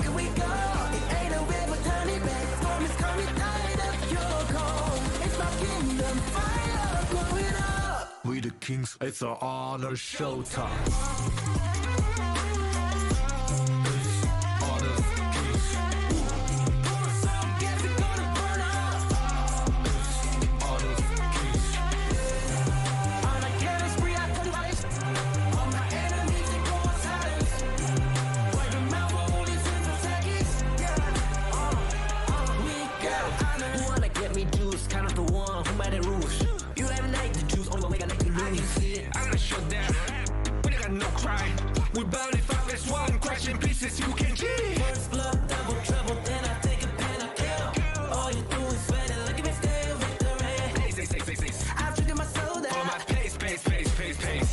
can we go? It ain't a river, turn it back. Storm is coming, tired of your cold. It's my kingdom, fire, growing up. We the kings, it's our honor showtime. We burn it up as one, crashing pieces you can cheat. First blood, double trouble, then I take a pen, I kill. All you do is sweat and look at me still victory. I've treated my soul down. On my pace.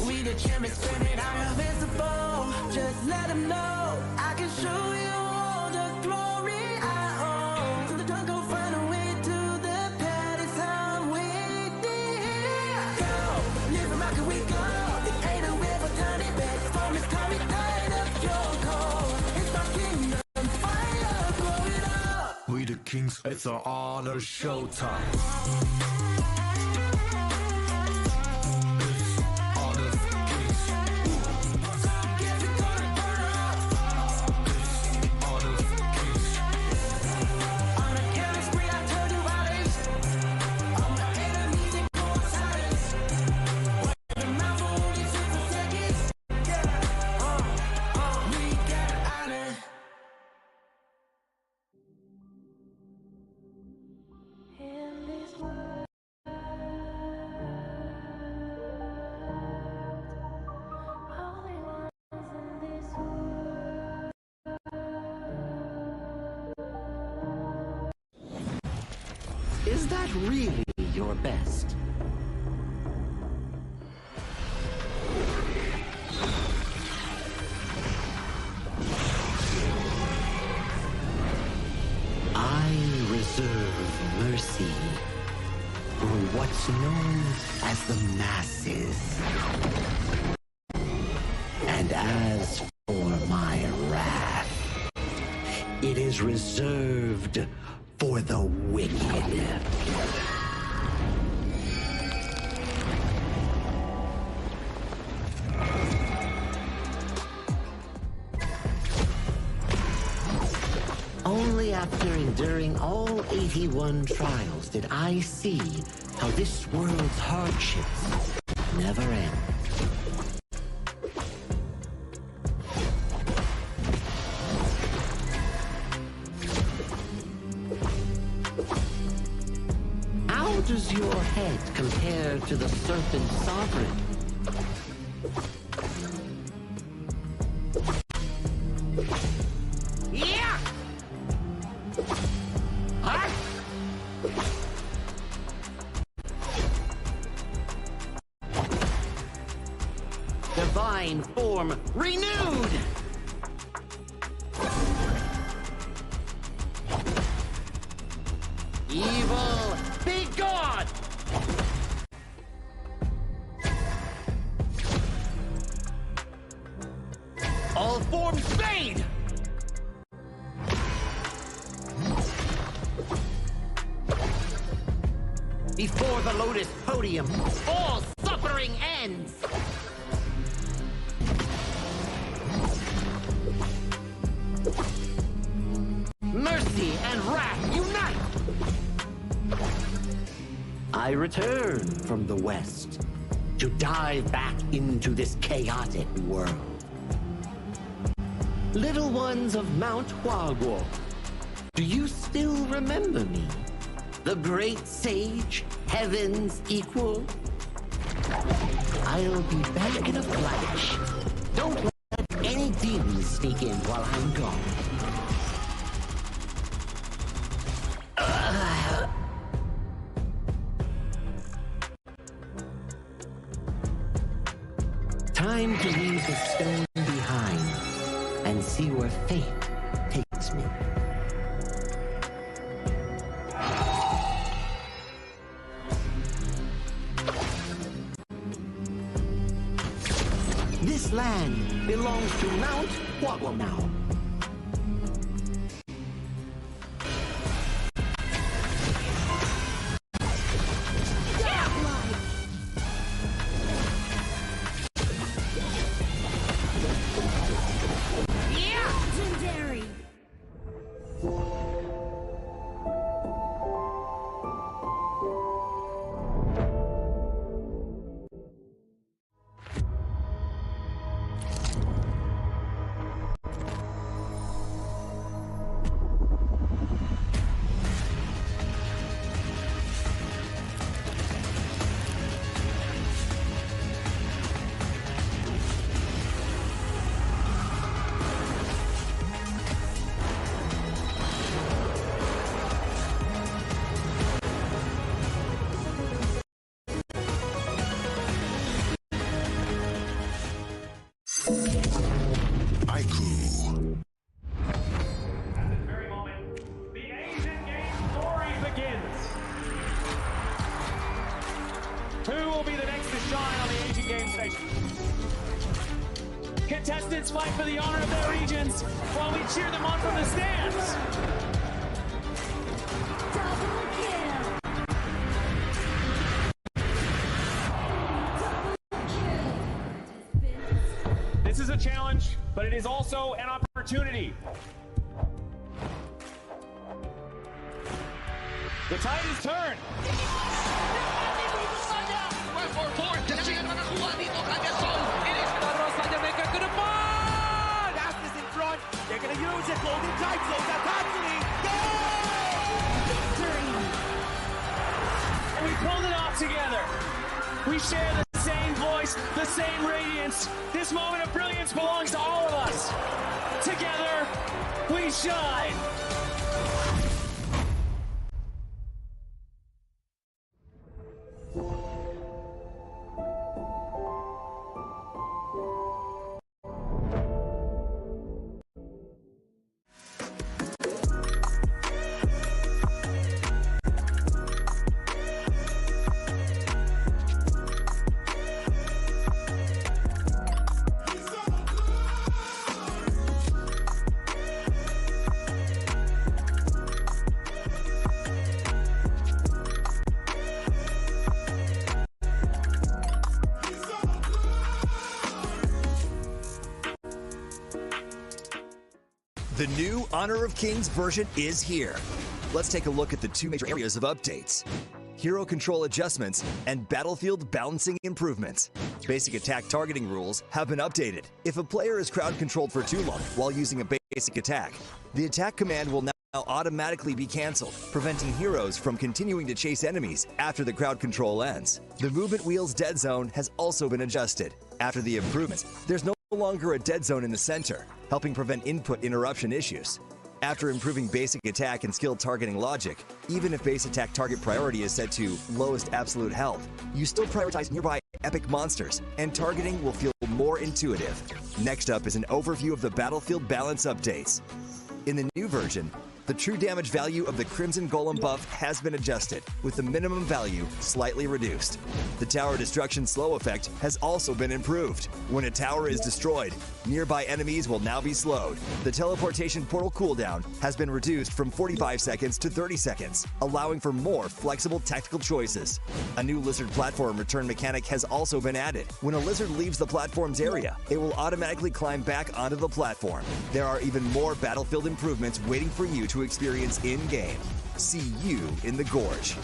We the champions, spin it out of invincible. Just let them know I can show you all the glory I own. So the dawn gon' find a way to the party time waiting here. Go, live and rock and we go. It ain't a river, turn it back. Storm is coming, tired of your cold. It's my kingdom, fire, growing up. We the kings, it's our honor showtime. Is that really your best? I reserve mercy for what's known as the masses. And as for my wrath, it is reserved for the wicked. Only after enduring all 81 trials did I see how this world's hardships never end. How does your head compare to the serpent sovereign? Yeah! Huh? Divine form renewed! Evil, be gone! All forms fade! Before the Lotus Podium, all suffering ends! Mercy and wrath unite! I return from the West to dive back into this chaotic world. Little ones of Mount Huaguo, do you still remember me? The great sage, heaven's equal? I'll be back in a flash. Don't let any demons sneak in while I'm gone. Time to leave the stone behind and see where fate takes me. This land belongs to Mount Huaguo now. contestants fight for the honor of their regions while we cheer them on from the stands. Double kill. This is a challenge, but it is also an opportunity. The tide is turned. They're gonna use it, golden tight zone, And we pulled it off together. We share the same voice, the same radiance. This moment of brilliance belongs to all of us. Together, we shine. The new Honor of Kings version is here. Let's take a look at the two major areas of updates: hero control adjustments and battlefield balancing improvements. Basic attack targeting rules have been updated. If a player is crowd controlled for too long while using a basic attack, the attack command will now automatically be cancelled, preventing heroes from continuing to chase enemies after the crowd control ends. The movement wheel's dead zone has also been adjusted. After the improvements, there's no longer a dead zone in the center, helping prevent input interruption issues. After improving basic attack and skill targeting logic, even if base attack target priority is set to lowest absolute health, you still prioritize nearby epic monsters, and targeting will feel more intuitive. Next up is an overview of the battlefield balance updates. In the new version, the true damage value of the Crimson Golem buff has been adjusted, with the minimum value slightly reduced. The tower destruction slow effect has also been improved. When a tower is destroyed, nearby enemies will now be slowed. The teleportation portal cooldown has been reduced from 45 seconds to 30 seconds, allowing for more flexible tactical choices. A new lizard platform return mechanic has also been added. When a lizard leaves the platform's area, it will automatically climb back onto the platform. There are even more battlefield improvements waiting for you to experience in-game. See you in the Gorge.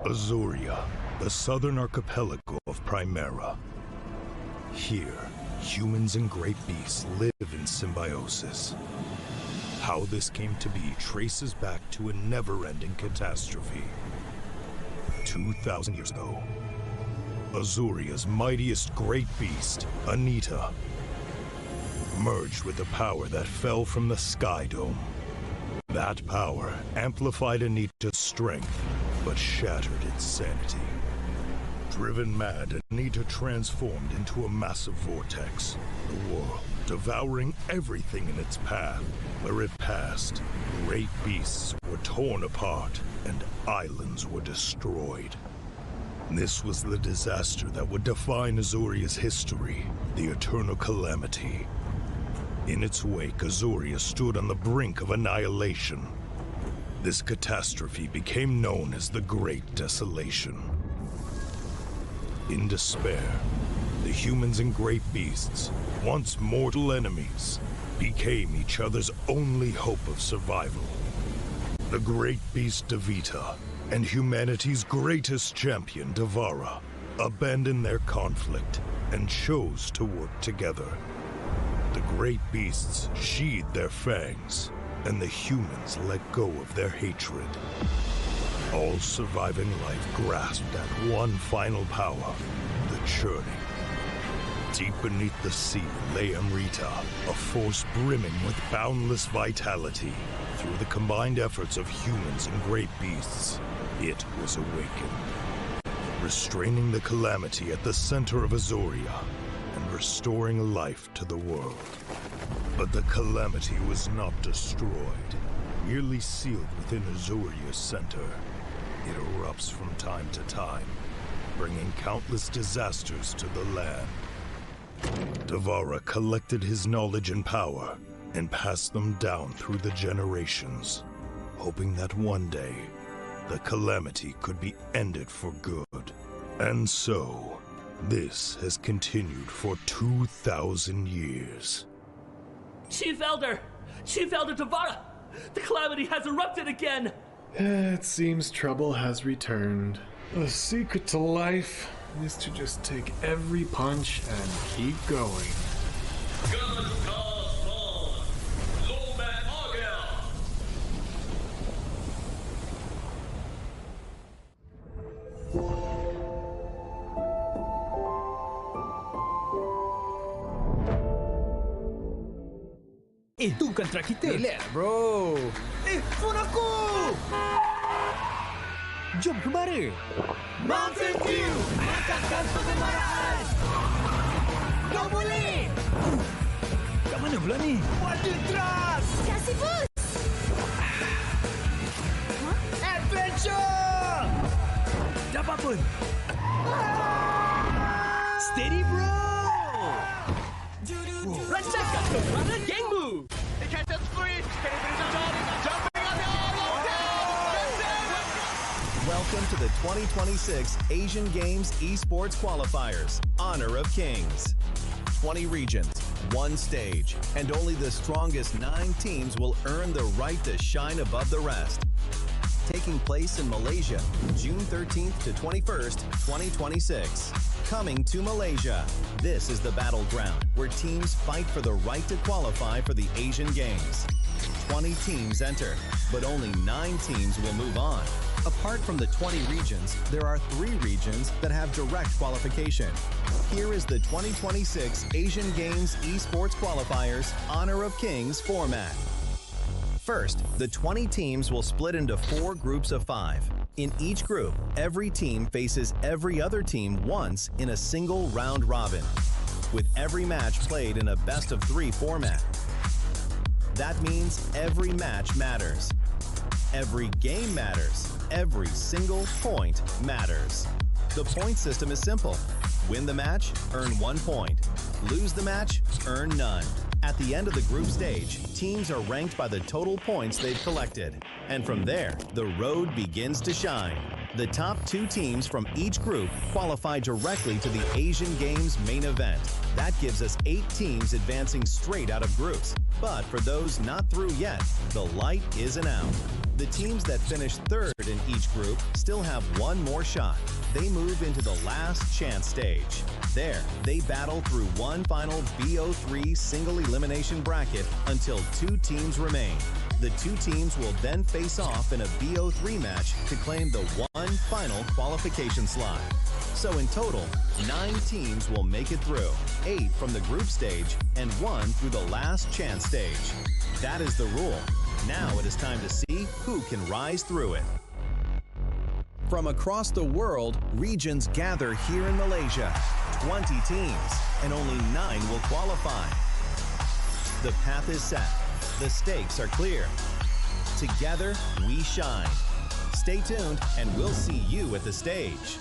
Azuria, the southern archipelago of Primera. Here, humans and great beasts live in symbiosis. How this came to be traces back to a never-ending catastrophe. 2,000 years ago, Azuria's mightiest great beast, Anita, merged with the power that fell from the Sky Dome. That power amplified Anita's strength, but shattered its sanity. Driven mad, Anita transformed into a massive vortex, the world devouring everything in its path. Where it passed, great beasts were torn apart and islands were destroyed. This was the disaster that would define Azuria's history, the Eternal Calamity. In its wake, Azuria stood on the brink of annihilation. This catastrophe became known as the Great Desolation. In despair, the humans and great beasts, once mortal enemies, became each other's only hope of survival. The great beast Devita and humanity's greatest champion, Devara, abandoned their conflict and chose to work together. The great beasts sheathed their fangs, and the humans let go of their hatred. All surviving life grasped at one final power, the churning. Deep beneath the sea lay Amrita, a force brimming with boundless vitality. Through the combined efforts of humans and great beasts, it was awakened, restraining the calamity at the center of Azuria and restoring life to the world. But the calamity was not destroyed, merely sealed within Azuria's center. It erupts from time to time, bringing countless disasters to the land. Devara collected his knowledge and power and passed them down through the generations, hoping that one day the calamity could be ended for good. And so, this has continued for 2,000 years. Chief Elder Devara! The calamity has erupted again! It seems trouble has returned. The secret to life is to just take every punch and keep going. Itu kontra kita. Relax, bro. Phone aku! Jom kemara. Mountain Dew, mengangkatkan kegemaran. Kau boleh! Kat mana pula ni? Water Trust, Kasih boost! Adventure. Dapat pun. Steady, bro! Rancangkan kegemaran gengmu! Welcome to the 2026 Asian Games Esports Qualifiers, Honor of Kings. 20 regions, one stage, and only the strongest 9 teams will earn the right to shine above the rest. Taking place in Malaysia, June 13th to 21st, 2026. Coming to Malaysia, this is the battleground where teams fight for the right to qualify for the Asian Games. 20 teams enter, but only 9 teams will move on. Apart from the 20 regions, there are 3 regions that have direct qualification. Here is the 2026 Asian Games Esports Qualifiers Honor of Kings format. First, the 20 teams will split into 4 groups of 5. In each group, every team faces every other team once in a single round robin, with every match played in a best-of-3 format. That means every match matters. Every game matters. Every single point matters. The point system is simple. Win the match, earn 1 point. Lose the match, earn none. At the end of the group stage, teams are ranked by the total points they've collected. And from there, the road begins to shine. The top 2 teams from each group qualify directly to the Asian Games main event. That gives us 8 teams advancing straight out of groups. But for those not through yet, the light isn't out. The teams that finish 3rd in each group still have 1 more shot. They move into the last chance stage. There, they battle through one final BO3 single elimination bracket until 2 teams remain. The 2 teams will then face off in a BO3 match to claim the 1 final qualification slot. So in total, 9 teams will make it through, 8 from the group stage and 1 through the last chance stage. That is the rule. Now it is time to see who can rise through it. From across the world, regions gather here in Malaysia. 20 teams, and only 9 will qualify. The path is set. The stakes are clear. Together, we shine. Stay tuned, and we'll see you at the stage.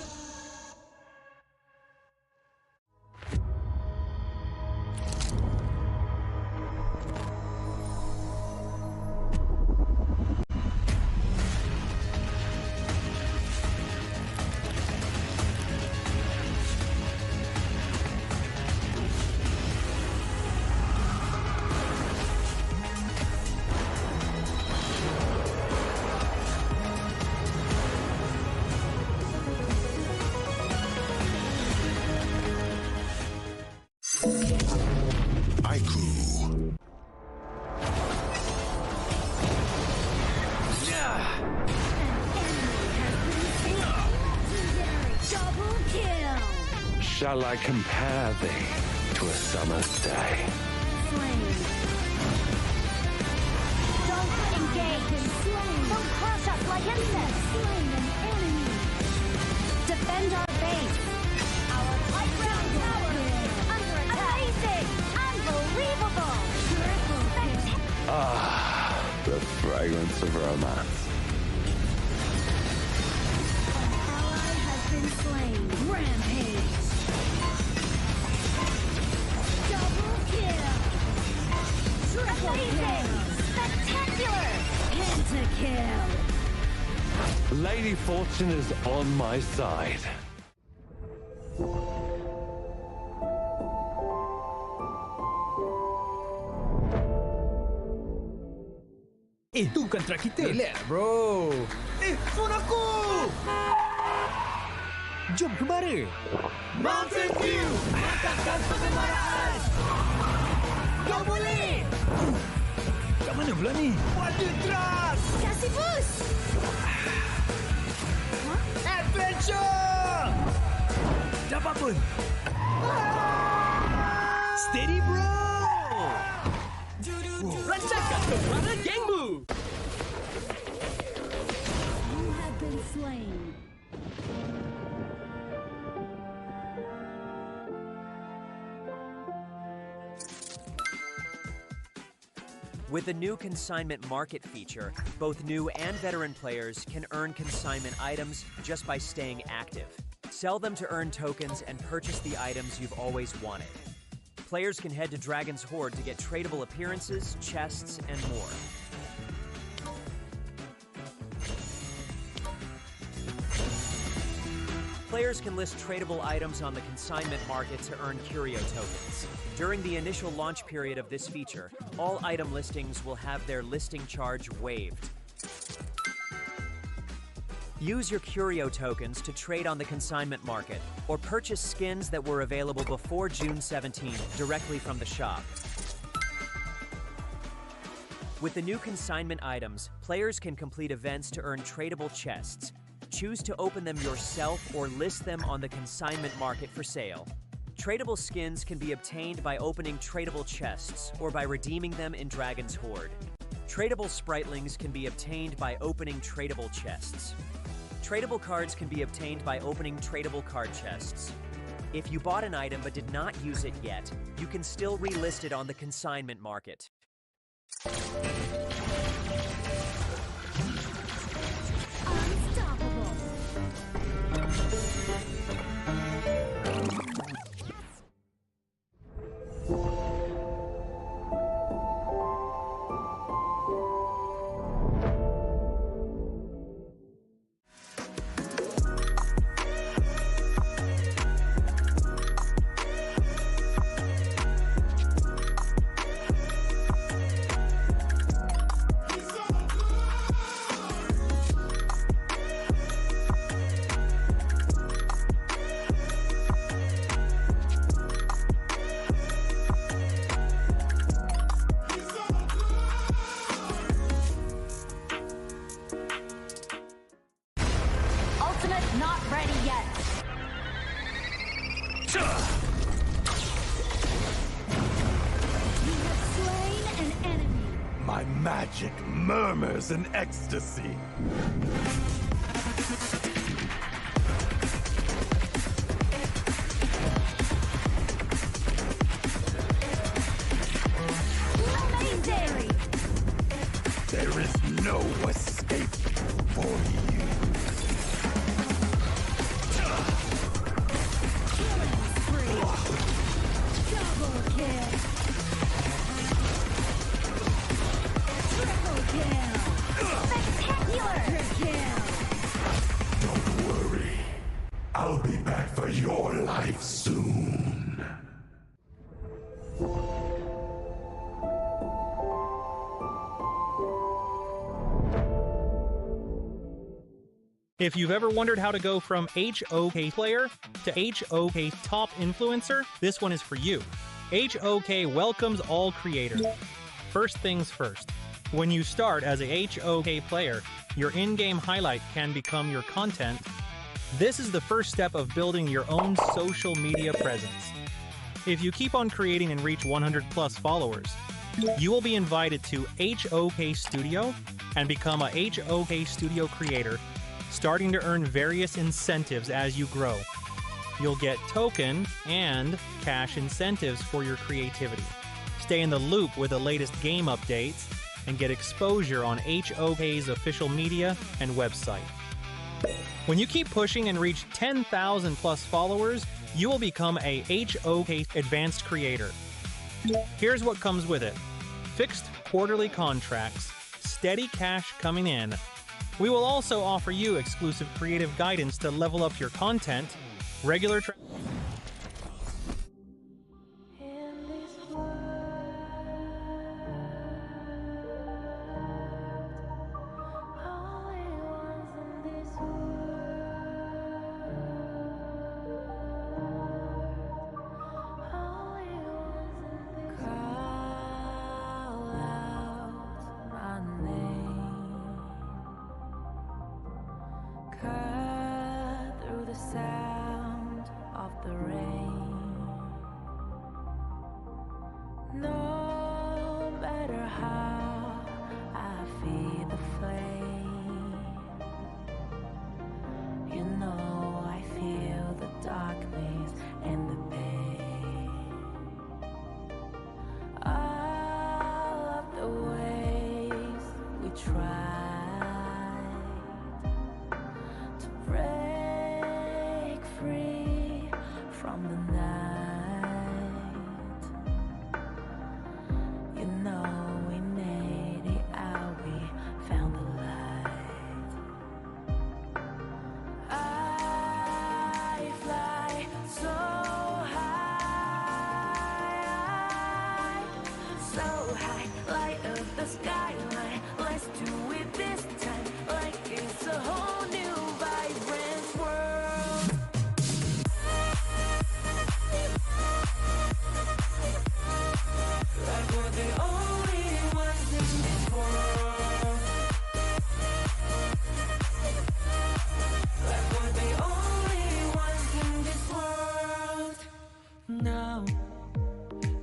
shall I compare thee to a summer's day? Don't engage. Don't crush us like insects. Defend our base. Our high ground tower under attack. Amazing! Unbelievable! Ah, the fragrance of romance. Ally has been slain. Rampage. Double kill. Triple kill. Spectacular. Pentakill. Lady Fortune is on my side. Itu bukan track kita. Relax, bro. Phone aku! Jom kembali. Mountain Dew! Angkatkan pengembaraan! Kau boleh! Kat mana pula ni? Water Trust! Kasih boost! Adventure! Dapat pun! Steady, bro! Rancangkan kepala gengmu! You have been slain. With the new consignment market feature, both new and veteran players can earn consignment items just by staying active. Sell them to earn tokens and purchase the items you've always wanted. Players can head to Dragon's Hoard to get tradable appearances, chests, and more. Players can list tradable items on the consignment market to earn curio tokens. During the initial launch period of this feature, all item listings will have their listing charge waived. Use your curio tokens to trade on the consignment market, or purchase skins that were available before June 17th directly from the shop. With the new consignment items, players can complete events to earn tradable chests. Choose to open them yourself or list them on the consignment market for sale. Tradable skins can be obtained by opening tradable chests or by redeeming them in Dragon's Hoard. Tradable spritlings can be obtained by opening tradable chests. Tradable cards can be obtained by opening tradable card chests. If you bought an item but did not use it yet, you can still relist it on the consignment market. Unstoppable. Ultimate not ready yet. You have slain an enemy. My magic murmurs in ecstasy. Amazing! There is no escape for you. Killing spree. Double kill. Triple kill. Spectacular kill. Don't worry. I'll be back for your life soon. If you've ever wondered how to go from HOK player to HOK top influencer, this one is for you. HOK welcomes all creators. First things first. When you start as a HOK player, your in-game highlight can become your content This is the first step of building your own social media presence. If you keep on creating and reach 100 plus followers, you will be invited to HoK Studio and become a HoK Studio creator, starting to earn various incentives as you grow. You'll get token and cash incentives for your creativity. Stay in the loop with the latest game updates and get exposure on HoK's official media and website. When you keep pushing and reach 10,000 plus followers, you will become a HoK Advanced Creator. Here's what comes with it. Fixed quarterly contracts, steady cash coming in. We will also offer you exclusive creative guidance to level up your content, regular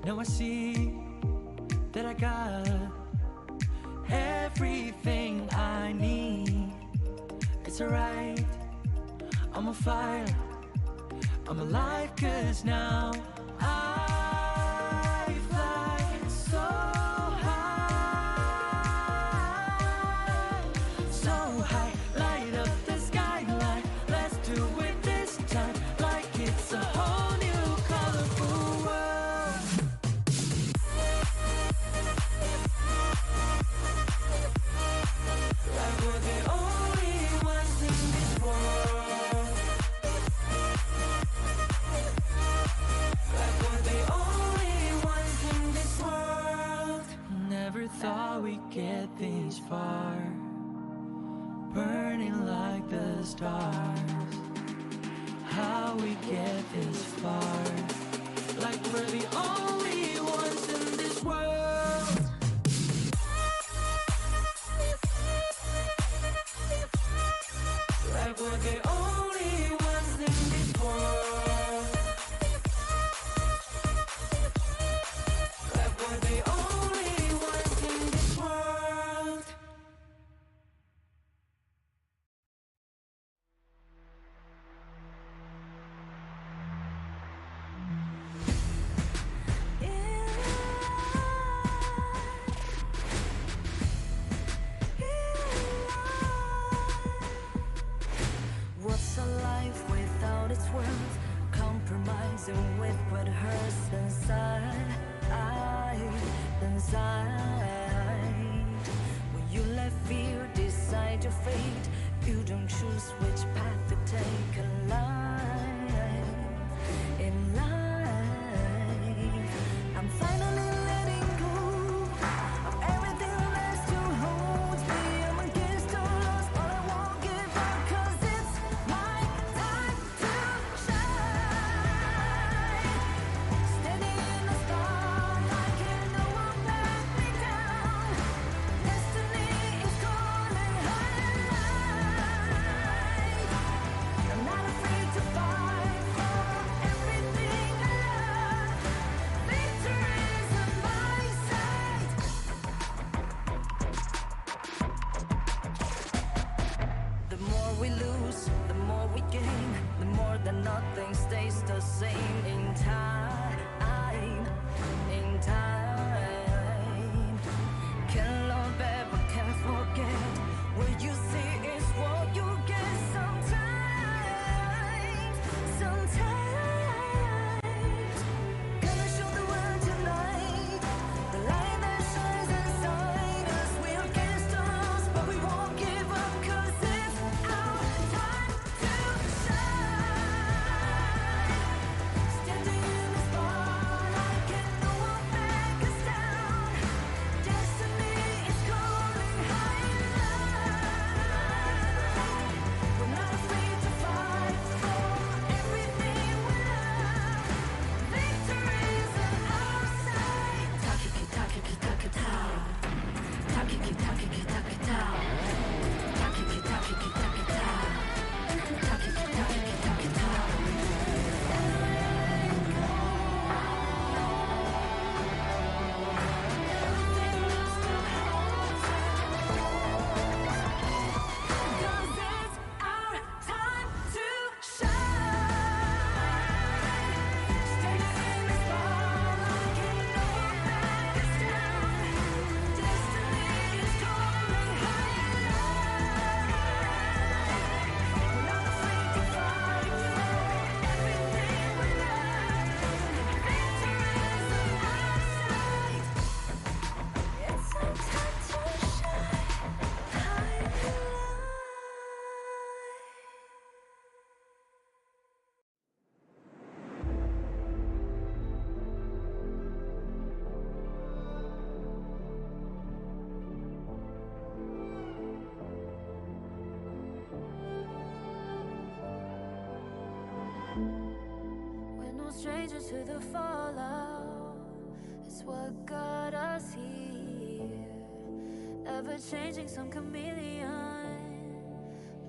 Now I see that I got everything I need. It's alright, I'm on fire, I'm alive, 'cause now I fly so high, so high, light up the skyline. Let's do it this time, like it's a whole new colorful world. Like we're the only ones in this world. Like we're the only ones in this world. Never thought we'd get this far, burning like the stars. How we get this far, like we're the only ones in this world. Like we're the only ones in this world. Like we're the only ones in this world. What's a life without its worth? Compromising with what hurts inside, inside. When you let fear decide your fate, you don't choose which path to take in life. In life, I'm finally letting go of everything that still holds me. I'm against all odds, but I won't give up, 'cause it's my time to shine. Standing in the spotlight, can't no one back me down. Destiny is calling high. we lose, the more we gain, the more that nothing stays the same. In time, can't love ever, can't forget. What you see is what you get. Sometimes gonna show the world tonight, the light that shines inside us. We're against the odds, but we won't give up, 'cause it's our time to shine. Standing in the spotlight, can no one back us down. Destiny is calling high and light. We're not afraid to fight for everything we love. Victory's on our side. Takiki, takiki, takita. Takiki, takiki, takita. Takiki, takiki, takita. Takiki, takiki, takita. Cause it's our time to shine. Standing in the spotlight, can no one back us down. Destiny is calling high and light. We're not afraid to fight for everything we love. Victory is on our side. It's our time to shine high and light. We're no strangers to the fallout. It's what got us here. Ever changing, some chameleon.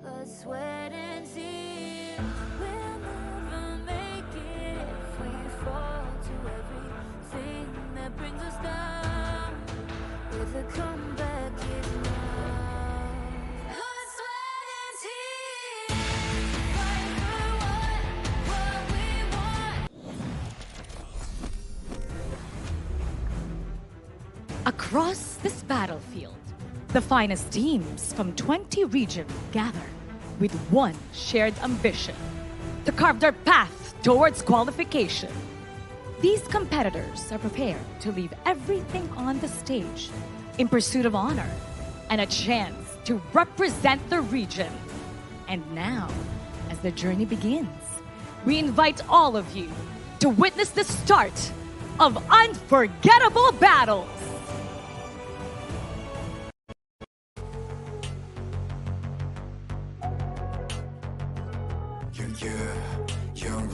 Blood, sweat, and tears. We'll never make it if we fall to everything that brings us down. With a comeback, if not. Blood, sweat, and tears. Fight for what we want. Across this battlefield, the finest teams from 20 regions gather with one shared ambition: to carve their path towards qualification. These competitors are prepared to leave everything on the stage in pursuit of honor and a chance to represent the region. And now, as the journey begins, we invite all of you to witness the start of unforgettable battles. Yeah, I'm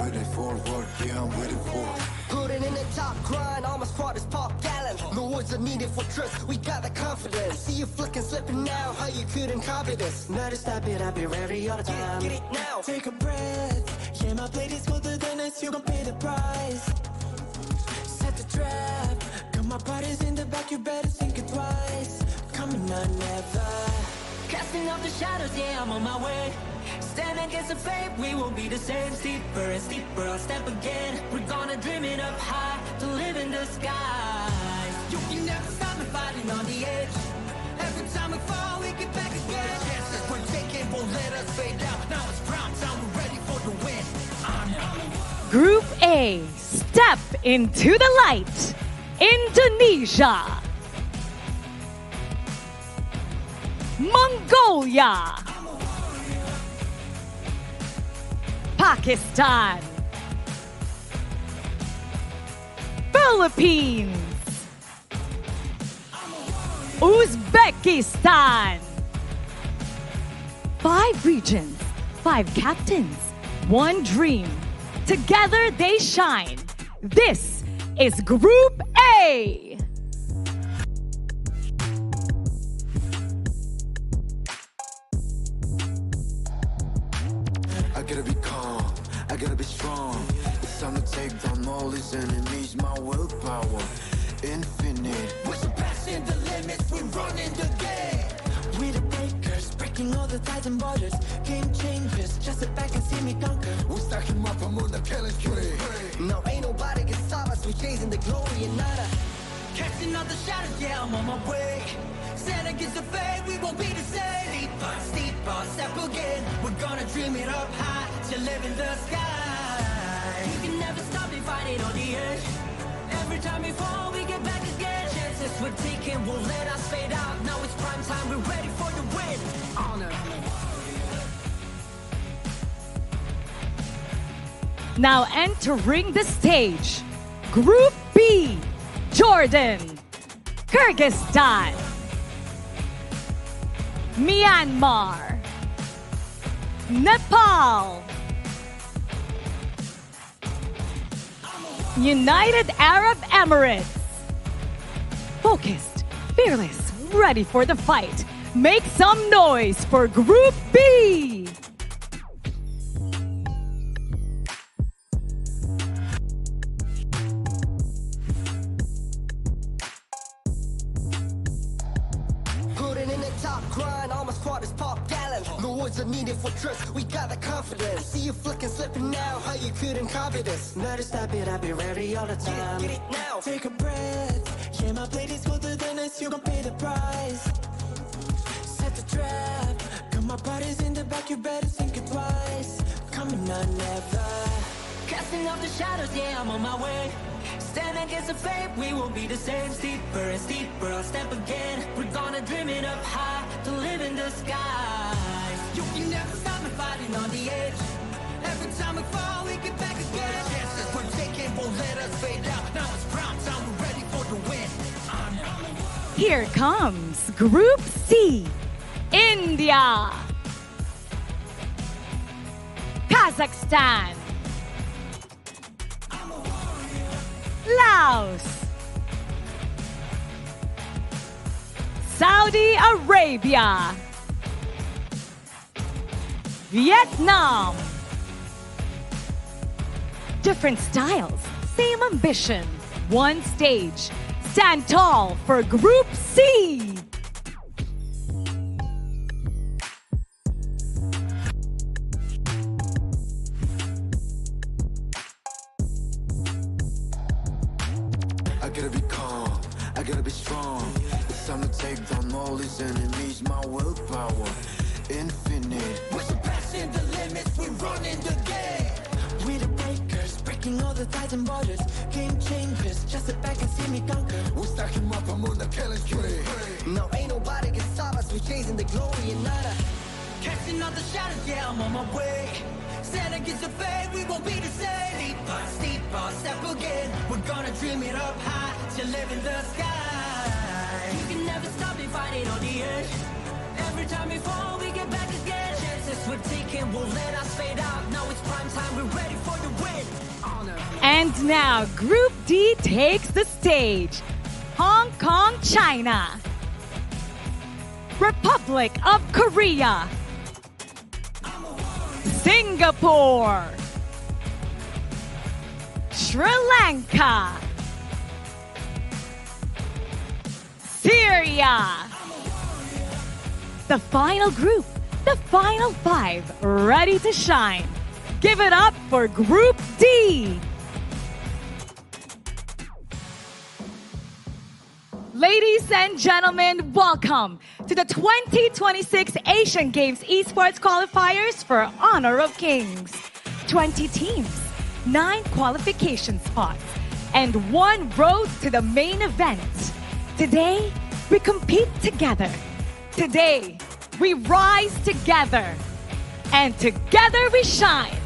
ready for work, yeah, I'm ready for. Putting in the top grind, all my squad is pop gallant. No words are needed for trust, we got the confidence. I see you flicking, slipping now, how you couldn't copy this. Not to stop it, I'll be ready all the time. Get it now. Take a breath. Yeah, my plate is colder than ice, you gon' pay the price. Set the trap. Got my bodies in the back, you better think it twice. Coming on, never. Casting off the shadows, yeah, I'm on my way. Stand against the fate, we won't be the same. Steeper and steeper, I'll step again. We're gonna dream it up high, to live in the sky. You can never stop me fighting on the edge. Every time we fall, we get back again. The chances we're taking won't let us fade out. Now it's prime time, we're ready for the win. Group A, step into the light. Indonesia, Mongolia, Pakistan, Philippines, Uzbekistan. 5 regions, 5 captains, 1 dream. Together they shine. This is Group A. I gotta be calm, I gotta be strong. It's time to take down all these enemies. My willpower, infinite. We're surpassing the limits, we're running the game. We're the breakers, breaking all the the Titan borders. Game changers, just sit back and see me conquer. We stack him up, I'm on the killing tree. Now ain't nobody can stop us, we chasing the glory and nada. Casting out the shadows, yeah, I'm on my way. Stand against the fate, we won't be the same. Steeper, step again. We're gonna dream it up high, till live in the sky. You can never stop me fighting on the edge. Every time we fall, we get back again. Chances we're taking won't let us fade out. Now it's prime time, we're ready for the win. Honor. Now entering the stage, Group B, Jordan, Kyrgyzstan, Myanmar, Nepal, United Arab Emirates. Focused, fearless, ready for the fight. Make some noise for Group B. Putting in the top grind, all my squad is pop gallant. No words are needed for trust, we got the confidence. See you flicking, slipping now, how you couldn't copy this. Not a stop it, I'll be ready all the time. Get it now, take a breath. Yeah, my plate is colder than this, you gon' pay the price. Set the trap, got my body's in the back, you better think it twice. Coming on never. Casting off the shadows, yeah, I'm on my way. Stand against the fate, we won't be the same. Steeper and steeper, I'll step again. We're gonna dream it up high, to live in the sky. You can never stop me fighting on the edge. Every time we fall, we get back again. The chances we're taking won't let us fade out. Now it's prime time, we're ready for the win. Here comes Group C, India, Kazakhstan, Laos, Saudi Arabia, Vietnam. Different styles, same ambition, one stage. Stand tall for Group C. I gotta be calm, I gotta be strong. It's time to take down all these enemies. My willpower, infinite. We're surpassing the limits, we're running the game. We're the breakers, breaking all the Titan borders. Game changers, just sit back and see me conquer. We stack him up, I'm on the killing tree. Now ain't nobody can stop us, we're chasing the glory and nada. Casting out the shadows, yeah, I'm on my way. Stand against the fate, we won't be the same. Steeper, step again. We're gonna dream it up high, till live in the sky. You can never stop me fighting on the edge. Every time we fall, we get back again. Chances we're taking won't let us fade out. Now it's prime time, we're ready for the win. Honor. And now Group D takes the stage. Hong Kong, China, Republic of Korea, Singapore, Sri Lanka, Syria. The final group, the final five, ready to shine. Give it up for Group D. Ladies and gentlemen, welcome to the 2026 Asian Games Esports Qualifiers for Honor of Kings. 20 teams, 9 qualification spots, and 1 road to the main event. Today, we compete together. Today, we rise together. And together we shine.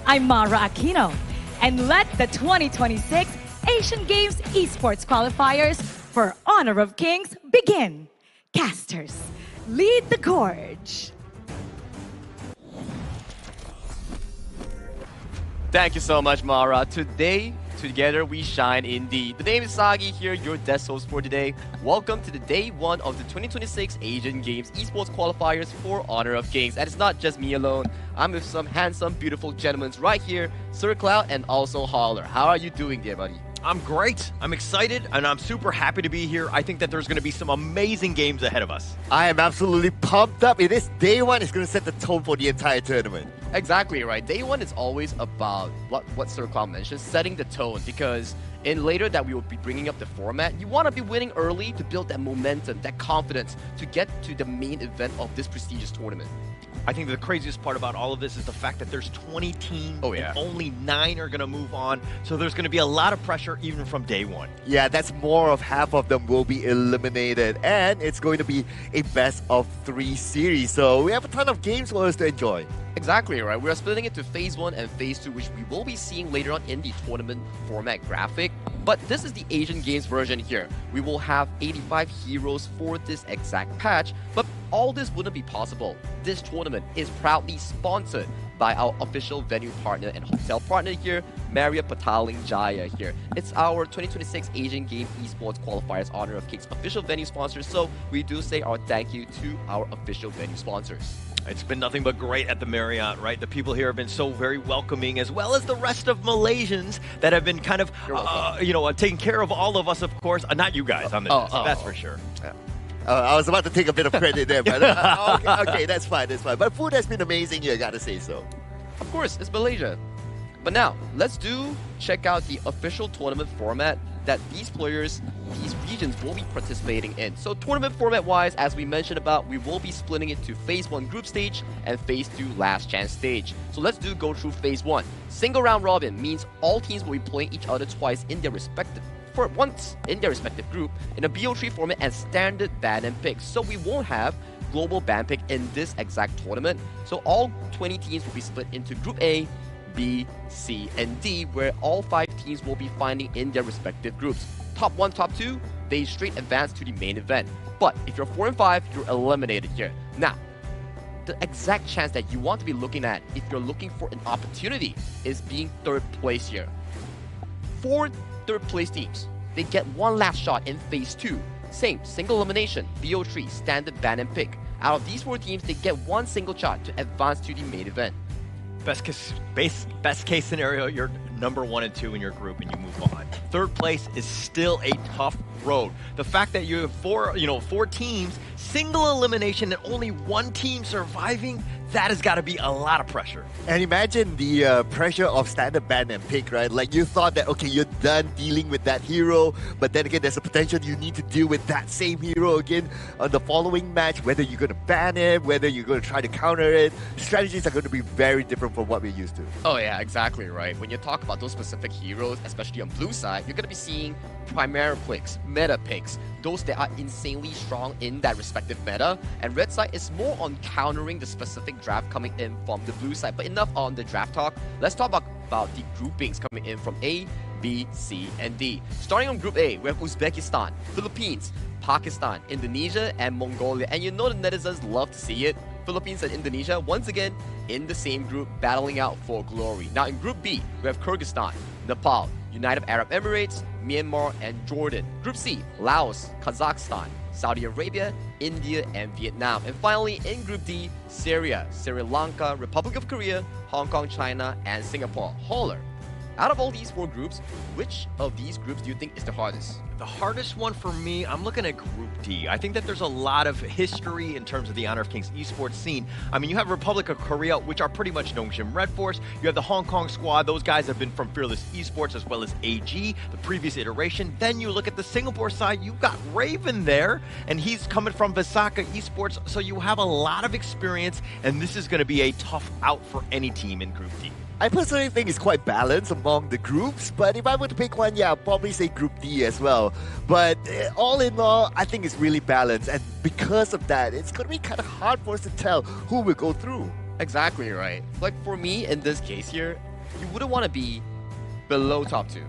I'm Mara Aquino, and let the 2026 Asian Games Esports Qualifiers for Honor of Kings begin. Casters, lead the gorge. Thank you so much, Mara. Today, together we shine indeed. The name is Sagi here, your desk host for today. Welcome to the day 1 of the 2026 Asian Games Esports Qualifiers for Honor of Kings. And it's not just me alone. I'm with some handsome, beautiful gentlemen right here, Sir Cloud and also Holler. How are you doing, dear buddy? I'm great. I'm excited, and I'm super happy to be here. I think that there's going to be some amazing games ahead of us. I am absolutely pumped up. It is day one. It's going to set the tone for the entire tournament. Exactly, right. Day one is always about what Sir Cloud mentioned, setting the tone, because in later that we will be bringing up the format, you want to be winning early to build that momentum, that confidence to get to the main event of this prestigious tournament. I think the craziest part about all of this is the fact that there's 20 teams and only 9 are going to move on. So there's going to be a lot of pressure even from day one. Yeah, that's more of half of them will be eliminated. And it's going to be a best of 3 series. So we have a ton of games for us to enjoy. Exactly, right. We are splitting it to Phase 1 and Phase 2, which we will be seeing later on in the tournament format graphic. But this is the Asian Games version here. We will have 85 heroes for this exact patch, but all this wouldn't be possible. This tournament is proudly sponsored by our official venue partner and hotel partner here, Marriott Petaling Jaya here. It's our 2026 Asian Game Esports Qualifiers Honor of King's official venue sponsors, so we do say our thank you to our official venue sponsors. It's been nothing but great at the Marriott, right? The people here have been so very welcoming, as well as the rest of Malaysians that have been kind of, taking care of all of us, of course. Not you guys on this, that's for sure. Yeah. I was about to take a bit of credit there, but okay, that's fine, that's fine. But food has been amazing here, gotta say so. Of course, it's Malaysia. But now, let's check out the official tournament format that these players, these regions will be participating in. So tournament format-wise, as we mentioned about, we will be splitting it to Phase 1 group stage and Phase 2 last chance stage. So let's go through Phase 1. Single round robin means all teams will be playing each other twice in their respective group in a BO3 format and standard ban and pick. So we won't have global ban pick in this exact tournament. So all 20 teams will be split into Group A, B, C, and D, where all 5 teams will be finding in their respective groups. Top 1, top 2, they straight advance to the main event. But if you're 4 and 5, you're eliminated here. Now, the exact chance that you want to be looking at if you're looking for an opportunity is being 3rd place here. 4 3rd place teams, they get one last shot in Phase 2. Same, single elimination, BO3, standard ban and pick. Out of these 4 teams, they get one single shot to advance to the main event. Best case scenario, you're number 1 and 2 in your group and you move on. 3rd place is still a tough road. The fact that you have 4 teams, single elimination, and only 1 team surviving, that has got to be a lot of pressure. And imagine the pressure of standard ban and pick, right? Like you thought that, okay, you're done dealing with that hero, but then again, there's a potential you need to deal with that same hero again on the following match, whether you're going to ban it, whether you're going to try to counter it. Strategies are going to be very different from what we're used to. Oh yeah, exactly right. When you talk about those specific heroes, especially on blue side, you're going to be seeing primary picks, meta picks, those that are insanely strong in that respective meta, and red side is more on countering the specific draft coming in from the blue side. But enough on the draft talk, let's talk about the groupings coming in from A, B, C, and D. Starting on Group A, we have Uzbekistan, Philippines, Pakistan, Indonesia, and Mongolia. And you know the netizens love to see it. Philippines and Indonesia, once again, in the same group, battling out for glory. Now in Group B, we have Kyrgyzstan, Nepal, United Arab Emirates, Myanmar, and Jordan. Group C, Laos, Kazakhstan, Saudi Arabia, India, and Vietnam. And finally, in Group D, Syria, Sri Lanka, Republic of Korea, Hong Kong, China, and Singapore. Holler. Out of all these 4 groups, which of these groups do you think is the hardest? The hardest one for me, I'm looking at Group D. I think that there's a lot of history in terms of the Honor of Kings esports scene. I mean, you have Republic of Korea, which are pretty much Nongshim Red Force. You have the Hong Kong squad. Those guys have been from Fearless Esports as well as AG, the previous iteration. Then you look at the Singapore side, you've got Raven there, and he's coming from Visaka Esports. So you have a lot of experience, and this is going to be a tough out for any team in Group D. I personally think it's quite balanced among the groups, but if I were to pick one, yeah, I'd probably say Group D as well. But all in all, I think it's really balanced, and because of that, it's going to be kind of hard for us to tell who will go through. Exactly right. Like for me, in this case here, you wouldn't want to be below top 2.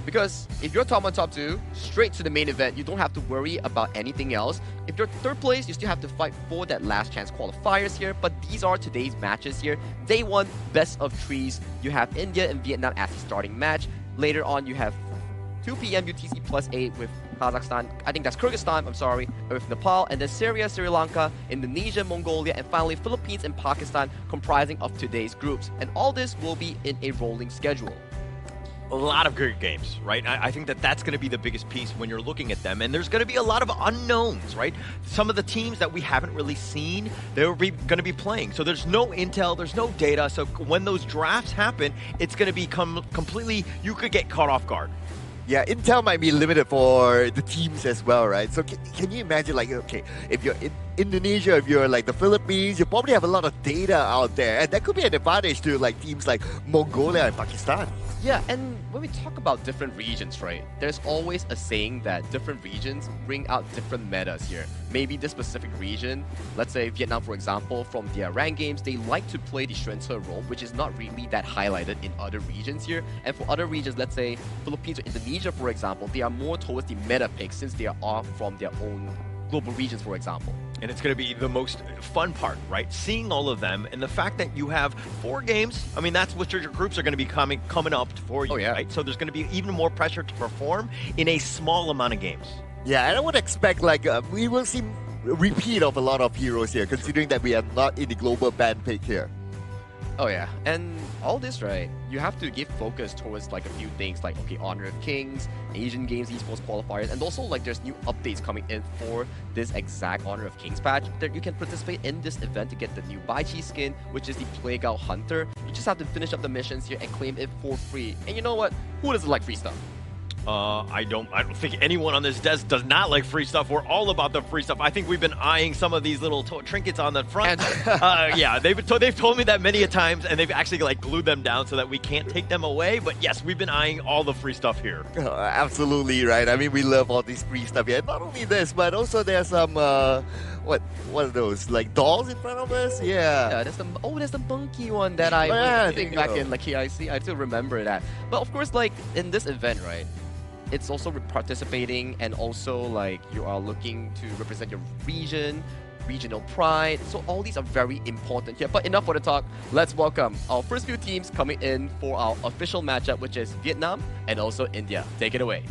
Because if you're top 1, top 2, straight to the main event, you don't have to worry about anything else. If you're 3rd place, you still have to fight for that last chance qualifiers here, but these are today's matches here. Day 1, best of 3s. You have India and Vietnam as the starting match. Later on, you have 2 p.m. UTC +8 with Kazakhstan, I think that's Kyrgyzstan, I'm sorry, with Nepal, and then Syria, Sri Lanka, Indonesia, Mongolia, and finally Philippines and Pakistan comprising of today's groups. And all this will be in a rolling schedule. a lot of great games, right? I think that that's going to be the biggest piece when you're looking at them. And there's going to be a lot of unknowns, right? Some of the teams that we haven't really seen, they're going to be playing. So there's no intel, there's no data. So when those drafts happen, it's going to become completely, you could get caught off guard. Yeah, intel might be limited for the teams as well, right? So can you imagine, like, okay, if you're in Indonesia, if you're like the Philippines, you probably have a lot of data out there, and that could be an advantage to like teams like Mongolia and Pakistan. Yeah, and when we talk about different regions, right, there's always a saying that different regions bring out different metas here. Maybe this specific region, let's say Vietnam, for example, from their ranked games, they like to play the Schwenzer role, which is not really that highlighted in other regions here. And for other regions, let's say Philippines or Indonesia, for example, they are more towards the meta picks since they are from their own global regions, for example. And it's going to be the most fun part, right? Seeing all of them and the fact that you have 4 games. I mean, that's what your groups are going to be coming up for you, right? So there's going to be even more pressure to perform in a small amount of games. Yeah, and I would expect like we will see a repeat of a lot of heroes here, considering that we are not in the global ban pick here. Oh yeah, and all this, right, you have to give focus towards like a few things like, okay, Honor of Kings, Asian Games Esports qualifiers, and also like there's new updates coming in for this exact Honor of Kings patch that you can participate in this event to get the new Baichi skin, which is the Plague-Out Hunter. You just have to finish up the missions here and claim it for free. And you know what? Who doesn't like free stuff? I don't think anyone on this desk does not like free stuff. We're all about the free stuff. I think we've been eyeing some of these little trinkets on the front. Yeah, they've told me that many a times, and they've actually like glued them down so that we can't take them away. But yes, we've been eyeing all the free stuff here. Absolutely right. I mean, we love all this free stuff here. Not only this, but also there's some what are those, like dolls in front of us? Yeah. There's the monkey one that I think back in like KIC. I still remember that. But of course, like in this event, right, it's also participating, and also like you are looking to represent your region, regional pride. So all these are very important here. But enough for the talk. Let's welcome our first few teams coming in for our official matchup, which is Vietnam and also India. Take it away.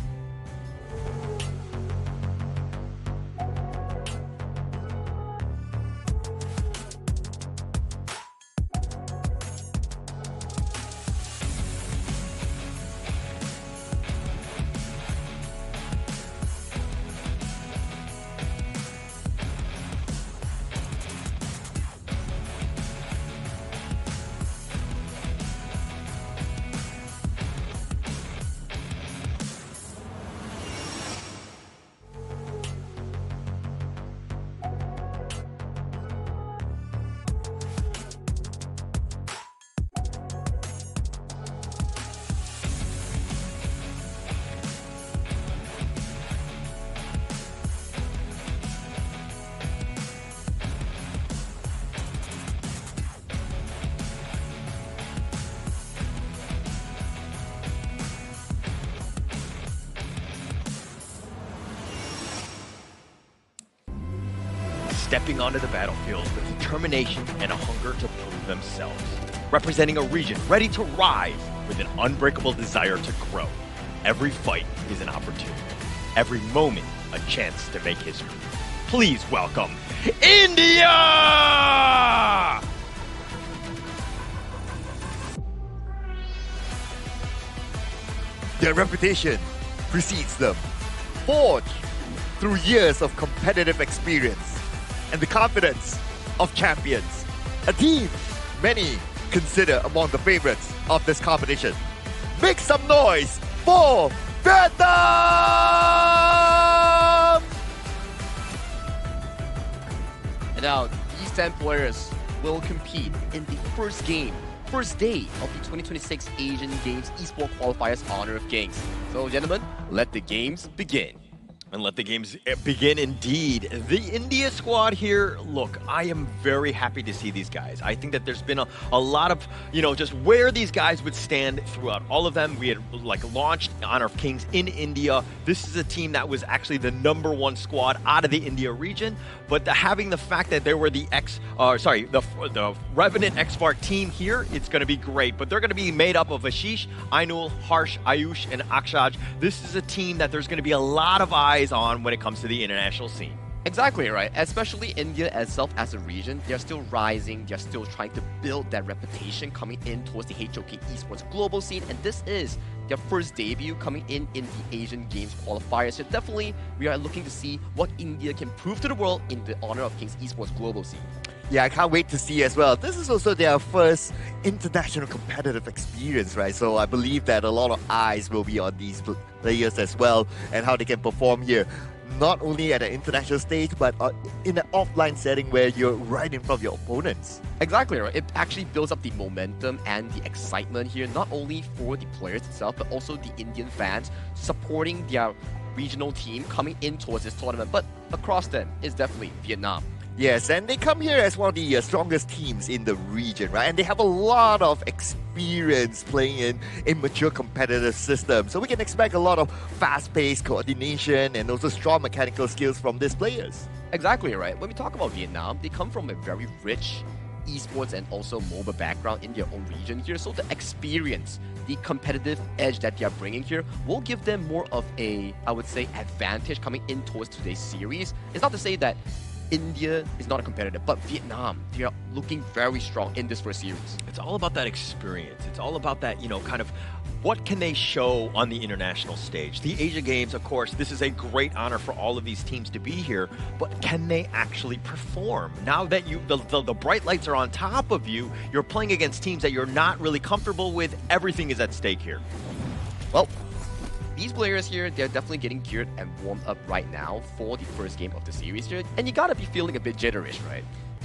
Stepping onto the battlefield with determination and a hunger to prove themselves. Representing a region ready to rise with an unbreakable desire to grow. Every fight is an opportunity. Every moment a chance to make history. Please welcome India! Their reputation precedes them, forged through years of competitive experience and the confidence of champions. A team many consider among the favorites of this competition. Make some noise for Vietnam! And now, these 10 players will compete in the first day of the 2026 Asian Games Esports Qualifiers Honor of Kings. So, gentlemen, let the games begin. And let the games begin indeed. The India squad here, look, I am very happy to see these guys. I think that there's been a lot of, just where these guys would stand throughout all of them. We had launched Honor of Kings in India. This is a team that was actually the #1 squad out of the India region. But having the fact that they were the Revenant XFAR team here, it's going to be great. But they're going to be made up of Ashish, Ainul, Harsh, Ayush, and Akshaj. This is a team that there's going to be a lot of eyes on when it comes to the international scene. Exactly right, especially India itself as a region, they're still rising, they're still trying to build that reputation coming in towards the HoK esports global scene, and this is their first debut coming in the Asian Games qualifiers. So definitely, we are looking to see what India can prove to the world in the honor of Kings Esports global scene. Yeah, I can't wait to see as well. This is also their first international competitive experience, right? So I believe that a lot of eyes will be on these players as well and how they can perform here. Not only at an international stage, but in an offline setting where you're right in front of your opponents. Exactly, right? It actually builds up the momentum and the excitement here, not only for the players itself, but also the Indian fans supporting their regional team coming in towards this tournament. But across them is definitely Vietnam. Yes, and they come here as one of the strongest teams in the region, right? And they have a lot of experience playing in a mature competitive system. So we can expect a lot of fast-paced coordination and also strong mechanical skills from these players. Exactly, right? When we talk about Vietnam, they come from a very rich esports and also MOBA background in their own region here. So the experience, the competitive edge that they are bringing here will give them more of a, I would say, advantage coming in towards today's series. It's not to say that India is not a competitor, but Vietnam, they are looking very strong in this first series. It's all about that experience. It's all about that, kind of what can they show on the international stage. The Asia Games, of course, this is a great honor for all of these teams to be here, but can they actually perform? Now that the bright lights are on top of you, you're playing against teams that you're not really comfortable with. Everything is at stake here. Well, these players here, they're definitely getting geared and warmed up right now for the first game of the series here. And you gotta be feeling a bit jitterish, right?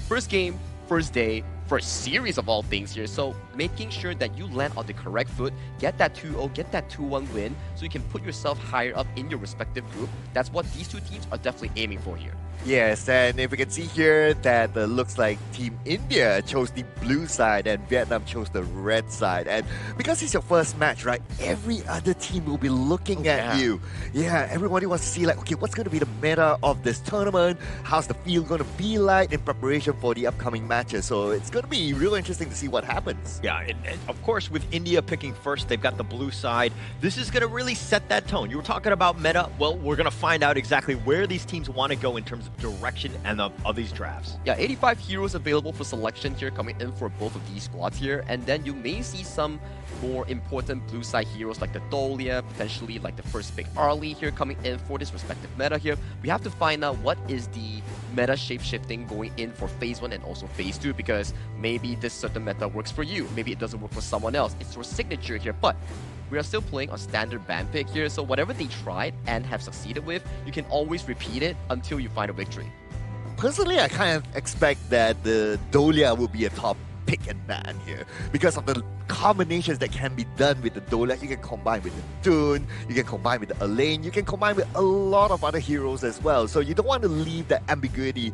First game, first day, first series of all things here. So making sure that you land on the correct foot, get that 2-0, get that 2-1 win, so you can put yourself higher up in your respective group. That's what these two teams are definitely aiming for here. Yes, and if we can see here that looks like Team India chose the blue side and Vietnam chose the red side. And because it's your first match, right, every other team will be looking at you. Yeah, everybody wants to see like, okay, what's going to be the meta of this tournament? How's the field going to be like in preparation for the upcoming matches? So it's going to be real interesting to see what happens. Yeah, and of course, with India picking first, they've got the blue side. This is going to really set that tone. You were talking about meta. Well, we're going to find out exactly where these teams want to go in terms of direction and of these drafts. Yeah, 85 heroes available for selection here coming in for both of these squads here. And then you may see some more important blue side heroes like the Dolia, potentially like the first pick Arlie here coming in for this respective meta here. We have to find out what is the meta shape-shifting going in for phase 1 and also phase 2, because maybe this certain meta works for you, maybe it doesn't work for someone else. It's your signature here, but we are still playing on standard ban pick here, so whatever they tried and have succeeded with, you can always repeat it until you find a victory. Personally, I kind of expect that the Dolia will be a top pick and ban here because of the combinations that can be done with the Dolia. You can combine with the Toon, you can combine with the Elaine, you can combine with a lot of other heroes as well. So you don't want to leave that ambiguity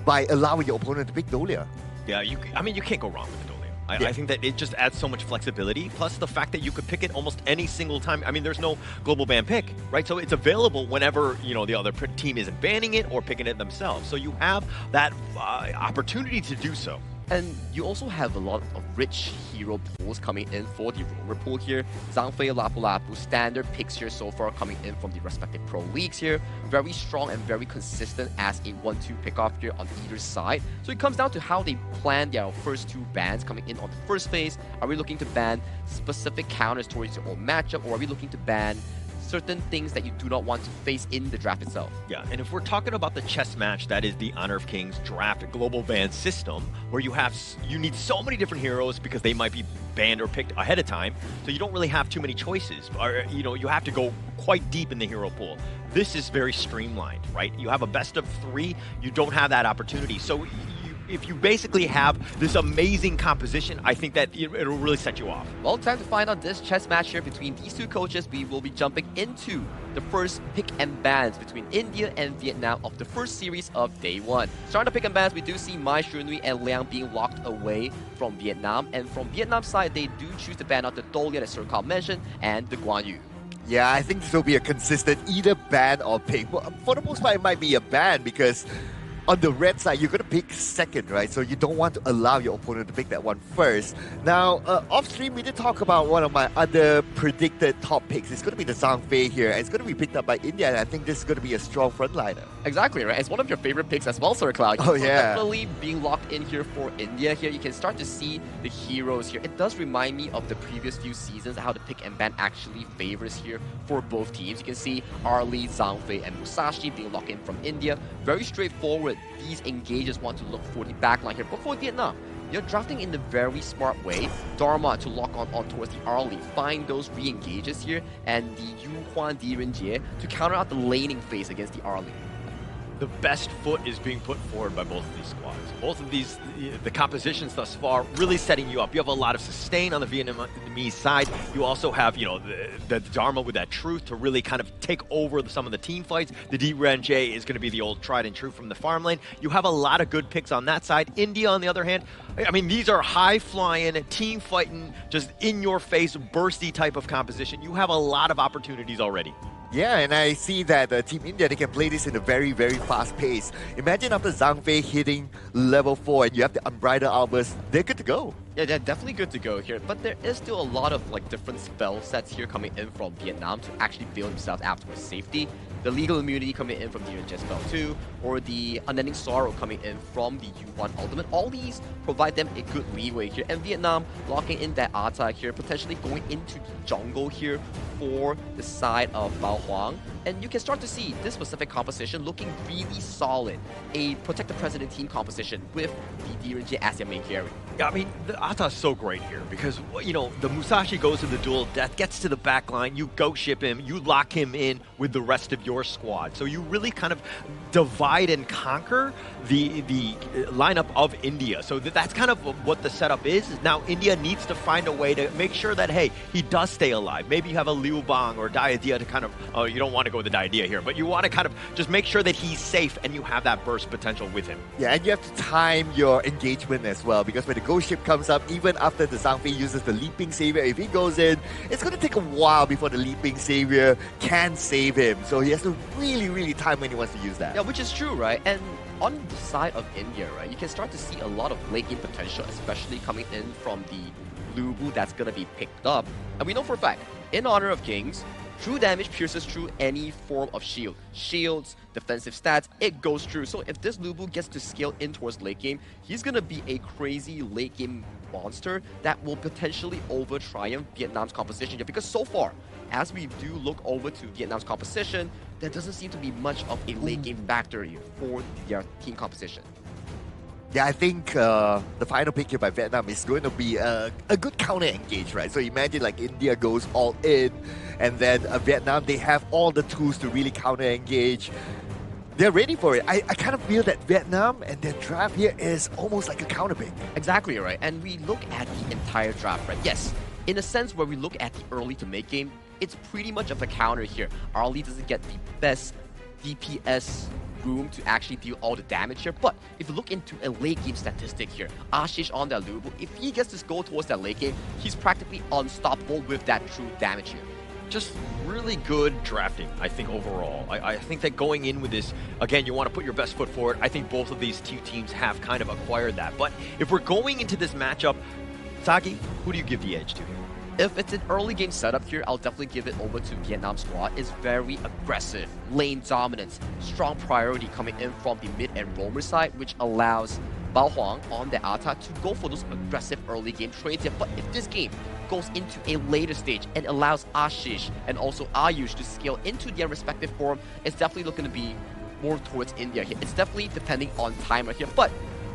by allowing your opponent to pick Dolia. Yeah, you can't go wrong with the Dolia. I think that it just adds so much flexibility, plus the fact that you could pick it almost any single time. I mean, there's no global ban pick, right? So it's available whenever, the other team isn't banning it or picking it themselves. So you have that opportunity to do so. And you also have a lot of rich hero pools coming in for the roamer pool here. Zhangfei, Lapu Lapu, standard picks here so far coming in from the respective pro leagues here. Very strong and very consistent as a 1-2 pick-off here on either side. So it comes down to how they plan their first two bans coming in on the first phase. Are we looking to ban specific counters towards your own matchup, or are we looking to ban certain things that you do not want to face in the draft itself? Yeah, and if we're talking about the chess match, that is the Honor of Kings draft global ban system, where you need so many different heroes because they might be banned or picked ahead of time, so you don't really have too many choices, or you have to go quite deep in the hero pool. This is very streamlined, right? You have a best of 3, you don't have that opportunity. So if you basically have this amazing composition, I think that it'll really set you off. Well, time to find out this chess match here between these two coaches. We will be jumping into the first pick and bans between India and Vietnam of the first series of day 1. Starting the pick and bans, we do see Mai Shunui and Liang being locked away from Vietnam. And from Vietnam's side, they do choose to ban out the Dolia that Sir Carl mentioned and the Guan Yu. Yeah, I think this will be a consistent either ban or pick. But for the most part, it might be a ban because on the red side, you're going to pick second, right? So you don't want to allow your opponent to pick that one first. Now, off stream, we did talk about one of my other predicted top picks. It's going to be the Zhang Fei here, and it's going to be picked up by India, and I think this is going to be a strong frontliner. Exactly, right? It's one of your favorite picks as well, Sir Cloud. Oh, yeah. Definitely being locked in here for India here. You can start to see the heroes here. It does remind me of the previous few seasons, how the pick and ban actually favors here for both teams. You can see Arlie, Zhang Fei, and Musashi being locked in from India. Very straightforward. These engagers want to look for the backline here. But for Vietnam, you're drafting in the very smart way. Dharma to lock on towards the Arlie. Find those re-engages here. And the Yu Huan Direnjie to counter out the laning phase against the Arlie. The best foot is being put forward by both of these squads. Both of these, the compositions thus far, really setting you up. You have a lot of sustain on the Vietnamese side. You also have, you know, the Dharma with that truth to really kind of take over some of the team fights. The Direnjie is going to be the old tried and true from the farm lane. You have a lot of good picks on that side. India, on the other hand, I mean, these are high-flying, team-fighting, just in-your-face, bursty type of composition. You have a lot of opportunities already. Yeah, and I see that Team India, they can play this in a very, very fast pace. Imagine after Zhang Fei hitting level 4 and you have the Unbridled Outburst, they're good to go. Yeah, they're definitely good to go here, but there is still a lot of like different spell sets here coming in from Vietnam to actually build themselves afterwards safety. The Legal Immunity coming in from Direnjie spell 2, or the Unending Sorrow coming in from the U1 Ultimate. All these provide them a good leeway here, and Vietnam locking in that Ata here, potentially going into the jungle here for the side of Bao Huang. And you can start to see this specific composition looking really solid. A Protect the President team composition with the Direnjie as your main carry. Yeah, I mean, the Ata is so great here because, you know, the Musashi goes to the duel of death, gets to the back line, you go ship him, you lock him in with the rest of your squad. So you really kind of divide and conquer the lineup of India. So that's kind of what the setup is. Now, India needs to find a way to make sure that, hey, he does stay alive. Maybe you have a Liu Bang or Diadia to kind of, you don't want to go with the Diadia here, but you want to kind of just make sure that he's safe and you have that burst potential with him. Yeah, and you have to time your engagement as well, because when the ghost ship comes up, even after the Zhang Fei uses the Leaping Savior, if he goes in, it's going to take a while before the Leaping Savior can save him. So he has to really, really time when he wants to use that. Yeah, which is true, right? And on the side of India, right, you can start to see a lot of late game potential, especially coming in from the Lubu that's going to be picked up. And we know for a fact, in Honor of Kings, true damage pierces through any form of shield. Shields, defensive stats, it goes through. So if this Lubu gets to scale in towards late game, he's going to be a crazy late game monster that will potentially over-triumph Vietnam's composition here. Because so far, as we do look over to Vietnam's composition, there doesn't seem to be much of a late game factor here for their team composition. Yeah, I think the final pick here by Vietnam is going to be a good counter engage, right? So imagine like India goes all in, and then Vietnam, they have all the tools to really counter engage. They're ready for it. I kind of feel that Vietnam and their draft here is almost like a counter pick. Exactly, right? And we look at the entire draft, right? Yes, in a sense where we look at the early to mid game, it's pretty much of a counter here. Arlie doesn't get the best DPS room to actually deal all the damage here. But if you look into a late game statistic here, Ashish on that Lubu, if he gets to go towards that late game, he's practically unstoppable with that true damage here. Just really good drafting, I think, overall. I think that going in with this, again, you want to put your best foot forward. I think both of these two teams have kind of acquired that. But if we're going into this matchup, Sagi, who do you give the edge to here? If it's an early game setup here, I'll definitely give it over to Vietnam squad. It's very aggressive, lane dominance, strong priority coming in from the mid and roamer side, which allows Bao Huang on the Ata to go for those aggressive early game trades here. But if this game goes into a later stage and allows Ashish and also Ayush to scale into their respective form, it's definitely looking to be more towards India here. It's definitely depending on timer here. But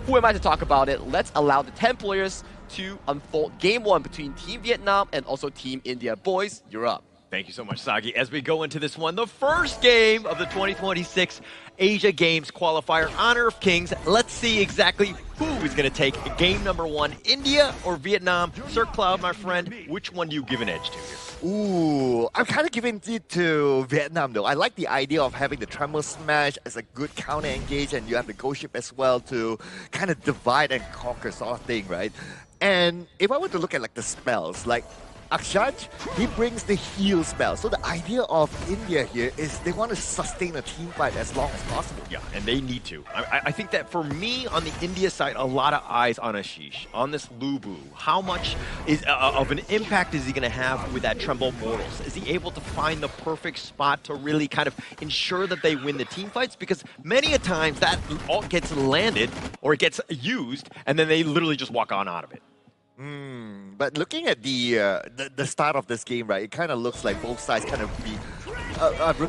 who am I to talk about it? Let's allow the 10 players to unfold game one between Team Vietnam and also Team India. Boys, you're up. Thank you so much, Sagi. As we go into this one, the first game of the 2026 Asia Games qualifier, Honor of Kings. Let's see exactly who is going to take game number one, India or Vietnam. Sir Cloud, my friend, which one do you give an edge to here? Ooh, I'm kind of giving it to Vietnam though. I like the idea of having the Tremor Smash as a good counter engage, and you have the Ghost Ship as well to kind of divide and conquer sort of thing, right? And if I were to look at like the spells, like Akshaj, he brings the heel spell. So the idea of India here is they want to sustain a team fight as long as possible. Yeah, and they need to. I think that for me, on the India side, a lot of eyes on Ashish, on this Lubu. How much of an impact is he going to have with that Tremble Mortals? Is he able to find the perfect spot to really kind of ensure that they win the team fights? Because many a times that all gets landed or it gets used, and then they literally just walk on out of it. But looking at the start of this game, right, it kind of looks like both sides kind of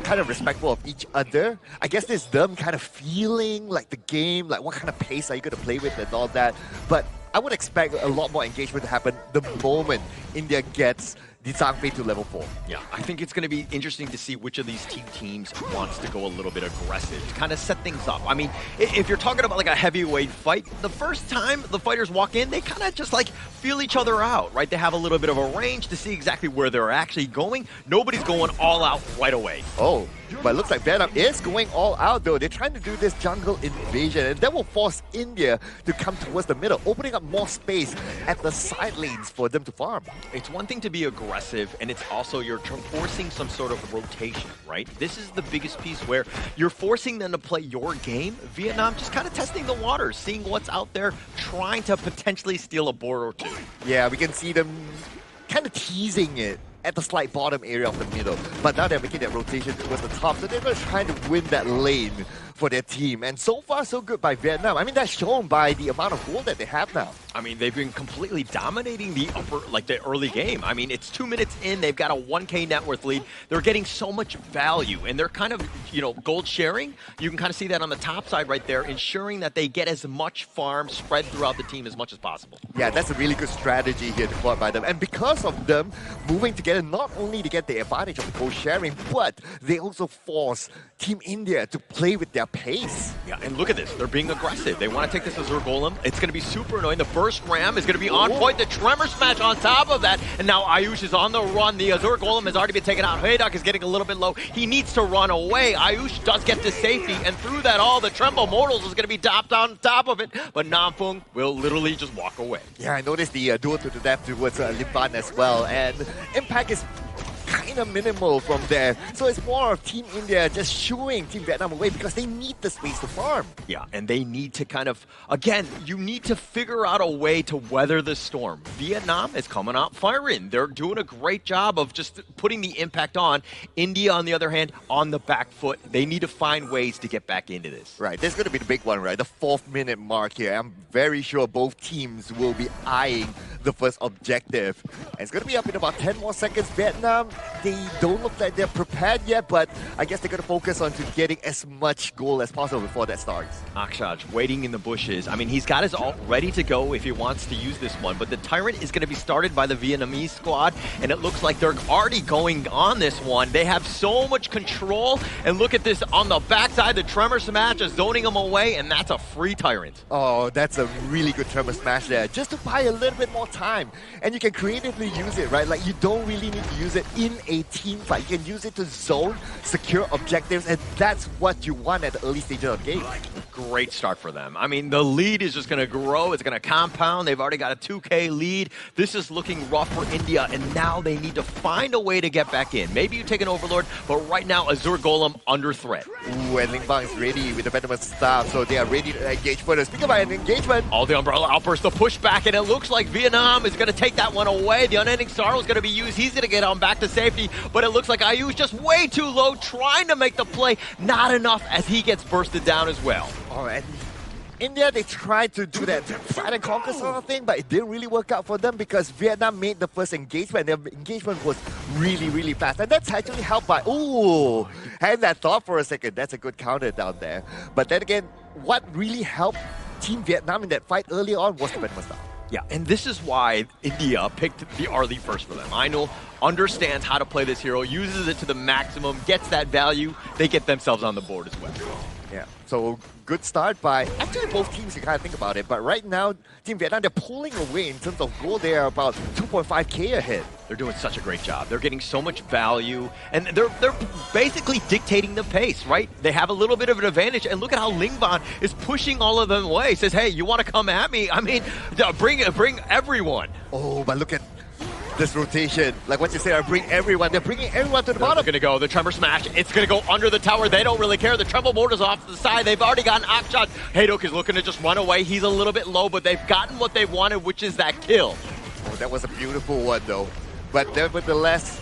kind of respectful of each other. I guess there's them kind of feeling like the game, like what kind of pace are you going to play with and all that. But I would expect a lot more engagement to happen the moment India gets the Zhangfei to level 4. Yeah, I think it's going to be interesting to see which of these two teams wants to go a little bit aggressive to kind of set things up. I mean, if you're talking about like a heavyweight fight, the first time the fighters walk in, they kind of just like feel each other out, right? They have a little bit of a range to see exactly where they're actually going. Nobody's going all out right away. Oh, but it looks like Vietnam is going all out though. They're trying to do this jungle invasion, and that will force India to come towards the middle, opening up more space at the side lanes for them to farm. It's one thing to be aggressive, and it's also you're forcing some sort of rotation, right? This is the biggest piece where you're forcing them to play your game. Vietnam just kind of testing the waters, seeing what's out there, trying to potentially steal a board or two. Yeah, we can see them kind of teasing it at the slight bottom area of the middle. But now they're making that rotation towards the top, so they're going to try to win that lane for their team. And so far, so good by Vietnam. I mean, that's shown by the amount of gold that they have now. I mean, they've been completely dominating the the early game. I mean, it's 2 minutes in, they've got a 1K net worth lead. They're getting so much value, and they're kind of, gold sharing. You can kind of see that on the top side right there, ensuring that they get as much farm spread throughout the team as much as possible. Yeah, that's a really good strategy here deployed by them. And because of them moving together, not only to get the advantage of the gold sharing, but they also force Team India to play with their pace. Yeah, and look at this. They're being aggressive. They want to take this Azure Golem. It's going to be super annoying. The first ram is going to be on point. The Tremor Smash on top of that. And now Ayush is on the run. The Azure Golem has already been taken out. Hayduk is getting a little bit low. He needs to run away. Ayush does get to safety. And through that all, the Tremble Mortals is going to be topped on top of it. But Namfung will literally just walk away. Yeah, I noticed the duel to the death towards Limban as well. And impact is kind of minimal from there. So it's more of Team India just shooing Team Vietnam away because they need the space to farm. Yeah, and they need to kind of, again, you need to figure out a way to weather the storm. Vietnam is coming out firing. They're doing a great job of just putting the impact on. India, on the other hand, on the back foot. They need to find ways to get back into this. Right, this is going to be the big one, right? The 4th minute mark here. I'm very sure both teams will be eyeing the first objective. And it's going to be up in about 10 more seconds. Vietnam, they don't look like they're prepared yet, but I guess they're going to focus on getting as much goal as possible before that starts. Akshaj waiting in the bushes. I mean, he's got his ult ready to go if he wants to use this one, but the Tyrant is going to be started by the Vietnamese squad, and it looks like they're already going on this one. They have so much control, and look at this on the backside. The Tremor Smash is zoning him away, and that's a free Tyrant. Oh, that's a really good Tremor Smash there, just to buy a little bit more time. And you can creatively use it, right? Like, you don't really need to use it in a team fight. You can use it to zone, secure objectives, and that's what you want at the early stages of the game. Great start for them. I mean, the lead is just going to grow. It's going to compound. They've already got a 2K lead. This is looking rough for India, and now they need to find a way to get back in. Maybe you take an Overlord, but right now, Azure Golem under threat. Ooh, and Lingbang is ready with the Venomous Staff, so they are ready to engage further. Speaking about an engagement, all the Umbrella Outburst, the pushback, and it looks like Vietnam is going to take that one away. The Unending Sorrow is going to be used. He's going to get on back to safety, but it looks like Ayush just way too low, trying to make the play. Not enough as he gets bursted down as well. All right. India, they tried to do that fight and conquer sort of thing, but it didn't really work out for them because Vietnam made the first engagement. Their engagement was really, really fast. And that's actually helped by, ooh, had that thought for a second. That's a good counter down there. But then again, what really helped Team Vietnam in that fight early on was the Venomous Staff. Yeah, and this is why India picked the early first for them. Ainul understands how to play this hero, uses it to the maximum, gets that value. They get themselves on the board as well. Yeah, so good start by actually both teams, you kind of think about it. But right now, Team Vietnam, they're pulling away in terms of goal. They are about 2.5K ahead. They're doing such a great job. They're getting so much value, and they're basically dictating the pace, right? They have a little bit of an advantage, and look at how Lingban is pushing all of them away. He says, hey, you want to come at me? I mean, bring everyone. Oh, but look at this rotation. Like what you say, bring everyone. They're bringing everyone to the bottom. They're going to go. The Tremor Smash. It's going to go under the tower. They don't really care. The Tremble Mortar's off to the side. They've already gotten Akshot. HoK is looking to just run away. He's a little bit low, but they've gotten what they wanted, which is that kill. Oh, that was a beautiful one, though. But nevertheless,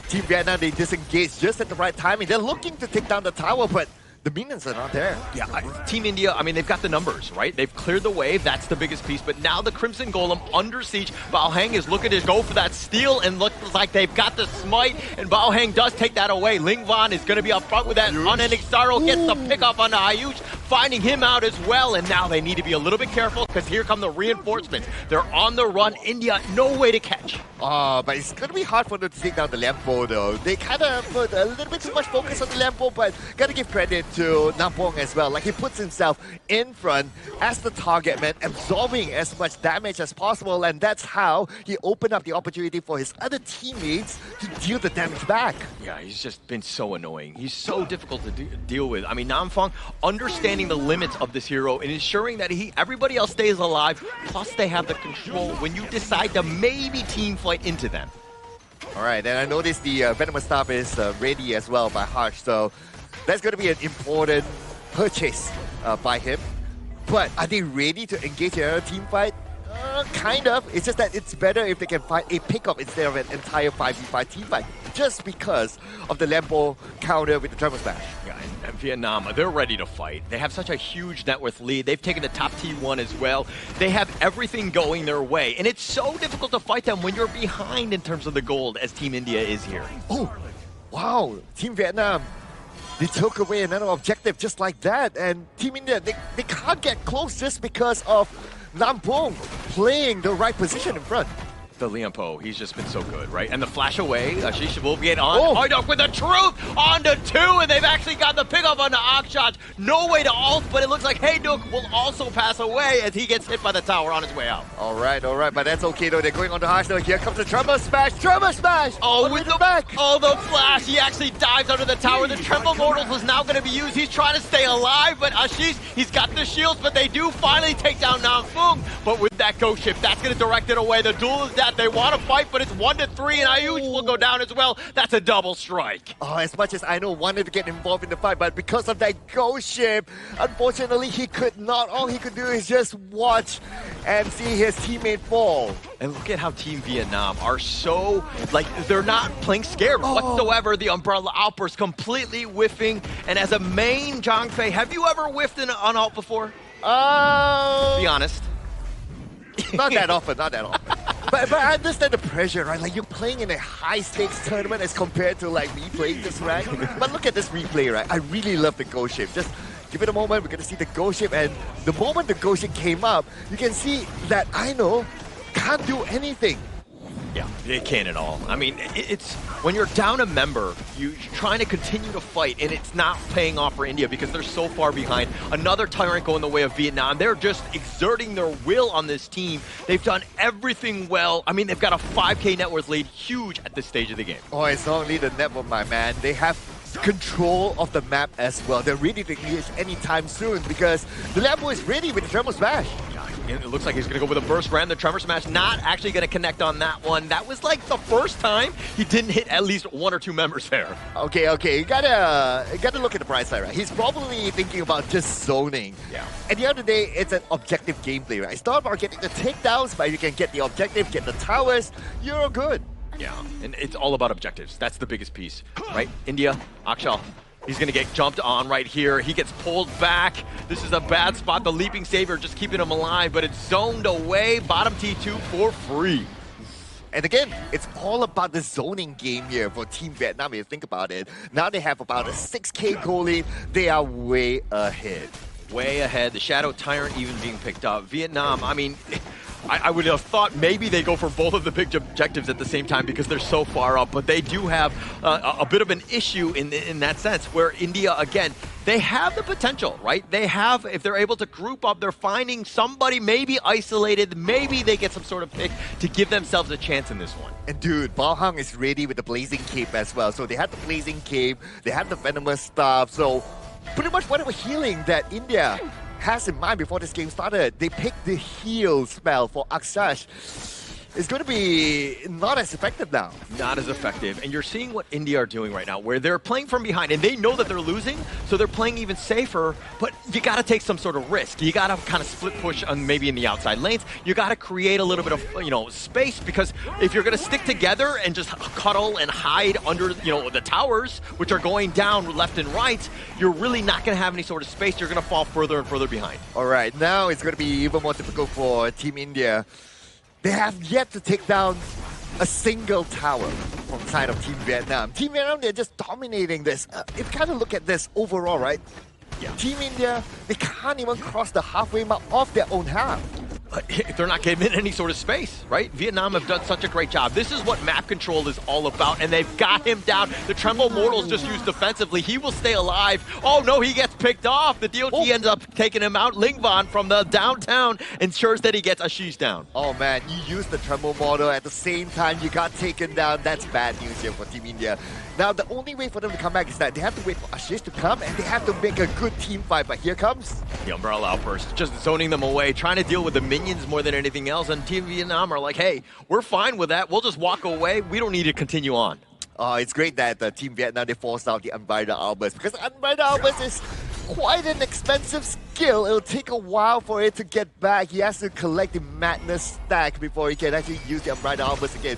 Team Vietnam, they disengaged just at the right timing. They're looking to take down the tower, but the minions are not there. Yeah, Team India, I mean, they've got the numbers, right? They've cleared the wave. That's the biggest piece. But now the Crimson Golem under siege. Bao Heng is looking to go for that steal and looks like they've got the smite. And Bao Heng does take that away. Ling Van is going to be up front with that unending sorrow. Gets the pickup on the Ayush, finding him out as well. And now they need to be a little bit careful because here come the reinforcements. They're on the run. India, no way to catch. But it's going to be hard for them to take down the Lampo, though. They kind of put a little bit too much focus on the Lampo, but got to give credit to Nampong as well. Like, he puts himself in front as the target man, absorbing as much damage as possible, and that's how he opened up the opportunity for his other teammates to deal the damage back. Yeah, he's just been so annoying. He's so difficult to deal with. I mean, Namfong understanding the limits of this hero and ensuring that everybody else stays alive, plus they have the control when you decide to maybe team fight into them. Alright, and I noticed the Venomous Staff is ready as well by Harsh, so that's going to be an important purchase by him. But are they ready to engage in another team fight? Kind of. It's just that it's better if they can find a pickup instead of an entire 5v5 team fight, just because of the Lampo counter with the Tremor Smash. Yeah, and Vietnam, they're ready to fight. They have such a huge net worth lead. They've taken the top T1 as well. They have everything going their way, and it's so difficult to fight them when you're behind in terms of the gold, as Team India is here. Oh, wow. Team Vietnam, they took away another objective just like that, and Team India, they can't get close just because of Lampong playing the right position in front. The Liampo, he's just been so good, right? And the flash away, Ashish will get on. HoK with the truth on to 2, and they've actually got the pickup on the Akshot. No way to ult, but it looks like HoK will also pass away as he gets hit by the tower on his way out. Alright, but that's okay though. They're going on to Harsh now. Here comes the Tremor Smash! Tremor Smash! Oh, with the back! Oh, the flash! He actually dives under the tower. The Tremble Mortals is now going to be used. He's trying to stay alive, but Ashish, he's got the shields, but they do finally take down Nam Fung. But with that ghost ship, that's going to direct it away. The duel is that they want to fight, but it's 1-3, and Ayush will go down as well. That's a double strike. Oh, as much as I know wanted to get involved in the fight, but because of that ghost ship, unfortunately, he could not. All he could do is just watch and see his teammate fall. And look at how Team Vietnam are so, like, they're not playing scared whatsoever. The Umbrella Outburst completely whiffing. And as a main Zhang Fei, have you ever whiffed an ult before? Be honest. Not that often, not that often. But I understand the pressure, right? Like, you're playing in a high-stakes tournament as compared to, like, me playing this rank. But look at this replay, right? I really love the ghost ship. Just give it a moment, we're going to see the ghost ship. And the moment the ghost ship came up, you can see that Aino can't do anything. Yeah, they can't at all. I mean, it's when you're down a member, you're trying to continue to fight, and it's not paying off for India because they're so far behind. Another Tyrant going the way of Vietnam. They're just exerting their will on this team. They've done everything well. I mean, they've got a 5K net worth lead, huge at this stage of the game. Oh, it's not only the net worth, my man. They have control of the map as well. They're ready to engage anytime soon because the Lambo is ready with the Tremor Smash. It looks like he's going to go with a burst ram. The Tremor Smash not actually going to connect on that one. That was like the first time he didn't hit at least 1 or 2 members there. Okay. You gotta look at the bright side, right? He's probably thinking about just zoning. Yeah. At the end of the day, it's an objective gameplay, right? It's not about getting the takedowns, but you can get the objective, get the towers, you're good. Yeah, and it's all about objectives. That's the biggest piece, right? India, Akshal. He's going to get jumped on right here. He gets pulled back. This is a bad spot. The Leaping Savior just keeping him alive, but it's zoned away. Bottom T2 for free. And again, it's all about the zoning game here for Team Vietnam, if you think about it. Now they have about a 6K goal lead. They are way ahead. Way ahead. The Shadow Tyrant even being picked up. Vietnam, I mean, I would have thought maybe they go for both of the big objectives at the same time because they're so far up, but they do have a bit of an issue in that sense where India, again, they have the potential, right? They have, if they're able to group up, they're finding somebody maybe isolated, maybe they get some sort of pick to give themselves a chance in this one. And dude, Bao Heng is ready with the Blazing Cape as well. So they had the Blazing Cape, they had the Venomous Staff, so pretty much whatever healing that India has in mind before this game started, they picked the heal spell for Aksash. is going to be not as effective now. Not as effective. And you're seeing what India are doing right now, where they're playing from behind, and they know that they're losing, so they're playing even safer, but you got to take some sort of risk. You got to kind of split push on maybe in the outside lanes. You got to create a little bit of, space, because if you're going to stick together and just cuddle and hide under, the towers, which are going down left and right, you're really not going to have any sort of space. You're going to fall further and further behind. All right, now it's going to be even more difficult for Team India. They have yet to take down a single tower from the side of Team Vietnam. Team Vietnam, they're just dominating this. If you kind of look at this overall, right? Yeah. Team India, they can't even cross the halfway mark of their own half. They're not giving any sort of space, right? Vietnam have done such a great job. This is what map control is all about, and they've got him down. The Tremble Mortals just used defensively. He will stay alive. Oh no, he gets picked off. The DOT ends up taking him out. Lingvan from the downtown ensures that he gets Ashish down. Oh man, you used the Tremble Mortal at the same time you got taken down. That's bad news here for Team India. Now the only way for them to come back is that they have to wait for Ashish to come, and they have to make a good team fight. But here comes the Umbrella Outburst, just zoning them away, trying to deal with the minions more than anything else. And Team Vietnam are like, hey, we're fine with that. We'll just walk away. We don't need to continue on. It's great that Team Vietnam, they forced out the Unbridled Outburst, because Unbridled Outburst is quite an expensive skill. It'll take a while for it to get back. He has to collect the Madness stack before he can actually use the Unbridled Outburst again.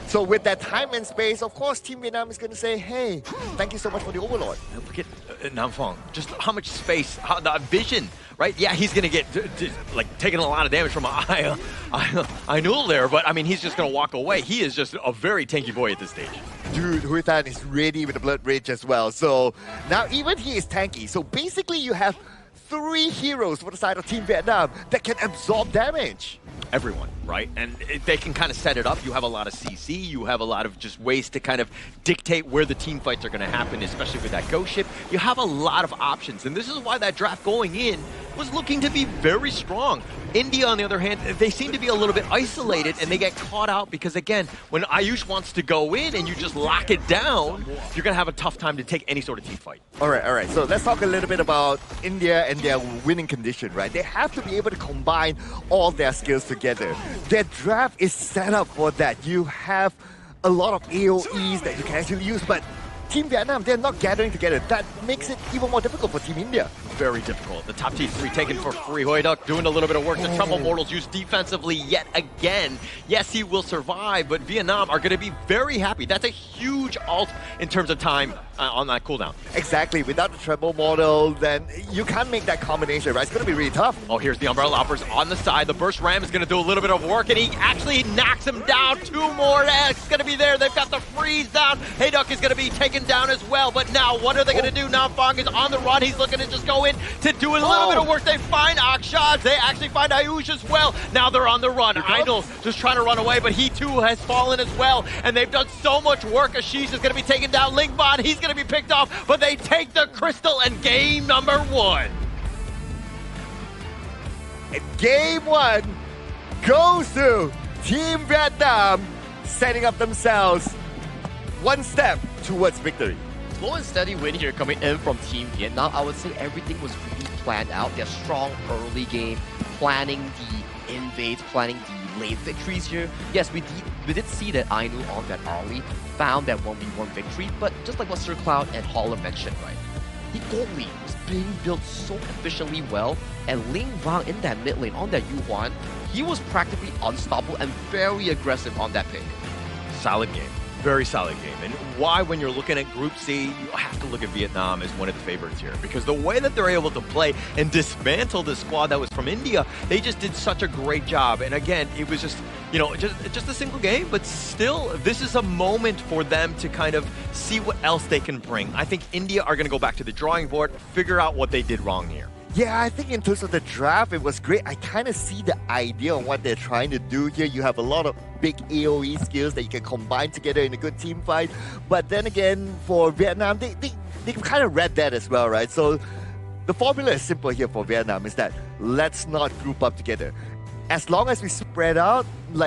So with that time and space, of course, Team Vietnam is going to say, hey, thank you so much for the Overlord. Look at Nam Phong, just how much space, how the vision, right? Yeah, he's going to get taking a lot of damage from Ainul there, but I mean, he's just going to walk away. He is just a very tanky boy at this stage. Dude, Hui Tan is ready with the Blood Rage as well. So now even he is tanky. So basically you have 3 heroes for the side of Team Vietnam that can absorb damage. Everyone, right? And they can kind of set it up. You have a lot of CC, you have a lot of just ways to kind of dictate where the team fights are going to happen, especially with that ghost ship. You have a lot of options, and this is why that draft going in was looking to be very strong. India, on the other hand, they seem to be a little bit isolated, and they get caught out because, again, when Ayush wants to go in and you just lock it down, you're going to have a tough time to take any sort of team fight. All right. So let's talk a little bit about India and their winning condition, right? They have to be able to combine all their skills together. Their draft is set up for that. You have a lot of AoEs that you can actually use, but Team Vietnam, they're not gathering together. That makes it even more difficult for Team India. Very difficult. The top T3 taken for free. Hoyduk doing a little bit of work. The Tremble Mortals used defensively yet again. Yes, he will survive, but Vietnam are going to be very happy. That's a huge ult in terms of time on that cooldown. Exactly. Without the Tremble Mortal, then you can't make that combination, right? It's going to be really tough. Oh, here's the Umbrella Outburst on the side. The Burst Ram is going to do a little bit of work, and he actually knocks him down. 2 more. It's going to be there. They've got the freeze down. Hoyduk is going to be taken down as well, but now what are they going to do? Now Fong is on the run. He's looking to just go in to do a little bit of work. They find Akshad. They actually find Ayush as well. Now they're on the run. Ainul just trying to run away, but he too has fallen as well, and they've done so much work. Ashish is going to be taken down. Lingvan, he's going to be picked off, but they take the crystal, and game number 1. And game 1 goes to Team Vietnam, setting up themselves one step towards victory. Slow and steady win here coming in from Team Vietnam. I would say everything was really planned out. Their strong early game, planning the invades, planning the late victories here. Yes, we did see that Ainul on that early found that 1v1 victory, but just like what Sir Cloud and Holler mentioned, right? The gold lane was being built so efficiently well, and Ling Wang in that mid lane on that Yuhuan, he was practically unstoppable and very aggressive on that pick. Solid game. Very solid game. And why, when you're looking at Group C, you have to look at Vietnam as one of the favorites here. Because the way that they're able to play and dismantle the squad that was from India, they just did such a great job. And again, it was just, just a single game, but still, this is a moment for them to kind of see what else they can bring. I think India are going to go back to the drawing board, figure out what they did wrong here. Yeah, I think in terms of the draft, it was great. I kind of see the idea on what they're trying to do here. You have a lot of big AoE skills that you can combine together in a good team fight. But then again, for Vietnam, they kind of read that as well, right? So the formula is simple here for Vietnam is that let's not group up together. As long as we spread out,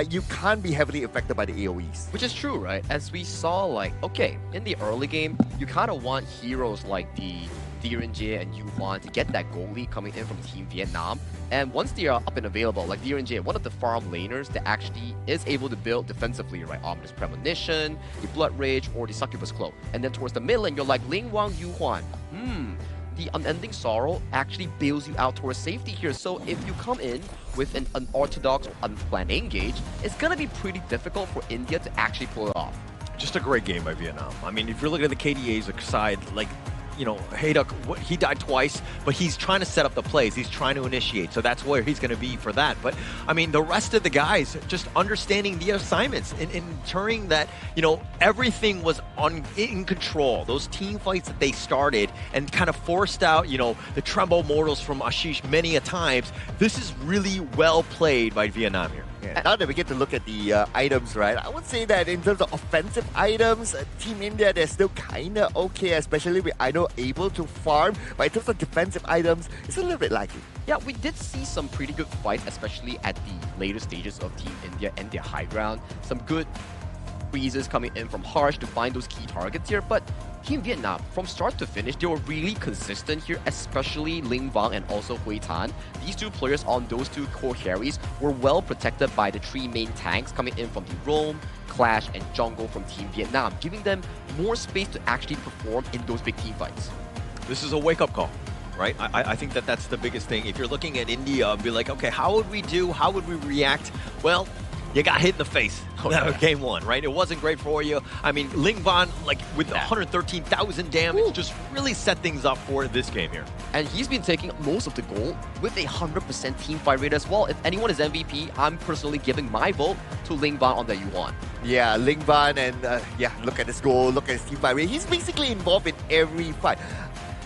you can't be heavily affected by the AoEs. Which is true, right? As we saw, okay, in the early game, you kind of want heroes like the Jie and Yuhuan to get that goal lead coming in from Team Vietnam. And once they are up and available, like Jie, one of the farm laners that actually is able to build defensively, right? Ominous Premonition, the Blood Rage, or the Succubus Cloak. And then towards the mid lane, you're like Lingwang, Yuhuan. The Unending Sorrow actually bails you out towards safety here. So if you come in with an unorthodox or unplanned engage, it's going to be pretty difficult for India to actually pull it off. Just a great game by Vietnam. I mean, if you're looking at the KDA's side, like, you know, Hayduk, he died twice, but he's trying to set up the plays. He's trying to initiate, so that's where he's going to be for that. But, I mean, the rest of the guys just understanding the assignments and ensuring that, you know, everything was in control. Those team fights that they started and kind of forced out, you know, the Tremble Mortals from Ashish many a times. This is really well played by Vietnam here. Yeah, now that we get to look at the items, right, I would say that in terms of offensive items, Team India, they're still kind of okay, especially with Aino able to farm. But in terms of defensive items, it's a little bit lacking. Yeah, we did see some pretty good fights, especially at the later stages of Team India and their high ground. Some good freezes coming in from Harsh to find those key targets here, but Team Vietnam, from start to finish, they were really consistent here, especially Ling Vang and also Hui Tan. These two players on those two core carries were well protected by the three main tanks coming in from the Roam, Clash, and Jungle from Team Vietnam, giving them more space to actually perform in those big team fights. This is a wake-up call, right? I think that that's the biggest thing. If you're looking at India, be like, okay, how would we do? How would we react? Well, you got hit in the face. Game one, right? It wasn't great for you. I mean, Ling Van, like, with 113,000 damage, just really set things up for this game here. And he's been taking most of the goal with a 100% team fight rate as well. If anyone is MVP, I'm personally giving my vote to Ling Van on the Yuan. Yeah, Ling Van, and yeah, look at this goal, look at his team fight rate. He's basically involved in every fight.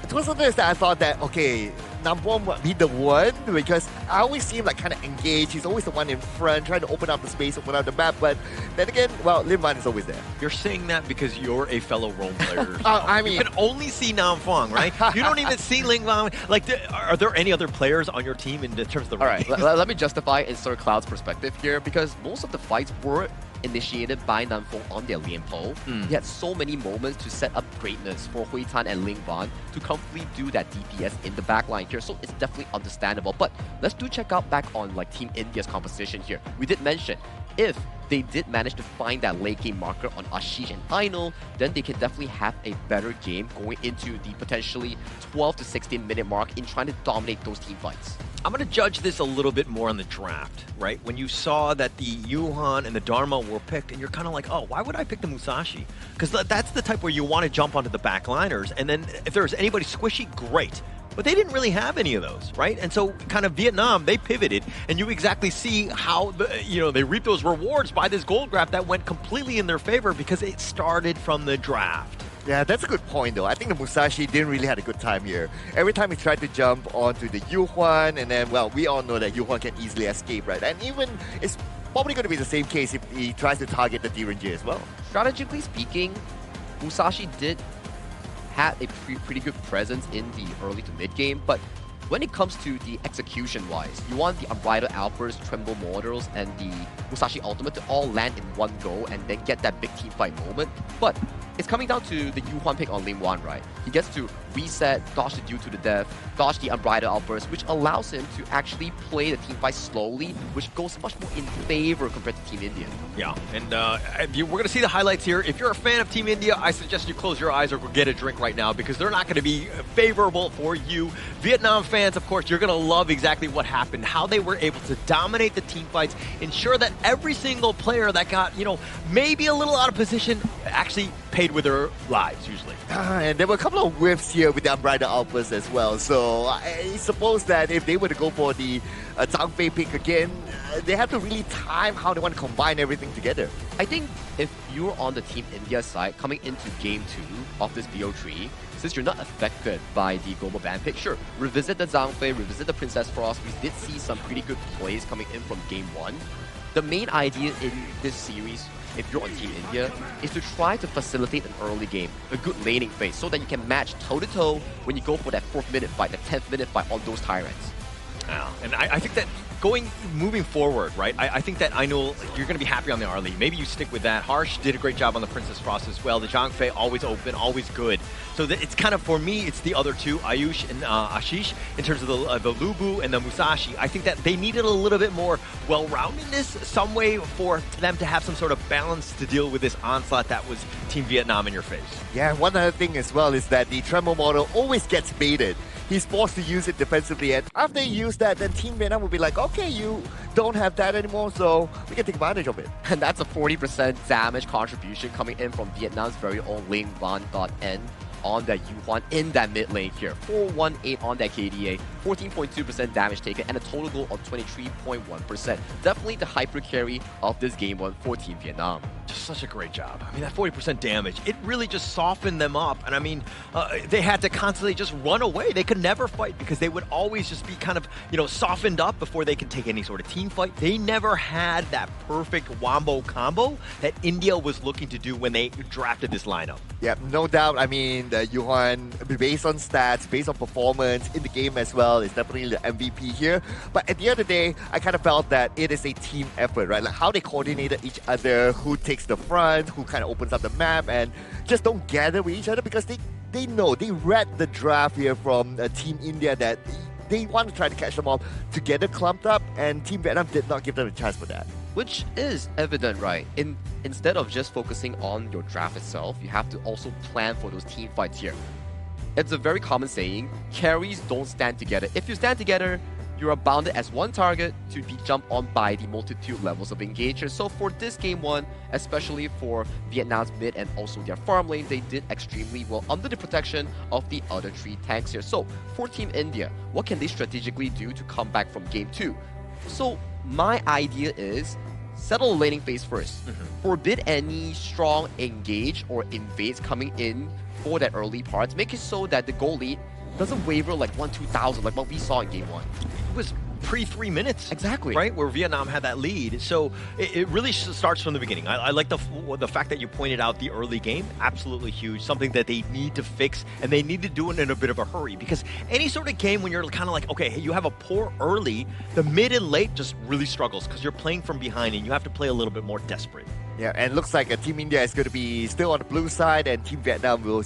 It was something that I thought that, okay, Namboon would be the one, because I always see him like kind of engaged. He's always the one in front, trying to open up the space, open up the map. But then again, well, Lim Van is always there. You're saying that because you're a fellow Rome player. I mean, you can only see Nam Fong, right? You don't even see Ling Van. Like, are there any other players on your team in terms of the All right, let me justify in Sir Cloud's perspective here, because most of the fights were initiated by Namfong on their lane pole. He had so many moments to set up greatness for Hui Tan and Ling Van to comfortably do that DPS in the backline here, so it's definitely understandable. But let's do check out back on like Team India's composition here. We did mention if they did manage to find that late game marker on Ashish and Aino, then they can definitely have a better game going into the potentially 12 to 16 minute mark in trying to dominate those team fights. I'm going to judge this a little bit more on the draft, right? When you saw that the Yuhan and the Dharma were picked, and you're kind of like, oh, why would I pick the Musashi? Because that's the type where you want to jump onto the backliners, and then if there's anybody squishy, great. But they didn't really have any of those, right? And so kind of Vietnam, they pivoted, and you exactly see how, they reap those rewards by this gold grab that went completely in their favor because it started from the draft. Yeah, that's a good point though. I think the Musashi didn't really have a good time here. Every time he tried to jump onto the Yuhuan, and then, well, we all know that Yuhuan can easily escape, right? And even, it's probably going to be the same case if he tries to target the Direnji as well. Strategically speaking, Musashi did have a pretty good presence in the early to mid game, but when it comes to the execution-wise, you want the Unbridled Outburst, Tremble Mortals, and the Musashi Ultimate to all land in one go and then get that big team fight moment. But it's coming down to the Yuhuan pick on lane 1, right? He gets to reset, dodge the Dew to the death, dodge the Unbridled Outburst, which allows him to actually play the team fight slowly, which goes much more in favor compared to Team India. Yeah, and we're going to see the highlights here. If you're a fan of Team India, I suggest you close your eyes or go get a drink right now because they're not going to be favorable for you. Vietnam fans, of course, you're going to love exactly what happened, how they were able to dominate the team fights, ensure that every single player that got, maybe a little out of position actually paid with their lives, usually. And there were a couple of whiffs here with the Unbridled Outburst as well. So I suppose that if they were to go for the Zhang Fei pick again, they have to really time how they want to combine everything together. I think if you're on the Team India side, coming into Game 2 of this BO3, since you're not affected by the global ban pick, sure, revisit the Zhang Fei, revisit the Princess Frost. We did see some pretty good plays coming in from Game 1. The main idea in this series, if you're on Team India, is to try to facilitate an early game, a good laning phase, so that you can match toe-to-toe when you go for that 4th minute fight, that 10th minute fight on those tyrants. And I think that moving forward, right? I think that I know you're going to be happy on the R League. Maybe you stick with that. Harsh did a great job on the Princess Frost as well. The Zhangfei always open, always good. So it's kind of, for me, it's the other two, Ayush and Ashish, in terms of the Lubu and the Musashi. I think that they needed a little bit more well-roundedness, some way for them to have some sort of balance to deal with this onslaught that was Team Vietnam in your face. Yeah, one other thing as well is that the Tremor model always gets baited. He's forced to use it defensively, and after he used that, then Team Vietnam will be like, okay, you don't have that anymore, so we can take advantage of it. And that's a 40% damage contribution coming in from Vietnam's very own Lane Van.N on that Yuhuan in that mid lane here. 418 on that KDA, 14.2% damage taken, and a total goal of 23.1%. Definitely the hyper carry of this game one for Team Vietnam. Just such a great job. I mean, that 40% damage, it really just softened them up. And I mean, they had to constantly just run away. They could never fight because they would always just be kind of, softened up before they could take any sort of team fight. They never had that perfect wombo combo that India was looking to do when they drafted this lineup. Yeah, no doubt. I mean, Yuhuan, based on stats, based on performance in the game as well, is definitely the MVP here. But at the end of the day, I kind of felt that it is a team effort, right? Like how they coordinated each other, who takes the front, who kind of opens up the map, and just don't gather with each other because they know, they read the draft here from Team India that they want to try to catch them all together clumped up, and Team Vietnam did not give them a chance for that. Which is evident, right? Instead of just focusing on your draft itself, you have to also plan for those team fights here. It's a very common saying, carries don't stand together. If you stand together, you are bounded as one target to be jumped on by the multitude levels of engagers. So for this game one, especially for Vietnam's mid and also their farm lane, they did extremely well under the protection of the other three tanks here. So for Team India, what can they strategically do to come back from game two? So my idea is settle the laning phase first. Forbid any strong engage or invades coming in for that early part. Make it so that the goal lead doesn't waver like 1-2,000 like what we saw in game one. It was pre-3 minutes. Exactly. Right? Where Vietnam had that lead. So it really starts from the beginning. I like the fact that you pointed out the early game. Absolutely huge. Something that they need to fix, and they need to do it in a bit of a hurry. Because any sort of game when you're kind of like, okay, you have a poor early, the mid and late just really struggles because you're playing from behind and you have to play a little bit more desperate. Yeah, and it looks like Team India is going to be still on the blue side, and Team Vietnam will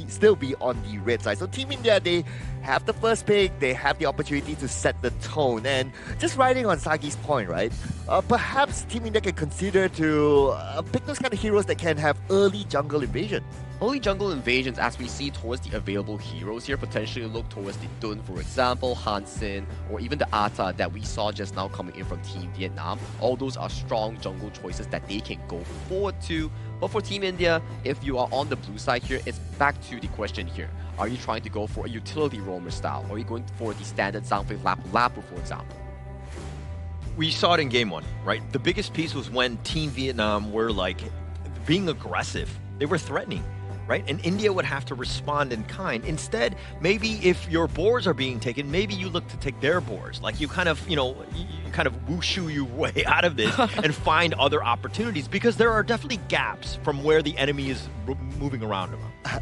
still be on the red side. So Team India, they have the first pick, they have the opportunity to set the tone. And just riding on Sagi's point, right? Perhaps Team India can consider to pick those kind of heroes that can have early jungle invasion. Early jungle invasions, as we see towards the available heroes here, potentially look towards the Dun, for example, Hansen, or even the Ata that we saw just now coming in from Team Vietnam. All those are strong jungle choices that they can go forward to. But for Team India, if you are on the blue side here, it's back to the question here. Are you trying to go for a utility roamer style? Or are you going for the standard Zhangfei Lapu Lapu, for example? We saw it in game one, right? The biggest piece was when Team Vietnam were like being aggressive. They were threatening. Right? And India would have to respond in kind. Instead, maybe if your boars are being taken, maybe you look to take their boars. Like you kind of, you kind of wushu your way out of this and find other opportunities, because there are definitely gaps from where the enemy is moving around them.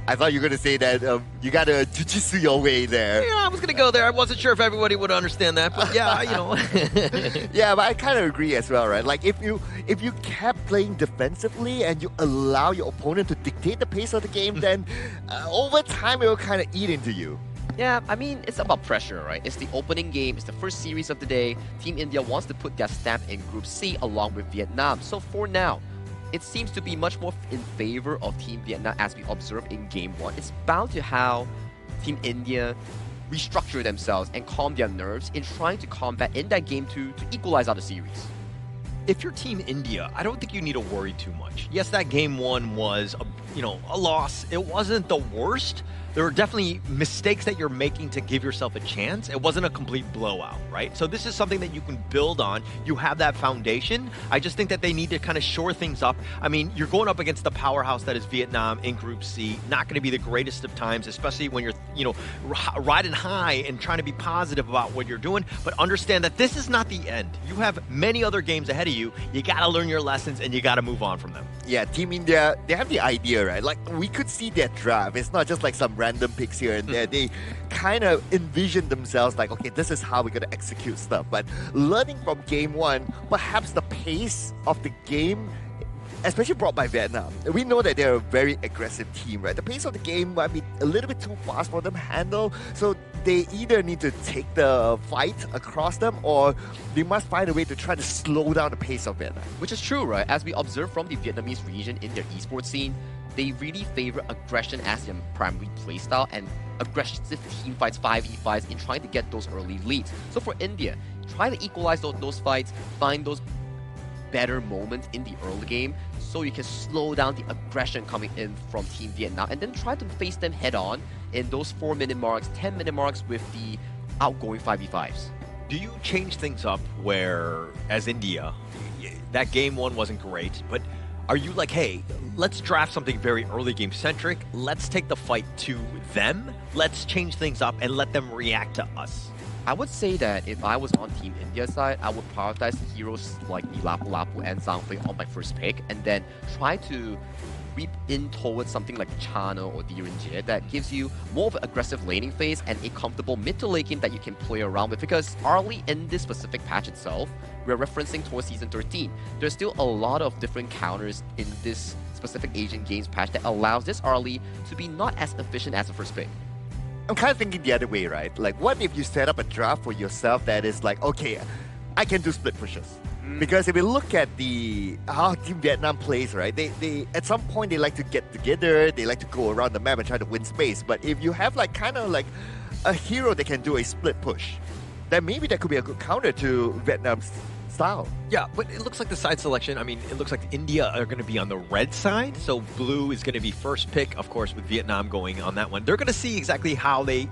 I thought you were going to say that you got to jujitsu your way there. Yeah, I was going to go there. I wasn't sure if everybody would understand that, but yeah, Yeah, but I kind of agree as well, right? Like if you kept playing defensively and you allow your opponent to dictate the pace of the game, then over time it will kind of eat into you. Yeah, I mean, it's about pressure, right? It's the opening game, it's the first series of the day. Team India wants to put their stamp in Group C along with Vietnam. So for now, it seems to be much more in favor of Team Vietnam as we observed in Game 1. It's bound to how Team India restructure themselves and calm their nerves in trying to combat in that Game 2 to equalize out the series. If you're Team India, I don't think you need to worry too much. Yes, that game one was a loss. It wasn't the worst. There are definitely mistakes that you're making to give yourself a chance. It wasn't a complete blowout, right? So this is something that you can build on. You have that foundation. I just think that they need to kind of shore things up. I mean, you're going up against the powerhouse that is Vietnam in Group C. Not going to be the greatest of times, especially when you're, riding high and trying to be positive about what you're doing. But understand that this is not the end. You have many other games ahead of you. You got to learn your lessons and you got to move on from them. Yeah, Team India, they have the idea, right? Like, we could see their draft. It's not just like some random picks here and there. They kind of envisioned themselves like, okay, this is how we're going to execute stuff. But learning from game one, perhaps the pace of the game, especially brought by Vietnam. We know that they're a very aggressive team, right? The pace of the game might be a little bit too fast for them to handle. So they either need to take the fight across them, or they must find a way to try to slow down the pace of Vietnam. Which is true, right? As we observe from the Vietnamese region in their esports scene, they really favor aggression as their primary playstyle and aggressive team fights, 5v fights, in trying to get those early leads. So for India, try to equalize those fights, find those better moments in the early game so you can slow down the aggression coming in from Team Vietnam, and then try to face them head on in those 4-minute marks, 10-minute marks with the outgoing 5v5s. Do you change things up where, as India, that game one wasn't great, but are you like, hey, let's draft something very early game centric, let's take the fight to them, let's change things up and let them react to us? I would say that if I was on Team India's side, I would prioritize heroes like the Lapu Lapu and Zhangfei on my first pick, and then try to reap in towards something like Chana or Direnjie that gives you more of an aggressive laning phase and a comfortable mid to late game that you can play around with. Because early in this specific patch itself, we're referencing towards Season 13, there's still a lot of different counters in this specific Asian Games patch that allows this early to be not as efficient as the first pick. I'm kind of thinking the other way, right? Like, what if you set up a draft for yourself that is like, okay, I can do split pushes. Because if you look at how Team Vietnam plays, right, they at some point they like to get together, they like to go around the map and try to win space. But if you have like kind of like a hero that can do a split push, then maybe that could be a good counter to Vietnam's style. Yeah, but it looks like the side selection, I mean, it looks like India are going to be on the red side, so blue is going to be first pick, of course, with Vietnam going on that one. They're going to see exactly how they,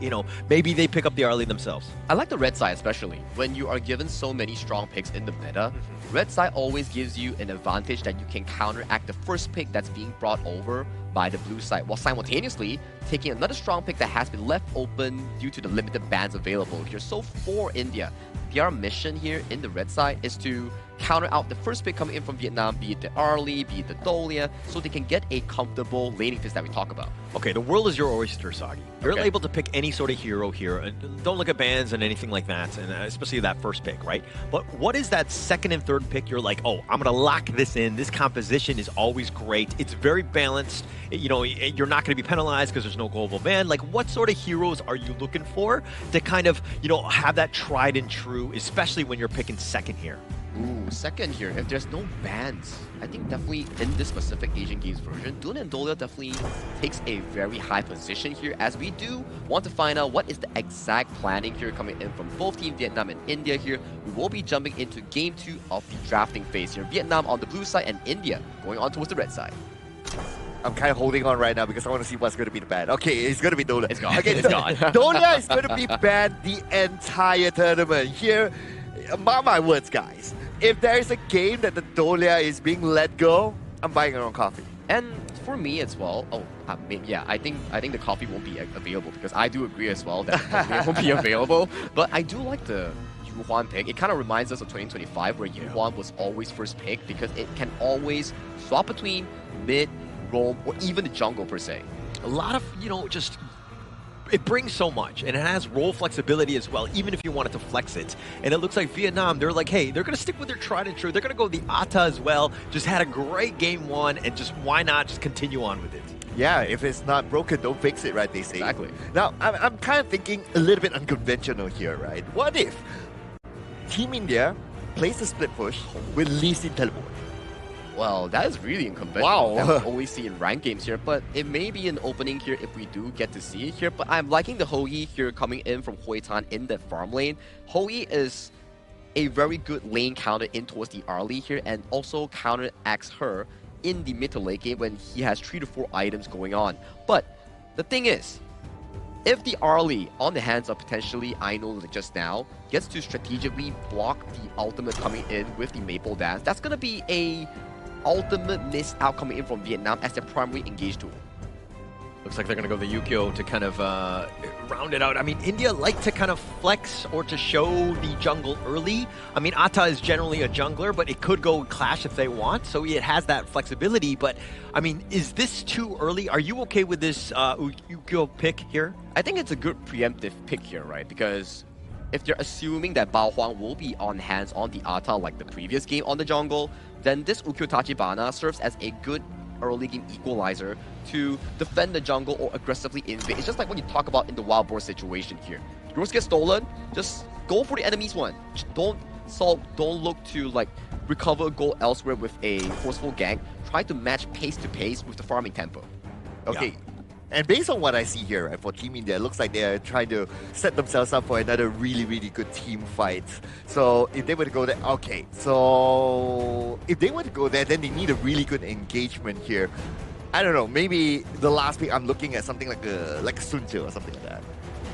maybe they pick up the early themselves. I like the red side especially. When you are given so many strong picks in the meta, red side always gives you an advantage that you can counteract the first pick that's being brought over by the blue side, while simultaneously taking another strong pick that has been left open due to the limited bans available here. So for India, their mission here in the red side is to counter out the first pick coming in from Vietnam, be it the early, be it the Dolia, so they can get a comfortable laning phase that we talk about. Okay, the world is your oyster, Sagi. You're able to pick any sort of hero here. And don't look at bans and anything like that, and especially that first pick, right? But what is that second and third pick? You're like, oh, I'm going to lock this in. This composition is always great. It's very balanced. You're not going to be penalized because there's no global ban. Like, what sort of heroes are you looking for to kind of, have that tried and true, especially when you're picking second here? Ooh, second here, if there's no bans, I think definitely in this specific Asian Games version, Dun and Dolia definitely takes a very high position here, as we do want to find out what is the exact planning here coming in from both Team Vietnam and India here. We will be jumping into Game 2 of the drafting phase here. Vietnam on the blue side and India going on towards the red side. I'm kind of holding on right now because I want to see what's going to be the ban. Okay, it's going to be Dolia. It's gone. Okay, it's gone. Dolia is going to be banned the entire tournament. Here, mark my words, guys. If there is a game that the Dolia is being let go, I'm buying our own coffee. And for me as well, I think the coffee won't be available, because I do agree as well that it won't be available. But I do like the Yu Huan pick. It kind of reminds us of 2025, where Yu Huan was always first pick because it can always swap between mid, roam, or even the jungle per se. A lot of, it brings so much, and it has role flexibility as well, even if you wanted to flex it. And it looks like Vietnam, they're like, hey, they're going to stick with their tried and true. They're going to go the Ata as well. Just had a great game one, and just why not just continue on with it? Yeah, if it's not broken, don't fix it, right, they say. Exactly. Now, I'm kind of thinking a little bit unconventional here, right? What if Team India plays a split push with Lee Sin teleport? Well, that is really unconventional. Wow. That we only see in ranked games here, but it may be an opening here if we do get to see it here. But I'm liking the Hou Yi here coming in from Hui Tan in the farm lane. Hou Yi is a very good lane counter in towards the early here, and also counteracts her in the mid to late game when he has 3 to 4 items going on. But the thing is, if the early on the hands of potentially Aino just now gets to strategically block the ultimate coming in with the Maple Dance, that's going to be a ultimate miss out coming in from Vietnam as their primary engage tool. Looks like they're going to go the Yukio to kind of round it out. I mean, India like to kind of flex or to show the jungle early. I mean, Atta is generally a jungler, but it could go clash if they want, so it has that flexibility. But, I mean, is this too early? Are you okay with this Yukio pick here? I think it's a good preemptive pick here, right? Because if you're assuming that Bao Huang will be on hands on the Atta like the previous game on the jungle, then this Ukyo Tachibana serves as a good early game equalizer to defend the jungle or aggressively invade. It's just like what you talk about in the wild boar situation here. Yours gets stolen, just go for the enemy's one. Don't look to like recover a goal elsewhere with a forceful gank. Try to match pace to pace with the farming tempo. Okay. Yeah. And based on what I see here, right, for Team India, it looks like they're trying to set themselves up for another really, really good team fight. So if they were to go there, okay. So if they were to go there, then they need a really good engagement here. I don't know, maybe the last pick I'm looking at something like a Sunju or something like that.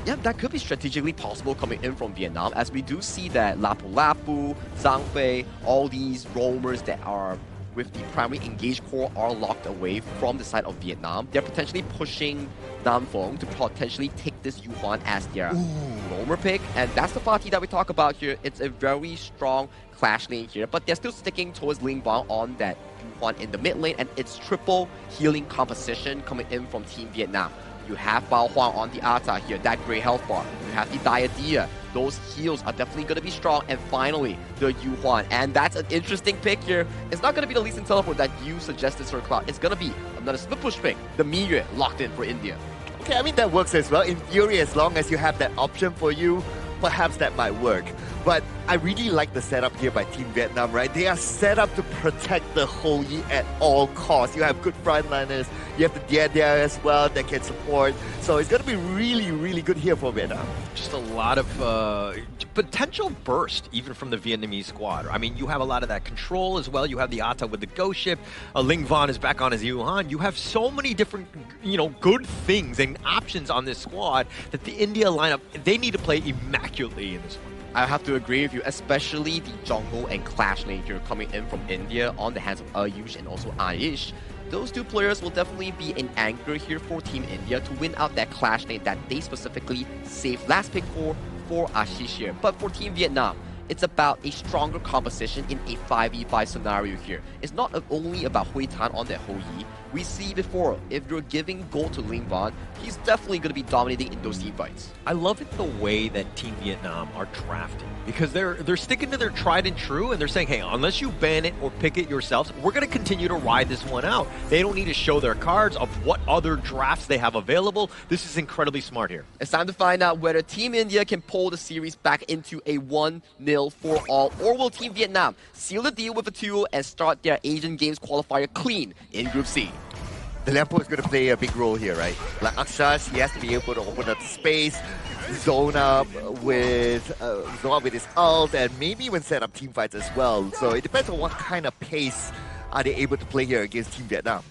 Yeah, that could be strategically possible coming in from Vietnam, as we do see that Lapu Lapu, Zhang Fei, all these roamers that are with the primary engaged core are locked away from the side of Vietnam. They're potentially pushing Nam Phong to potentially take this Yuhuan as their roamer pick. And that's the party that we talk about here. It's a very strong clash lane here, but they're still sticking towards Ling Bang on that Yuhuan in the mid lane, and it's triple healing composition coming in from Team Vietnam. You have Bao Huang on the Atta here, that great health bar. You have the Diadea. Those heals are definitely going to be strong. And finally, the Yuhuan. And that's an interesting pick here. It's not going to be the Lee Sin teleport that you suggested, Sir Cloud. It's going to be another split push pick. The Miyue locked in for India. Okay, I mean, that works as well. In theory, as long as you have that option for you, perhaps that might work. But I really like the setup here by Team Vietnam, right? They are set up to protect the Hou Yi at all costs. You have good frontliners, you have the Diadea as well that can support. So it's going to be really, really good here for Vietnam. Just a lot of potential burst, even from the Vietnamese squad. I mean, you have a lot of that control as well. You have the Atta with the ghost ship. Ling Van is back on his Yuhan. You have so many different, good things and options on this squad that the India lineup, they need to play immaculately in this one. I have to agree with you, especially the jungle and clash lane here coming in from India on the hands of Ayush and also Aish. Those two players will definitely be an anchor here for Team India to win out that clash lane that they specifically saved last pick for Ashish here. But for Team Vietnam, it's about a stronger composition in a 5v5 scenario here. It's not only about Hui Tan on that Hou Yi. We see before, if you're giving gold to Ling Ban, he's definitely going to be dominating in those team fights. I love it the way that Team Vietnam are drafting, because they're sticking to their tried and true, and they're saying, hey, unless you ban it or pick it yourselves, we're going to continue to ride this one out. They don't need to show their cards of what other drafts they have available. This is incredibly smart here. It's time to find out whether Team India can pull the series back into a 1-0 for all, or will Team Vietnam seal the deal with the 2 and start their Asian Games qualifier clean in Group C. The Lampo is going to play a big role here, right? Like Akshas, he has to be able to open up the space, zone up with his ult, and maybe even set up team fights as well. So it depends on what kind of pace are they able to play here against Team Vietnam.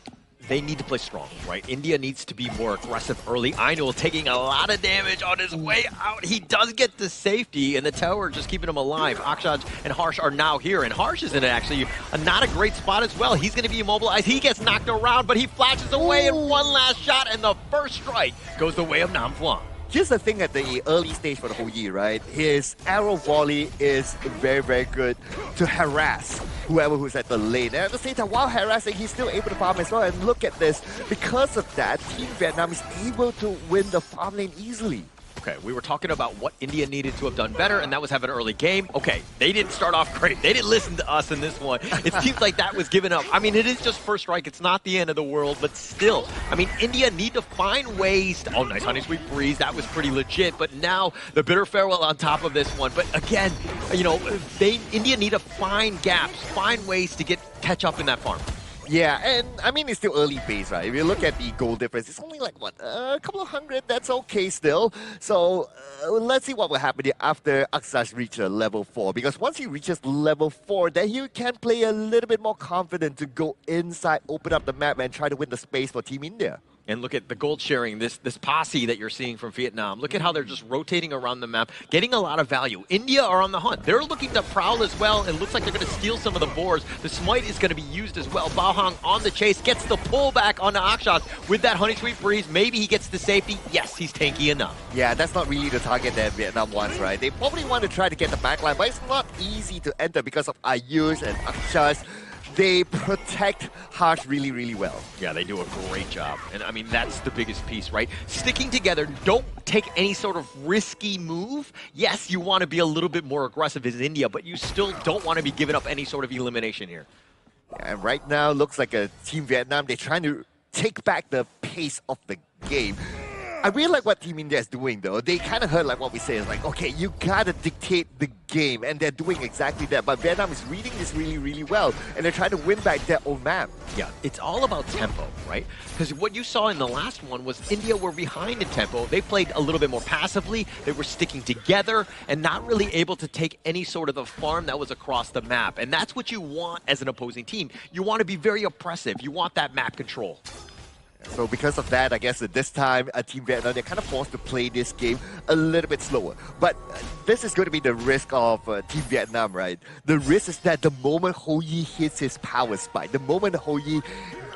They need to play strong, right? India needs to be more aggressive early. Ainul taking a lot of damage on his way out. He does get the safety, and the tower just keeping him alive. Akshaj and Harsh are now here, and Harsh is in actually not a great spot as well. He's going to be immobilized. He gets knocked around, but he flashes away in one last shot, and the first strike goes the way of Nam Phuong. Here's the thing at the early stage for the Hou Yi, right? His arrow volley is very, very good to harass whoever who's at the lane. And at the same time, while harassing, he's still able to farm as well. And look at this. Because of that, Team Vietnam is able to win the farm lane easily. Okay, we were talking about what India needed to have done better, and that was have an early game. Okay, they didn't start off great. They didn't listen to us in this one. It seems like that was given up. I mean, it is just first strike. It's not the end of the world, but still. I mean, India need to find ways to... Oh, nice honey sweet breeze. That was pretty legit. But now, the bitter farewell on top of this one. But again, India need to find gaps, find ways to catch up in that farm. Yeah, and I mean, it's still early phase, right? If you look at the goal difference, it's only like, what, a couple of hundred? That's okay still. So let's see what will happen here after Aksash reaches level 4. Because once he reaches level 4, then he can play a little bit more confident to go inside, open up the map, and try to win the space for Team India. And look at the gold sharing, this posse that you're seeing from Vietnam. Look at how they're just rotating around the map, getting a lot of value. India are on the hunt. They're looking to prowl as well. It looks like they're going to steal some of the boards. The smite is going to be used as well. Bao Hong on the chase, gets the pullback onto Akshas with that Honey Sweet Breeze. Maybe he gets the safety. Yes, he's tanky enough. Yeah, that's not really the target that Vietnam wants, right? They probably want to try to get the backline, but it's not easy to enter because of Ayush and Akshas. They protect Harsh really, really well. Yeah, they do a great job. And I mean, that's the biggest piece, right? Sticking together, don't take any sort of risky move. Yes, you want to be a little bit more aggressive as India, but you still don't want to be giving up any sort of elimination here. And right now, looks like a Team Vietnam, they're trying to take back the pace of the game. I really like what Team India is doing, though. They kind of heard like what we say. It's like, okay, you gotta dictate the game, and they're doing exactly that. But Vietnam is reading this really, really well, and they're trying to win back their own map. Yeah, it's all about tempo, right? Because what you saw in the last one was India were behind in tempo. They played a little bit more passively. They were sticking together and not really able to take any sort of the farm that was across the map. And that's what you want as an opposing team. You want to be very oppressive. You want that map control. So because of that, I guess at this time, Team Vietnam, they're kind of forced to play this game a little bit slower. But this is going to be the risk of Team Vietnam, right? The risk is that the moment Hou Yi hits his power spike, the moment Hou Yi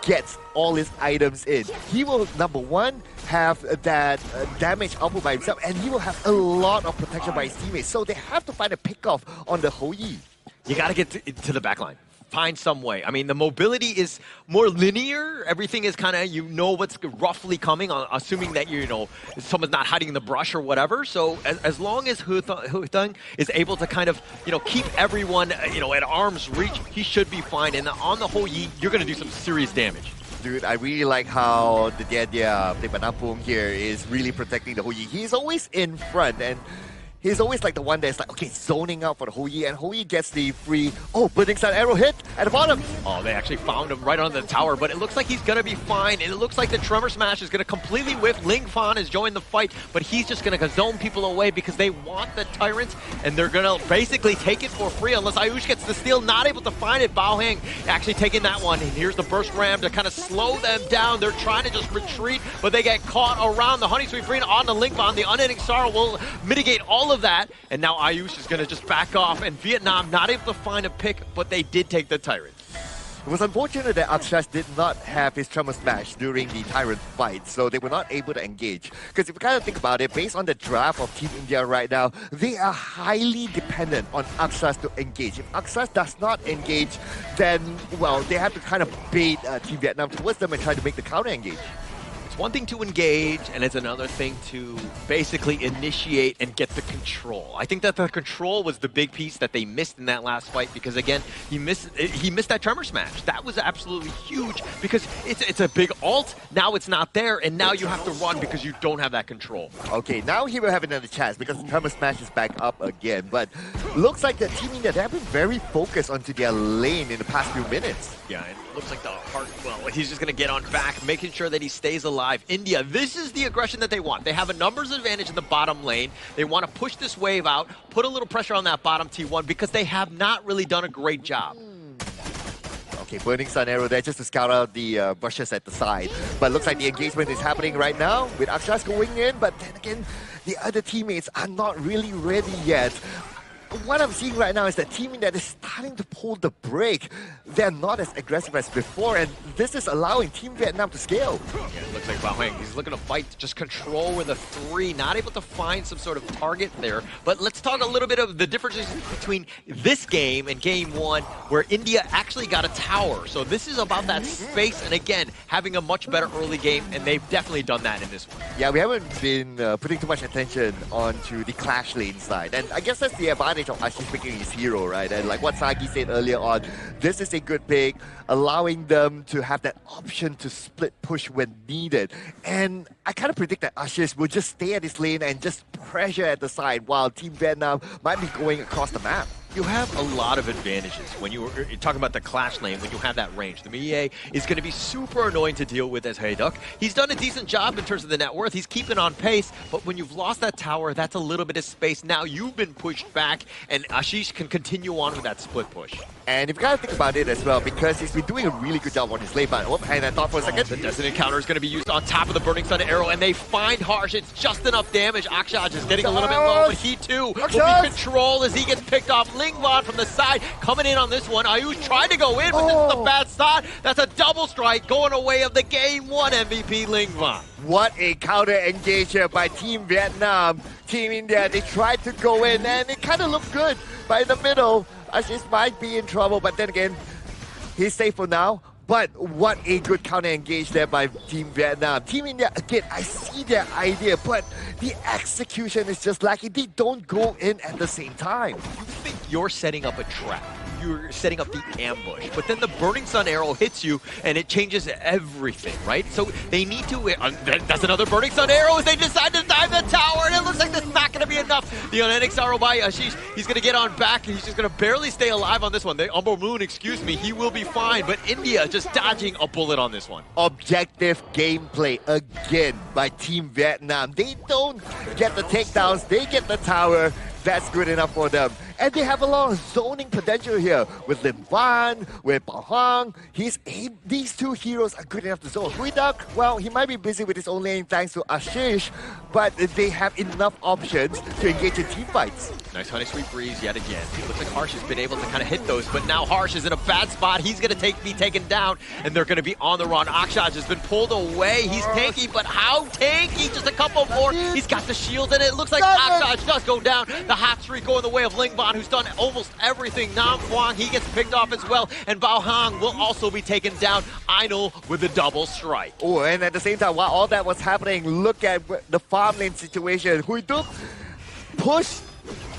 gets all his items in, he will, number one, have that damage output by himself, and he will have a lot of protection by his teammates. So they have to find a pick-off on the Hou Yi. You got to get to the backline. Find some way. I mean, the mobility is more linear. Everything is kind of, you know what's roughly coming, assuming that, you know, someone's not hiding in the brush or whatever. So as long as Hu Thung is able to kind of, you know, keep everyone, you know, at arm's reach, he should be fine. And on the Hou Yi, you're going to do some serious damage. Dude, I really like how the Dia Panampung here is really protecting the Hou Yi. He's always in front, and he's always like the one that's like, okay, zoning out for the Hou Yi, and Hou Yi gets the free, Burning Sun arrow hit at the bottom. Oh, they actually found him right on the tower, but it looks like he's going to be fine, and it looks like the Tremor Smash is going to completely whiff. Ling Fan is joining the fight, but he's just going to zone people away because they want the Tyrants, and they're going to basically take it for free unless Ayush gets the steal, not able to find it. Bao Heng actually taking that one, and here's the Burst Ram to kind of slow them down. They're trying to just retreat, but they get caught around the Honey Sweet Green on the Ling Fan. The Unending Sorrow will mitigate all of that, and now Ayush is going to just back off, and Vietnam not able to find a pick, but they did take the Tyrant. It was unfortunate that Akshas did not have his Tremor Smash during the Tyrant fight, so they were not able to engage. Because if you kind of think about it, based on the draft of Team India right now, they are highly dependent on Akshas to engage. If Akshas does not engage, then, well, they have to kind of bait Team Vietnam towards them and try to make the counter engage. It's one thing to engage, and it's another thing to basically initiate and get the control. I think that the control was the big piece that they missed in that last fight because, again, he missed that Tremor Smash. That was absolutely huge because it's a big ult. Now it's not there, and now you have to run because you don't have that control. Okay, now he will have another chance because the Tremor Smash is back up again. But looks like the Team India, they have been very focused onto their lane in the past few minutes. Yeah, and it looks like the heart, well, he's just going to get on back, making sure that he stays alive. India, this is the aggression that they want. They have a numbers advantage in the bottom lane. They want to push this wave out, put a little pressure on that bottom T1 because they have not really done a great job. Okay, Burning Sun arrow there just to scout out the brushes at the side. But looks like the engagement is happening right now with Akshas going in, but then again, the other teammates are not really ready yet. What I'm seeing right now is that Team India is starting to pull the brake. They're not as aggressive as before, and this is allowing Team Vietnam to scale. Yeah, it looks like Bao Heng, he's looking to fight, just control with a 3, not able to find some sort of target there. But let's talk a little bit of the differences between this game and Game 1, where India actually got a tower. So this is about that space, and again, having a much better early game, and they've definitely done that in this one. Yeah, we haven't been putting too much attention onto the clash lane side, and I guess that's the advantage of Ashish picking his hero, right? And like what Sagi said earlier on, this is a good pick, allowing them to have that option to split push when needed. And I kind of predict that Ashish will just stay at his lane and just pressure at the side while Team Vietnam might be going across the map. You have a lot of advantages when you're talking about the clash lane, when you have that range. The Mie is going to be super annoying to deal with as HoK. He's done a decent job in terms of the net worth. He's keeping on pace, but when you've lost that tower, that's a little bit of space. Now you've been pushed back, and Ashish can continue on with that split push. And you've got to think about it as well, because he's been doing a really good job on his lane. But and I thought for a second, the Dissonant counter is going to be used on top of the Burning Sun arrow, and they find Harsh. It's just enough damage. Akshaj is getting a little bit low, but he too will be controlled as he gets picked off. Lingvan from the side coming in on this one. Ayush tried to go in, but this is a bad start. That's a double strike going away of the Game 1 MVP, Lingvan. What a counter engage here by Team Vietnam. Team India, they tried to go in, and it kind of looked good. But in the middle, Ashish might be in trouble, but then again, he's safe for now. But what a good counter engage there by Team Vietnam. Team India, again, I see their idea, but the execution is just lacking. They don't go in at the same time. You think you're setting up a trap. You're setting up the ambush, but then the Burning Sun arrow hits you and it changes everything, right? So they need to, that's another Burning Sun arrow as they decide to dive the tower, and it looks like that's not going to be enough. The Unenix arrow by Ashish, he's going to get on back, and he's just going to barely stay alive on this one. The Umbral Moon, excuse me, he will be fine, but India just dodging a bullet on this one. Objective gameplay again by Team Vietnam. They don't get the takedowns, they get the tower. That's good enough for them. And they have a lot of zoning potential here with Lim Van, with Bao Hang. These two heroes are good enough to zone. Huidak, well, he might be busy with his own lane thanks to Ashish, but they have enough options to engage in team fights. Nice Honey Sweet Breeze yet again. It looks like Harsh has been able to kind of hit those, but now Harsh is in a bad spot. He's going to be taken down, and they're going to be on the run. Akshaj has been pulled away. He's tanky, but how tanky? Just a couple more. He's got the shield, and it looks like Akshaj does go down. The hot streak going the way of Lingvan, who's done almost everything. Nam Kwang, he gets picked off as well, and Bao Hang will also be taken down. Ainul with the double strike. Oh, and at the same time, while all that was happening, look at the farm lane situation. Huiduk pushed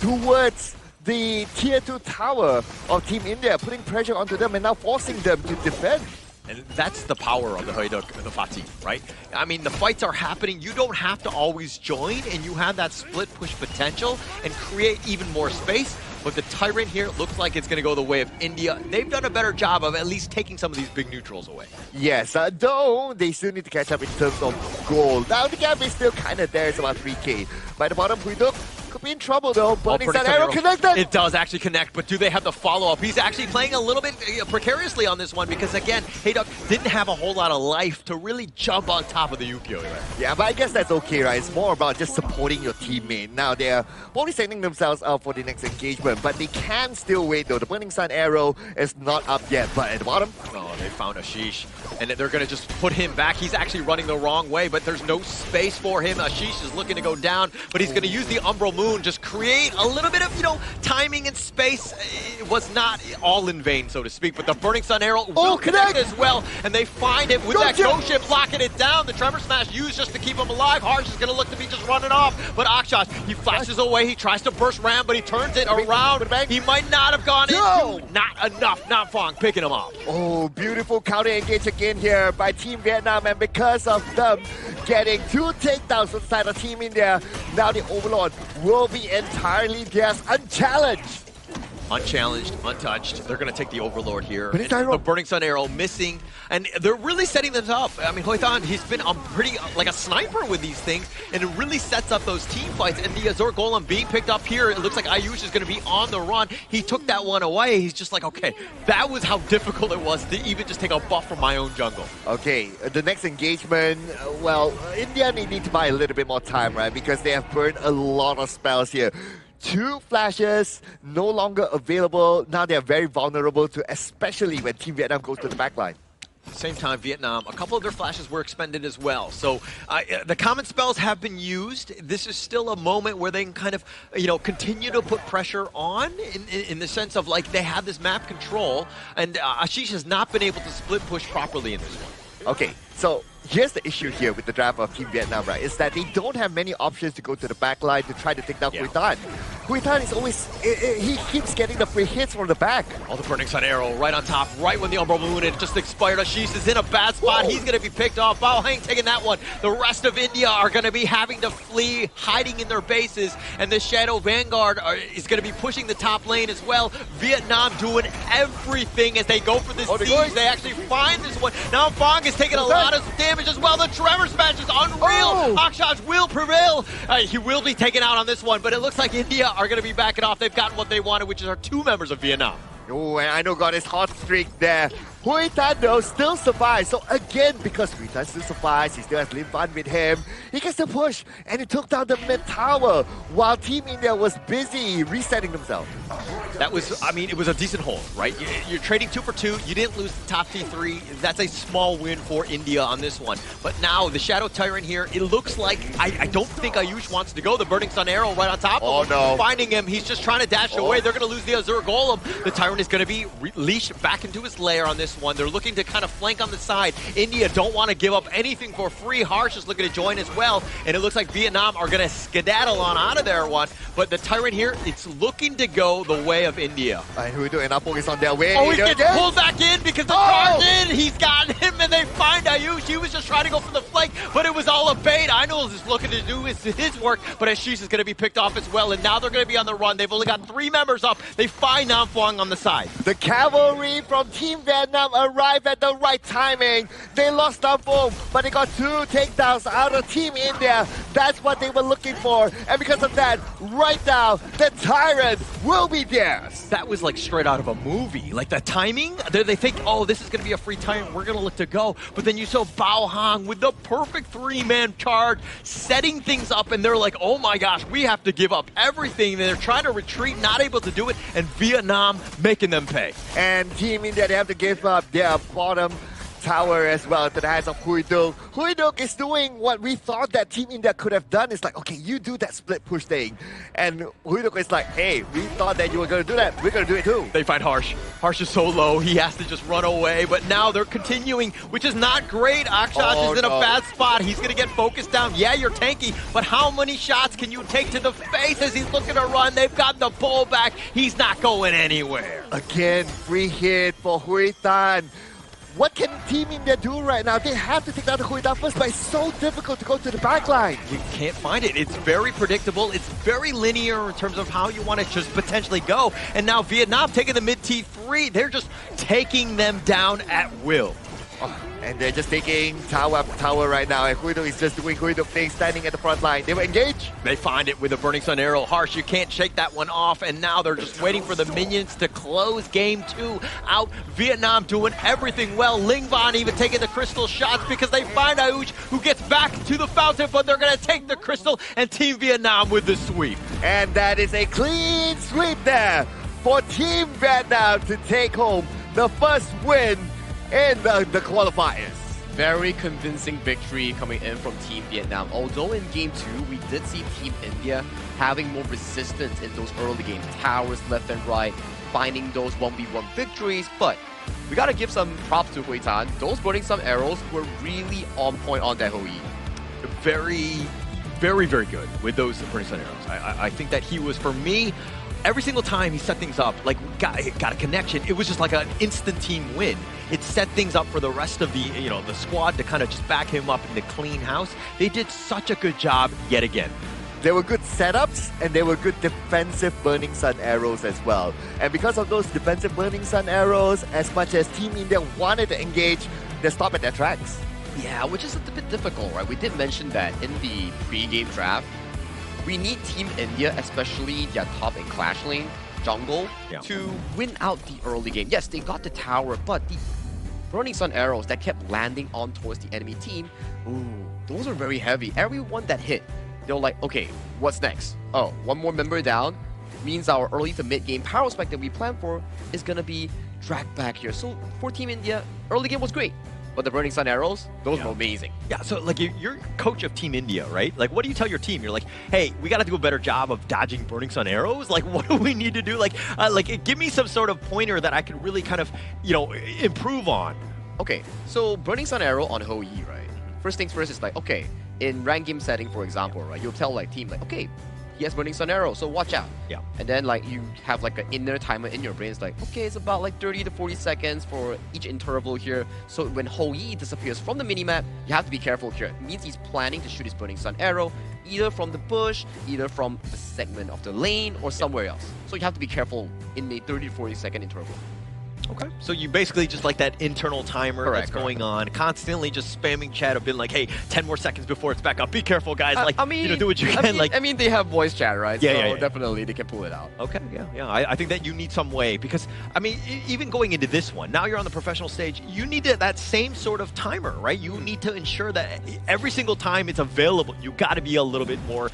towards the tier 2 tower of Team India, putting pressure onto them and now forcing them to defend. And that's the power of the HoK, the Fatih, right? I mean, the fights are happening. You don't have to always join, and you have that split push potential and create even more space. But the Tyrant here looks like it's going to go the way of India. They've done a better job of at least taking some of these big neutrals away. Yes, though they still need to catch up in terms of gold. Now the gap is still kind of there. It's about 3k. By the bottom, Huiduk could be in trouble though. Burning Sun arrow connected. It does actually connect, but do they have the follow-up? He's actually playing a little bit precariously on this one because, again, HoK didn't have a whole lot of life to really jump on top of the Yukio there. Yeah, but I guess that's okay, right? It's more about just supporting your teammate. Now they're probably setting themselves up for the next engagement, but they can still wait though. The Burning Sun arrow is not up yet, but at the bottom... Oh, they found Ashish, and they're going to just put him back. He's actually running the wrong way, but there's no space for him. Ashish is looking to go down, but he's going to use the Umbral Moon, just create a little bit of, timing and space. It was not all in vain, so to speak, but the Burning Sun arrow will connect as well, and they find him with that Ghost Ship locking it down. The Tremor Smash used just to keep him alive. Harsh is going to look to be just running off, but Akshaj, he flashes away. He tries to burst Ram, but he turns it around. He might not have gone in. Not enough. Nam Fong picking him up. Oh, beautiful counter engage again here by Team Vietnam, and because of them getting 2 takedowns on the side of Team India, now the Overlord will be entirely theirs, unchallenged. Unchallenged, untouched. They're going to take the Overlord here. The Burning Sun arrow missing, and they're really setting them up. I mean, Hoithan, he's been pretty like a sniper with these things, and it really sets up those team fights. And the Azure Golem being picked up here, it looks like Ayush is going to be on the run. He took that one away. He's just like, okay, that was how difficult it was to even just take a buff from my own jungle. Okay, the next engagement, well, India need to buy a little bit more time, right? Because they have burned a lot of spells here. 2 flashes no longer available. Now they're very vulnerable to, especially when Team Vietnam goes to the backline. At the same time, Vietnam, a couple of their flashes were expended as well. So the common spells have been used. This is still a moment where they can kind of, continue to put pressure on in the sense of like they have this map control, and Ashish has not been able to split push properly in this one. Okay, so here's the issue here with the draft of Team Vietnam, right? Is that they don't have many options to go to the back line to try to take down Huy Tan. Huy Tan is always, he keeps getting the free hits from the back. Oh, the Burning Sun arrow right on top, right when the Umbral Moon had just expired. Ashish is in a bad spot. He's going to be picked off. Bao Hang taking that one. The rest of India are going to be having to flee, hiding in their bases. And the Shadow Vanguard is going to be pushing the top lane as well. Vietnam doing everything as they go for this siege. They actually find this one. Now Fong is taking a lot of damage as well. The Tremor Smash is unreal. Akshaj will prevail. He will be taken out on this one, but it looks like India are going to be backing off. They've gotten what they wanted, which is our 2 members of Vietnam. Oh, and I know got his hot streak there. Huy Tan though still survives. So again, because Huy Tan still survives, he still has Lim Van with him. He gets the push and he took down the mid tower while Team India was busy resetting themselves. That was, I mean, it was a decent hold, right? You're trading 2 for 2. You didn't lose the top T3. That's a small win for India on this one. But now the Shadow Tyrant here, it looks like, I don't think Ayush wants to go. The Burning Sun arrow right on top of him. No. Finding him, he's just trying to dash away. They're going to lose the Azure Golem. The Tyrant is going to be leashed back into his lair on this one. They're looking to kind of flank on the side. India don't want to give up anything for free. Harsh is looking to join as well. And it looks like Vietnam are going to skedaddle on out of there one. But the Tyrant here, it's looking to go the way of India. And Huido and Apong is on their way. Oh, he gets pulled back in because the charge in. He's got him and they find Ayush. He was just trying to go for the flank, but it was all a bait. Ainul is looking to do his work, but Ashish is going to be picked off as well. And now they're going to be on the run. They've only got 3 members up. They find Nam Phuong on the side. The cavalry from Team Vietnam arrived at the right timing. They lost Nam Phuong, but they got 2 takedowns out of Team India. That's what they were looking for. And because of that, right now, the Tyrant will be theirs. That was like straight out of a movie. Like the timing, they think, oh, this is going to be a free Tyrant. We're going to look to go. But then you saw Bao Hang with the perfect 3-man charge, setting things up, and they're like, oh my gosh, we have to give up everything. They're trying to retreat, not able to do it, and Vietnam making them pay. And Team India, they have to give up their bottom tower as well to the hands of Huido. Huido is doing what we thought that Team India could have done. It's like, okay, you do that split push thing. And Huido is like, hey, we thought that you were going to do that. We're going to do it too. They find Harsh. Harsh is so low, he has to just run away. But now they're continuing, which is not great. Akshaj is in a bad spot. He's going to get focused down. Yeah, you're tanky, but how many shots can you take to the face as he's looking to run? They've got the pull back. He's not going anywhere. Again, free hit for Huy Tan. What can Team India do right now? They have to take down the Huy Tan first, but it's so difficult to go to the back line. You can't find it. It's very predictable. It's very linear in terms of how you want to just potentially go. And now Vietnam taking the mid T3. They're just taking them down at will. And they're just taking tower after tower right now. And Huido is just doing Huido things, standing at the front line. They will engage. They find it with a Burning Sun arrow. Harsh, you can't shake that one off. And now they're just waiting for the minions to close game 2 out. Vietnam doing everything well. Ling Van even taking the crystal shots because they find Ayush, who gets back to the fountain, but they're going to take the crystal, and Team Vietnam with the sweep. And that is a clean sweep there for Team Vietnam to take home the first win in the qualifiers. Very convincing victory coming in from Team Vietnam. Although in Game 2, we did see Team India having more resistance in those early game towers left and right, finding those 1v1 victories, but we gotta give some props to Huy Tan. Those Burning Sun arrows were really on point on that Hoi. Very, very, very good with those Burning Sun arrows. I think that he was, for me, every single time he set things up, like got a connection, it was just like an instant team win. It set things up for the rest of the the squad to kind of just back him up in the clean house. They did such a good job yet again. There were good setups and there were good defensive Burning Sun arrows as well. And because of those defensive Burning Sun arrows, as much as Team India wanted to engage, they stopped at their tracks. Yeah, which is a bit difficult, right? We did mention that in the pre-game draft, we need Team India, especially their top and Clash lane, jungle, to win out the early game. Yes, they got the tower, but the Burning Sun arrows that kept landing on towards the enemy team, those are very heavy. Everyone that hit, they're like, okay, what's next? Oh, one more member down means our early to mid game power spike that we planned for is gonna be dragged back here. So for Team India, early game was great. But the Burning Sun arrows, those were amazing. Yeah, so like you're coach of Team India, right? Like, what do you tell your team? You're like, hey, we got to do a better job of dodging Burning Sun arrows. Like, what do we need to do? Like, give me some sort of pointer that I can really kind of, improve on. Okay, so Burning Sun arrow on Hoi, right? first things first is like, okay, in rank game setting, for example, right, you'll tell like team like, okay, he has Burning Sun Arrow, so watch out. Yeah. And then like you have like an inner timer in your brain. It's like, okay, it's about like 30 to 40 seconds for each interval here. So when HoYi disappears from the minimap, you have to be careful here. It means he's planning to shoot his Burning Sun Arrow either from the bush, either from a segment of the lane, or somewhere else. So you have to be careful in a 30 to 40 second interval. Okay. So you basically just like that internal timer that's going on, constantly just spamming chat, being like, hey, 10 more seconds before it's back up. Be careful, guys. Like, I mean, do what you can. I mean, they have voice chat, right? Yeah, so yeah, yeah. definitely they can pull it out. Okay, yeah. I think that you need some way because, I mean, even going into this one, now you're on the professional stage, you need that same sort of timer, right? You need to ensure that every single time it's available, you got to be a little bit more,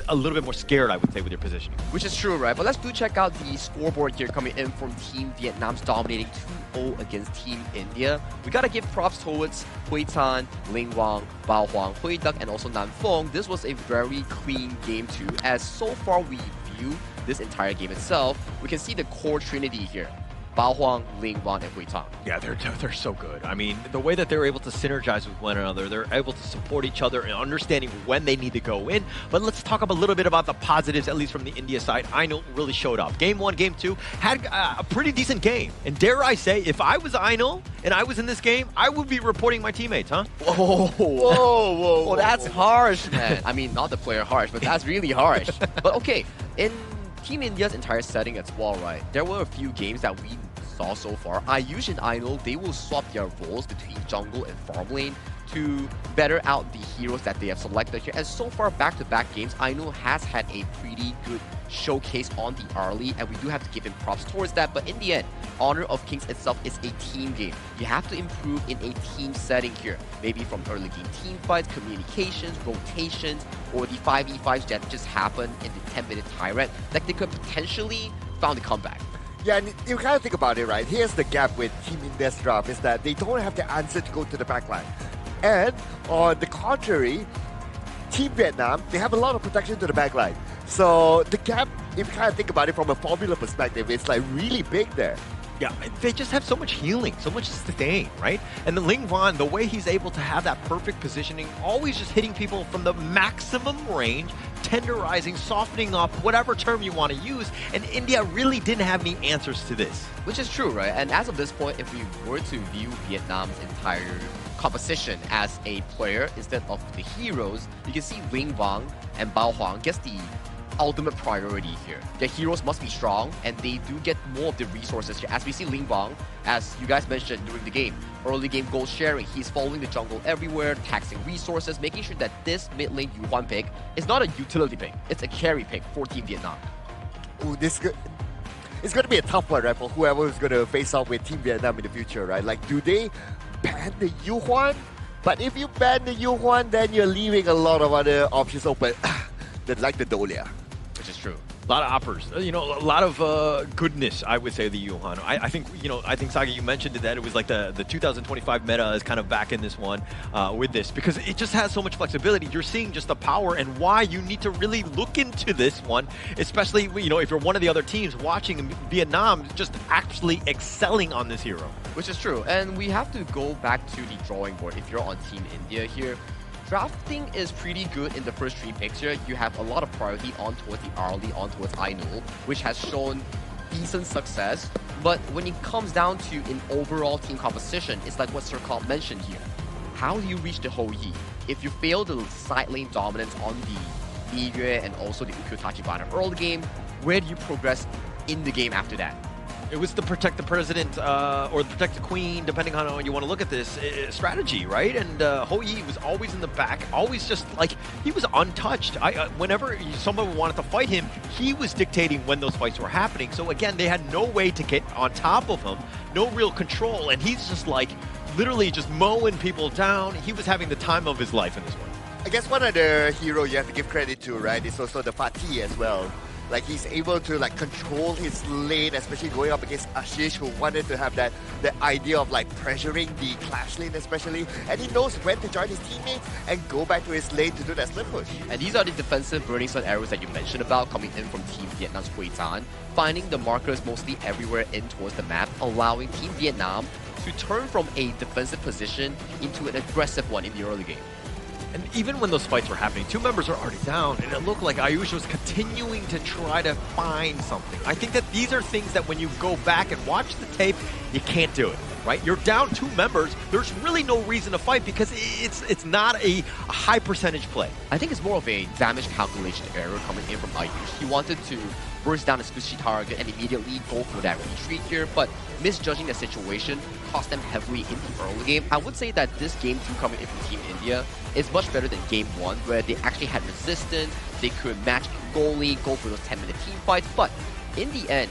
a little bit more scared, I would say, with your positioning. Which is true, right? But let's do check out the scoreboard here coming in from Team Vietnam's dominating 2-0 against Team India. We gotta give props towards Hui Tan, Ling Wang, Bao Huang, Hui Duck, and also Nan Feng. This was a very clean game too, as so far we view this entire game itself, we can see the core trinity here. Bao Huang, Ling Wang, and Hui Tan. Yeah, they're so good. I mean, the way that they're able to synergize with one another, they're able to support each other and understanding when they need to go in. But let's talk a little bit about the positives, at least from the India side. Aino really showed up. Game 1, Game 2, had a pretty decent game. And dare I say, if I was Aino and I was in this game, I would be reporting my teammates, huh? Whoa, well, that's harsh, man. I mean, not the player harsh, but that's really harsh. But okay, in Team India's entire setting as well, right? There were a few games that we saw so far. Ayush and Aino, they will swap their roles between jungle and farm lane to better out the heroes that they have selected here. And so far, back-to-back games, Aino has had a pretty good showcase on the early, and we do have to give him props towards that. But in the end, Honor of Kings itself is a team game. You have to improve in a team setting here. Maybe from early game team fights, communications, rotations, or the 5v5s that just happened in the 10-minute tyrant. Like they could potentially found a comeback. Yeah, and you kind of think about it, right? Here's the gap with Team India's draft is that they don't have the answer to go to the backline. And on the contrary, Team Vietnam, they have a lot of protection to the backline. So the gap, if you kind of think about it from a formula perspective, it's like really big there. Yeah, they just have so much healing, so much sustain, right? And then Ling Wan, the way he's able to have that perfect positioning, always just hitting people from the maximum range, tenderizing, softening up, whatever term you want to use, and India really didn't have any answers to this. Which is true, right? And as of this point, if we were to view Vietnam's entire composition as a player instead of the heroes, you can see Ling Wang and Bao Huang gets the ultimate priority here. The heroes must be strong, and they do get more of the resources here. As we see Ling Wang, as you guys mentioned during the game, early game goal sharing, he's following the jungle everywhere, taxing resources, making sure that this mid lane Yuan pick is not a utility pick, it's a carry pick for Team Vietnam. Ooh, it's going to be a tough one, right, for whoever is going to face off with Team Vietnam in the future, right? Like, do they ban the Yuan? But if you ban the Yuan, then you're leaving a lot of other options open, like the Dolia. Which is true. A lot of uppers, a lot of goodness, I would say, the Yuhan. I think, Sagi, you mentioned that it was like the 2025 meta is kind of back in this one with this, because it just has so much flexibility. You're seeing just the power and why you need to really look into this one, especially, if you're one of the other teams watching Vietnam just actually excelling on this hero. Which is true. And we have to go back to the drawing board if you're on Team India here. Drafting is pretty good in the first 3 picks here. You have a lot of priority on towards the early, on towards Aino, which has shown decent success. But when it comes down to an overall team composition, it's like what Sir Cobb mentioned here. How do you reach the HoYi? If you fail the side lane dominance on the Niyue and also the Ukyo Tachibana early game, where do you progress in the game after that? It was the protect the president or the protect the queen, depending on how you want to look at this strategy, right? And HoYi was always in the back, always just like he was untouched. Whenever someone wanted to fight him, he was dictating when those fights were happening. So again, they had no way to get on top of him, no real control, and he's just like literally just mowing people down. He was having the time of his life in this one. I guess one other hero you have to give credit to, right, is also the Fatih as well. Like, he's able to control his lane, especially going up against Ashish, who wanted to have the idea of pressuring the clash lane especially, and he knows when to join his teammates and go back to his lane to do that split push. And these are the defensive Burning Sun arrows that you mentioned about coming in from Team Vietnam's Hui Tan, finding the markers mostly everywhere in towards the map, allowing Team Vietnam to turn from a defensive position into an aggressive one in the early game. And even when those fights were happening, two members are already down, and it looked like Ayush was continuing to try to find something. I think that these are things that when you go back and watch the tape, you can't do it, right? You're down two members. There's really no reason to fight because it's not a high percentage play. I think it's more of a damage calculation error coming in from Ayush. He wanted to burst down his squishy target and immediately go for that retreat here, but misjudging the situation cost them heavily in the early game. I would say that this game 2 coming in from Team India is much better than game 1, where they actually had resistance, they could match goalie, go for those 10-minute team fights, but in the end,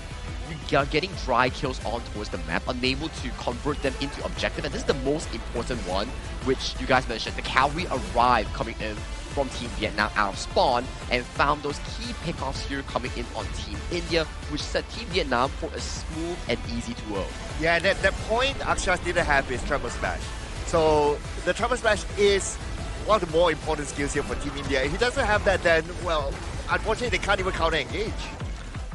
you are getting dry kills on towards the map, unable to convert them into objective, and this is the most important one, which you guys mentioned. The cavalry arrived coming in from Team Vietnam out of spawn and found those key pickoffs here coming in on Team India, which set Team Vietnam for a smooth and easy 2-0. Yeah, and at that point, Akshas didn't have his Treble Smash. So the Treble Smash is one of the more important skills here for Team India. If he doesn't have that, then, well, unfortunately, they can't even counter-engage.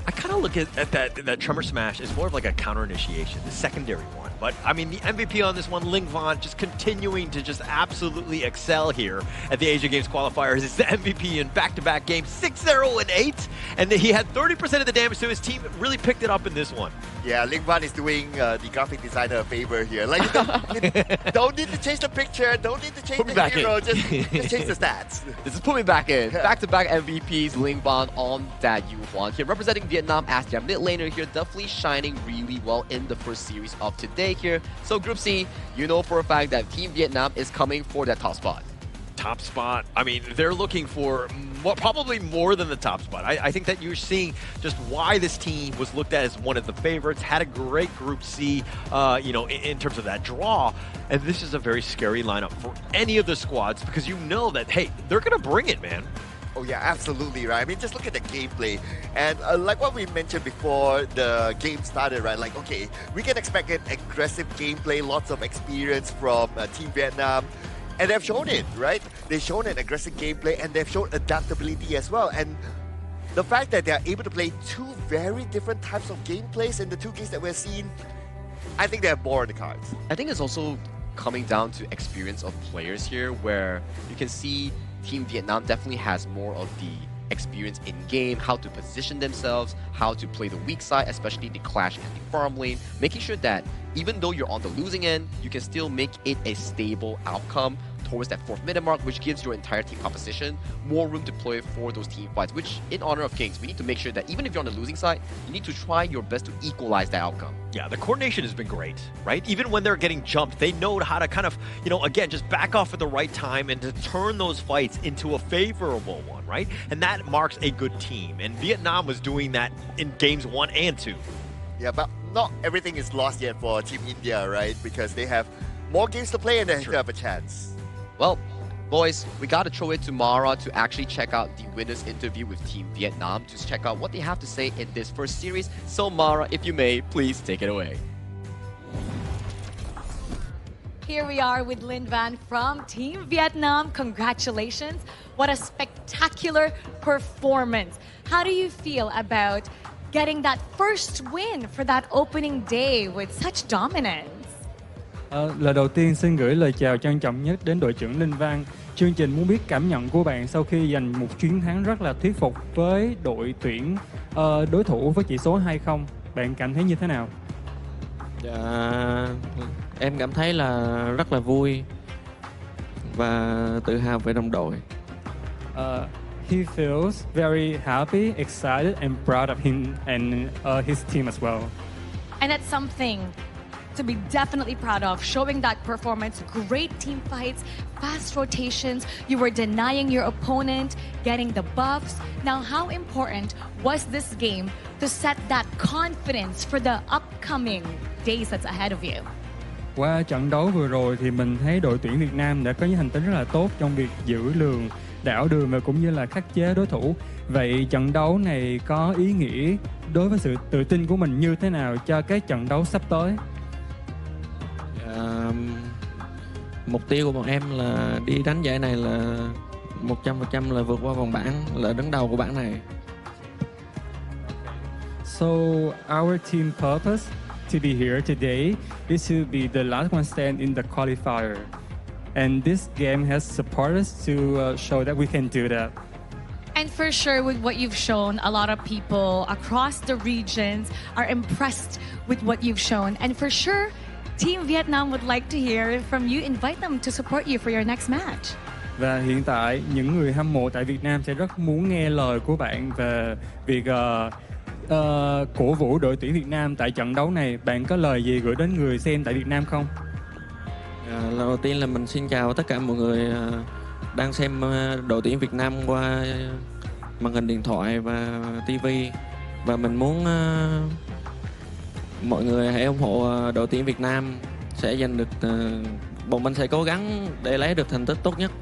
I kind of look at that Tremor Smash as more of like a counter initiation, the secondary one. But I mean, the MVP on this one, Ling Van, just continuing to just absolutely excel here at the Asia Games qualifiers. It's the MVP in back-to-back games, 6-0 and 8, and he had 30% of the damage to his team. Really picked it up in this one. Yeah, Ling Van is doing the graphic designer a favor here. Like, don't need to change the picture, don't need to change the hero, just change the stats. This is put me back in. Back-to-back MVPs, Ling Van on that Yu Huan here, representing Vietnam as their mid laner here, definitely shining really well in the first series of today here. So Group C, you know for a fact that Team Vietnam is coming for that top spot. Top spot. I mean, they're looking for probably more than the top spot. I think that you're seeing just why this team was looked at as one of the favorites, had a great Group C, you know, in terms of that draw. And this is a very scary lineup for any of the squads because you know that, hey, they're going to bring it, man. Oh yeah, absolutely, right? I mean, just look at the gameplay. And like what we mentioned before the game started, right? Like, okay, we can expect an aggressive gameplay, lots of experience from Team Vietnam. And they've shown it, right? They've shown an aggressive gameplay and they've shown adaptability as well. And the fact that they're able to play two very different types of gameplays in the two games that we're seeing, I think they have more on the cards. I think it's also coming down to experience of players here, where you can see Team Vietnam definitely has more of the experience in game, how to position themselves, how to play the weak side, especially the clash and the farm lane, making sure that even though you're on the losing end, you can still make it a stable outcome towards that 4th minute mark, which gives your entire team composition more room to play for those team fights, which in honor of Kings, we need to make sure that even if you're on the losing side, you need to try your best to equalize that outcome. Yeah, the coordination has been great, right? Even when they're getting jumped, they know how to kind of, you know, again, just back off at the right time and to turn those fights into a favorable one, right? And that marks a good team. And Vietnam was doing that in games 1 and 2. Yeah, but not everything is lost yet for Team India, right? Because they have more games to play and they still have a chance. Well, boys, we got to throw it to Mara to actually check out the winners interview with Team Vietnam to check out what they have to say in this first series. So Mara, if you may, please take it away. Here we are with Linh Van from Team Vietnam. Congratulations. What a spectacular performance. How do you feel about getting that first win for that opening day with such dominance? Lời đầu tiên xin gửi lời chào trân trọng nhất đến đội trưởng Linh Văn. Chương trình muốn biết cảm nhận của bạn sau khi giành một chiến thắng rất là thuyết phục với đội tuyển đối thủ với chỉ số 2-0. Bạn cảm thấy như thế nào? Dạ, em cảm thấy là rất là vui và tự hào về đồng đội. He feels very happy, excited and proud of him and his team as well. And that's something to be definitely proud of, showing that performance, great team fights, fast rotations, you were denying your opponent, getting the buffs. Now, how important was this game to set that confidence for the upcoming days that's ahead of you? Qua trận đấu vừa rồi thì mình thấy đội tuyển Việt Nam đã có những thành tích rất là tốt trong việc giữ lường, đảo đường và cũng như là khắc chế đối thủ. Vậy trận đấu này có ý nghĩa đối với sự tự tin của mình như thế nào cho cái trận đấu sắp tới? Mục tiêu của bọn em là đi đánh giải này là 100% là vượt qua vòng bảng, là đứng đầu của bảng này. So our team purpose to be here today is to be the last one stand in the qualifier. And this game has supported us to show that we can do that. And for sure, with what you've shown, a lot of people across the regions are impressed with what you've shown. And for sure, Team Vietnam would like to hear from you. Invite them to support you for your next match. Và hiện tại, những người hâm mộ tại Việt Nam sẽ rất muốn nghe lời của bạn về việc cổ vũ đội tuyển Việt Nam tại trận đấu này. Bạn có lời gì gửi đến người xem tại Việt Nam không? Lần đầu tiên là mình xin chào tất cả mọi người đang xem đội tuyển Việt Nam qua màn hình điện thoại và TV. Và mình muốn mọi người hãy ủng hộ đội tuyển Việt Nam sẽ giành được, bọn mình sẽ cố gắng để lấy được thành tích tốt nhất.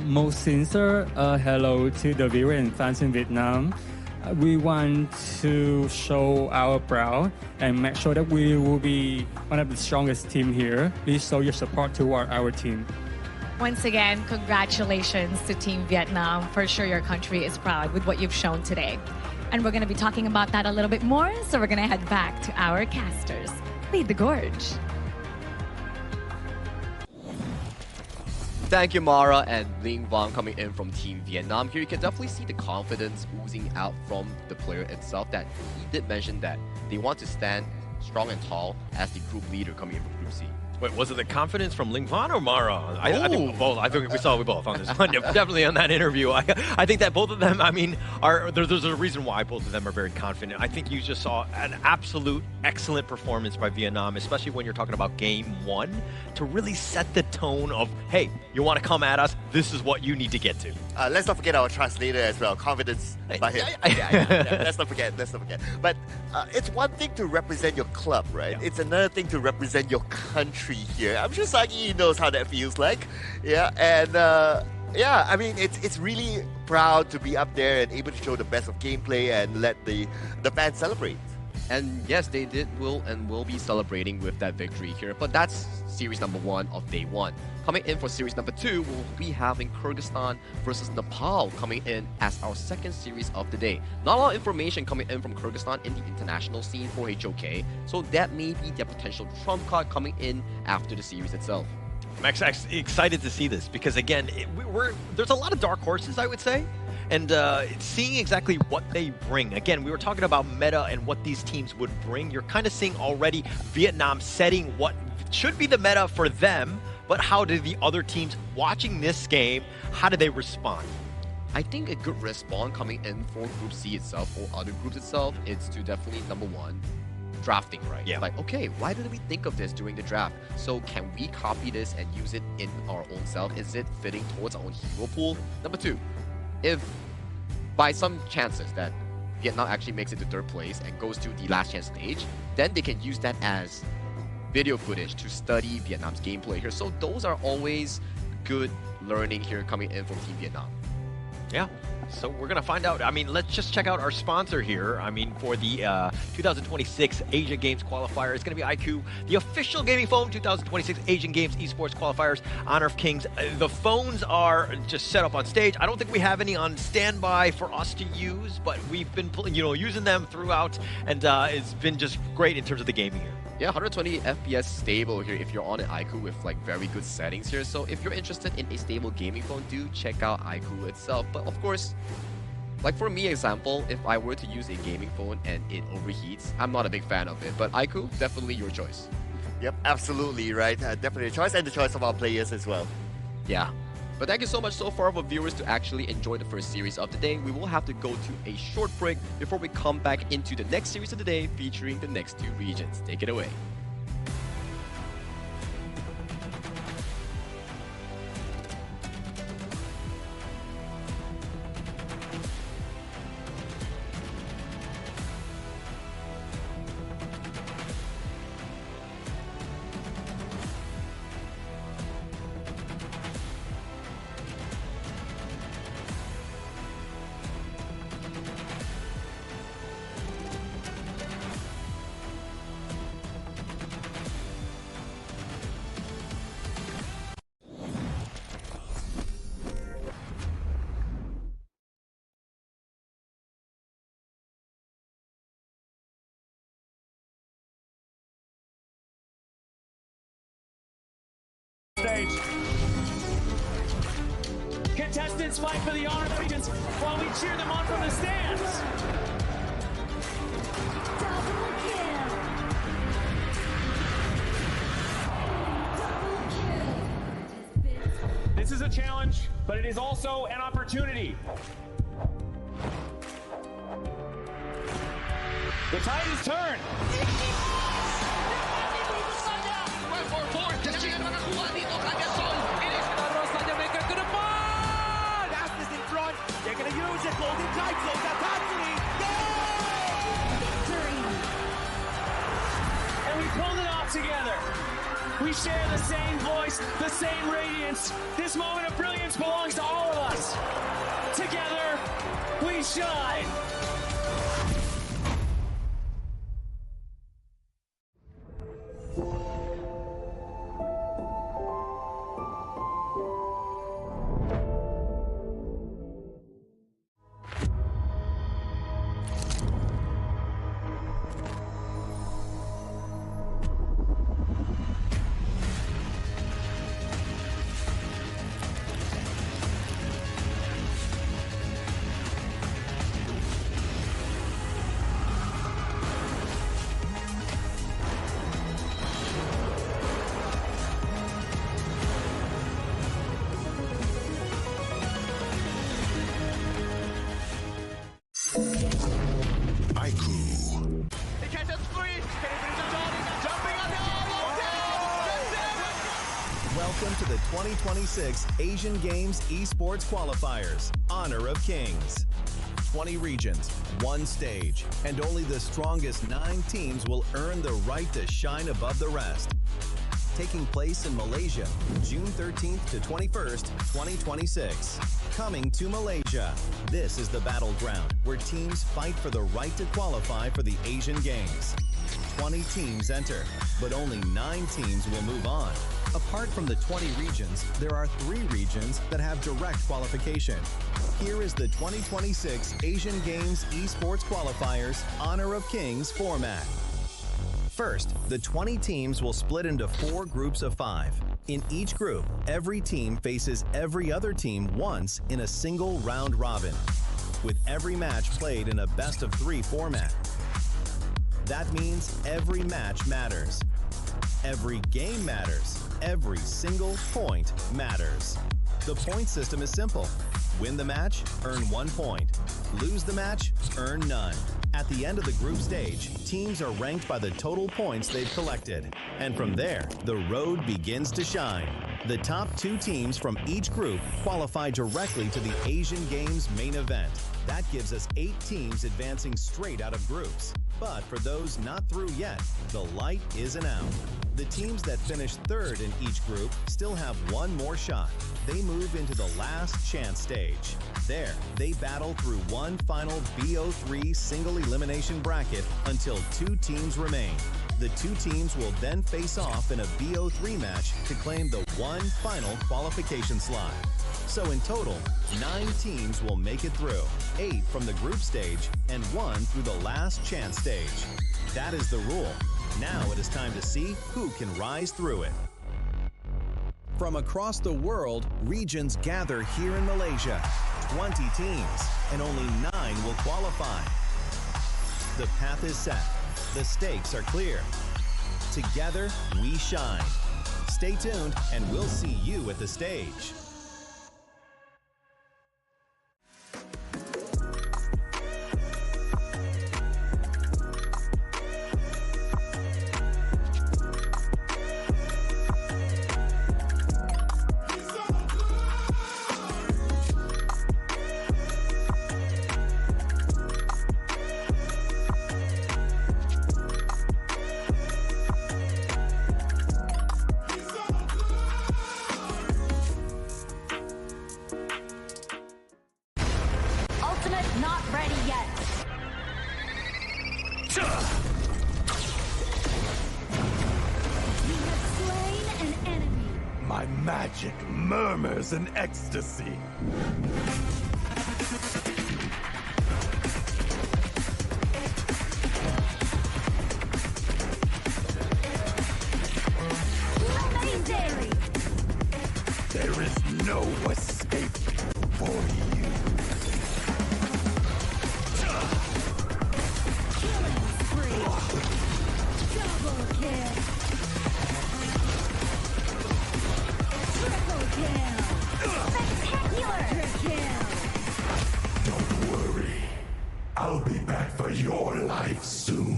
Most sincere hello to the viewers and fans in Vietnam. We want to show our proud and make sure that we will be one of the strongest team here. Please show your support toward our team. Once again, congratulations to Team Vietnam. For sure, your country is proud with what you've shown today. And we're going to be talking about that a little bit more, so we're going to head back to our casters. Lead the gorge. Thank you, Mara and Ling Vong coming in from Team Vietnam. Here you can definitely see the confidence oozing out from the player itself, that he did mention that they want to stand strong and tall as the group leader coming in from Group C. Wait, was it the confidence from Ling Van or Mara? I think both. I think we both on this one. Definitely on that interview. I think that both of them, I mean, there's a reason why both of them are very confident. I think you just saw an absolute excellent performance by Vietnam, especially when you're talking about game one, to really set the tone of, hey, you want to come at us, this is what you need to get to. Let's not forget our translator as well. Confidence by him. Let's not forget. But it's one thing to represent your club, right? Yeah. It's another thing to represent your country here. I'm sure Sagi knows how that feels like. Yeah, and I mean, it's really proud to be up there and able to show the best of gameplay and let the fans celebrate. And yes, they will be celebrating with that victory here. But that's series number 1 of day 1. Coming in for series number 2, we'll be having Kyrgyzstan versus Nepal coming in as our second series of the day. Not a lot of information coming in from Kyrgyzstan in the international scene for HOK, so that may be their potential trump card coming in after the series itself. I'm excited to see this because, again, there's a lot of dark horses, I would say. And seeing exactly what they bring. Again, we were talking about meta and what these teams would bring. You're kind of seeing already Vietnam setting what should be the meta for them, but how do the other teams watching this game, how do they respond? I think a good response coming in for Group C itself, or other groups itself, is to definitely, number 1, drafting, right? Yeah. Like, okay, why didn't we think of this during the draft? So can we copy this and use it in our own self? Is it fitting towards our own hero pool? Number 2, if by some chances that Vietnam actually makes it to 3rd place and goes to the last chance stage, then they can use that as video footage to study Vietnam's gameplay here. So those are always good learning here coming in from Team Vietnam. Yeah, so we're going to find out. I mean, let's just check out our sponsor here. I mean, for the 2026 Asia Games qualifier, it's going to be iQOO, the official gaming phone, 2026 Asian Games esports qualifiers, Honor of Kings. The phones are just set up on stage. I don't think we have any on standby for us to use, but we've been using them throughout, and it's been just great in terms of the gaming here. Yeah, 120 FPS stable here if you're on an iQOO with like very good settings here. So if you're interested in a stable gaming phone, do check out iQOO itself. But of course, like for me example, if I were to use a gaming phone and it overheats, I'm not a big fan of it. But iQOO, definitely your choice. Yep, absolutely, right? Definitely a choice, and the choice of our players as well. Yeah. But thank you so much so far for viewers to actually enjoy the first series of the day. We will have to go to a short break before we come back into the next series of the day featuring the next 2 regions. Take it away. stage. Contestants fight for the honor of the regions while we cheer them on from the stands. This is a challenge, but it is also an opportunity. The tide is turned. Aspas in front. They're going to use it. Golden Tide close out Tatsumi. Victory. And we pulled it off together. We share the same voice, the same radiance. This moment of brilliance belongs to all of us. Together, we shine. Welcome to the 2026 Asian Games Esports Qualifiers, Honor of Kings. 20 regions, one stage, and only the strongest 9 teams will earn the right to shine above the rest. Taking place in Malaysia, June 13th to 21st, 2026. Coming to Malaysia, this is the battleground where teams fight for the right to qualify for the Asian Games. 20 teams enter, but only 9 teams will move on. Apart from the 20 regions, there are 3 regions that have direct qualification. Here is the 2026 Asian Games Esports Qualifiers Honor of Kings format. First, the 20 teams will split into 4 groups of 5. In each group, every team faces every other team once in a single round robin, with every match played in a best-of-3 format. That means every match matters. Every game matters. Every single point matters. The point system is simple. Win the match, earn 1 point. Lose the match, earn none. At the end of the group stage, teams are ranked by the total points they've collected. And from there, the road begins to shine. The top 2 teams from each group qualify directly to the Asian Games main event. That gives us 8 teams advancing straight out of groups. But for those not through yet, the light isn't out. The teams that finish 3rd in each group still have 1 more shot. They move into the last chance stage. There, they battle through one final BO3 single elimination bracket until 2 teams remain. The 2 teams will then face off in a BO3 match to claim the one final qualification slot. So in total, 9 teams will make it through, 8 from the group stage and 1 through the last chance stage. That is the rule. Now it is time to see who can rise through it. From across the world, regions gather here in Malaysia. 20 teams, and only 9 will qualify. The path is set. The stakes are clear. Together, we shine. Stay tuned, and we'll see you at the stage. Magic murmurs in ecstasy. Amazing! No escape for you. Killing spree. Double kill. Triple kill. Spectacular. Kill. Don't worry. I'll be back for your life soon.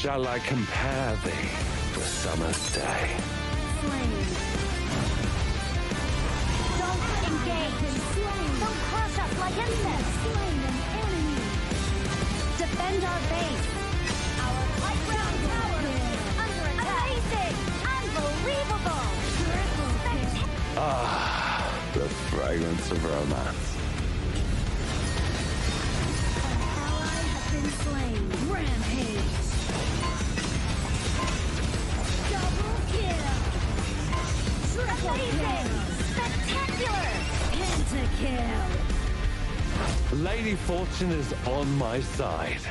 Shall I compare thee to a summer's day? Slain. Don't engage. Slain. Don't crush us like insects. Slain an enemy. Defend our base. Our high ground tower under attack. Amazing. Unbelievable. Ah, the fragrance of romance. An ally has been slain. Rampage. Double kill. Triple kill. Spectacular. Pentakill. Lady Fortune is on my side.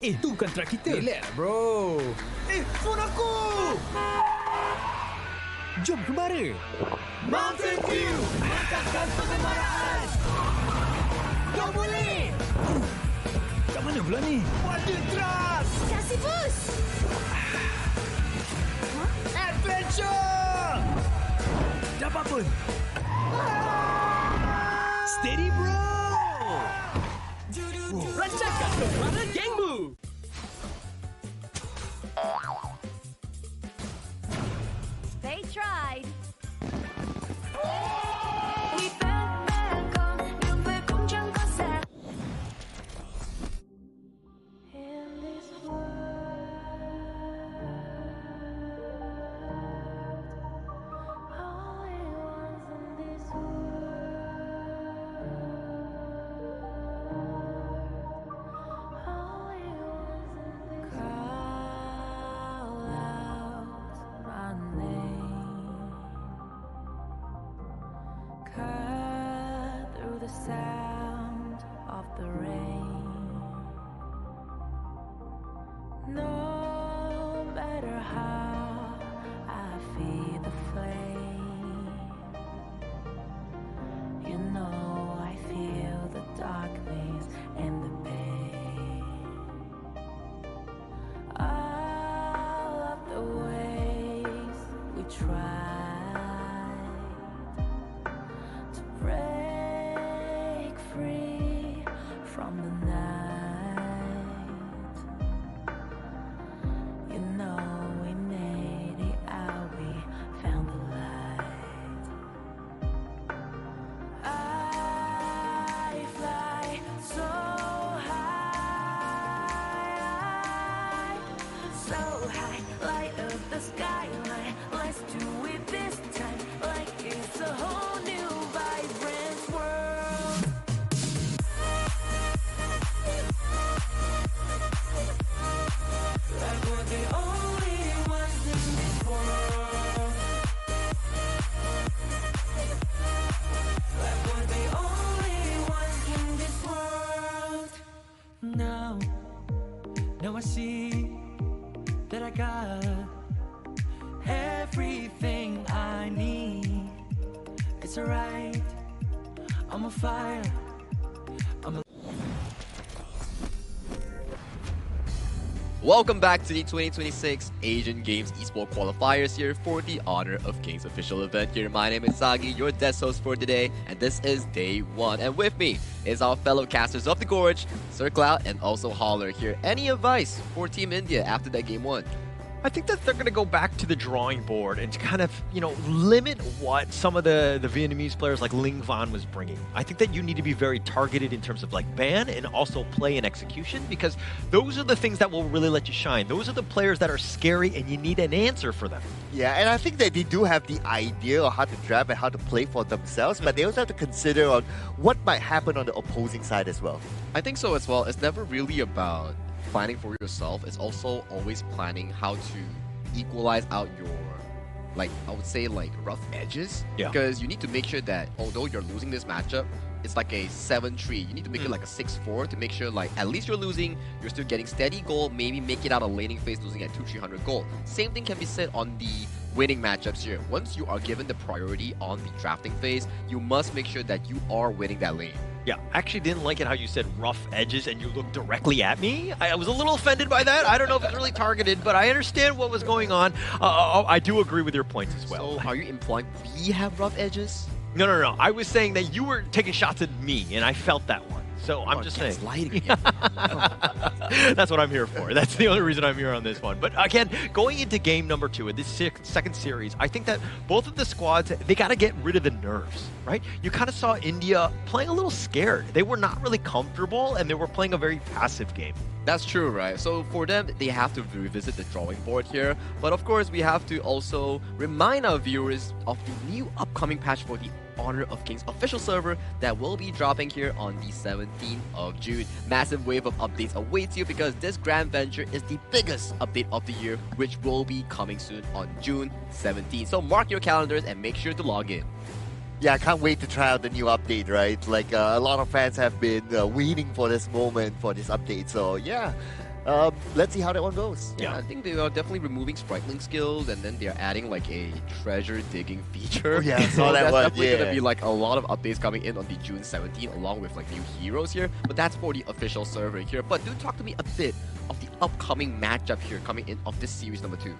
Itu bukan track kita. Relax, bro. Phone aku! Jom kembali. Mountain View! Angkatkan kegemaran! Kau boleh! Kat mana pula ni? Water Trust! Kasih boost! Adventure! Dapat pun. Steady, bro! Rancangkan kegemaran gengmu! They tried. Sound of the rain. No matter how I feed the flame, you know I feel the darkness and the pain. All of the ways we tried to break free from the night. You know we made it out, we found the light. I fly so high, light up the skyline. Let's do it this time, like it's a whole new vibrant world. Like we're the only ones in this world. Like we're the only ones in this world. Now I see that I got everything I need. It's alright, I'm on fire. Welcome back to the 2026 Asian Games Esports Qualifiers here for the Honor of Kings official event here. My name is Sagi, your guest host for today, and this is day one. And with me is our fellow casters of the Gorge, Sir Cloud, and also Holler here. Any advice for Team India after that game one? I think that they're going to go back to the drawing board and kind of, limit what some of the Vietnamese players like Ling Van was bringing. I think that you need to be very targeted in terms of like ban and also play and execution, because those are the things that will really let you shine. Those are the players that are scary and you need an answer for them. Yeah, and I think that they do have the idea of how to draft and how to play for themselves, but they also have to consider on what might happen on the opposing side as well. I think so as well. It's never really about planning for yourself. It's also always planning how to equalize out your, I would say, rough edges. Yeah. Because you need to make sure that although you're losing this matchup, it's like a 7-3. You need to make it like a 6-4 to make sure at least you're losing, you're still getting steady goal, maybe make it out of laning phase losing at 200-300 goal. Same thing can be said on the winning matchups here. Once you are given the priority on the drafting phase, you must make sure that you are winning that lane. Yeah, I actually didn't like it how you said rough edges and you looked directly at me. I was a little offended by that. I don't know if it's really targeted, but I understand what was going on. I do agree with your points as well. So are you implying we have rough edges? No. I was saying that you were taking shots at me, and I felt that one. So I'm just saying. That's what I'm here for. That's the only reason I'm here on this one. But again, going into game number 2 in this second series, I think that both of the squads, they got to get rid of the nerves, right? You kind of saw India playing a little scared. They were not really comfortable, and they were playing a very passive game. That's true, right? So for them, they have to revisit the drawing board here. But of course, we have to also remind our viewers of the new upcoming patch for the Honor of Kings official server that will be dropping here on the 17th of June. Massive wave of updates awaits you because this grand venture is the biggest update of the year, which will be coming soon on June 17th. So mark your calendars and make sure to log in. Yeah, I can't wait to try out the new update, right? A lot of fans have been waiting for this moment, for this update. So yeah, let's see how that one goes. Yeah, I think they are definitely removing spriteling skills, and then they're adding a treasure digging feature. Oh, yeah, I saw so that that's one. definitely Yeah. gonna be a lot of updates coming in on the June 17th, along with new heroes here. But that's for the official server here. But do talk to me a bit of the upcoming matchup here coming in of this series number 2.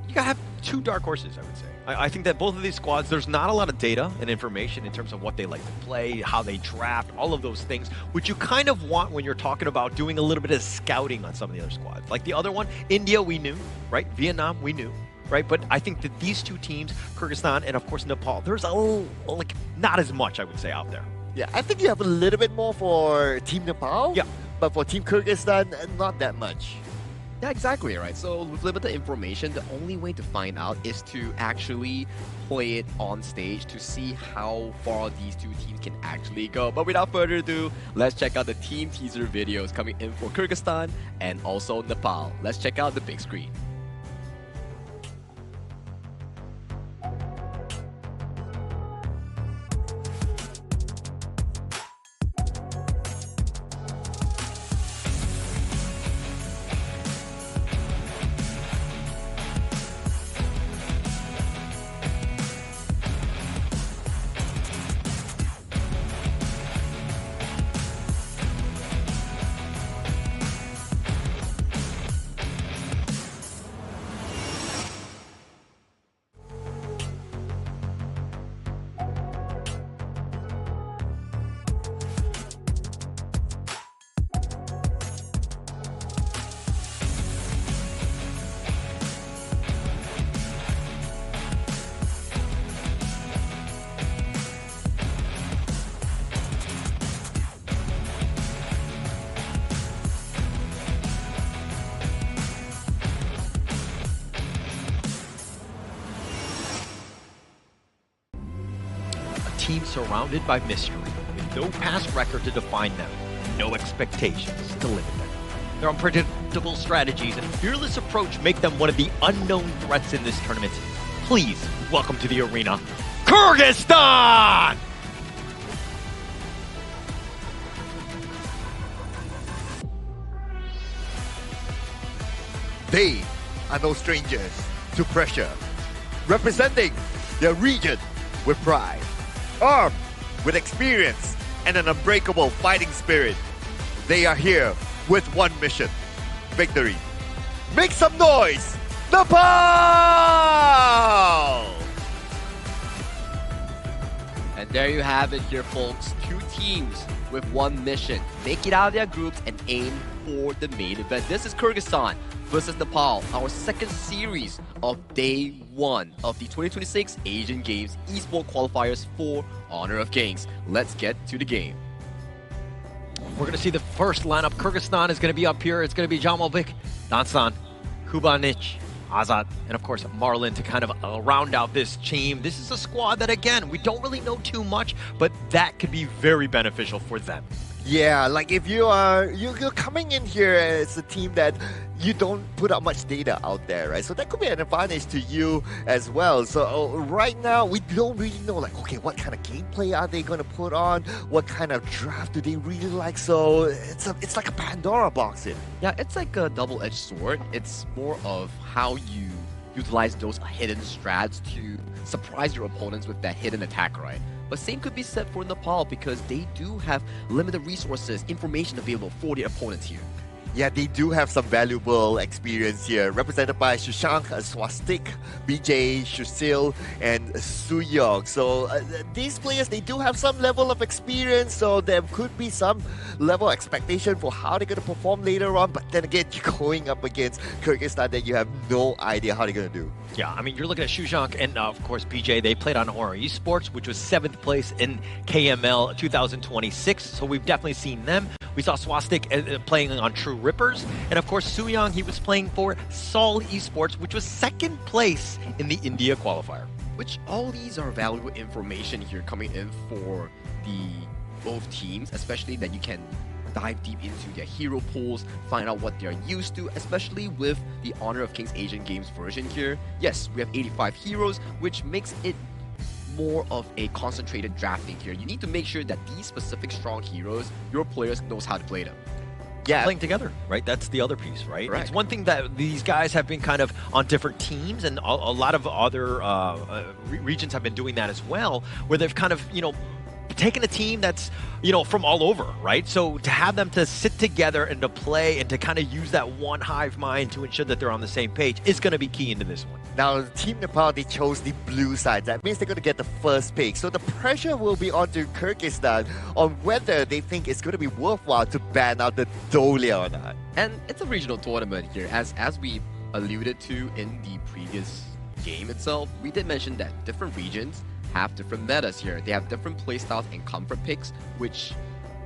You gotta have 2 dark horses, I would say. I think that both of these squads, there's not a lot of data and information in terms of what they like to play, how they draft, all of those things, which you kind of want when you're talking about doing a little bit of scouting on some of the other squads. Like the other one, India, we knew, right? Vietnam, we knew, right? But I think that these 2 teams, Kyrgyzstan and of course Nepal, there's not as much, I would say, out there. Yeah, I think you have a little bit more for Team Nepal. Yeah. But for Team Kyrgyzstan, not that much. Yeah, exactly, right? So with limited information, the only way to find out is to actually play it on stage to see how far these 2 teams can actually go. But without further ado, let's check out the team teaser videos coming in for Kyrgyzstan and also Nepal. Let's check out the big screen. Team surrounded by mystery, with no past record to define them, and no expectations to limit them. Their unpredictable strategies and fearless approach make them one of the unknown threats in this tournament. Please welcome to the arena, Kyrgyzstan! They are no strangers to pressure, representing their region with pride, armed with experience and an unbreakable fighting spirit. They are here with one mission: victory. Make some noise, Nepal! And there you have it here, folks. Two teams with one mission. Make it out of their groups and aim for the main event. This is Kyrgyzstan versus Nepal, our second series of day one of the 2026 Asian Games Esports Qualifiers for Honor of Kings. Let's get to the game. We're going to see the first lineup. Kyrgyzstan is going to be up here. It's going to be Jamalvik, Dansan, Kubanich, Azad, and of course Marlin to kind of round out this team. This is a squad that, again, we don't really know too much, but that could be very beneficial for them. Yeah, like if you're coming in here as a team that you don't put out much data out there, right? So that could be an advantage to you as well. So right now, we don't really know, like, okay, what kind of gameplay are they going to put on? What kind of draft do they really like? So it's like a Pandora box here. Yeah, it's like a double-edged sword. It's more of how you utilize those hidden strats to surprise your opponents with that hidden attack, right? But same could be said for Nepal because they do have limited resources, information available for their opponents here. Yeah, they do have some valuable experience here, represented by Shushank, Swastik, BJ, Shusil, and Suyong. So these players, they do have some level of experience, so there could be some level of expectation for how they're going to perform later on. But then again, you're going up against Kyrgyzstan that you have no idea how they're going to do. Yeah, I mean, you're looking at Shushank and, of course, BJ. They played on Honor Esports, which was 7th place in KML 2026. So we've definitely seen them. We saw Swastik playing on True Rippers. And, of course, Suyong, he was playing for Seoul Esports, which was 2nd place in the India qualifier. Which all these are valuable information here coming in for the both teams, especially that you can dive deep into their hero pools, find out what they're used to, especially with the Honor of Kings Asian Games version here. Yes, we have 85 heroes, which makes it more of a concentrated drafting here. You need to make sure that these specific strong heroes, your players knows how to play them. Yeah, playing together, right? That's the other piece, right? Correct. It's one thing that these guys have been kind of on different teams, and a lot of other regions have been doing that as well, where they've kind of, taken a team that's, from all over, right? So to have them to sit together and to play and to kind of use that one hive mind to ensure that they're on the same page is going to be key into this one. Now, Team Nepal, they chose the blue side. That means they're going to get the first pick. So the pressure will be onto Kyrgyzstan on whether they think it's going to be worthwhile to ban out the Dolia or not. And it's a regional tournament here, as we alluded to in the previous game itself. We did mention that different regions have different metas here. They have different playstyles and comfort picks, which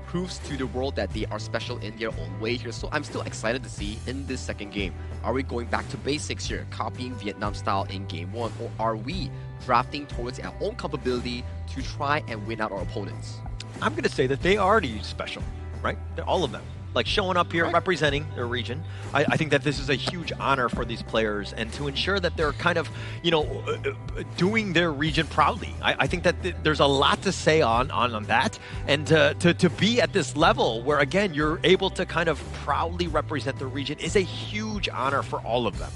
proves to the world that they are special in their own way here. So I'm still excited to see in this second game, are we going back to basics here, copying Vietnam style in game one, or are we drafting towards our own capability to try and win out our opponents? I'm going to say that they are already special, right? They're all of them. Like showing up here, representing their region. I think that this is a huge honor for these players, and to ensure that they're kind of, doing their region proudly. I think that there's a lot to say on that, and to be at this level where, again, you're able to kind of proudly represent the region is a huge honor for all of them.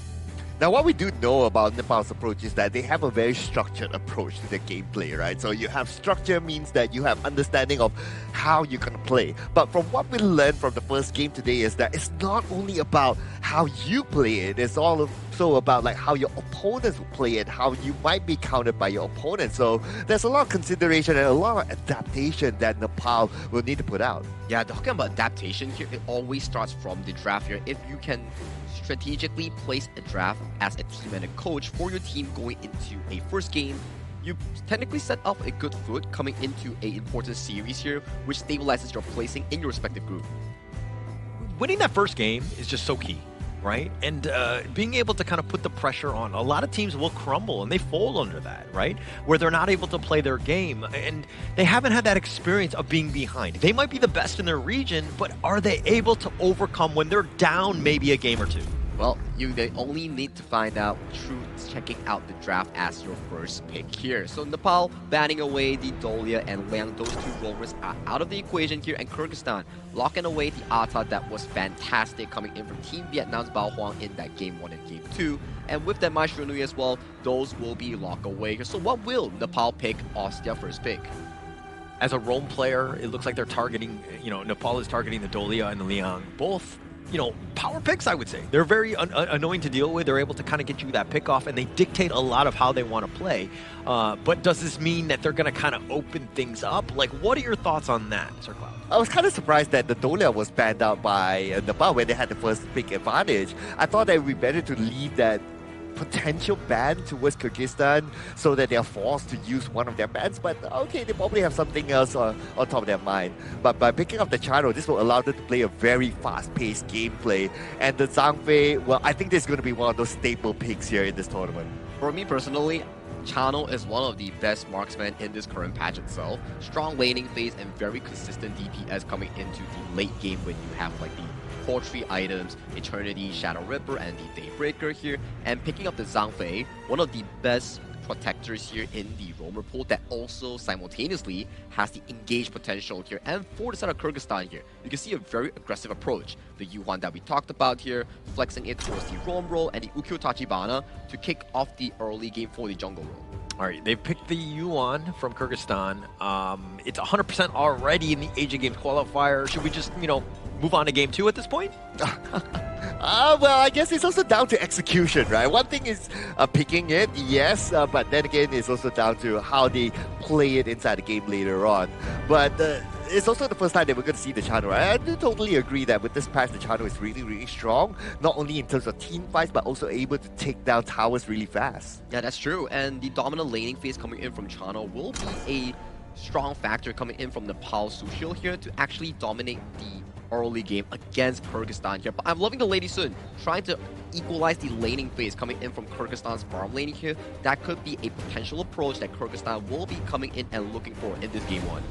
Now, what we do know about Nepal's approach is that they have a very structured approach to their gameplay, right? So you have structure means that you have understanding of how you're going to play. But from what we learned from the first game today is that it's not only about how you play it, it's also about like how your opponents will play it, how you might be countered by your opponent. So there's a lot of consideration and a lot of adaptation that Nepal will need to put out. Yeah, talking about adaptation here, it always starts from the draft here. If you can strategically place a draft as a team and a coach for your team going into a first game, you technically set up a good foot coming into an important series here, which stabilizes your placing in your respective group. Winning that first game is just so key, right? And being able to kind of put the pressure on. A lot of teams will crumble and they fall under that, right? Where they're not able to play their game and they haven't had that experience of being behind. They might be the best in their region, but are they able to overcome when they're down maybe a game or two? Well, they only need to find out through checking out the draft as your first pick here. So Nepal banning away the Dolia and Liang, those two roamers are out of the equation here, and Kyrgyzstan locking away the Ata that was fantastic coming in from Team Vietnam's Bao Huang in that game 1 and game 2. And with that Maestro Nui as well, those will be locked away here. So what will Nepal pick as their first pick? As a roam player, it looks like they're targeting, Nepal is targeting the Dolia and the Liang, both power picks, I would say. They're very annoying to deal with. They're able to kind of get you that pick off, and they dictate a lot of how they want to play. But does this mean that they're going to kind of open things up? Like, what are your thoughts on that, Sir Cloud? I was kind of surprised that the Dolia was banned out by Nepal when they had the first big advantage. I thought that it would be better to leave that potential ban towards Kyrgyzstan so that they are forced to use one of their bans, but okay, they probably have something else on top of their mind. But by picking up the Chano, this will allow them to play a very fast-paced gameplay. And the Zhang Fei, well, I think this is going to be one of those staple picks here in this tournament. For me personally, Chano is one of the best marksmen in this current patch itself. Strong laning phase and very consistent DPS coming into the late game when you have like the Poetry items, Eternity, Shadow Ripper, and the Daybreaker here. And picking up the Zhang Fei, one of the best protectors here in the roamer pool that also simultaneously has the engage potential here. And for the side of Kyrgyzstan here, you can see a very aggressive approach. The Yuan that we talked about here, flexing it towards the roam roll and the Ukkyo Tachibana to kick off the early game for the jungle roll. All right, they've picked the Yuan from Kyrgyzstan. It's 100% already in the Asian Games qualifier. Should we just, move on to game 2 at this point? Well, I guess it's also down to execution, right? One thing is picking it, yes, but then again, it's also down to how they play it inside the game later on. But it's also the first time that we're going to see the Chano, right? I do totally agree that with this patch, the Chano is really, really strong, not only in terms of team fights, but also able to take down towers really fast. Yeah, that's true. And the dominant laning phase coming in from Chano will be a strong factor coming in from Nepal Sushil here to actually dominate the early game against Kyrgyzstan here. But I'm loving the Lady Sun trying to equalize the laning phase coming in from Kyrgyzstan's farm laning here. That could be a potential approach that Kyrgyzstan will be coming in and looking for in this game 1.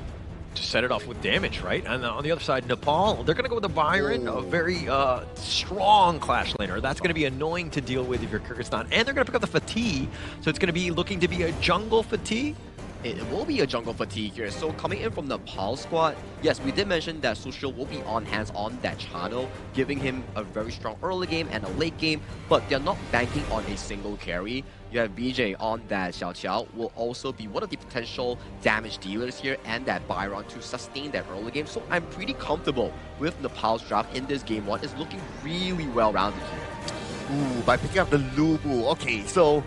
To set it off with damage, right? And on the other side, Nepal, they're going to go with the Byron, a very strong Clash laner. That's going to be annoying to deal with if you're Kyrgyzstan. And they're going to pick up the Fatigue, so it's going to be looking to be a jungle Fatigue. It will be a jungle fatigue here. So coming in from the Nepal squad, yes, we did mention that Sushil will be on hands on that Chano, giving him a very strong early game and a late game, but they're not banking on a single carry. You have BJ on that Xiao Qiao will also be one of the potential damage dealers here, and that Byron to sustain that early game. So I'm pretty comfortable with Nepal's draft in this game 1. It's looking really well-rounded here. Ooh, by picking up the Lubu. Okay, so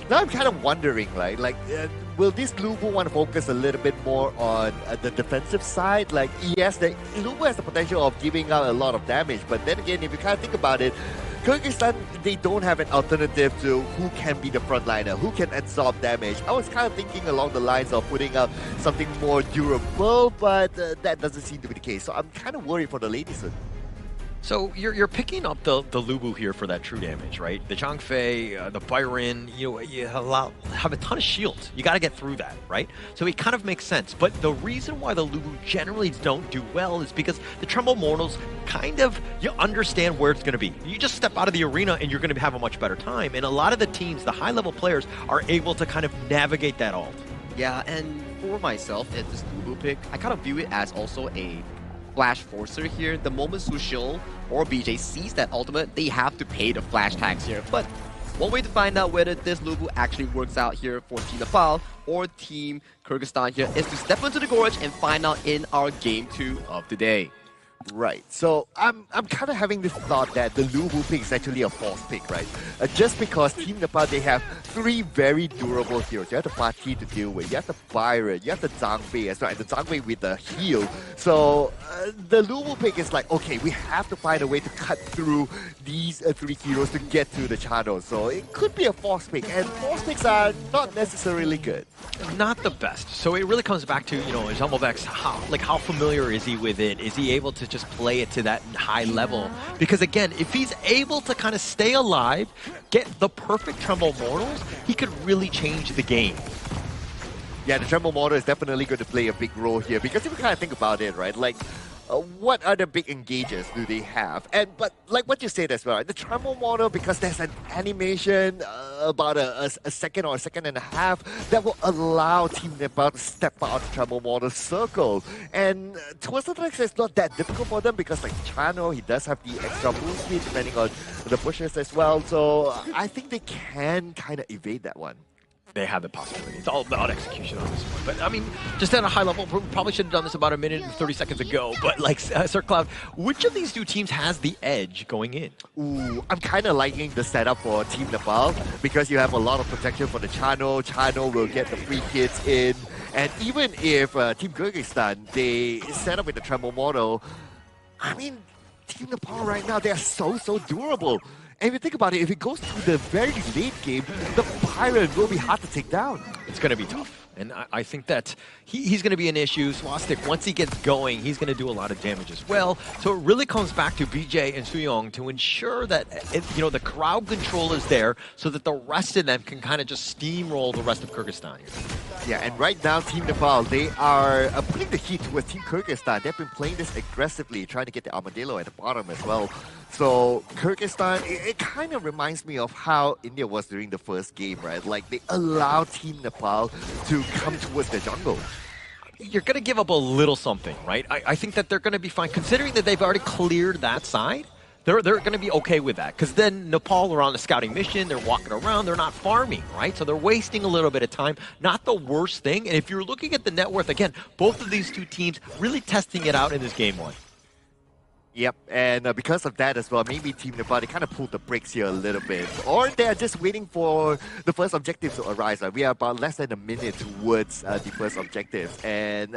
now I'm kind of wondering, right? Like, will this Lubu want to focus a little bit more on the defensive side? Like, yes, the Lubu has the potential of giving out a lot of damage, but then again, if you kind of think about it, Kyrgyzstan, they don't have an alternative to who can be the frontliner, who can absorb damage. I was kind of thinking along the lines of putting out something more durable, but that doesn't seem to be the case. So I'm kind of worried for the ladies. So you're picking up the Lubu here for that true damage, right? The Zhang Fei, the Byron, you have a ton of shields. You got to get through that, right? So it kind of makes sense. But the reason why the Lubu generally don't do well is because the Tremble Mortals kind of, you understand where it's going to be. You just step out of the arena and you're going to have a much better time. And a lot of the teams, the high-level players, are able to kind of navigate that ult. Yeah, and for myself, at this Lubu pick, I kind of view it as also a flash forcer here. The moment Sushil or BJ sees that ultimate, they have to pay the flash tags here. But one way to find out whether this Lubu actually works out here for Team Nepal or Team Kyrgyzstan here is to step into the gorge and find out in our game 2 of the day. Right, so I'm kind of having this thought that the Lubu pick is actually a false pick, right? Just because Team Nepal, they have 3 very durable heroes. You have the Pati to deal with, you have the Byron, you have the Zhang Fei as well, and the Zhang Fei with the heal. So the Lubu pick is like, okay, we have to find a way to cut through these 3 heroes to get to the channel. So it could be a false pick, and false picks are not necessarily good. Not the best. So it really comes back to, Zhambovex, how familiar is he with it? Is he able to just play it to that high level? Because again, if he's able to kind of stay alive, get the perfect Tremble Mortals, he could really change the game. Yeah, the Tremble Mortal is definitely going to play a big role here, because if you kind of think about it, right, like, what other big engagers do they have? But like what you said as well, right? The Tremble Mortal, because there's an animation about a second or a second and a half that will allow Team Nepal to step out the Tremble Mortal circle. And to a certain extent, it's not that difficult for them, because like Chano, he does have the extra move speed depending on the pushes as well. So I think they can kind of evade that one. They have the possibility. It's all about execution on this one. But, I mean, just at a high level, we probably should have done this about a minute and 30 seconds ago. But, like, Sir Cloud, which of these two teams has the edge going in? Ooh, I'm kind of liking the setup for Team Nepal because you have a lot of protection for the Chano. Chano will get the free hits in. And even if Team Kyrgyzstan, they set up with the Tremble model, I mean, Team Nepal right now, they are so durable. And if you think about it, if it goes to the very late game, the Pirate will be hard to take down. It's going to be tough. And I think that he's going to be an issue. Swastik, once he gets going, he's going to do a lot of damage as well. So it really comes back to BJ and Suyong to ensure that the crowd control is there so that the rest of them can kind of just steamroll the rest of Kyrgyzstan. Yeah, and right now, Team Nepal, they are putting the heat towards Team Kyrgyzstan. They've been playing this aggressively, trying to get the Armadillo at the bottom as well. So Kyrgyzstan, it kind of reminds me of how India was during the first game, right? Like, they allowed Team Nepal to come towards the jungle. You're going to give up a little something, right? I think that they're going to be fine, considering that they've already cleared that side. They're going to be okay with that, because then Nepal are on a scouting mission, they're walking around, they're not farming, right? So they're wasting a little bit of time. Not the worst thing. And if you're looking at the net worth, again, both of these two teams really testing it out in this game one. Yep, and because of that as well, maybe Team Nepal, they kind of pulled the brakes here a little bit. Or they're just waiting for the first objective to arise. We are about less than a minute towards the first objective. And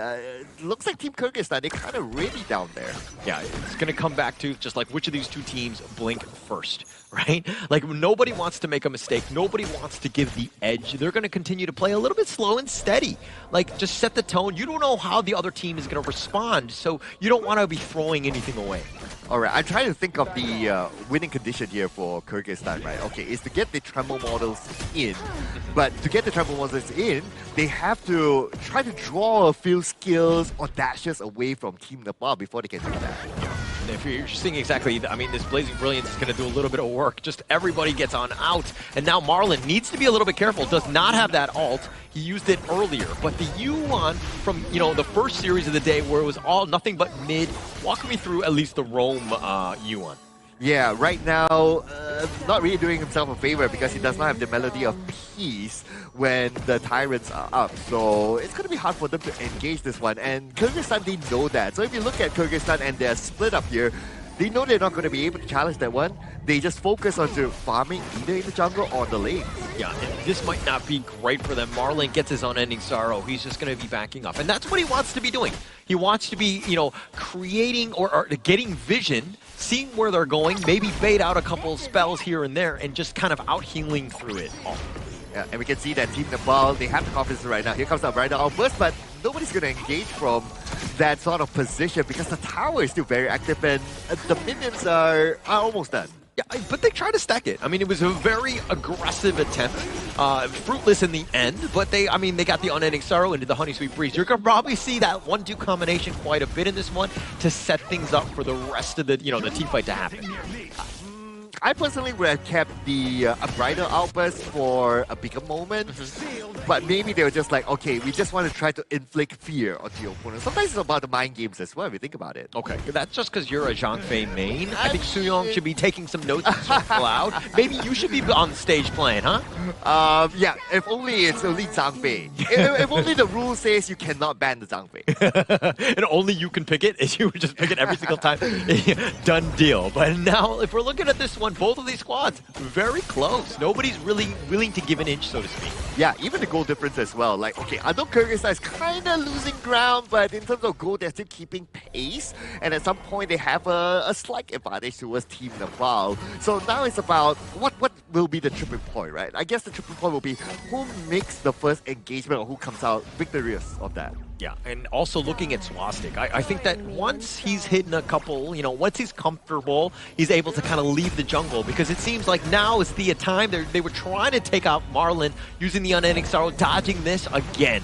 looks like Team Kyrgyzstan, they're kind of ready down there. Yeah, it's going to come back to just like which of these two teams blink first, right? Like, nobody wants to make a mistake. Nobody wants to give the edge. They're going to continue to play a little bit slow and steady. Like, just set the tone. You don't know how the other team is going to respond, so you don't want to be throwing anything away. All right, I'm trying to think of the winning condition here for Kyrgyzstan, right? Okay, is to get the Tremble models in. But to get the Tremble models in, they have to try to draw a few skills or dashes away from Team Nepal before they can do that. And if you're seeing exactly, I mean, this Blazing Brilliance is going to do a little bit of work. Just everybody gets on out. And now Marlon needs to be a little bit careful. Does not have that ult. He used it earlier. But the Yuan from, the first series of the day where it was all nothing but mid, walk me through at least the roam Yuan. Yeah, right now, not really doing himself a favor because he does not have the melody of peace when the Tyrants are up. So it's going to be hard for them to engage this one. And Kyrgyzstan, they know that. So if you look at Kyrgyzstan and they're split up here, they know they're not going to be able to challenge that one. They just focus on farming either in the jungle or the lane. Yeah, and this might not be great for them. Marlon gets his unending sorrow. He's just going to be backing up. And that's what he wants to be doing. He wants to be, creating or getting vision, seeing where they're going, maybe bait out a couple of spells here and there, and just kind of out-healing through it all. Yeah, and we can see that Team Nepal, they have the confidence right now. Here comes that right now outburst, but nobody's going to engage from that sort of position because the tower is still very active and the minions are almost done. Yeah, but they try to stack it. I mean, it was a very aggressive attempt, fruitless in the end, but they got the unending sorrow into the honey sweet breeze. You're gonna probably see that 1-2 combination quite a bit in this one to set things up for the rest of the, the team fight to happen. I personally would have kept the Unbridled outburst for a bigger moment, but maybe they were just like, okay, we just want to try to inflict fear onto your opponent. Sometimes it's about the mind games as well, if you think about it. Okay, that's just because you're a Zhang Fei main. I think Suyong should be taking some notes from Cloud. Maybe you should be on the stage playing, huh? Yeah, if only it's only Zhang Fei. if only the rule says you cannot ban the Zhang Fei. And only you can pick it, and you just pick it every single time. Done deal. But now, if we're looking at this one, both of these squads, very close. Nobody's really willing to give an inch, so to speak. Yeah, even the goal difference as well. Like, okay, I know Kyrgyzstan is kind of losing ground, but in terms of goal, they're still keeping pace. And at some point, they have a slight advantage towards Team Nepal. So now it's about what will be the tripping point, right? I guess the tripping point will be who makes the first engagement or who comes out victorious of that. Yeah, and also looking at Swastik, I think that once he's hitting a couple, once he's comfortable, he's able to kind of leave the jungle because it seems like now is the time they were trying to take out Marlon using the unending sorrow, dodging this again.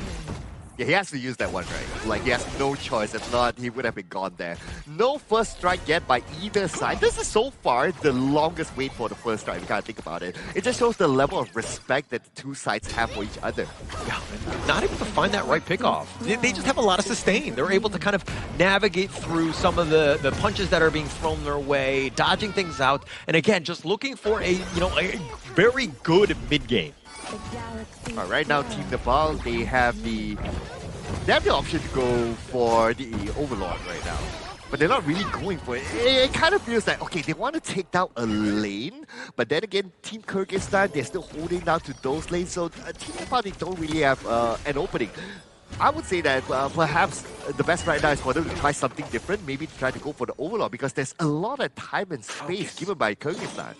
Yeah, he has to use that one, right? Like, he has no choice. If not, he would have been gone there. No first strike yet by either side. This is so far the longest wait for the first strike, if you kind of think about it. It just shows the level of respect that the two sides have for each other. Yeah, not able to find that right pickoff. They just have a lot of sustain. They're able to kind of navigate through some of the punches that are being thrown their way, dodging things out, and again, just looking for a very good mid-game. Right now, Team Nepal, they have the option to go for the Overlord right now. But they're not really going for it. It kind of feels like, okay, they want to take down a lane, but then again, Team Kyrgyzstan, they're still holding down to those lanes, so Team Nepal, they don't really have an opening. I would say that perhaps the best right now is for them to try something different, maybe to try to go for the Overlord, because there's a lot of time and space given by Kyrgyzstan.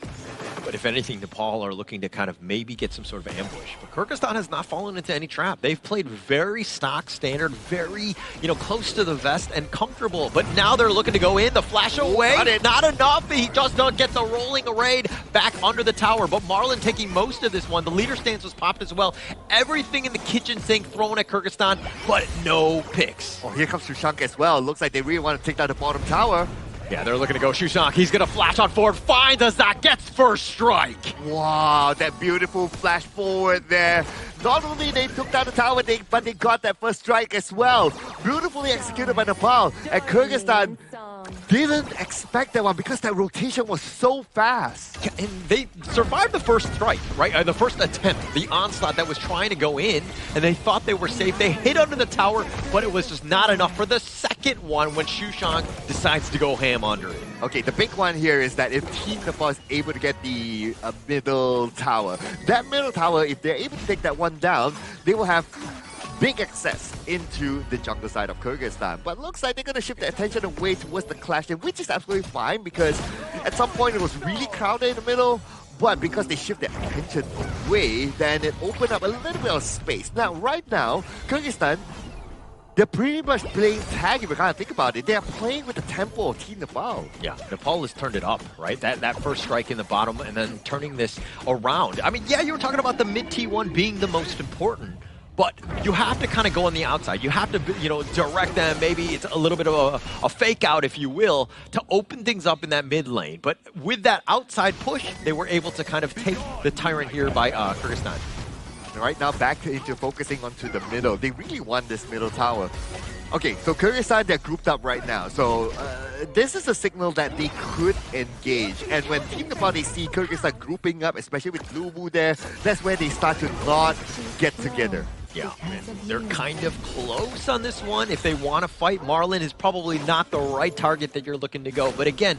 But if anything, Nepal are looking to kind of maybe get some sort of ambush. But Kyrgyzstan has not fallen into any trap. They've played very stock standard, very, close to the vest and comfortable. But now they're looking to go in. The flash away, not enough. He just gets a rolling raid back under the tower. But Marlon taking most of this one. The leader stance was popped as well. Everything in the kitchen sink thrown at Kyrgyzstan, but no picks. Oh, here comes Shushank as well. Looks like they really want to take down the bottom tower. Yeah, they're looking to go Shushank. He's going to flash on forward. Finds Azak, gets first strike. Wow, that beautiful flash forward there. Not only they took down the tower, but they got that first strike as well. Beautifully executed by Nepal. And Kyrgyzstan didn't expect that one because that rotation was so fast. Yeah, and they survived the first strike, right? The first attempt, the onslaught that was trying to go in, and they thought they were safe. They hit under the tower, but it was just not enough for the second one when Shushank decides to go ham under it. Okay, the big one here is that if Team Nepal is able to get the middle tower, that middle tower, if they're able to take that one down, they will have big access into the jungle side of Kyrgyzstan. But looks like they're going to shift their attention away towards the clash, which is absolutely fine because at some point it was really crowded in the middle. But because they shift their attention away, then it opened up a little bit of space. Now, right now, Kyrgyzstan, they're pretty much playing tag if you kind of think about it. They're playing with the tempo of Team Nepal. Yeah, Nepal has turned it up, right? That first strike in the bottom and then turning this around. I mean, yeah, you were talking about the mid T1 being the most important, but you have to kind of go on the outside. You have to, direct them. Maybe it's a little bit of a fake out, if you will, to open things up in that mid lane. But with that outside push, they were able to kind of take the tyrant here by Kyrgyzstan. Right now, back into focusing onto the middle. They really want this middle tower. Okay, so Kyrgyzstan, they're grouped up right now. So this is a signal that they could engage. And when Team Nepal, they see Kyrgyzstan grouping up, especially with Lubu there, that's where they start to not get together. Yeah, and they're kind of close on this one. If they want to fight, Marlon is probably not the right target that you're looking to go. But again,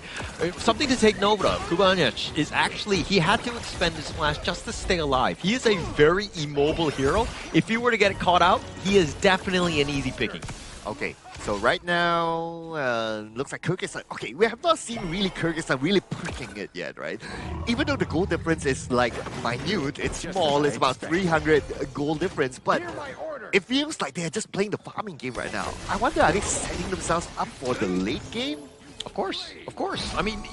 something to take note of. Kubanec is actually, he had to expend his flash just to stay alive. He is a very immobile hero. If he were to get caught out, he is definitely an easy picking. Okay, so right now, looks like Kyrgyzstan. Okay, we have not seen really Kyrgyzstan really pushing it yet, right? Even though the goal difference is like minute, it's small, it's about 300 goal difference, but it feels like they're just playing the farming game right now. I wonder, are they setting themselves up for the late game? Of course, of course. I mean,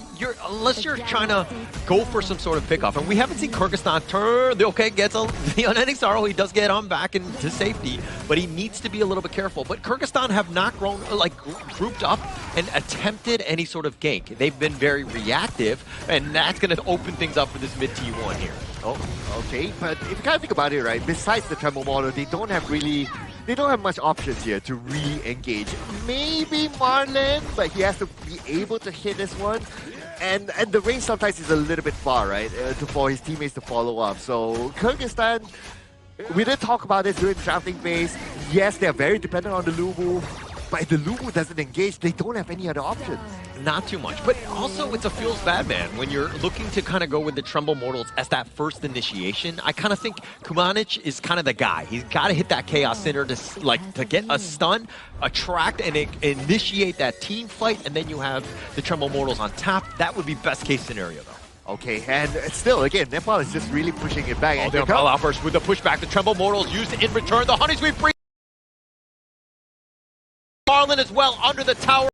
unless you're trying to go for some sort of pickoff, and we haven't seen Kyrgyzstan turn. Okay, gets the unending sorrow. He does get on back into safety, but he needs to be a little bit careful. But Kyrgyzstan have not grown grouped up and attempted any sort of gank. They've been very reactive, and that's going to open things up for this mid T1 here. Oh, okay. But if you kind of think about it, right, besides the Tremble model, they don't have much options here to re-engage. Maybe Marlon, but he has to be able to hit this one. And the range sometimes is a little bit far, right, for his teammates to follow up. So Kyrgyzstan, we did talk about this during the drafting phase. Yes, they're very dependent on the Lubu, but if the Lubu doesn't engage, they don't have any other options. Not too much, but also it's a feels bad, man. When you're looking to kind of go with the Tremble Mortals as that first initiation, I kind of think Kubanec is kind of the guy. He's got to hit that Chaos Center to get a stun, attract, and initiate that team fight, and then you have the Tremble Mortals on tap. That would be best case scenario, though. Okay, and still, again, Nepal is just really pushing it back. Oh, they'll call out first with the pushback. The Tremble Mortals used in return. The Honey Sweet free. Marlon as well under the tower.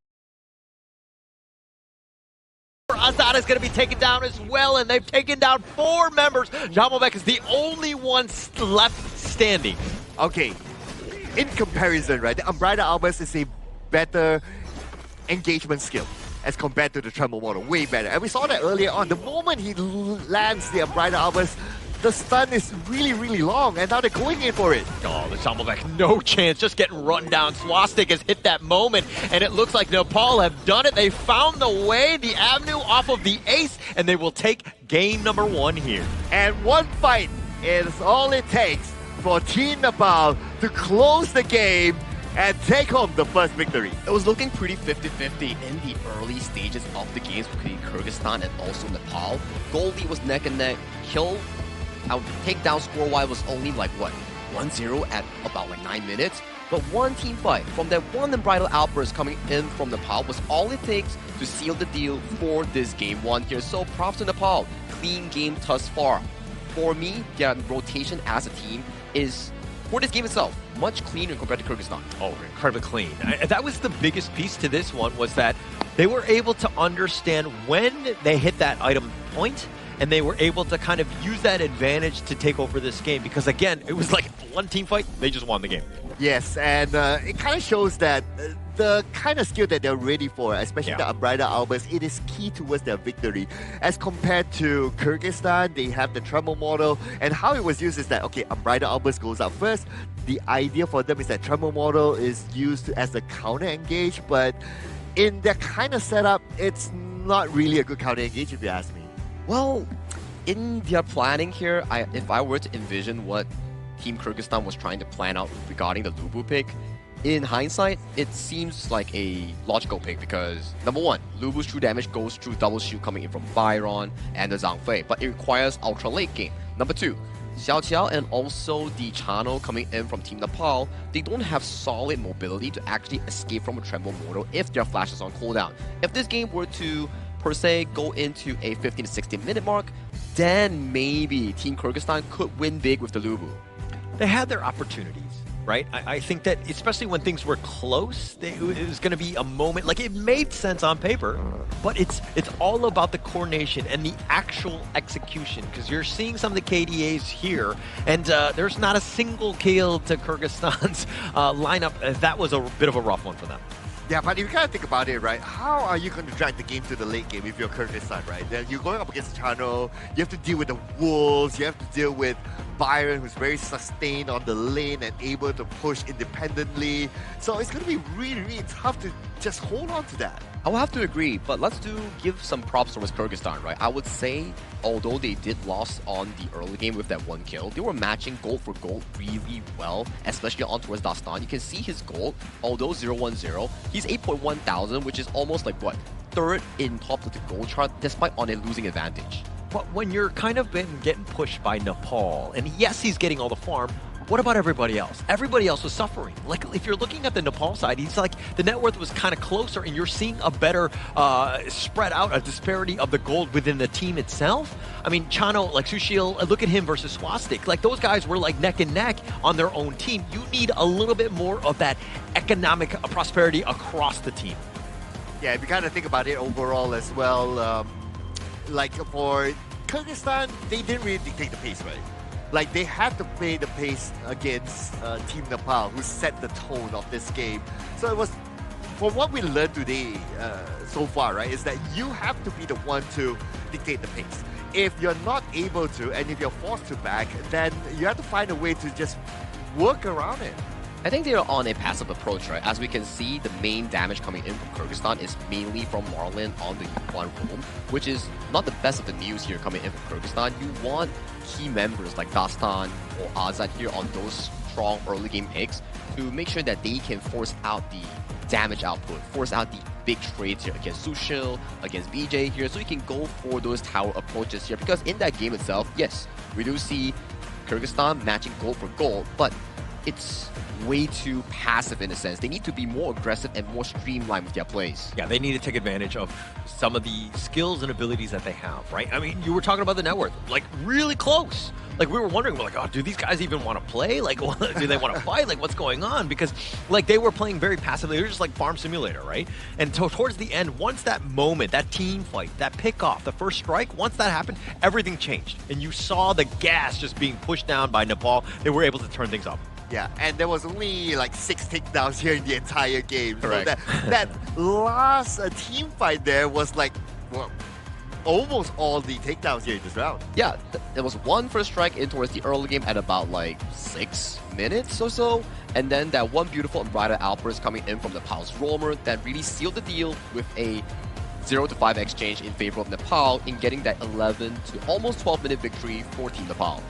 Azad is going to be taken down as well, and they've taken down 4 members. Jamovek is the only one left standing. Okay, in comparison, right, the Umbrella Albus is a better engagement skill as compared to the Tremble model, way better. And we saw that earlier on. The moment he lands the Umbrella Albus, the stun is really, really long, and now they're going in for it. Oh, the Jamovek, no chance, just getting run down. Swastik has hit that moment, and it looks like Nepal have done it. They found the way, the avenue off of the ace, and they will take game number 1 here. And one fight It's all it takes for Team Nepal to close the game and take home the first victory. It was looking pretty 50-50 in the early stages of the games between Kyrgyzstan and also Nepal. Goldie was neck and neck. Kill, takedown score-wise was only like, what, 1-0 at about like 9 minutes? But one team fight from that one unbridled outburst coming in from Nepal was all it takes to seal the deal for this game one here. So props to Nepal. Clean game thus far. For me, their rotation as a team is, for this game itself, much cleaner compared to Kyrgyzstan. Oh, incredibly clean. That was the biggest piece to this one, was that they were able to understand when they hit that item point, and they were able to kind of use that advantage to take over this game. Because again, it was like one team fight, they just won the game. Yes, and it kind of shows that the kind of skill that they're ready for, especially the unbridled outburst, it is key towards their victory. As compared to Kyrgyzstan, they have the tremble model, and how it was used is that, okay, unbridled outburst goes out first. The idea for them is that tremble model is used as a counter engage, but in their kind of setup, it's not really a good counter engage if you ask me. Well, in their planning here, if I were to envision what Team Kyrgyzstan was trying to plan out regarding the Lubu pick, in hindsight, it seems like a logical pick because, number one, Lubu's true damage goes through double shield coming in from Byron and the Zhang Fei, but it requires ultra late game. Number two, Xiao Qiao and also the Chano coming in from Team Nepal, they don't have solid mobility to actually escape from a tremble model if their flash is on cooldown. If this game were to, per se, go into a 15 to 16 minute mark, then maybe Team Kyrgyzstan could win big with the Lubu. They had their opportunities, right? I think that especially when things were close, it was going to be a moment, like it made sense on paper, but it's all about the coordination and the actual execution, because you're seeing some of the KDAs here, and there's not a single kill to Kyrgyzstan's lineup. That was a bit of a rough one for them. Yeah, but you gotta think about it, right? How are you going to drag the game to the late game if you're Kyrgyzstan, right? Then you're going up against Chano, you have to deal with the Wolves, you have to deal with Byron, who's very sustained on the lane and able to push independently. So it's going to be really, really tough to just hold on to that. I will have to agree, but let's give some props towards Kyrgyzstan, right? I would say, although they did lose on the early game with that one kill, they were matching gold for gold really well, especially on towards Dastan. You can see his gold, although 0-1-0, he's 8.1 thousand, which is almost like, what, third in top of the gold chart, despite on a losing advantage. But when you're kind of been getting pushed by Nepal, and yes, he's getting all the farm, what about everybody else? Everybody else was suffering. Like, if you're looking at the Nepal side, he's like, the net worth was kind of closer, and you're seeing a better spread out, a disparity of the gold within the team itself. I mean, Chano, like Sushil, look at him versus Swastik. Like, those guys were like neck and neck on their own team. You need a little bit more of that economic prosperity across the team. Yeah, if you kind of think about it overall as well, like for Kyrgyzstan, they didn't really dictate the pace, right? Like, they had to play the pace against Team Nepal, who set the tone of this game. So it was, from what we learned today so far, right, is that you have to be the one to dictate the pace. If you're not able to, and if you're forced to back, then you have to find a way to just work around it. I think they are on a passive approach, right? As we can see, the main damage coming in from Kyrgyzstan is mainly from Marlin on the U1 roam, which is not the best of the news here coming in from Kyrgyzstan. You want key members like Dastan or Azad here on those strong early game picks to make sure that they can force out the damage output, force out the big trades here against Sushil, against BJ here, so you can go for those tower approaches here. Because in that game itself, yes, we do see Kyrgyzstan matching gold for gold, but it's way too passive in a sense. They need to be more aggressive and more streamlined with their plays. Yeah, they need to take advantage of some of the skills and abilities that they have, right? I mean, you were talking about the net worth, like really close. Like, we were wondering, like, oh, do these guys even want to play? Like, do they want to fight? Like, what's going on? Because, like, they were playing very passively. They were just like Farm Simulator, right? And towards the end, once that moment, that team fight, that pickoff, the first strike, once that happened, everything changed. And you saw the gas just being pushed down by Nepal. They were able to turn things up. Yeah, and there was only like 6 takedowns here in the entire game. Correct. So that last team fight there was like, well, almost all the takedowns here in this round. Yeah, there was one first strike in towards the early game at about like 6 minutes or so, and then that one beautiful unbridled outburst coming in from Nepal's roamer that really sealed the deal with a 0-5 exchange in favor of Nepal in getting that 11 to almost 12-minute victory for Team Nepal.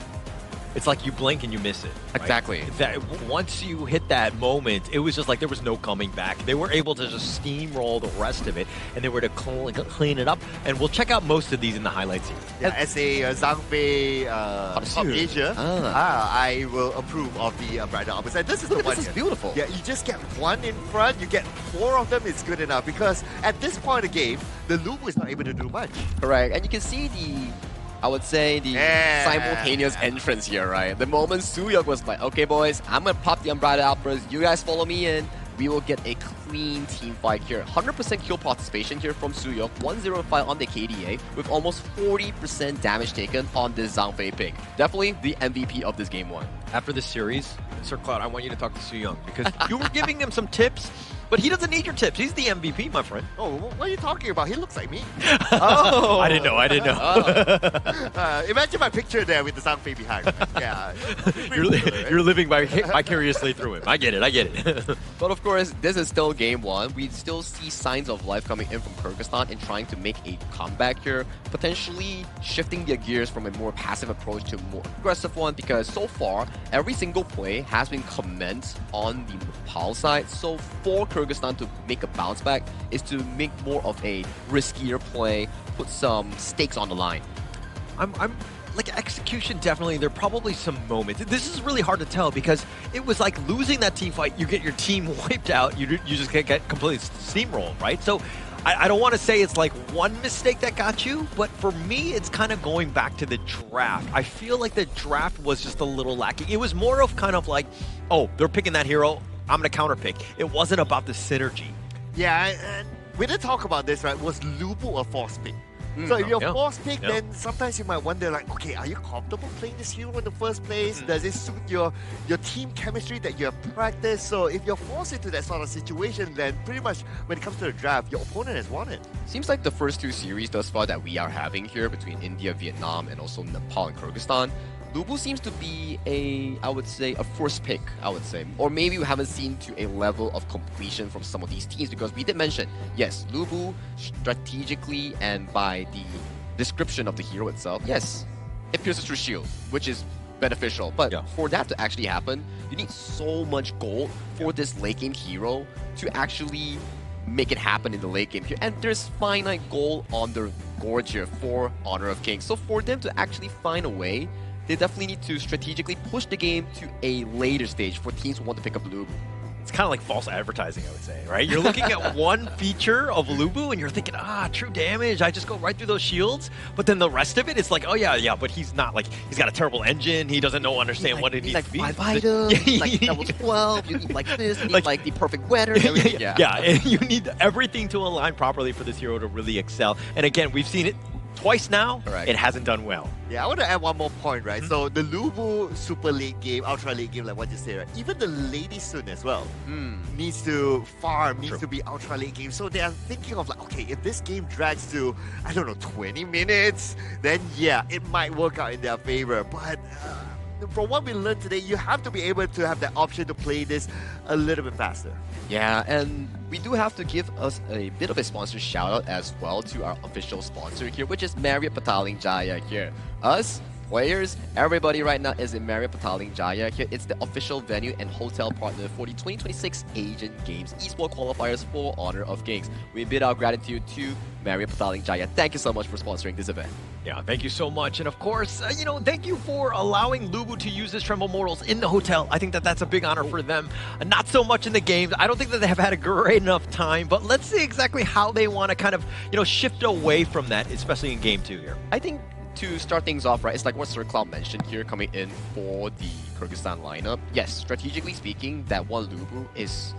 it's like you blink and you miss it. Right? Exactly. That once you hit that moment, it was just like there was no coming back. They were able to just steamroll the rest of it, and they were to clean it up. And we'll check out most of these in the highlights here. Yeah, as a Zhang Fei top Asia, I will approve of the bridal opposite. This is the one. This is beautiful. Yeah, you just get one in front, you get 4 of them, it's good enough. Because at this point of the game, the Lubu is not able to do much. Correct. And you can see I would say the simultaneous entrance here, right? The moment Suyok was like, okay boys, I'm gonna pop the Umbrella out first, you guys follow me in, we will get a clean team fight here. 100% kill participation here from Suyok, 105 on the KDA, with almost 40% damage taken on this Zhang Fei pick. Definitely the MVP of this game 1. After this series, Sir Cloud, I want you to talk to Suyong, because you were giving him some tips, but he doesn't need your tips. He's the MVP, my friend. Oh, what are you talking about? He looks like me. Oh, I didn't know. Imagine my picture there with the Zhang Fei behind. Yeah, you're living vicariously through him. I get it. But of course, this is still game 1. We still see signs of life coming in from Kyrgyzstan and trying to make a comeback here, potentially shifting their gears from a more passive approach to a more aggressive one, because so far, every single play has been commenced on the Nepal side. So for Kyrgyzstan to make a bounce back is to make more of a riskier play, put some stakes on the line. I'm like execution, definitely. There are probably some moments. This is really hard to tell because it was like losing that team fight. You get your team wiped out. You just get completely steamrolled, right? So I don't want to say it's like one mistake that got you, but for me, it's kind of going back to the draft. I feel like the draft was just a little lacking. It was more of kind of like, oh, they're picking that hero, I'm going to counterpick. It wasn't about the synergy. Yeah, and we did talk about this, right? Was Lubu a force pick? So if you're forced pick, then sometimes you might wonder, like, okay, are you comfortable playing this hero in the first place? Does it suit your team chemistry that you have practiced? So if you're forced into that sort of situation, then pretty much when it comes to the draft, your opponent has won it. Seems like the first 2 series thus far that we are having here between India, Vietnam, and also Nepal and Kyrgyzstan, Lubu seems to be I would say, a first pick, I would say. Or maybe we haven't seen to a level of completion from some of these teams, because we did mention, yes, Lubu strategically and by the description of the hero itself, yes, it pierces through shield, which is beneficial. But for that to actually happen, you need so much gold for this late game hero to actually make it happen in the late game here. And there's finite gold on the Gorge here for Honor of Kings. So for them to actually find a way, they definitely need to strategically push the game to a later stage for teams who want to pick up Lubu. It's kind of like false advertising, I would say, right? You're looking at one feature of Lubu and you're thinking, true damage, I just go right through those shields. But then the rest of it, it's like, oh yeah, but he's not like, he's got a terrible engine, he doesn't understand what it needs to be. 5 items, like level 12, you need like this, you need like the perfect weather, everything. Yeah, and you need everything to align properly for this hero to really excel. And again, we've seen it twice now, it hasn't done well. Yeah, I want to add one more point, right? So the Lubu super late game, ultra late game, like what you say, right? Even the Lady Sun as well needs to farm, needs to be ultra late game. So they are thinking of like, okay, if this game drags to, I don't know, 20 minutes, then yeah, it might work out in their favor. But from what we learned today, you have to be able to have that option to play this a little bit faster. Yeah, and we do have to give us a bit of a sponsor shout out as well to our official sponsor here, which is Marriott Pataling Jaya here. Us, players, everybody right now is in Marriott Pataling Jaya here. It's the official venue and hotel partner for the 2026 Asian Games Esports Qualifiers for Honor of Kings. We bid our gratitude to Marriott Pataling Jaya. Thank you so much for sponsoring this event. Yeah, thank you so much. And of course, thank you for allowing Lubu to use his Tremble Mortals in the hotel. I think that that's a big honor for them. Not so much in the games. I don't think that they have had a great enough time, but let's see exactly how they want to kind of, shift away from that, especially in game 2 here. I think to start things off, right, it's like what Sir Cloud mentioned here coming in for the Kyrgyzstan lineup. Yes, strategically speaking, that one Lubu is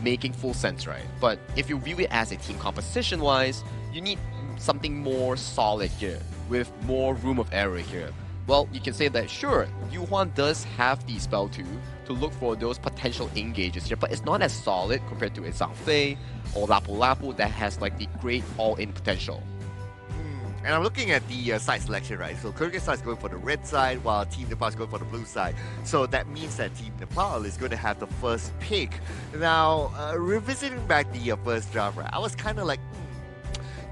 making full sense, right? But if you view it as a team composition-wise, you need something more solid here, with more room of error here. Well, you can say that, sure, Yuhuan does have the spell to look for those potential engages here, but it's not as solid compared to a Zhang Fei or Lapu Lapu that has like the great all-in potential. And I'm looking at the side selection, right? So Kyrgyzstan is going for the red side, while Team Nepal is going for the blue side. So that means that Team Nepal is going to have the first pick. Now, revisiting back the first draft, right, I was kind of like,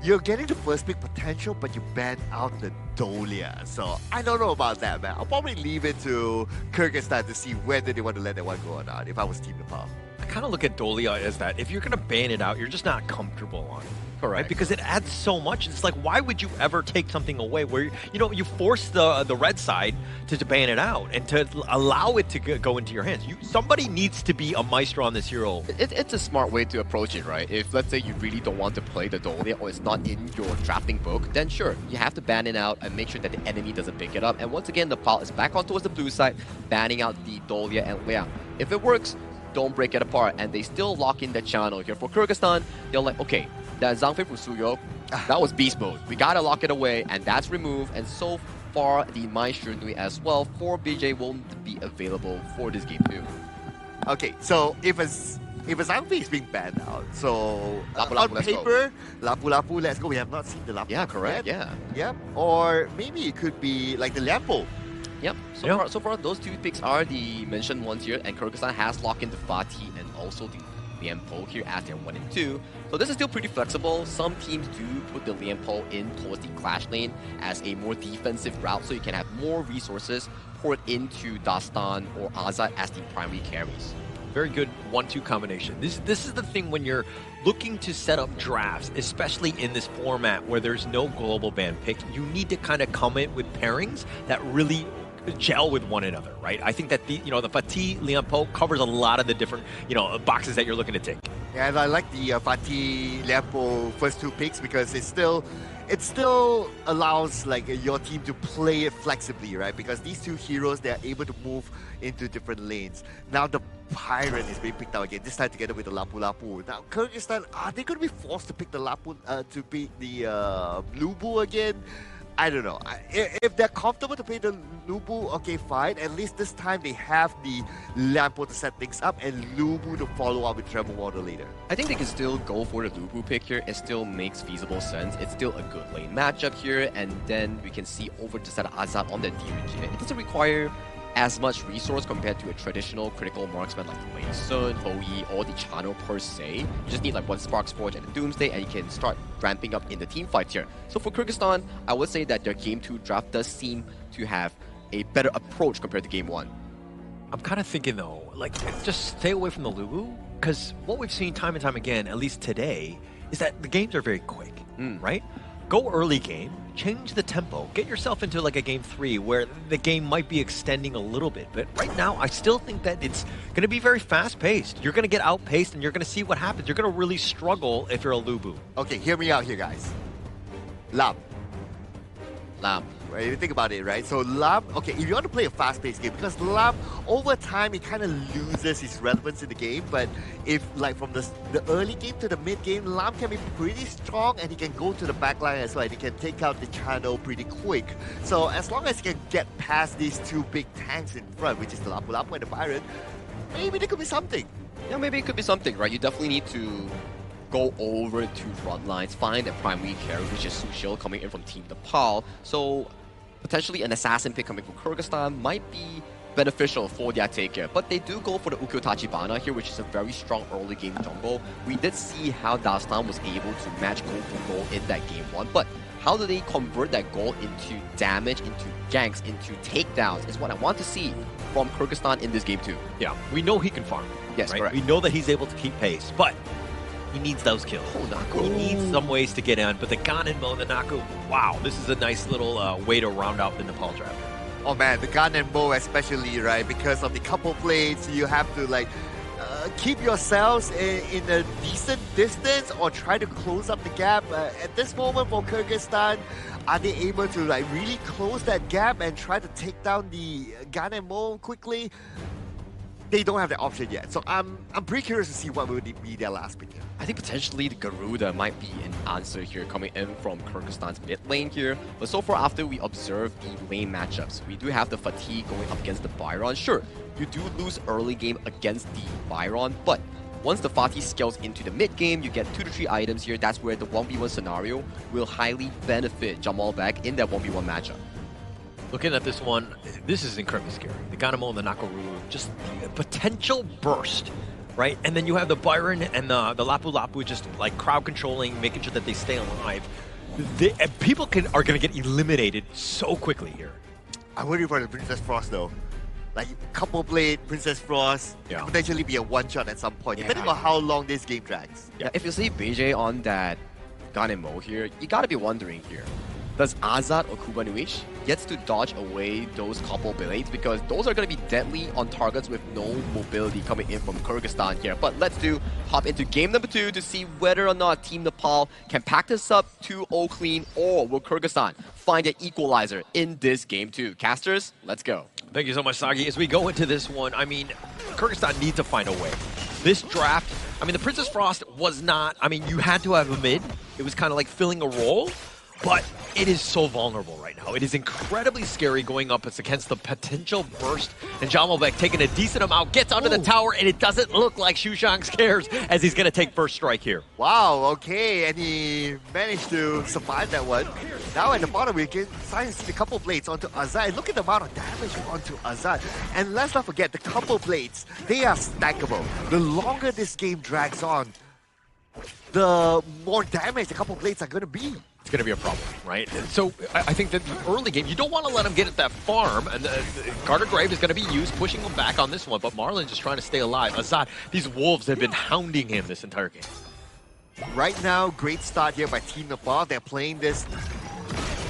you're getting the first pick potential, but you ban out the Dolia. So I don't know about that, man. I'll probably leave it to Kyrgyzstan to see whether they want to let that one go or not, if I was Team Nepal. I kind of look at Dolia as that if you're going to ban it out, you're just not comfortable on it. Correct. Right? Because it adds so much. It's like, why would you ever take something away where, you force the red side to ban it out and to allow it to go into your hands? Somebody needs to be a maestro on this hero. It's a smart way to approach it, right? If, let's say, you really don't want to play the Dolia or it's not in your drafting book, then sure, you have to ban it out and make sure that the enemy doesn't pick it up. And once again, Nepal is back on towards the blue side, banning out the Dolia. And yeah, if it works, don't break it apart. And they still lock in the channel here. For Kyrgyzstan, they're like, okay, that Zhangfei Fusuyo, that was beast mode. We gotta lock it away, and that's removed. And so far, the Maestro Nui as well for BJ won't be available for this game too. Okay, so if a Zhangfei is being banned out, so Lapu on Lapu, let's paper, Lapu Lapu, let's go. We have not seen the Lapu. Yeah, correct. yet. Yeah. Yep. Or maybe it could be like the Liampo. Yep. So far, those two picks are the mentioned ones here, and Kyrgyzstan has locked in the Fatih and also the Liampo here as their 1 and 2. So this is still pretty flexible. Some teams do put the Liampo in towards the clash lane as a more defensive route, so you can have more resources poured into Dastan or Azad as the primary carries. Very good 1-2 combination. This is the thing when you're looking to set up drafts, especially in this format where there's no global ban pick. You need to kind of come in with pairings that really gel with one another, right? I think that the Fatih Liampo covers a lot of the different boxes that you're looking to take. Yeah, and I like the Fatih Liampo first 2 picks because it still allows like your team to play it flexibly, right? Because these 2 heroes, they are able to move into different lanes. Now the Pirate is being picked out again, this time together with the Lapu Lapu. Now Kyrgyzstan, are they going to be forced to pick the Lapu to pick the Lubu again? I don't know. If they're comfortable to play the Lubu, okay, fine. At least this time they have the Liampo to set things up and Lubu to follow up with Trevor Water later. I think they can still go for the Lubu pick here. It still makes feasible sense. It's still a good lane matchup here. And then we can see over to set Azad on the DRG. It doesn't require as much resource compared to a traditional critical marksman like Wei Sun, Hou-Yi, or the Chano per se. You just need like 1 Spark Forge and a Doomsday, and you can start ramping up in the team fight here. So for Kyrgyzstan, I would say that their Game 2 draft does seem to have a better approach compared to Game 1. I'm kind of thinking though, like, just stay away from the Lubu, because what we've seen time and time again, at least today, is that the games are very quick, right? Go early game, change the tempo, get yourself into like a game 3 where the game might be extending a little bit. But right now, I still think that it's going to be very fast-paced. You're going to get outpaced and you're going to see what happens. You're going to really struggle if you're a Lubu. Okay, hear me out here, guys. Lam. Right, you think about it, right? So Lam, okay, if you want to play a fast-paced game, because Lam, over time, he kind of loses his relevance in the game, but if, like, from the early game to the mid-game, Lam can be pretty strong, and he can go to the back line as well, and he can take out the channel pretty quick. So as long as he can get past these 2 big tanks in front, which is the Lapu Lapu and the Pirate, maybe there could be something. Yeah, maybe it could be something, right? You definitely need to go over to front lines, find a primary carry, which is Sushil coming in from Team Nepal. So potentially an assassin pick coming from Kyrgyzstan might be beneficial for their take here. But they do go for the Ukyo Tachibana here, which is a very strong early game jungle. We did see how Dastan was able to match goal for goal in that game 1, but how do they convert that goal into damage, into ganks, into takedowns is what I want to see from Kyrgyzstan in this game 2. Yeah, we know he can farm. Yes, right? correct. We know that he's able to keep pace, but he needs those kills. He needs some ways to get in, but the Ganenmo, the Naku, wow, this is a nice little way to round out the Nepal draft. Oh man, the Ganenmo especially, right? Because of the couple plates, you have to like keep yourselves in a decent distance or try to close up the gap. At this moment for Kyrgyzstan, are they able to like really close that gap and try to take down the Ganenmo quickly? They don't have the option yet, so I'm pretty curious to see what would be their last pick here. I think potentially the Garuda might be an answer here coming in from Kyrgyzstan's mid lane here. But so far, after we observe the lane matchups, we do have the Fatih going up against the Byron. Sure, you do lose early game against the Byron, but once the Fatih scales into the mid game, you get 2 to 3 items here. That's where the 1v1 scenario will highly benefit Jamal back in that 1v1 matchup. Looking at this one, this is incredibly scary. The Ganemo and the Nakaru, just a potential burst, right? And then you have the Byron and the Lapu Lapu just like crowd controlling, making sure that they stay alive. people are going to get eliminated so quickly here. I worry for the Princess Frost though. Like couple blade, Princess Frost, could potentially be a one-shot at some point, depending on how long this game drags. Yeah, if you see BJ on that Ganemo here, you gotta be wondering here. Does Azad or Kubanuish gets to dodge away those couple blades? Because those are going to be deadly on targets with no mobility coming in from Kyrgyzstan here. But let's hop into game number 2 to see whether or not Team Nepal can pack this up 2-0 clean, or will Kyrgyzstan find an equalizer in this game 2? Casters, let's go. Thank you so much, Sagi. As we go into this one, I mean, Kyrgyzstan needs to find a way. This draft, I mean, the Princess Frost was not, I mean, you had to have a mid. It was kind of like filling a role. But it is so vulnerable right now. It is incredibly scary going up against the potential burst. And Jamalbek taking a decent amount, gets onto the tower, and it doesn't look like Shushang cares as he's going to take first strike here. Wow, okay, and he managed to survive that one. Now at the bottom, we can see the couple blades onto Azad. Look at the amount of damage onto Azad. And let's not forget, the couple blades, they are stackable. The longer this game drags on, the more damage the couple blades are going to be. It's going to be a problem, right? And so I think that the early game, you don't want to let him get at that farm, and Garter Grave is going to be used, pushing him back on this one, but Marlon just trying to stay alive. Azad, these wolves have been hounding him this entire game. Right now, great start here by Team Nepal. They're playing this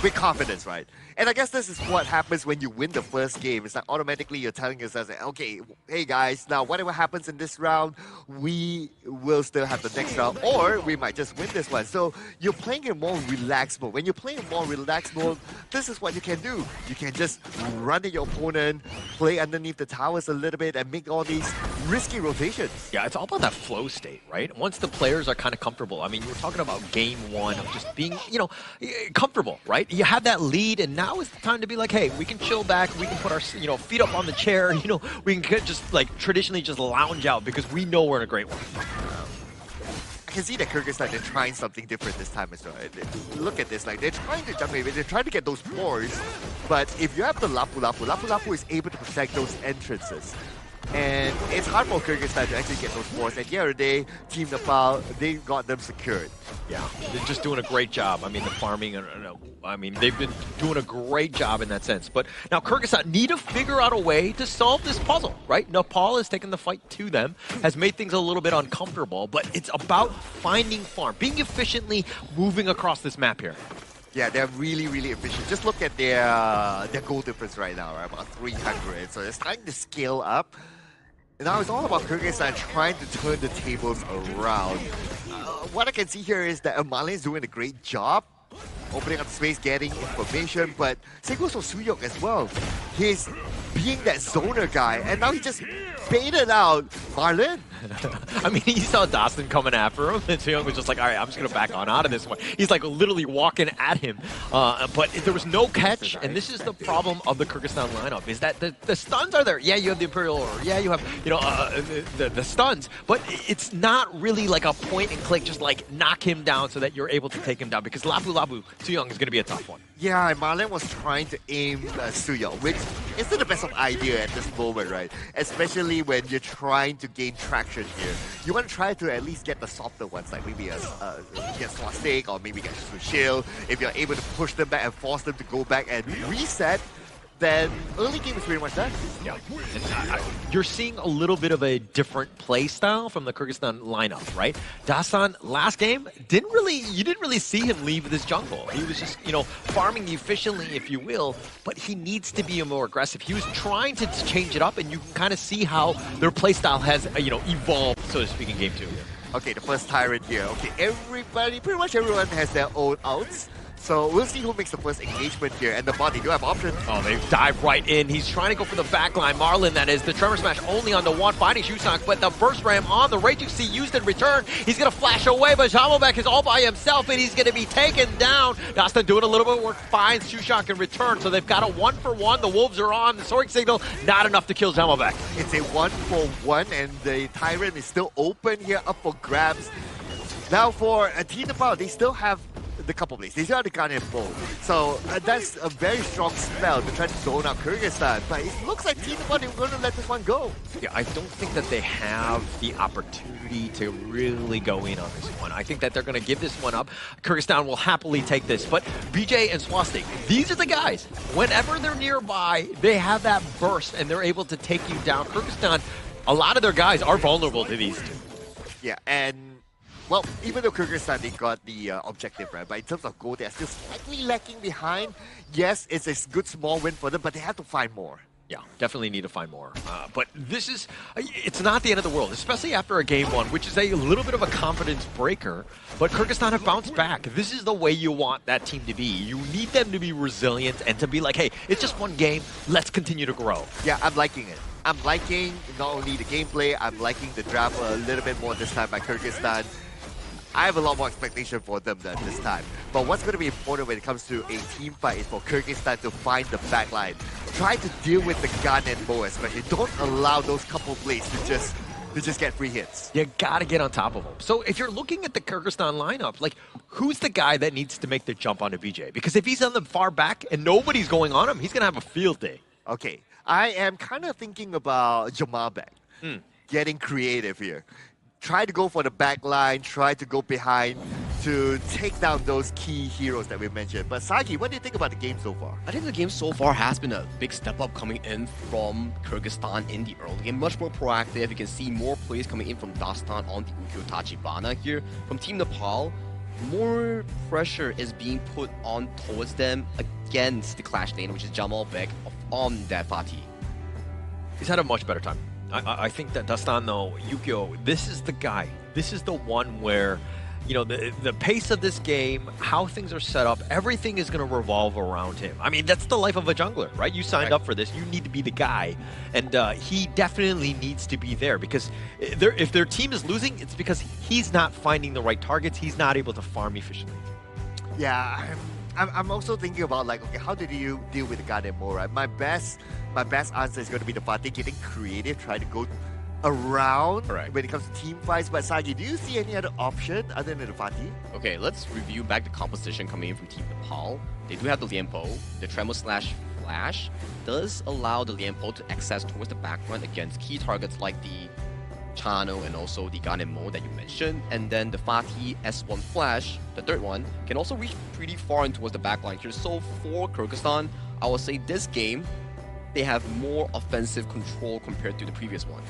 with confidence, right? And I guess this is what happens when you win the first game. It's like automatically you're telling yourself, okay, hey guys, now whatever happens in this round, we will still have the next round, or we might just win this one. So you're playing in more relaxed mode. When you're playing in more relaxed mode, this is what you can do. You can just run at your opponent, play underneath the towers a little bit, and make all these risky rotations. Yeah, it's all about that flow state, right? Once the players are kind of comfortable. I mean, you were talking about game 1 of just being, you know, comfortable, right? You have that lead, and now is the time to be like, hey, we can chill back, we can put our, you know, feet up on the chair, you know, we can just like traditionally just lounge out because we know we're in a great one. I can see that Kyrgyzstan, they're trying something different this time as well. Look at this, like they're trying to jump in, they're trying to get those floors, but if you have the Lapu Lapu is able to protect those entrances. And it's hard for Kyrgyzstan to actually get those floors. At the end of the day, Team Nepal, they got them secured. Yeah, they're just doing a great job. I mean, the farming, I mean, they've been doing a great job in that sense. But now Kyrgyzstan need to figure out a way to solve this puzzle, right? Nepal has taken the fight to them, has made things a little bit uncomfortable, but it's about finding farm, being efficiently moving across this map here. Yeah, they're really, really efficient. Just look at their goal difference right now, right? About 300. So they're starting to scale up. Now it's all about Kyrgyzstan trying to turn the tables around. What I can see here is that Marlon is doing a great job opening up space, getting information, but same goes for Suyok as well. He's being that zoner guy, and now he just baited out Marlon. I mean, he saw Dawson coming after him, and Suyong was just like, all right, I'm just going to back on out of this one. He's like literally walking at him, but there was no catch, and this is the problem of the Kyrgyzstan lineup, is that the stuns are there. Yeah, you have the Imperial Order. Yeah, you have, you know, the stuns, but it's not really like a point and click, just like knock him down so that you're able to take him down, because Lapu Lapu Suyong is going to be a tough one. Yeah, and Marlon was trying to aim Suyong, which isn't the best of idea at this moment, right? Especially when you're trying to gain traction here. You want to try to at least get the softer ones, like maybe get Swastik or maybe get Sushil. If you're able to push them back and force them to go back and reset, then early game is pretty much done. Yeah, you're seeing a little bit of a different play style from the Kyrgyzstan lineup, right? Dasan last game you didn't really see him leave this jungle. He was just, you know, farming efficiently, if you will, but he needs to be more aggressive. He was trying to change it up, and you can kind of see how their play style has, you know, evolved, so to speak, in game 2. Okay, the first Tyrant here. Okay, pretty much everyone has their own outs. So we'll see who makes the first engagement here, and the bot, they do have options. Oh, they dive right in. He's trying to go for the backline. Marlon, that is. The Tremor Smash only on the one, finding Shusang, but the burst ram on the Raging Sea used in return. He's going to flash away, but Jamalbek is all by himself, and he's going to be taken down. Dastan doing a little bit of work, finds Shusang in return, so they've got a 1-for-1. The Wolves are on. The Soaring Signal, not enough to kill Jamalbek. It's a 1-for-1, and the Tyrant is still open here, up for grabs. Now for Team Nepal, they still have the couple blades. These are the Gun and Bow. So that's a very strong spell to try to zone out Kyrgyzstan. But it looks like Team Nepal are going to let this one go. Yeah, I don't think that they have the opportunity to really go in on this one. I think that they're going to give this one up. Kyrgyzstan will happily take this. But BJ and Swastik, these are the guys. Whenever they're nearby, they have that burst and they're able to take you down. Kyrgyzstan, a lot of their guys are vulnerable to these two. Yeah, and well, even though Kyrgyzstan, they got the objective, right? But in terms of goal, they're still slightly lacking behind. Yes, it's a good small win for them, but they have to find more. Yeah, definitely need to find more. But this is, it's not the end of the world, especially after a game one, which is a little bit of a confidence breaker. But Kyrgyzstan have bounced back. This is the way you want that team to be. You need them to be resilient and to be like, hey, it's just one game. Let's continue to grow. Yeah, I'm liking it. I'm liking not only the gameplay, I'm liking the draft a little bit more this time by Kyrgyzstan. I have a lot more expectation for them than this time. But what's going to be important when it comes to a team fight is for Kyrgyzstan to find the backline. Try to deal with the gun and bow especially. Don't allow those couple blades to just get free hits. You gotta get on top of them. So if you're looking at the Kyrgyzstan lineup, like, who's the guy that needs to make the jump onto BJ? Because if he's on the far back and nobody's going on him, he's gonna have a field day. Okay, I am kind of thinking about Jamal back. Getting creative here. Try to go for the back line, try to go behind to take down those key heroes that we mentioned. But Sagi, what do you think about the game so far? I think the game so far has been a big step up coming in from Kyrgyzstan in the early game. Much more proactive. You can see more plays coming in from Dastan on the Ukyo Tachibana here. From Team Nepal, more pressure is being put on towards them against the Clash lane, which is Jamal Bek on that Fatih. He's had a much better time. I think that Dastan, though, Ukyo, this is the guy. This is the one where, you know, the pace of this game, how things are set up, everything is going to revolve around him. I mean, that's the life of a jungler, right? You signed up for this. You need to be the guy. And he definitely needs to be there because if their team is losing, it's because he's not finding the right targets. He's not able to farm efficiently. Yeah, I'm also thinking about, like, okay, how did you deal with the gun and more, right? My best answer is going to be the Fatih getting creative, trying to go around when it comes to team fights. But Sagi, do you see any other option other than the Fatih? Okay, let's review back the composition coming in from Team Nepal. They do have the Lianpo. The Tremor/Flash does allow the Lianpo to access towards the backline against key targets like the Chano and also the Ganemo that you mentioned. And then the Fatih S1 Flash, the third one, can also reach pretty far in towards the backline here. So for Kyrgyzstan, I would say this game, they have more offensive control compared to the previous one.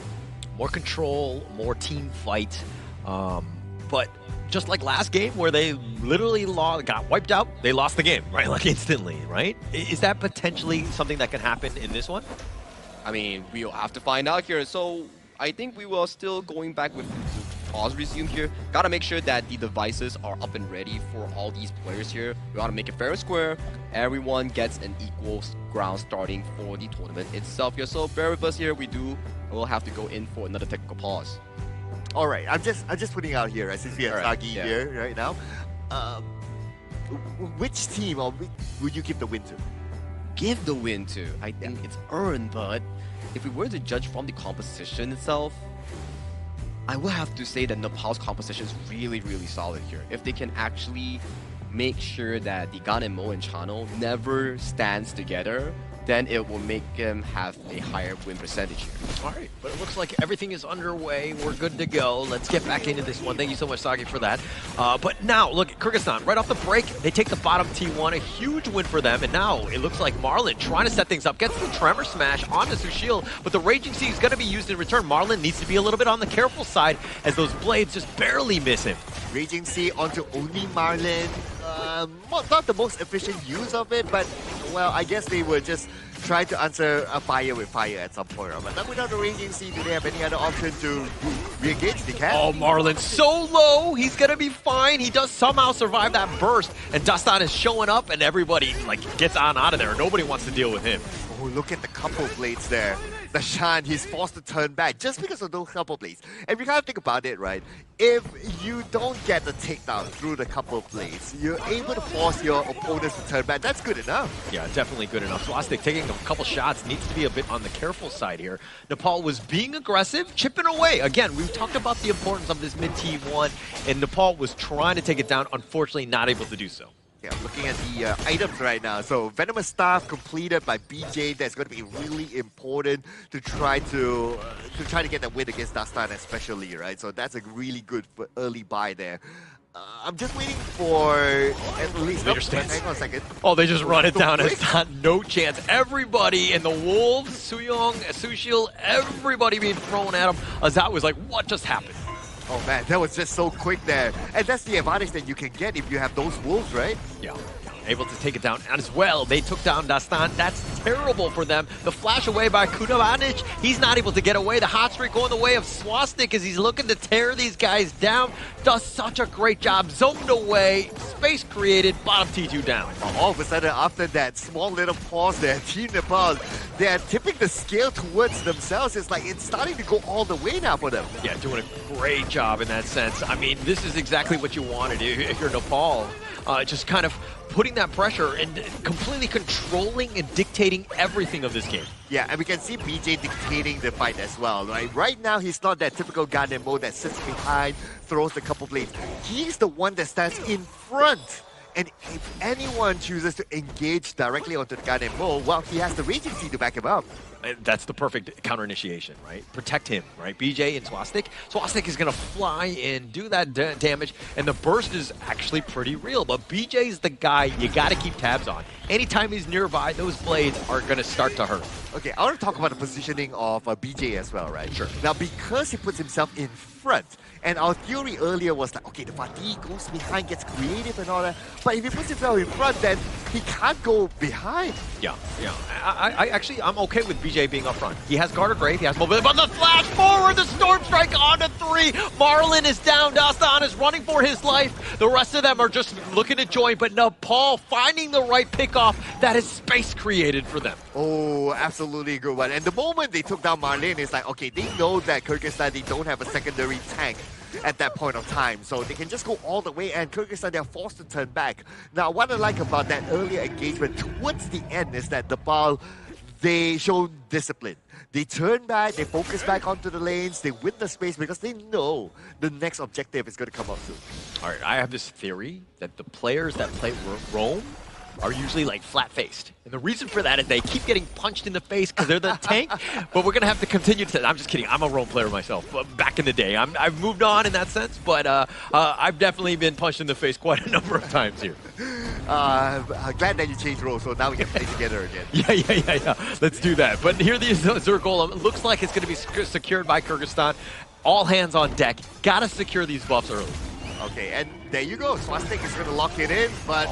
More control, more team fight. But just like last game where they literally got wiped out, they lost the game, right? Like instantly, right? Is that potentially something that can happen in this one? I mean, we'll have to find out here. So I think we will still going back with pause resume here. Gotta make sure that the devices are up and ready for all these players here. We gotta make it fair and square. Everyone gets an equal ground starting for the tournament itself here. So bear with us here. We'll have to go in for another technical pause. All right, I'm just putting out here, right, since we have Sagi here right now. Which team would you give the win to? Give the win to? I think it's earned, but if we were to judge from the composition itself, I will have to say that Nepal's composition is really, really solid here. If they can actually make sure that the Ganemo and Chano never stands together, then it will make them have a higher win percentage here. All right, but it looks like everything is underway. We're good to go. Let's get back into this one. Thank you so much, Sagi, for that. But now, look, Kyrgyzstan, right off the break, they take the bottom T1, a huge win for them. And now it looks like Marlon trying to set things up, gets the Tremor Smash onto Sushil, but the Raging Sea is going to be used in return. Marlon needs to be a little bit on the careful side as those blades just barely miss him. Raging Sea onto only Marlon. Not the most efficient use of it, but, well, I guess they were just trying to answer a fire with fire at some point. But then without the Raging Sea, do they have any other option to re-engage? They can. Oh, Marlon so low. He's going to be fine. He does somehow survive that burst. And Dastan is showing up and everybody like gets out of there. Nobody wants to deal with him. Oh, look at the couple blades there. Dashan, he's forced to turn back just because of those couple plays. And we kind of think about it, right? If you don't get the takedown through the couple of plays, you're able to force your opponents to turn back. That's good enough. Yeah, definitely good enough. Swastik taking a couple shots needs to be a bit on the careful side here. Nepal was being aggressive, chipping away. Again, we've talked about the importance of this mid-T1, and Nepal was trying to take it down, unfortunately not able to do so. Yeah, I'm looking at the items right now. So Venomous Staff completed by BJ. That's going to be really important to try to get that win against Dastan especially, right? So that's a really good early buy there. I'm just waiting for at least... Later stance. Hang on a second. Oh, they just run it down. It's not no chance. Everybody in the Wolves, Suyong, Sushil, everybody being thrown at him. Azat was like, what just happened? Oh man, that was just so quick there. And that's the advantage that you can get if you have those wolves, right? Yeah. Able to take it down as well. They took down Dastan. That's terrible for them. The flash away by Kudavanic. He's not able to get away. The hot streak going the way of Swastik as he's looking to tear these guys down. Does such a great job. Zoned away. Space created. Bottom T2 down. All of a sudden, after that small little pause there, Team Nepal, they're tipping the scale towards themselves. It's like it's starting to go all the way now for them. Yeah, doing a great job in that sense. I mean, this is exactly what you want to do if you're Nepal. Just kind of putting that pressure and completely controlling and dictating everything of this game. Yeah, and we can see BJ dictating the fight as well, right? Right now, he's not that typical Gundam mode that sits behind, throws the couple blades. He's the one that stands in front. And if anyone chooses to engage directly onto the Gundam mode, well, he has the Regency to back him up. And that's the perfect counter initiation, right? Protect him, right? BJ and Swastik. Swastik is going to fly in, do that damage, and the burst is actually pretty real. But BJ's the guy you got to keep tabs on. Anytime he's nearby, those blades are going to start to hurt. Okay, I want to talk about the positioning of BJ as well, right? Sure. Now, because he puts himself in front, and our theory earlier was like, okay, the fatigue goes behind, gets creative and all that. But if he puts himself in front, then he can't go behind. Yeah. I'm okay with BJ being up front. He has Garter Grave, he has mobility, but the flash forward, the Storm Strike onto 3. Marlin is down, Dastan is running for his life. The rest of them are just looking to join, but Nepal finding the right pickoff, that is space created for them. Oh, absolutely good one. And the moment they took down Marlin, it's like, okay, they know that Kyrgyzstan, they don't have a secondary tank at that point of time, so they can just go all the way, and Kyrgyzstan, they're forced to turn back. Now, what I like about that earlier engagement towards the end is that Nepal, they show discipline. They turn back, they focus back onto the lanes, they win the space because they know the next objective is going to come up soon. All right, I have this theory that the players that play Rome are usually like flat-faced. And the reason for that is they keep getting punched in the face because they're the tank, but we're going to have to continue to... I'm just kidding. I'm a Rome player myself. Back in the day. I've moved on in that sense, but I've definitely been punched in the face quite a number of times here. I'm glad that you changed roles, so now we can play together again. Yeah. Let's do that. But here the Zergolem looks like it's going to be secured by Kyrgyzstan. All hands on deck. Got to secure these buffs early. Okay, and there you go. Swastik is going to lock it in, but...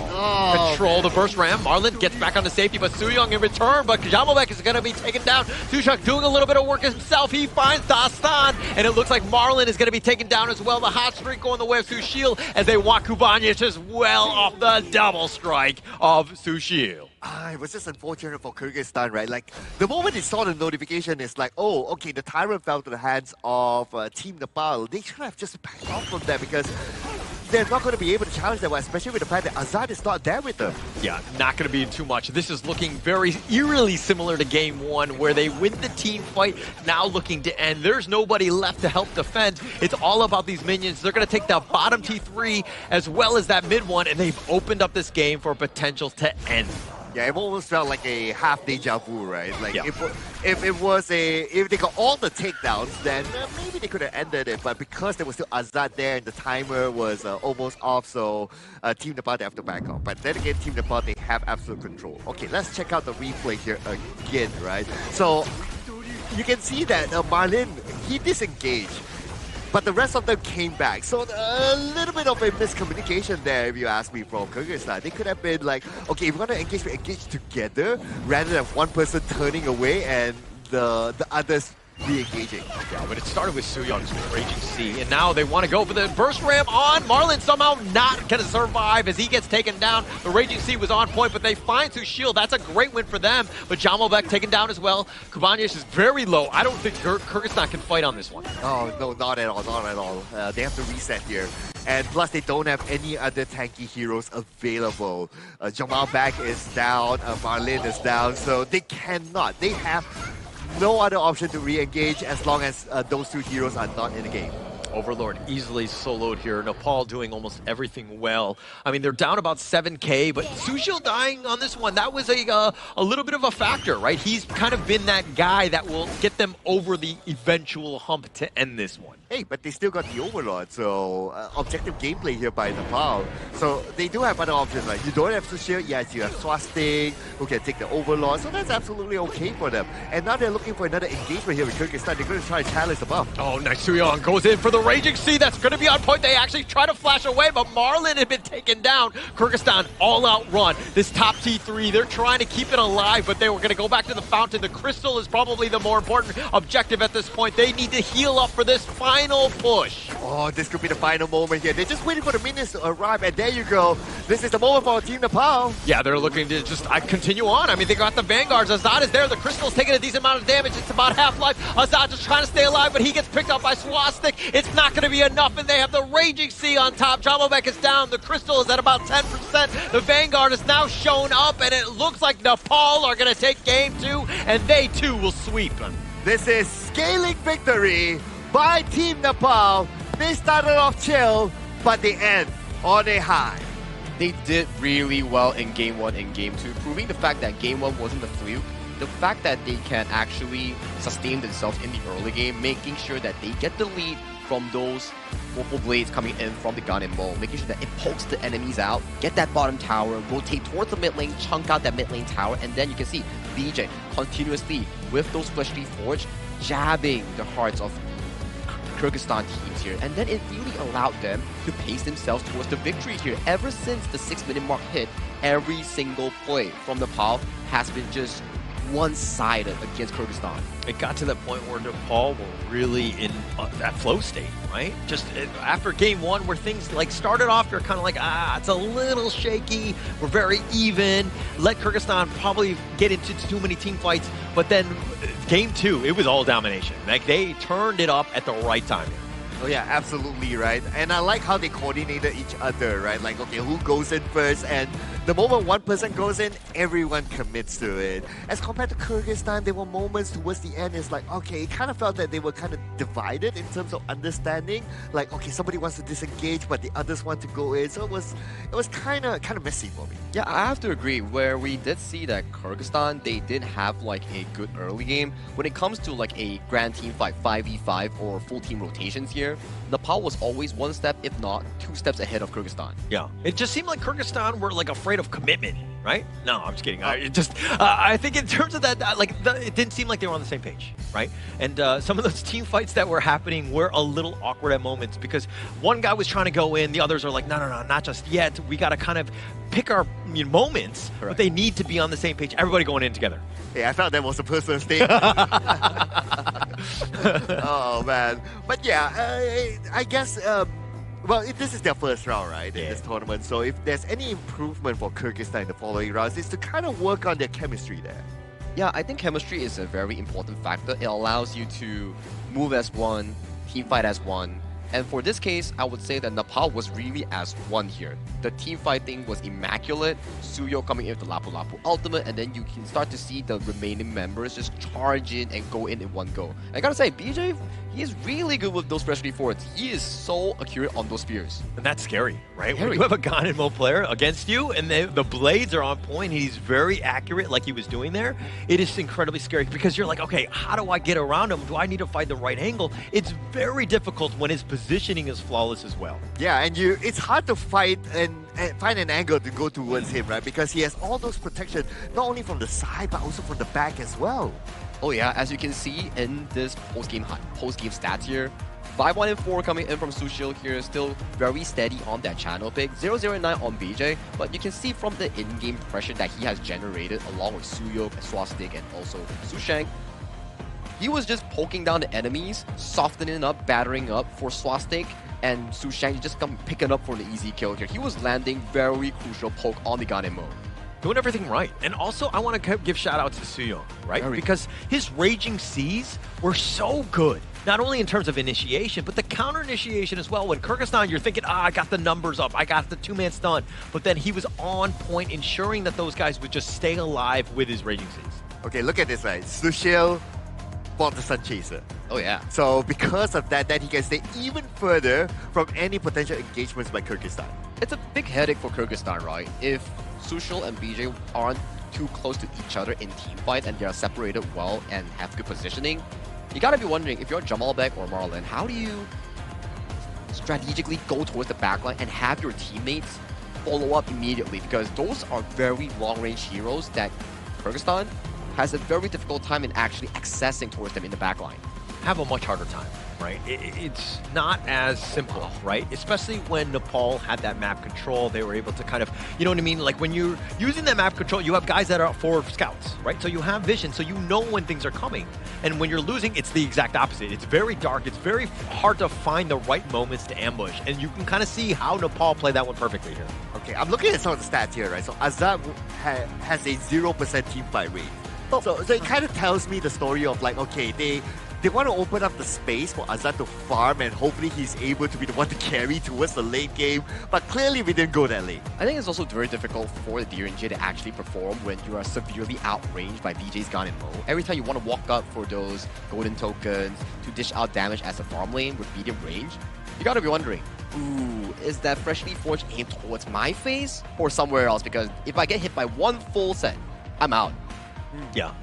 Control the burst ram. Marlin gets back on the safety, but Suyong in return, but Jamovek is going to be taken down. Sushak doing a little bit of work himself. He finds Dastan, and it looks like Marlin is going to be taken down as well. The hot streak going the way of Sushil as they walk Kubanic as well off the double strike of Sushil. It was just unfortunate for Kyrgyzstan, right? Like, the moment they saw the notification, it's like, oh, okay, the Tyrant fell to the hands of Team Nepal. They should have just backed off from that because they're not going to be able to challenge that one, especially with the fact that Azad is not there with them. Yeah, not going to be too much. This is looking very eerily similar to Game 1, where they win the team fight, now looking to end. There's nobody left to help defend. It's all about these minions. They're going to take the bottom T3 as well as that mid one, and they've opened up this game for potential to end. Yeah, it almost felt like a half deja vu, right? Like, yeah. if they got all the takedowns, then maybe they could have ended it. But because there was still Azad there and the timer was almost off, so Team Nepal, they have to back off. But then again, Team Nepal, they have absolute control. Okay, let's check out the replay here again, right? So you can see that Marlin, he disengaged. But the rest of them came back. So a little bit of a miscommunication there, if you ask me, from Kyrgyzstan. They could have been like, okay, if we're going to engage, we engage together rather than one person turning away and the others re-engaging. Yeah, but it started with Sooyoung's Raging Sea, and now they want to go for the burst ram on. Marlon somehow not going to survive as he gets taken down. The Raging Sea was on point, but they find Su shield. That's a great win for them, but Jamalbek taken down as well. Kubanyash is very low. I don't think Kyrgyzstan can fight on this one. Oh, no, not at all, not at all. They have to reset here. And plus, they don't have any other tanky heroes available. Jamalbek is down, Marlin is down, so they cannot. They have no other option to re-engage as long as those two heroes are not in the game. Overlord easily soloed here. Nepal doing almost everything well. I mean, they're down about 7k, but Sushil dying on this one, that was a little bit of a factor, right? He's kind of been that guy that will get them over the eventual hump to end this one. Hey, but they still got the Overlord, so objective gameplay here by Nepal. So they do have other options, like you don't have Sushil, yes, you have Swastik, who can take the Overlord, so that's absolutely okay for them. And now they're looking for another engagement here with Kyrgyzstan. They're going to try and challenge the buff. Oh, nice. Suyong goes in for the Raging Sea. That's going to be on point. They actually try to flash away, but Marlin had been taken down. Kyrgyzstan all-out run. This top T3, they're trying to keep it alive, but they were going to go back to the fountain. The crystal is probably the more important objective at this point. They need to heal up for this final push. Oh, this could be the final moment here. They're just waiting for the minions to arrive, and there you go. This is the moment for Team Nepal. Yeah, they're looking to just continue on. I mean, they got the Vanguards. Azad is there. The crystal's taking a decent amount of damage. It's about half-life. Azad just trying to stay alive, but he gets picked up by Swastik. It's not going to be enough, and they have the Raging Sea on top. Jamalbek is down. The crystal is at about 10%. The Vanguard is now shown up, and it looks like Nepal are going to take game 2, and they too will sweep. This is scaling victory by Team Nepal. They started off chill, but they end on a high. They did really well in Game 1 and Game 2, proving the fact that Game 1 wasn't a fluke. The fact that they can actually sustain themselves in the early game, making sure that they get the lead from those purple blades coming in from the gun and bow, making sure that it pokes the enemies out, get that bottom tower, rotate towards the mid lane, chunk out that mid lane tower, and then you can see BJ continuously with those fleshly forge jabbing the hearts of Kyrgyzstan teams here, and then it really allowed them to pace themselves towards the victory here. Ever since the 6-minute mark hit, every single play from Nepal has been just one-sided against Kyrgyzstan. It got to that point where Nepal were really in that flow state, right? Just after Game 1, where things like started off, you're kind of like, it's a little shaky. We're very even. Let Kyrgyzstan probably get into too many team fights. But then Game 2, it was all domination. Like they turned it up at the right time. Oh yeah, absolutely right. And I like how they coordinated each other, right? Like, okay, who goes in first? And the moment one person goes in, everyone commits to it. As compared to Kyrgyzstan, there were moments towards the end, it's like, okay, it kind of felt that they were kind of divided in terms of understanding. Like, okay, somebody wants to disengage, but the others want to go in. So it was kind of messy for me. Yeah, I have to agree. Where we did see that Kyrgyzstan, they did have like a good early game. When it comes to like a grand team fight, 5v5 or full team rotations here, Nepal was always one step, if not 2 steps ahead of Kyrgyzstan. Yeah, it just seemed like Kyrgyzstan were like afraid of commitment, right? No, I'm just kidding. I think in terms of that, it didn't seem like they were on the same page, right? And some of those team fights that were happening were a little awkward at moments because one guy was trying to go in, the others are like, no, not just yet. We got to kind of pick our moments, but they need to be on the same page. Everybody going in together. Yeah, I felt that was a personal statement. Oh, man. But yeah, I guess, well, this is their first round, right, in this tournament. So if there's any improvement for Kyrgyzstan in the following rounds, it's to kind of work on their chemistry there. Yeah, I think chemistry is a very important factor. It allows you to move as one, team fight as one. And for this case, I would say that Nepal was really as one here. The team fighting was immaculate. Suyo coming in with the Lapu Lapu ultimate, and then you can start to see the remaining members just charge in and go in one go. I gotta say, BJ, he is really good with those freshly forwards. He is so accurate on those spears. And that's scary, right? When you have a Gan and Mo player against you, and the blades are on point, and he's very accurate like he was doing there, it is incredibly scary because you're like, okay, how do I get around him? Do I need to find the right angle? It's very difficult when his positioning is flawless as well. Yeah, and it's hard to fight and find an angle to go towards him, right? Because he has all those protection, not only from the side, but also from the back as well. Oh yeah, as you can see in this post-game stats here, 5-1 and 4 coming in from Sushil here, still very steady on that channel pick. 0-0-9 on BJ, but you can see from the in-game pressure that he has generated along with Suyok, Swastik, and also Sushang, He was just poking down the enemies, softening up, battering up for Swastik, and Su Shang just come picking up for the easy kill here. He was landing very crucial poke on the Ganemo. Doing everything right. And also, I want to give shout out to Suyo, right? Because his Raging Seas were so good. Not only in terms of initiation, but the counter initiation as well. When Kyrgyzstan, you're thinking, I got the numbers up, I got the two-man stun. But then he was on point, ensuring that those guys would just stay alive with his Raging Seas. Okay, look at this, right? Sushil bought the Sun Chaser. Oh, yeah. So because of that, he can stay even further from any potential engagements by Kyrgyzstan. It's a big headache for Kyrgyzstan, right? If Sushil and BJ aren't too close to each other in team fight and they are separated well and have good positioning, you gotta be wondering, if you're Jamalbek or Marlon, how do you strategically go towards the backline and have your teammates follow up immediately? Because those are very long-range heroes that Kyrgyzstan has a very difficult time in actually accessing towards them in the backline. Have a much harder time, right? It's not as simple, right? Especially when Nepal had that map control, they were able to kind of, you know what I mean? Like when you're using that map control, you have guys that are for scouts, right? So you have vision, so you know when things are coming. And when you're losing, it's the exact opposite. It's very dark. It's very hard to find the right moments to ambush. And you can kind of see how Nepal played that one perfectly here. Okay, I'm looking at some of the stats here, right? So Azad has a 0% team fight rate. So it kind of tells me the story of like, okay, they want to open up the space for Azad to farm and hopefully he's able to be the one to carry towards the late game. But clearly we didn't go that late. I think it's also very difficult for the DRNJ to actually perform when you are severely outranged by BJ's Gan and Mo. Every time you want to walk up for those golden tokens to dish out damage as a farm lane with medium range, you gotta be wondering, ooh, is that freshly forged aimed towards my face or somewhere else? Because if I get hit by one full set, I'm out. Yeah.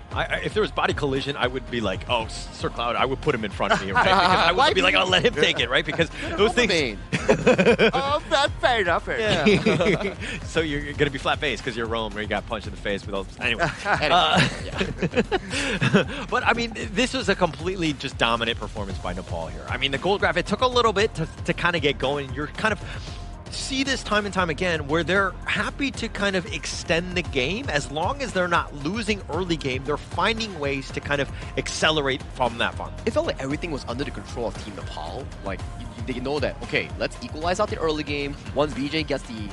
If there was body collision, I would be like, oh, Sir Cloud, I would put him in front of me, right? Because I would be like, I'll let him take it, right? Because those things... Oh, that's fair enough. Yeah. So you're going to be flat-faced because you're Rome where you got punched in the face with all... Anyway. But, I mean, this was a completely just dominant performance by Nepal here. I mean, the gold graph, it took a little bit to kind of get going. You're kind of... see this time and time again where they're happy to kind of extend the game. As long as they're not losing early game, they're finding ways to kind of accelerate from that fun. It felt like everything was under the control of Team Nepal. Like, they know that, okay, let's equalize out the early game. Once BJ gets the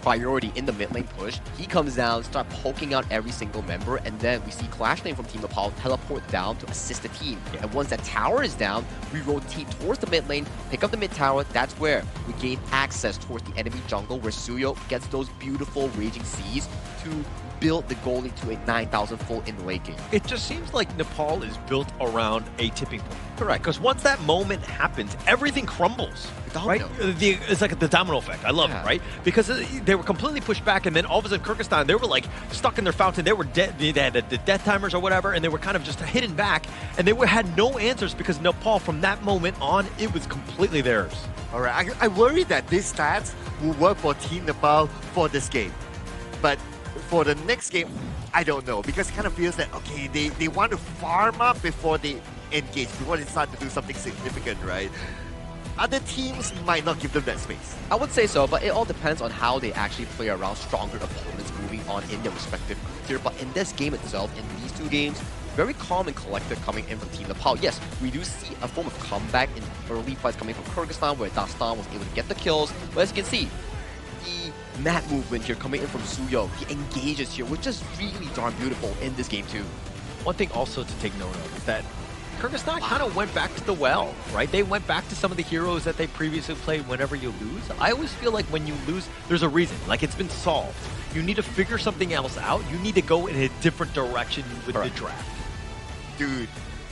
priority in the mid lane push, he comes down, start poking out every single member, and then we see Clash Lane from Team Nepal teleport down to assist the team. Yeah. And once that tower is down, we rotate towards the mid lane, pick up the mid tower. That's where we gain access towards the enemy jungle, where Suyo gets those beautiful Raging Seas to build the goal into a 9,000 full in the late game. It just seems like Nepal is built around a tipping point. Correct. Because once that moment happens, everything crumbles. Right? It's like the domino effect. I love it, right? Because they were completely pushed back, and then all of a sudden Kyrgyzstan, they were like stuck in their fountain. They were dead. They had the death timers or whatever, and they were kind of just hidden back, and they had no answers because Nepal, from that moment on, it was completely theirs. All right, I worry that these stats will work for Team Nepal for this game, but for the next game, I don't know, because it kind of feels that, okay, they want to farm up before they engage, before they start to do something significant, right? Other teams might not give them that space. I would say so, but it all depends on how they actually play around stronger opponents moving on in their respective tier. But in this game itself, in these two games, very calm and collected coming in from Team Nepal. Yes, we do see a form of comeback in early fights coming from Kyrgyzstan, where Dastan was able to get the kills. But as you can see, the map movement here coming in from Suyo, the engages here, which is really darn beautiful in this game too. One thing also to take note of is that Kyrgyzstan kind of went back to the well, right? They went back to some of the heroes that they previously played whenever you lose. I always feel like when you lose, there's a reason. Like, it's been solved. You need to figure something else out. You need to go in a different direction with the draft. Dude,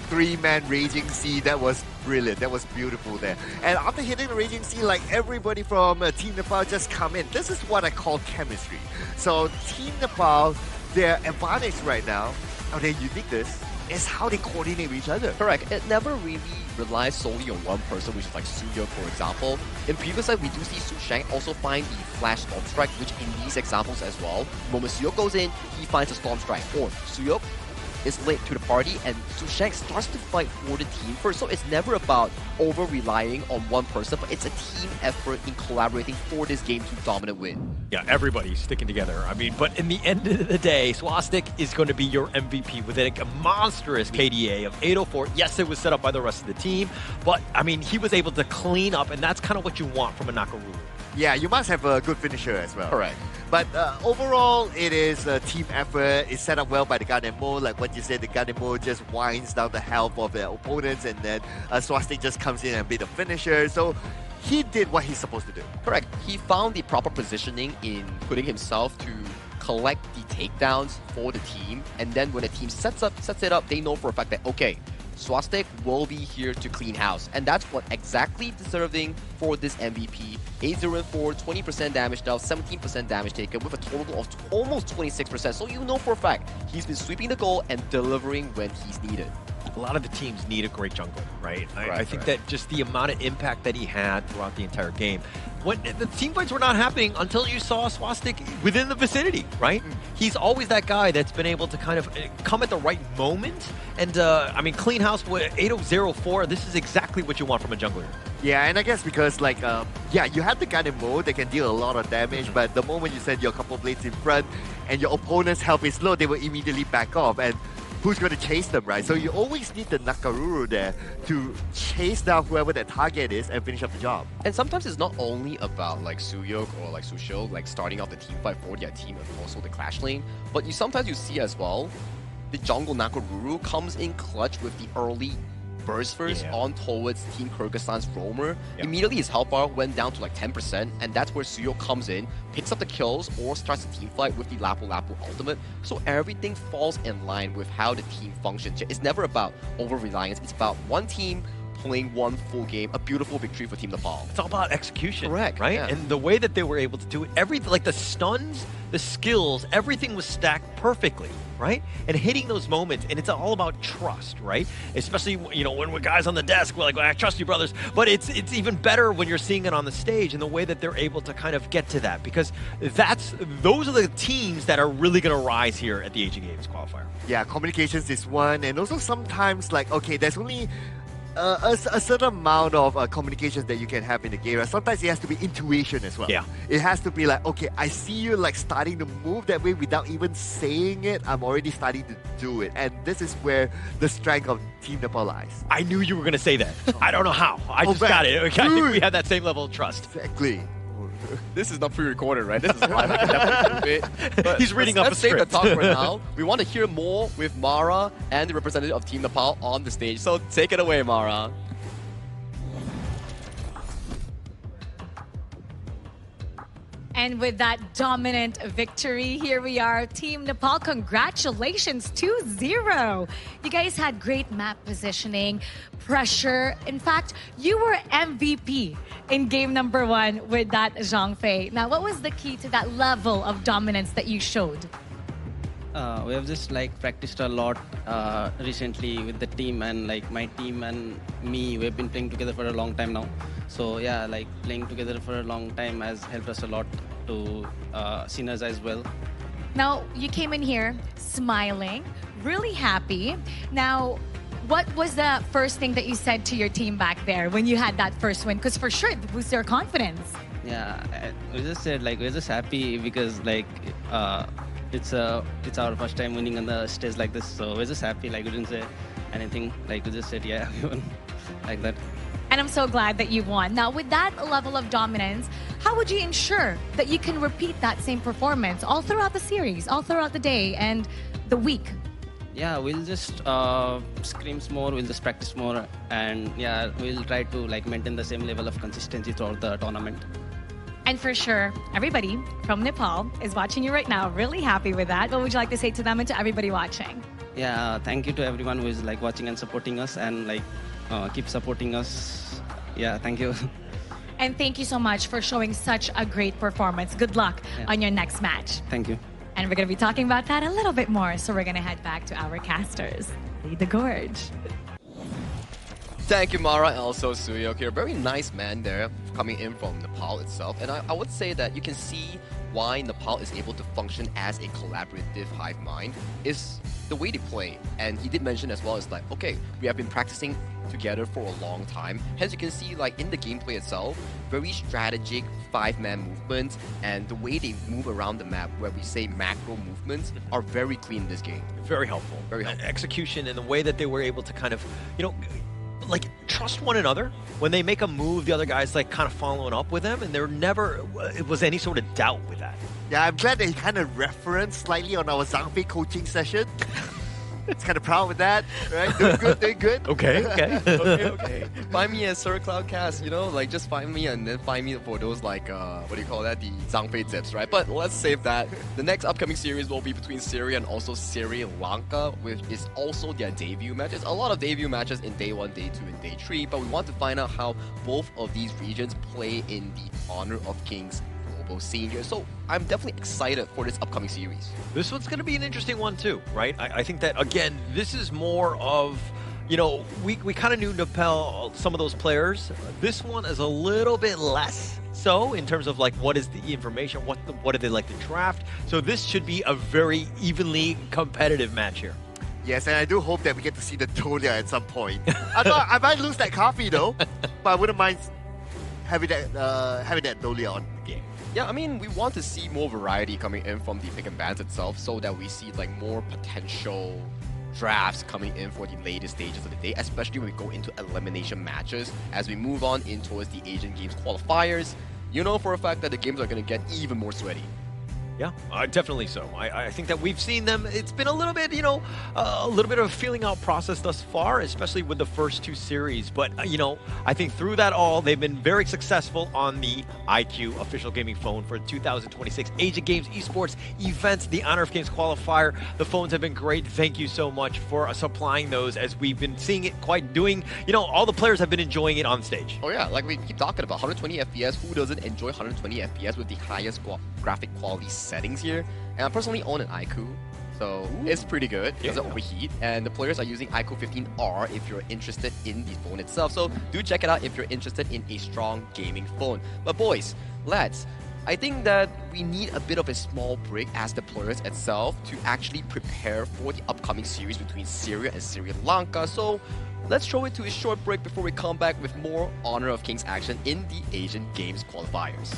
3-man Raging Sea, that was brilliant. That was beautiful there. And after hitting the Raging Sea, like, everybody from Team Nepal just come in. This is what I call chemistry. So Team Nepal, their advantage right now, or their uniqueness, is how they coordinate with each other. Correct. It never really relies solely on one person, which is like Suyo, for example. In previous side, we do see Su Shang also find the Flash Storm Strike, which in these examples as well, when Suyo goes in, he finds a Storm Strike. Or Suyo is late to the party, and Susheng starts to fight for the team first. So it's never about over-relying on one person, but it's a team effort in collaborating for this game to dominant win. Yeah, everybody's sticking together. I mean, but in the end of the day, Swastik is going to be your MVP with a monstrous KDA of 804. Yes, it was set up by the rest of the team, but I mean, he was able to clean up, and that's kind of what you want from a Nakaruru. Yeah, you must have a good finisher as well. Correct. But overall, it is a team effort. It's set up well by the Ganemo. Like what you said, the Ganemo just winds down the health of their opponents, and then Swastik just comes in and be the finisher. So he did what he's supposed to do. Correct. He found the proper positioning in putting himself to collect the takedowns for the team, and then when the team sets it up, they know for a fact that, okay, Swastik will be here to clean house, and that's what exactly deserving for this MVP. 804, 20% damage dealt, 17% damage taken with a total of almost 26%. So you know for a fact he's been sweeping the goal and delivering when he's needed. A lot of the teams need a great jungler, right? I think that just the amount of impact that he had throughout the entire game. When the team fights were not happening until you saw Swastik within the vicinity, right? He's always that guy that's been able to kind of come at the right moment. And I mean, clean house with 8004, this is exactly what you want from a jungler. Yeah, and I guess because like, yeah, you have the Ganemo that can deal a lot of damage, but the moment you send your couple blades in front and your opponent's health is low, they will immediately back off. And who's going to chase them, right? So you always need the Nakaruru there to chase down whoever that target is and finish up the job. And sometimes it's not only about like Suyok or like Sushil like starting off the team fight for their team and also the clash lane, but sometimes you see as well the jungle Nakaruru comes in clutch with the early burst first on towards Team Kyrgyzstan's roamer. Immediately his health bar went down to like 10%, and that's where Suyo comes in, picks up the kills, or starts the team fight with the Lapu Lapu ultimate. So everything falls in line with how the team functions. It's never about over-reliance, it's about one team playing one full game, a beautiful victory for Team Nepal. It's all about execution, correct? Right? Yeah. And the way that they were able to do it, everything, like the stuns, the skills, everything was stacked perfectly, right? And hitting those moments, and it's all about trust, right? Especially, you know, when we're guys on the desk, we're like, well, I trust you, brothers. But it's even better when you're seeing it on the stage and the way that they're able to kind of get to that, because those are the teams that are really going to rise here at the Asian Games qualifier. Yeah, communications is one, and also sometimes like, okay, there's only a certain amount of communications that you can have in the game. Sometimes it has to be intuition as well. Yeah. It has to be like, okay, I see you like starting to move that way without even saying it. I'm already starting to do it. And this is where the strength of Team Nepal lies. I knew you were going to say that. I don't know how. I just got it. Okay, I think we have that same level of trust. Exactly. This is not pre-recorded, right? This is live. I can definitely do it. But he's reading up a script. Let's save the talk for now. We want to hear more with Mara and the representative of Team Nepal on the stage. So take it away, Mara. And with that dominant victory, here we are, Team Nepal. Congratulations, 2-0. You guys had great map positioning, pressure. In fact, you were MVP in game number 1 with that Zhang Fei. Now, what was the key to that level of dominance that you showed? We have just like practiced a lot recently with the team, and like my team and me, we've been playing together for a long time now. So yeah, like playing together for a long time has helped us a lot to synergize well. Now, you came in here smiling, really happy. Now, what was the first thing that you said to your team back there when you had that first win? Because for sure, it boosts your confidence. Yeah, we just said like we're just happy because like it's our first time winning on the stage like this. So we're just happy. Like we didn't say anything. Like we just said yeah, we won like that. And I'm so glad that you won. Now, with that level of dominance, how would you ensure that you can repeat that same performance all throughout the series, all throughout the day and the week? Yeah, we'll just scream more, we'll just practice more, and yeah, we'll try to like maintain the same level of consistency throughout the tournament. And for sure, everybody from Nepal is watching you right now, really happy with that. What would you like to say to them and to everybody watching? Yeah, thank you to everyone who is like watching and supporting us, and like keep supporting us. Yeah, thank you. And thank you so much for showing such a great performance. Good luck on your next match. Thank you. And we're going to be talking about that a little bit more. So we're going to head back to our casters. Lead the gorge. Thank you, Mara, and also Suyok here. Very nice man there coming in from Nepal itself. And I would say that you can see why Nepal is able to function as a collaborative hive mind is the way they play. And he did mention as well, is like, okay, we have been practicing together for a long time. Hence you can see like in the gameplay itself, very strategic 5-man movements, and the way they move around the map, where we say macro movements, are very clean in this game. Very helpful. Very helpful. Execution and the way that they were able to kind of, like trust one another. When they make a move, the other guy's like kind of following up with them, and there never was any sort of doubt with that. Yeah, I'm glad that he kind of referenced slightly on our Zhangfei coaching session. It's kind of proud with that, right? Doing good, doing good. Okay. Find me at Sir Cloudcast, like just find me and then find me for those like, what do you call that? The Zhangfei tips, right? But let's save that. The next upcoming series will be between Syria and also Sri Lanka, which is also their debut matches. A lot of debut matches in day 1, day 2, and day 3, but we want to find out how both of these regions play in the Honor of Kings scene here. So I'm definitely excited for this upcoming series. This one's going to be an interesting one too, right? I think that, again, this is more of, we kind of knew Nepal, some of those players. This one is a little bit less so in terms of like what is the information, what do they like to draft. So this should be a very evenly competitive match here. Yes, and I do hope that we get to see the Tolia at some point. I might lose that coffee though, but I wouldn't mind having that Tolia on the game. Yeah, I mean, we want to see more variety coming in from the pick and bans itself, so that we see like more potential drafts coming in for the later stages of the day, especially when we go into elimination matches. As we move on in towards the Asian Games qualifiers, you know for a fact that the games are going to get even more sweaty. Yeah, definitely so. I think that we've seen them. It's been a little bit, a little bit of a feeling out process thus far, especially with the first 2 series. But, I think through that all, they've been very successful on the IQ official gaming phone for 2026 Asian Games Esports events, the Honor of Kings qualifier. The phones have been great. Thank you so much for supplying those, as we've been seeing it all the players have been enjoying it on stage. Oh yeah, like we keep talking about 120 FPS. Who doesn't enjoy 120 FPS with the highest graphic quality settings here? And I personally own an iQOO, so it's pretty good. It doesn't overheat, and the players are using iQOO 15R if you're interested in the phone itself. So do check it out if you're interested in a strong gaming phone. But boys, lads, I think that we need a bit of a small break as the players itself to actually prepare for the upcoming series between Syria and Sri Lanka. So let's throw it to a short break before we come back with more Honor of Kings action in the Asian Games qualifiers.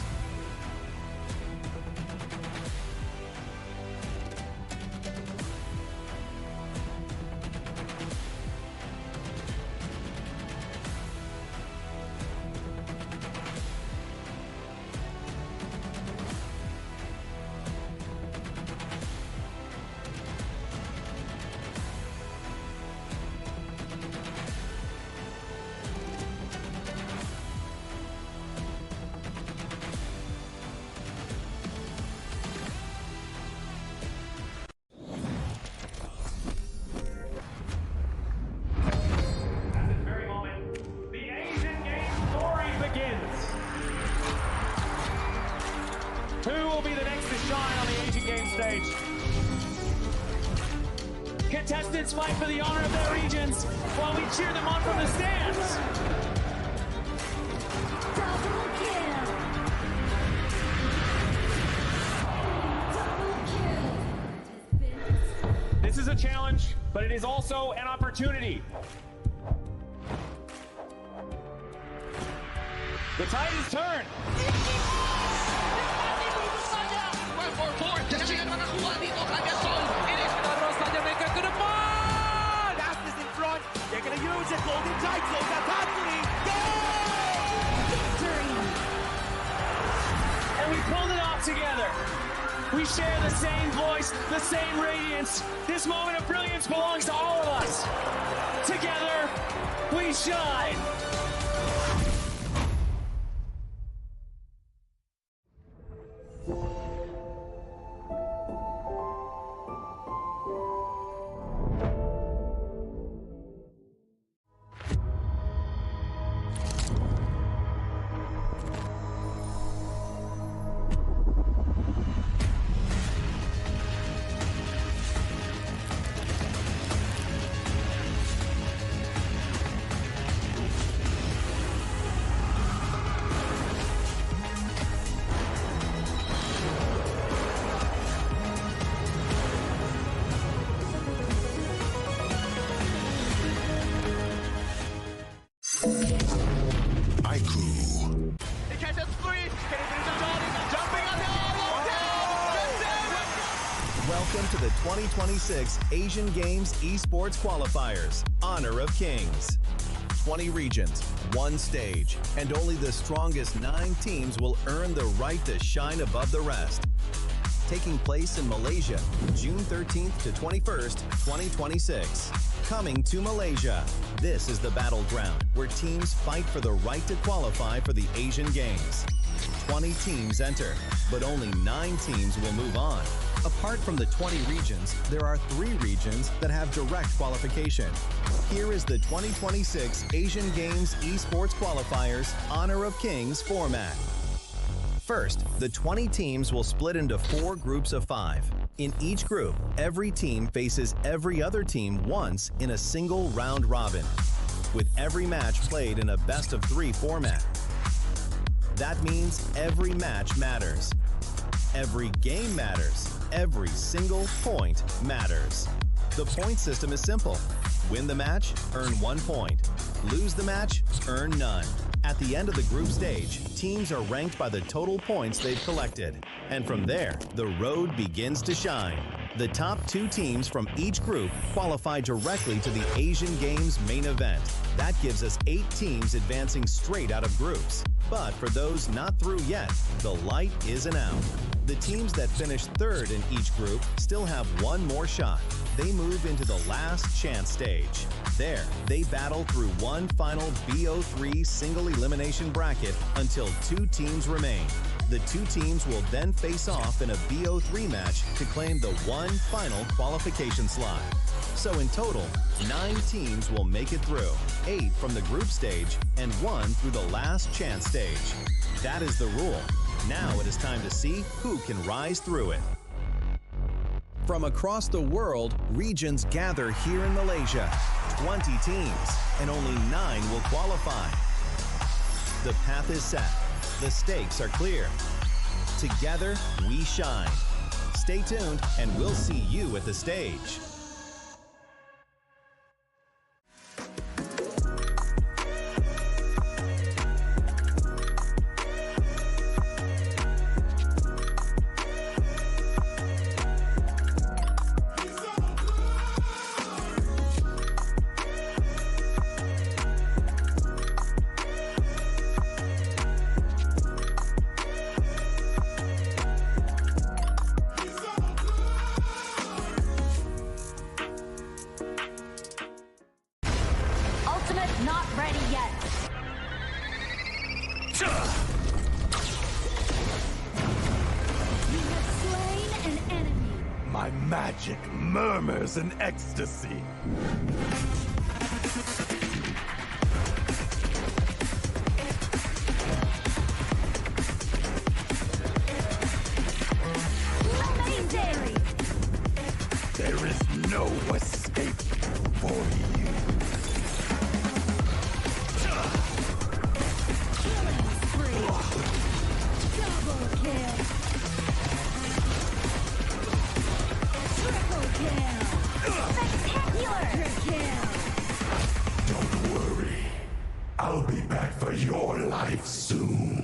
Who will be the next to shine on the Asian Games stage? Contestants fight for the honor of their regions while we cheer them on from the stands. This is a challenge, but it is also an opportunity. The tide is turned. Aspas in front. They're going to use it. Golden Tide slows that happening. Victory! And we pulled it off together. We share the same voice, the same radiance. This moment of brilliance belongs to all of us. Together, we shine. true. He catches three. Can he finish it? Jumping on the Welcome to the 2026 Asian Games Esports Qualifiers, Honor of Kings. 20 regions, one stage, and only the strongest 9 teams will earn the right to shine above the rest. Taking place in Malaysia, June 13th to 21st, 2026. Coming to Malaysia, this is the battleground where teams fight for the right to qualify for the Asian Games. 20 teams enter, but only 9 teams will move on. Apart from the 20 regions, there are 3 regions that have direct qualification. Here is the 2026 Asian Games Esports Qualifiers Honor of Kings format. First, the 20 teams will split into 4 groups of 5. In each group, every team faces every other team once in a single round robin, with every match played in a best-of-3 format. That means every match matters. Every game matters. Every single point matters. The point system is simple. Win the match, earn 1 point. Lose the match, earn none. At the end of the group stage, teams are ranked by the total points they've collected. And from there, the road begins to shine. The top 2 teams from each group qualify directly to the Asian Games main event. That gives us 8 teams advancing straight out of groups. But for those not through yet, the light isn't out. The teams that finish 3rd in each group still have 1 more shot. They move into the last chance stage. There, they battle through one final BO3 single elimination bracket until 2 teams remain. The 2 teams will then face off in a BO3 match to claim the one final qualification slot. So in total, 9 teams will make it through, 8 from the group stage and 1 through the last chance stage. That is the rule. Now it is time to see who can rise through it. From across the world, regions gather here in Malaysia. 20 teams, and only 9 will qualify. The path is set. The stakes are clear. Together, we shine. Stay tuned, and we'll see you at the stage. Not ready yet. You have slain an enemy. My magic murmurs in ecstasy. Legendary. There is no escape for you. Double kill. Triple kill. Spectacular kill. Don't worry. I'll be back for your life soon.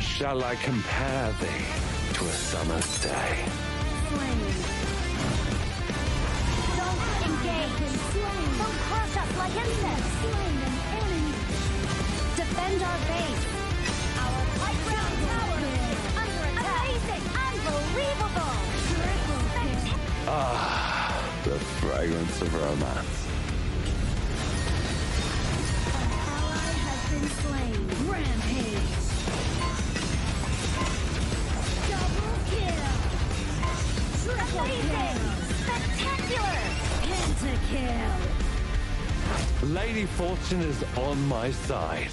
Shall I compare thee to a summer's day? Don't engage. Don't crush us like insects. Slain an enemy. Defend our base. Our high ground tower under attack. Amazing. Unbelievable. Ah, the fragrance of romance. Ally has been slain. Rampage. Double kill. Triple kill. Spectacular. Pentakill. Lady Fortune is on my side.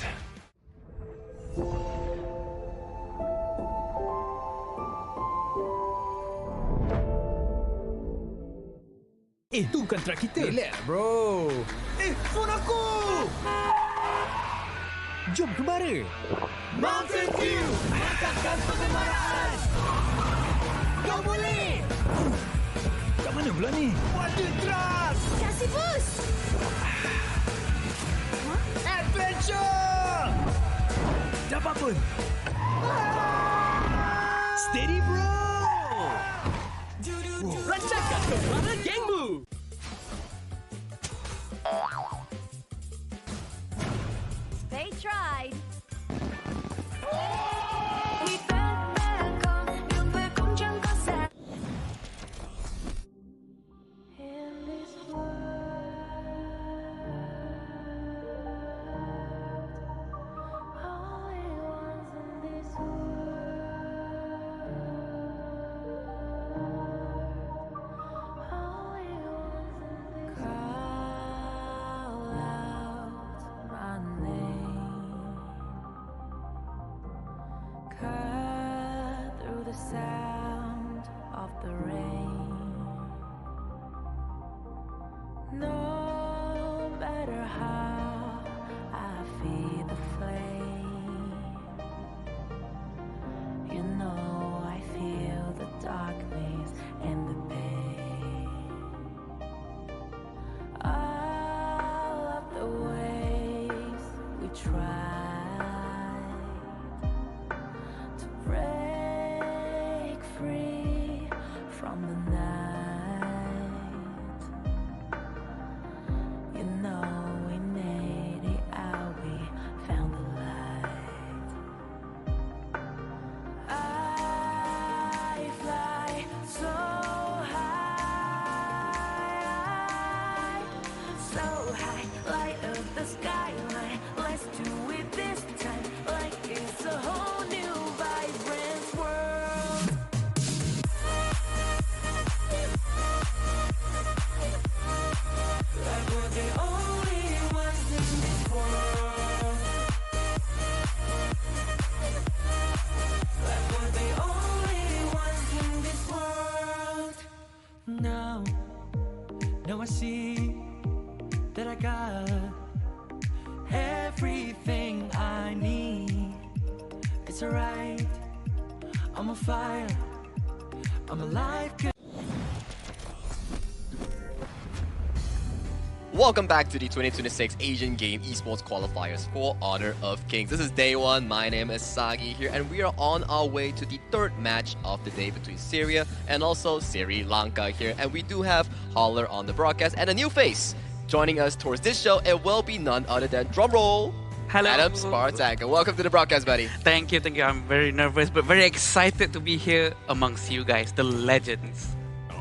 Itu bukan track kita. Relax, bro. Phone aku! Jom kemara. Mountain Dew! Mantapkan pengembaraan! Kau boleh! Kat mana pula ni? Water Trust! Kasih boost! Adventure! Dapat pun. Steady, bro! Lancarkan kembara gengmu! They tried. Sound of the rain. No matter how I feed the flame, you know I feel the darkness and the pain. All of the ways we tried to break free from the night. You know we made it out, we found the light. I fly so high, light up the skyline. Let's do it this time, like it's a whole new vibrant world. Like we're the only ones in this world. Like we're the only ones in this world. Now I see that I got everything I need. It's alright, I'm on fire, I'm alive. Welcome back to the 2026 Asian Game Esports Qualifiers for Honor of Kings. This is day one. My name is Sagi here, and we are on our way to the third match of the day between Syria and also Sri Lanka here. And we do have Holler on the broadcast and a new face joining us towards this show. It will be none other than, drumroll, hello, Adam Spartak. And welcome to the broadcast, buddy. Thank you. I'm very nervous, but very excited to be here amongst you guys, the legends.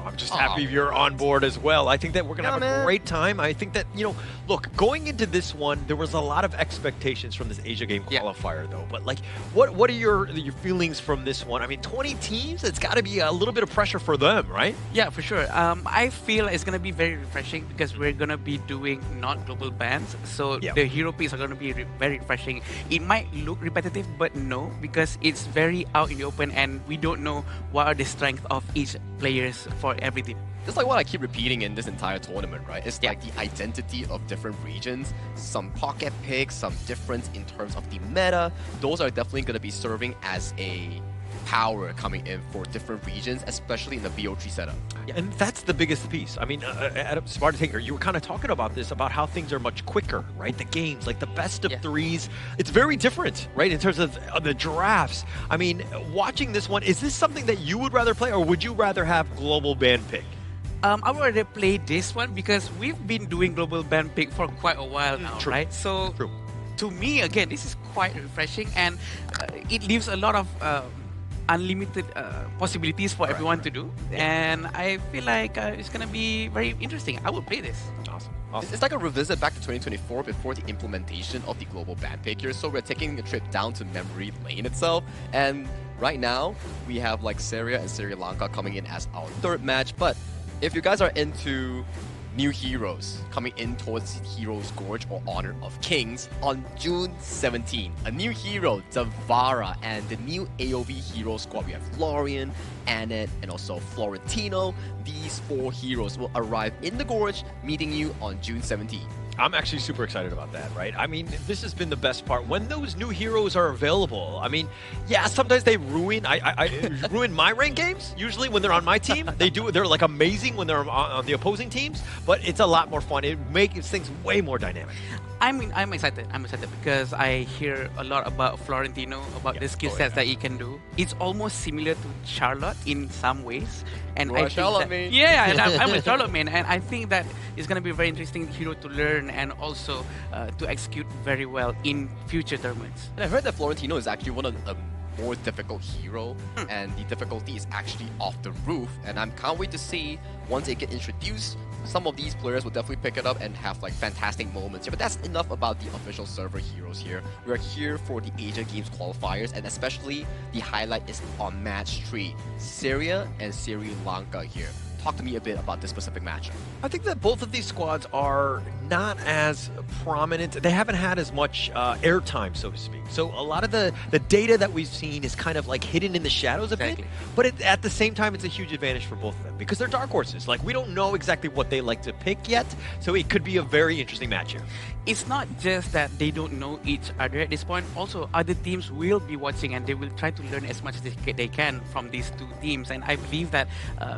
I'm just happy you're on board as well. I think that we're going to have a great time. I think that, you know, look, going into this one, there was a lot of expectations from this Asia Game qualifier, though. But, like, what are your feelings from this one? I mean, 20 teams, it's got to be a little bit of pressure for them, right? Yeah, for sure. I feel it's going to be very refreshing because we're going to be doing not global bans. So the hero picks are going to be very refreshing. It might look repetitive, but no, because it's very out in the open and we don't know what are the strengths of each players for every team. Just like what I keep repeating in this entire tournament, right? It's like the identity of different regions, some pocket picks, some difference in terms of the meta. Those are definitely going to be serving as a power coming in for different regions, especially in the BO3 setup. Yeah, and that's the biggest piece. I mean, Adam Spartak, you were kind of talking about this, about how things are much quicker, right? The games, like the best of threes, it's very different, right? In terms of the drafts. I mean, watching this one, is this something that you would rather play, or would you rather have global ban pick? I would rather play this one because we've been doing global ban pick for quite a while now, right? So to me, again, this is quite refreshing and it leaves a lot of unlimited possibilities for everyone to do, and I feel like it's gonna be very interesting. I will play this. Awesome. It's like a revisit back to 2024 before the implementation of the global ban pick here. So we're taking a trip down to memory lane itself, and right now we have like Syria and Sri Lanka coming in as our third match. But if you guys are into new heroes coming in towards Heroes Gorge or Honor of Kings on June 17. A new hero, Zavara, and the new AOV hero squad. We have Florian, Annette, and also Florentino. These 4 heroes will arrive in the Gorge, meeting you on June 17. I'm actually super excited about that, right? I mean, this has been the best part. When those new heroes are available, I mean, yeah, sometimes they ruin I ruin my ranked games. Usually when they're on my team, they're like amazing when they're on the opposing teams, but it's a lot more fun. It makes things way more dynamic. I'm excited. I'm excited because I hear a lot about Florentino, about the skill sets that he can do. It's almost similar to Charlotte in some ways. And I think Charlotte that, main. yeah, and I'm a Charlotte main, and I think that it's going to be a very interesting hero to learn and also to execute very well in future tournaments. And I've heard that Florentino is actually one of the more difficult hero, and the difficulty is actually off the roof. And I can't wait to see once they get introduced. Some of these players will definitely pick it up and have like fantastic moments here. But that's enough about the official server heroes here. We are here for the Asian Games qualifiers, and especially the highlight is on match 3, Syria and Sri Lanka here. Talk to me a bit about this specific matchup. I think that both of these squads are not as prominent. They haven't had as much airtime, so to speak. So a lot of the data that we've seen is kind of like hidden in the shadows a bit. But at the same time, it's a huge advantage for both of them because they're dark horses. Like, we don't know exactly what they like to pick yet. So it could be a very interesting match here. It's not just that they don't know each other at this point. Also, other teams will be watching and they will try to learn as much as they can from these 2 teams. And I believe that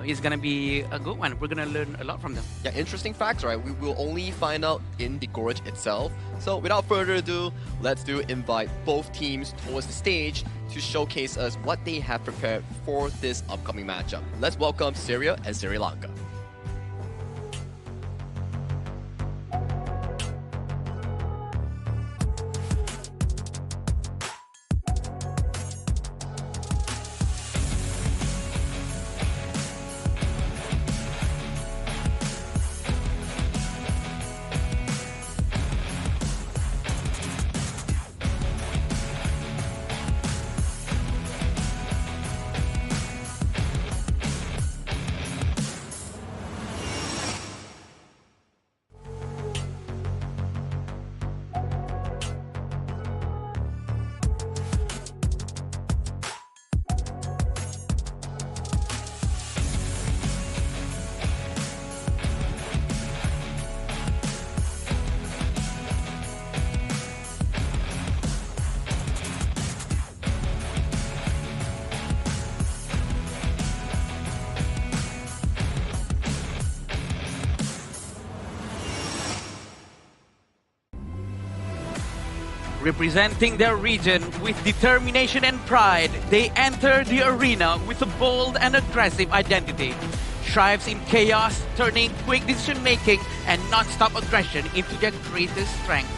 it's going to be a good one. We're going to learn a lot from them. Yeah, interesting facts, right? We will only find out in the Gorge itself. So without further ado, let's invite both teams towards the stage to showcase us what they have prepared for this upcoming matchup. Let's welcome Syria and Sri Lanka. Representing their region with determination and pride, they enter the arena with a bold and aggressive identity. Thrives in chaos, turning quick decision-making and non-stop aggression into their greatest strength.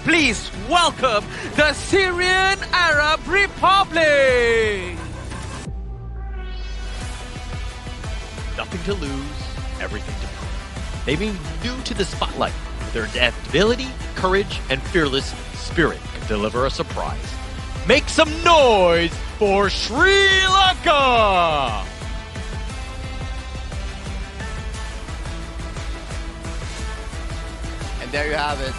Please welcome the Syrian Arab Republic! Nothing to lose, everything to prove. They may be new to the spotlight. Their adaptability, courage, and fearless spirit can deliver a surprise. Make some noise for Sri Lanka! And there you have it.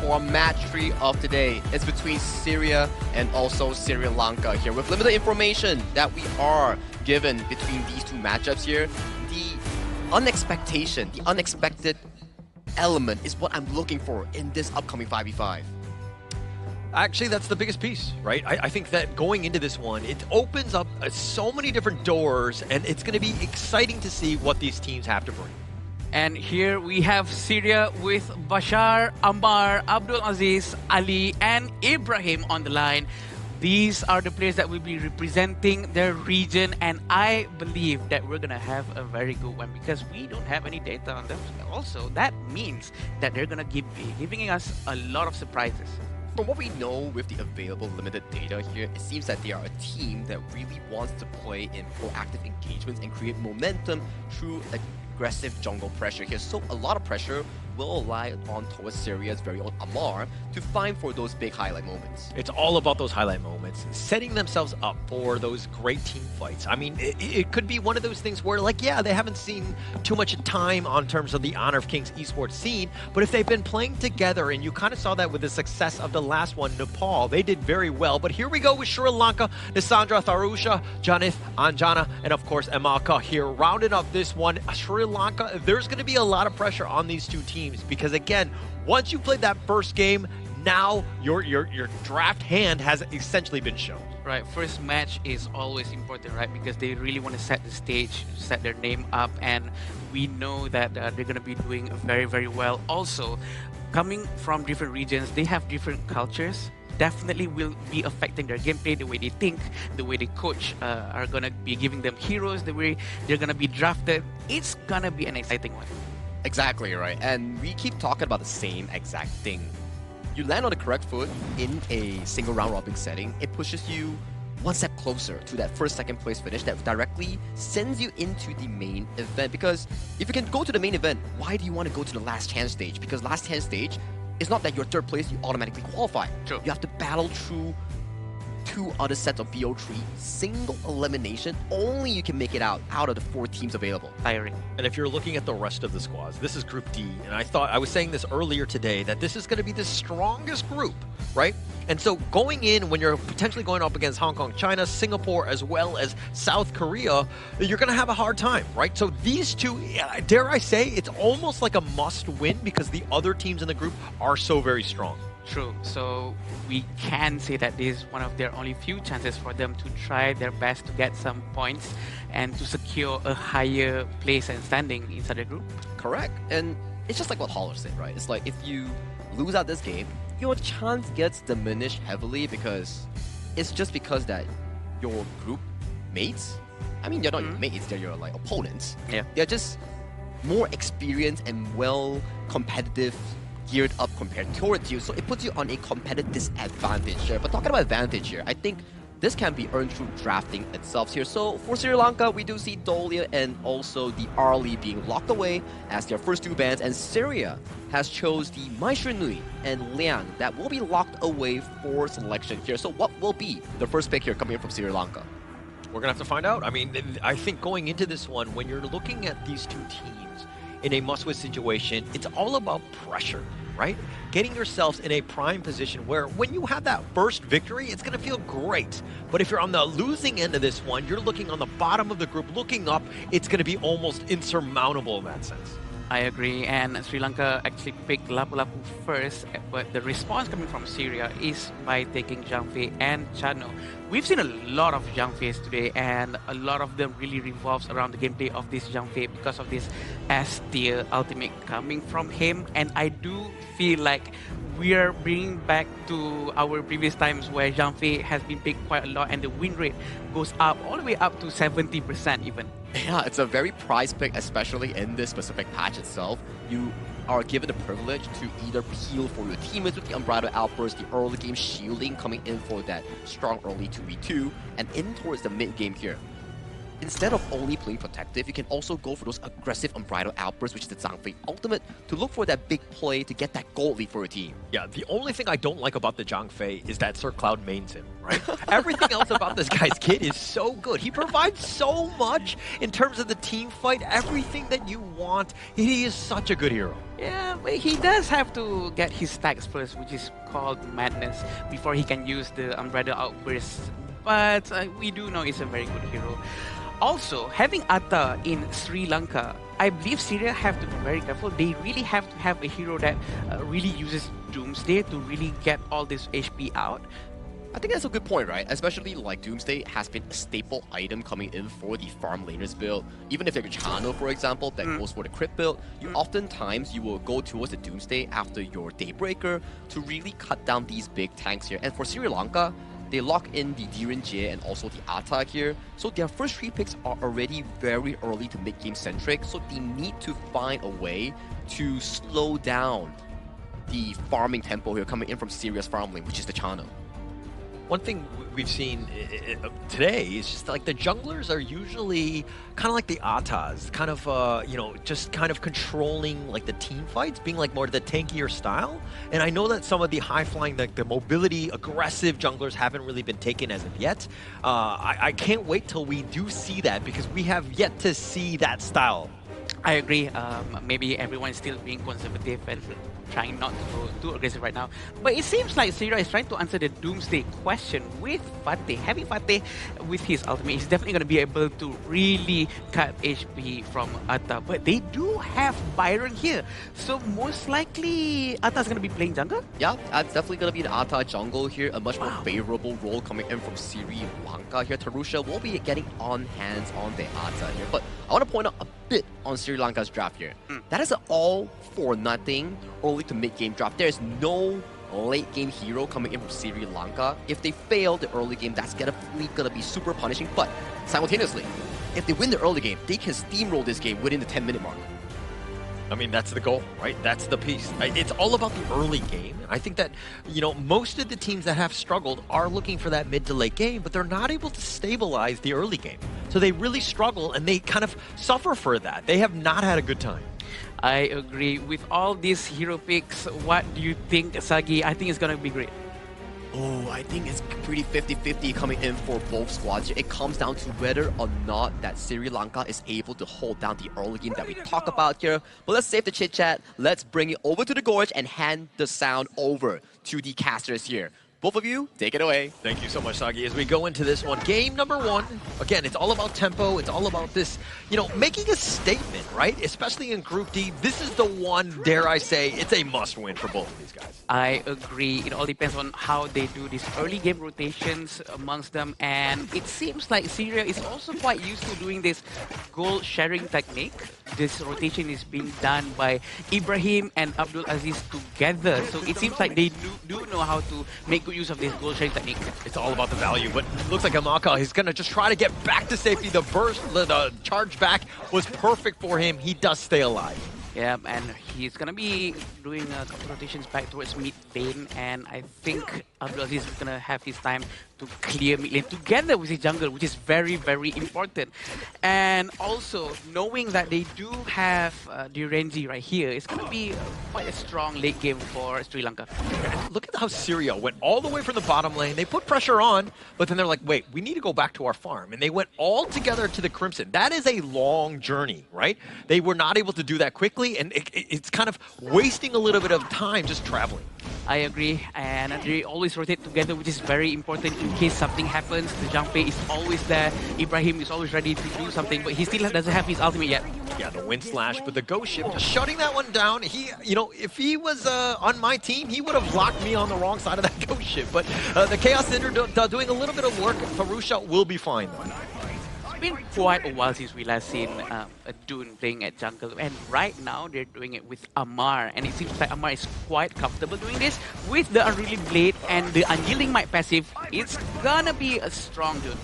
For match 3 of today, it's between Syria and also Sri Lanka here. With limited information that we are given between these 2 matchups here, the unexpected element is what I'm looking for in this upcoming 5v5. Actually, that's the biggest piece, right? I think that going into this one, it opens up so many different doors, and it's going to be exciting to see what these teams have to bring. And here we have Syria with Bashar, Ammar, Abdul Aziz, Ali, and Ibrahim on the line. These are the players that will be representing their region, and I believe that we're going to have a very good one because we don't have any data on them. Also, that means that they're going to be giving us a lot of surprises. From what we know with the available limited data here, it seems that they are a team that really wants to play in proactive engagements and create momentum through aggressive jungle pressure here. So a lot of pressure will rely on towards Syria's very own Amar to find for those big highlight moments. It's all about those highlight moments, setting themselves up for those great team fights. I mean, it could be one of those things where, like, yeah, they haven't seen too much time on terms of the Honor of Kings esports scene, but if they've been playing together, and you kind of saw that with the success of the last one, Nepal, they did very well. But here we go with Sri Lanka, Nisandra, Tharusha, Janith, Anjana, and of course, Emaka here, rounding up this one. Sri Lanka, there's going to be a lot of pressure on these two teams because, again, once you played that first game, now your draft hand has essentially been shown. Right, first match is always important, right? Because they really want to set the stage, set their name up, and we know that they're going to be doing very, very well. Also, coming from different regions, they have different cultures. Definitely will be affecting their gameplay, the way they think, the way they coach, are going to be giving them heroes, the way they're going to be drafted. It's going to be an exciting one. Exactly right, and we keep talking about the same exact thing. You land on the correct foot in a single round robin setting, it pushes you one step closer to that first, second place finish that directly sends you into the main event. Because if you can go to the main event, why do you want to go to the last chance stage? Because last chance stage is not that you're third place, you automatically qualify. True. You have to battle through 2 other sets of BO3, single elimination, only you can make it out of the 4 teams available. Tiring. And if you're looking at the rest of the squads, this is Group D, and I was saying this earlier today, that this is going to be the strongest group, right? And so going in, when you're potentially going up against Hong Kong, China, Singapore, as well as South Korea, you're going to have a hard time, right? So these two, dare I say, it's almost like a must-win because the other teams in the group are so very strong. True. So we can say that this is one of their only few chances for them to try their best to get some points and to secure a higher place and standing inside the group. Correct. And it's just like what Holler said, right? It's like if you lose out this game, your chance gets diminished heavily because it's just because that your group mates, I mean, they're not your mates, they're your like opponents. Yeah. They're just more experienced and well competitive, geared up compared towards you, so it puts you on a competitive disadvantage here. But talking about advantage here, I think this can be earned through drafting itself here. So for Sri Lanka, we do see Dolia and also the Arlie being locked away as their first 2 bans, and Syria has chose the Maishinui and Liang that will be locked away for selection here. So what will be the first pick here coming in from Sri Lanka? We're going to have to find out. I mean, I think going into this one, when you're looking at these two teams in a must-win situation, it's all about pressure, right? Getting yourselves in a prime position where when you have that first victory, it's going to feel great. But if you're on the losing end of this one, you're looking on the bottom of the group, looking up, it's going to be almost insurmountable in that sense. I agree, and Sri Lanka actually picked Lapu-Lapu first, but the response coming from Syria is by taking Zhang Fei and Chano. We've seen a lot of Zhang Feis today, and a lot of them really revolves around the gameplay of this Zhang Fei because of this S-tier ultimate coming from him, and I do feel like we are bringing back to our previous times where Zhang Fei has been picked quite a lot and the win rate goes up all the way up to 70% even. Yeah, it's a very prized pick, especially in this specific patch itself. You are given the privilege to either peel for your teammates with the Unbridled Outburst, the early game shielding coming in for that strong early 2v2, and in towards the mid game here. Instead of only playing protective, you can also go for those aggressive Unbridled Outbursts, which is the Zhang Fei ultimate, to look for that big play to get that gold lead for your team. Yeah, the only thing I don't like about the Zhang Fei is that Sir Cloud mains him, right? Everything else about this guy's kit is so good. He provides so much in terms of the team fight, everything that you want. He is such a good hero. Yeah, but he does have to get his stacks first, which is called Madness, before he can use the Unbridled Outburst. But we do know he's a very good hero. Also, having Atta in Sri Lanka, I believe Syria have to be very careful. They really have to have a hero that really uses Doomsday to really get all this HP out. I think that's a good point, right? Especially like Doomsday has been a staple item coming in for the farm laners build. Even if you're Chano, for example, that goes for the crit build, oftentimes you will go towards the Doomsday after your Daybreaker to really cut down these big tanks here. And for Sri Lanka, they lock in the Direnjie and also the Atta here. So their first 3 picks are already very early to mid-game centric, so they need to find a way to slow down the farming tempo here coming in from Syria's farm lane, which is the Chano. One thing we've seen today is just like the junglers are usually kind of like the Atas, kind of, just kind of controlling like the team fights, being like more the tankier style. And I know that some of the high-flying, like the mobility, aggressive junglers haven't really been taken as of yet. I can't wait till we do see that because we have yet to see that style. I agree. Maybe everyone is still being conservative and trying not to go too aggressive right now. But it seems like Syria is trying to answer the doomsday question with Fateh. Having Fateh with his ultimate, he's definitely going to be able to really cut HP from Atta. But they do have Byron here. So most likely, Atta's going to be playing jungle? Yeah, that's definitely going to be the Atta jungle here. A much more favorable role coming in from Sri Lanka here. Tarusha will be getting on hands on the Atta here. But I want to point out a bit on Sri Lanka's draft here. That is an all for nothing early to mid-game draft. There is no late-game hero coming in from Sri Lanka. If they fail the early game, that's definitely going to be super punishing. But simultaneously, if they win the early game, they can steamroll this game within the 10-minute mark. I mean, that's the goal, right? That's the piece. It's all about the early game. I think that, most of the teams that have struggled are looking for that mid to late game, but they're not able to stabilize the early game. So they really struggle and they kind of suffer for that. They have not had a good time. I agree. With all these hero picks, what do you think, Sagi? I think it's going to be great. Oh, I think it's pretty 50-50 coming in for both squads. It comes down to whether or not that Sri Lanka is able to hold down the early game that we talk about here. But let's save the chit-chat. Let's bring it over to the Gorge and hand the sound over to the casters here. Both of you, take it away. Thank you so much, Sagi. As we go into this one, game number 1. Again, it's all about tempo. It's all about this, making a statement, right? Especially in Group D. This is the one, dare I say, it's a must-win for both of these guys. I agree. It all depends on how they do these early game rotations amongst them. And it seems like Syria is also quite used to doing this goal sharing technique. This rotation is being done by Ibrahim and Abdul Aziz together. So it seems like they do know how to make good use of this goal sharing technique. It's all about the value, but it looks like Amaka is going to just try to get back to safety. The burst, the charge back was perfect for him. He does stay alive. Yeah, and he's going to be doing a couple rotations back towards mid lane, and I think Abdulaziz is going to have his time to clear mid lane together with his jungle, which is very, very important. And also, knowing that they do have Durenzi right here, it's going to be quite a strong late game for Sri Lanka. Look at how Syria went all the way from the bottom lane. They put pressure on, but then they're like, wait, we need to go back to our farm. And they went all together to the Crimson. That is a long journey, right? They were not able to do that quickly, and it's kind of wasting a little bit of time just traveling. I agree, and they always rotate together, which is very important in case something happens. The Jangpei is always there. Ibrahim is always ready to do something, but he still doesn't have his ultimate yet. Yeah, the wind slash, but the ghost ship just shutting that one down. He, if he was on my team, he would have locked me on the wrong side of that ghost ship. But the Chaos Cinder doing a little bit of work. Farusha will be fine though. It's been quite a while since we last seen a Dune playing at jungle, and right now they're doing it with Amar, and it seems like Amar is quite comfortable doing this with the Unruly Blade and the Unyielding Might passive. It's gonna be a strong Dune.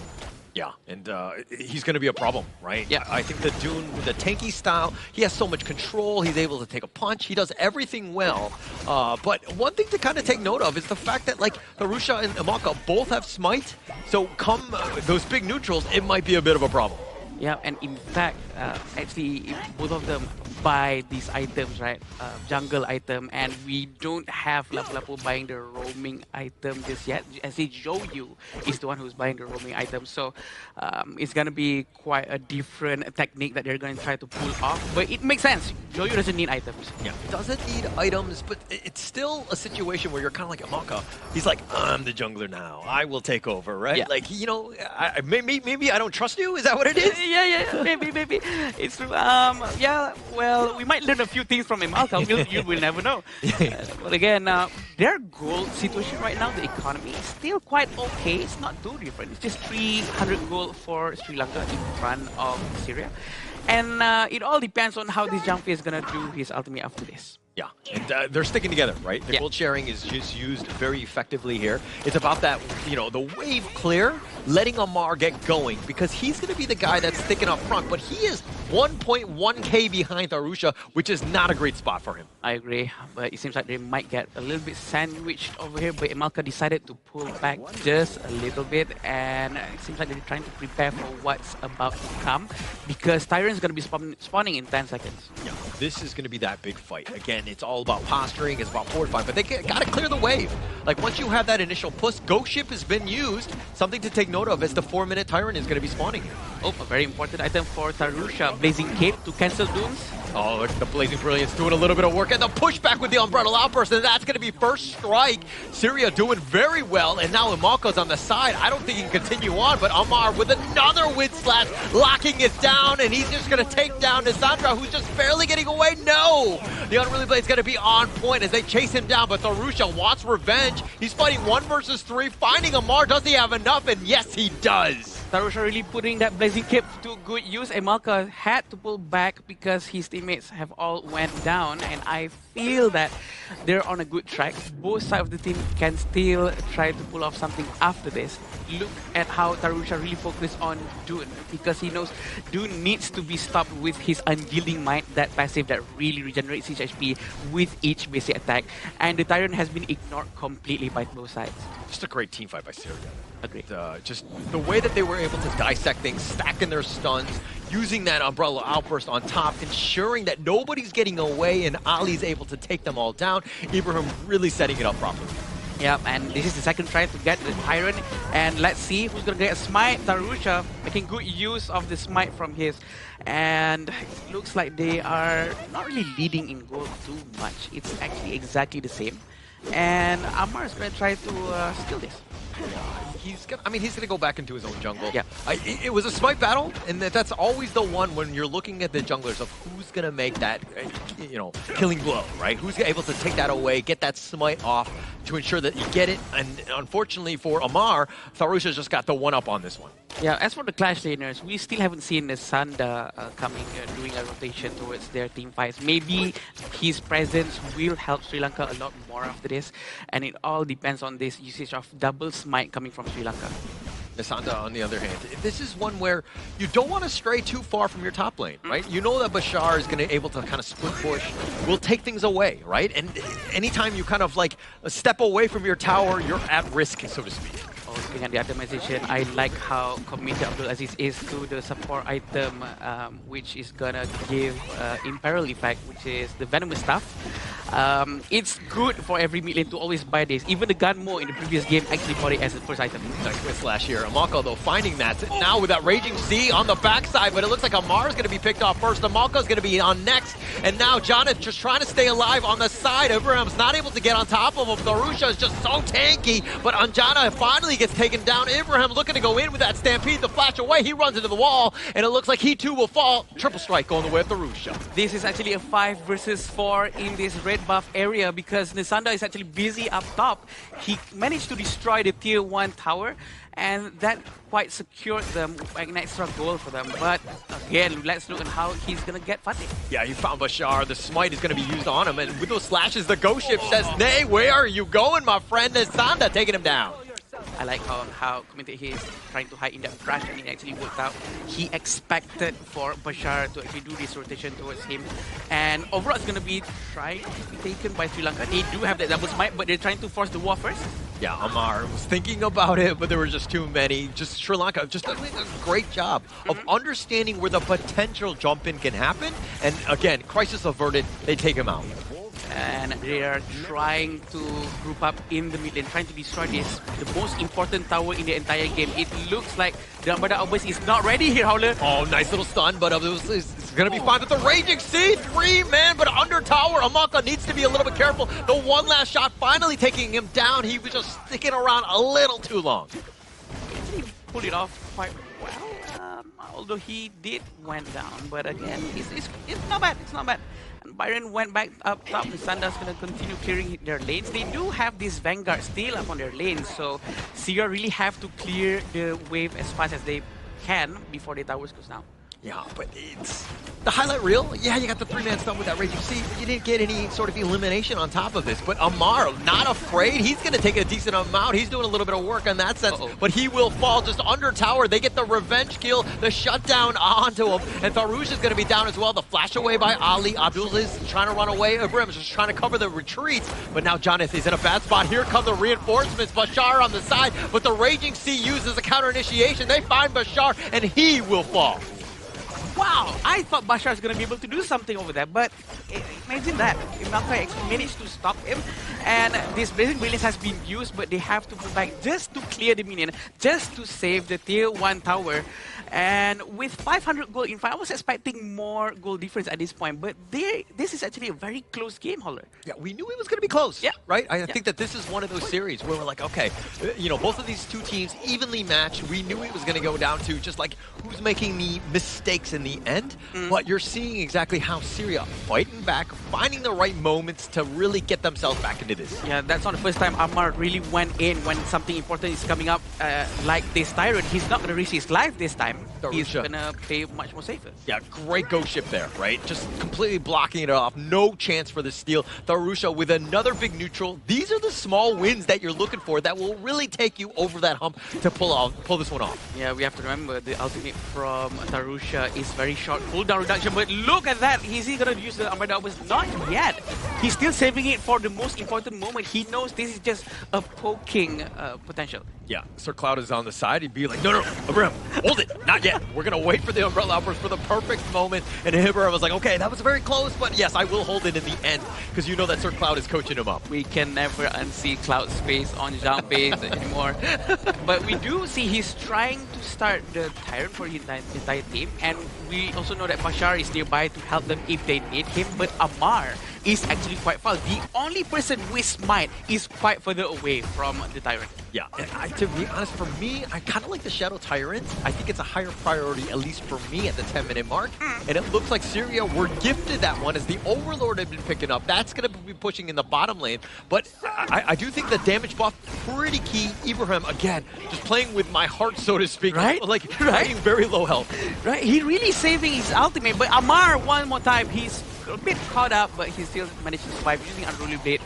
Yeah, and he's going to be a problem, right? Yeah. I think the Dune, with the tanky style, he has so much control. He's able to take a punch. He does everything well. But one thing to kind of take note of is the fact that, like, Harusha and Amaka both have Smite. So come those big neutrals, it might be a bit of a problem. Yeah, and in fact, actually, both of them buy these items, right? Jungle item, and we don't have Lapu-Lapu buying the roaming item just yet. As if Joyu is the one who's buying the roaming item, so it's gonna be quite a different technique that they're gonna try to pull off. But it makes sense. Joyu doesn't need items. Yeah, doesn't need items, but it's still a situation where you're kind of like Amaka. He's like, I'm the jungler now. I will take over, right? Yeah. Like, maybe I don't trust you. Is that what it is? Yeah, maybe. It's true. Yeah, well, we might learn a few things from Imalka. You will never know. But again, their gold situation right now, the economy is still quite okay. It's not too different. It's just 300 gold for Sri Lanka in front of Syria. And it all depends on how this Jangpei is going to do his ultimate after this. Yeah, and they're sticking together, right? The gold sharing is just used very effectively here. It's about that, you know, the wave clear, letting Amar get going, because he's going to be the guy that's sticking up front, but he is 1.1k behind Tharusha, which is not a great spot for him. I agree, but it seems like they might get a little bit sandwiched over here, but Emalka decided to pull back just a little bit, and it seems like they're trying to prepare for what's about to come, because Tyrant's going to be spawning in 10 seconds. Yeah, this is going to be that big fight. Again, it's all about posturing, it's about fortifying, but they got to clear the wave. Like, once you have that initial push, Ghost Ship has been used. Something to take note of as the 4-minute Tyrant is going to be spawning here. Oh, a very important item for Tharusha. Blazing Cape to cancel Dooms. Oh, look, the Blazing Brilliance doing a little bit of work, and the pushback with the Umbrella Outburst, and that's going to be first strike. Syria doing very well, and now Emalka's on the side. I don't think he can continue on, but Amar with another Wind Slash, locking it down, and he's just going to take down Nisandra, who's just barely getting away. No! The Unruly Blade's going to be on point as they chase him down, but Tharusha wants revenge. He's fighting 1 versus 3, finding Amar. Does he have enough? And yes, he does. Tharusha really putting that Blazing Cape to good use. Emalka had to pull back because his teammates have all went down, and I feel that they're on a good track. Both sides of the team can still try to pull off something after this. Look at how Tharusha really focused on Dune, because he knows Dune needs to be stopped with his Unyielding Might, that passive that really regenerates each HP with each basic attack. And the Tyrant has been ignored completely by both sides. Just a great team fight by Syria. Agreed. Just the way that they were able to dissect things, stacking their stuns, using that Umbrella Outburst on top, ensuring that nobody's getting away and Ali's able to take them all down. Ibrahim really setting it up properly. Yeah, and this is the second try to get the Tyrant, and let's see who's gonna get a smite. Tharusha making good use of the smite from his, and it looks like they are not really leading in gold too much. It's actually exactly the same, and Amar is gonna try to steal this. He's gonna go back into his own jungle. Yeah, it was a smite battle, and that's always the one when you're looking at the junglers of who's gonna make that, you know, killing blow, right? Who's able to take that away, get that smite off to ensure that you get it. And unfortunately for Amar, Tharusha's just got the one up on this one. Yeah, as for the Clash laners, we still haven't seen the Sanda coming, doing a rotation towards their team fights. Maybe his presence will help Sri Lanka a lot more after this, and it all depends on this usage of double smite coming from Sri Lanka. Nisanda, on the other hand, this is one where you don't want to stray too far from your top lane, right? You know that Bashar is going to be able to kind of split push, will take things away, right? And anytime you kind of like step away from your tower, you're at risk, so to speak. Looking at the itemization, I like how committed Abdul Aziz is to the support item, which is gonna give Imperil effect, which is the Venomous Staff. It's good for every mid lane to always buy this. Even the Gunmo in the previous game actually bought it as the first item. Nice Wind Slash here. Amalka, though, finding that now with that Raging Sea on the backside, but it looks like Amar is going to be picked off first. Amalka is going to be on next, and now Jonathan just trying to stay alive on the side. Ibrahim's not able to get on top of him. Tharusha is just so tanky, but Anjana finally gets taken down. Ibrahim looking to go in with that Stampede, the flash away. He runs into the wall, and it looks like he too will fall. Triple strike going the way of Tharusha. This is actually a 5 versus 4 in this red buff area because Nisanda is actually busy up top. He managed to destroy the tier 1 tower, and that quite secured them an extra goal for them. But again, let's look at how he's gonna get Fatih. Yeah, he found Bashar. The smite is gonna be used on him, and with those slashes, the Ghost Ship says, "Nay, where are you going, my friend?" Nisanda taking him down. I like how committed he is trying to hide in that brush, and it actually worked out. He expected for Bashar to actually do this rotation towards him, and overall it's going to be trying to be taken by Sri Lanka. They do have that double smite, but they're trying to force the war first. Yeah, Amar was thinking about it, but there were just too many. Just Sri Lanka, just a great job of understanding where the potential jump in can happen, and again, crisis averted, they take him out. And they are trying to group up in the mid lane, trying to destroy this, the most important tower in the entire game. It looks like the Umbrella Outburst is not ready here, Howler. Oh, nice little stun, but it's going to be fine with the Raging Sea. 3-man, but under tower. Amalka needs to be a little bit careful. The one last shot finally taking him down. He was just sticking around a little too long. He pulled it off quite well, although he did went down. But again, it's not bad. It's not bad. And Byron went back up top, and Sanda's going to continue clearing their lanes. They do have this Vanguard still up on their lanes, so Syria really have to clear the wave as fast as they can before the towers goes down. Yeah, but it's the highlight reel. Yeah, you got the three-man stun with that Raging Sea, but you didn't get any sort of elimination on top of this. But Amar, not afraid. He's going to take a decent amount. He's doing a little bit of work on that sense, but he will fall just under tower. They get the revenge kill, the shutdown onto him, and Tharouche is going to be down as well. The flash away by Ali. Abdul is trying to run away. Ibrahim is just trying to cover the retreats, but now Jonathan is in a bad spot. Here come the reinforcements. Bashar on the side, but the Raging Sea uses a counter initiation. They find Bashar, and he will fall. Wow, I thought Bashar was going to be able to do something over there, but imagine that. Imelka managed to stop him, and this Blazing Brilliance has been used, but they have to move back just to clear the minion, just to save the tier 1 tower. And with 500 gold in fight, I was expecting more goal difference at this point, but this is actually a very close game, Holler. Yeah, we knew it was going to be close, yeah. Right? I think that this is one of those series where we're like, okay, you know, both of these two teams evenly matched. We knew it was going to go down to just like who's making the mistakes in the end, but you're seeing exactly how Syria fighting back, finding the right moments to really get themselves back into this. Yeah, that's not the first time Amar really went in when something important is coming up, like this Tyrant. He's not going to risk his life this time. He's going to play much more safer. Yeah, great ghost ship there, right? Just completely blocking it off. No chance for the steal. Tharusha with another big neutral. These are the small wins that you're looking for that will really take you over that hump to pull this one off. Yeah, we have to remember the ultimate from Tharusha is very short cooldown reduction, but look at that. Is he going to use the Umbrella Outburst? Not yet. He's still saving it for the most important moment. He knows this is just a poking potential. Yeah, Sir Cloud is on the side. He'd be like, no, Ibrahim, hold it, not yet. We're going to wait for the Umbrella Outburst for the perfect moment. And Ibrahim was like, okay, that was very close, but yes, I will hold it in the end because you know that Sir Cloud is coaching him up. We can never unsee Cloud's face on Zhang face anymore. But we do see he's trying to start the Tyrant for his entire team. And we also know that Bashar is nearby to help them if they need him. But Amar is actually quite far. The only person with Smite is quite further away from the Tyrant. Yeah, and to be honest, for me, I kind of like the Shadow Tyrant. I think it's a higher priority, at least for me, at the 10-minute mark. And it looks like Syria were gifted that one as the Overlord had been picking up. That's going to be pushing in the bottom lane. But I do think the damage buff, pretty key. Ibrahim, again, just playing with my heart, so to speak. Right? Like, fighting very low health. Right, he really saving his ultimate. But Amar, one more time, he's a bit caught up, but he still managed to survive using Unruly Blade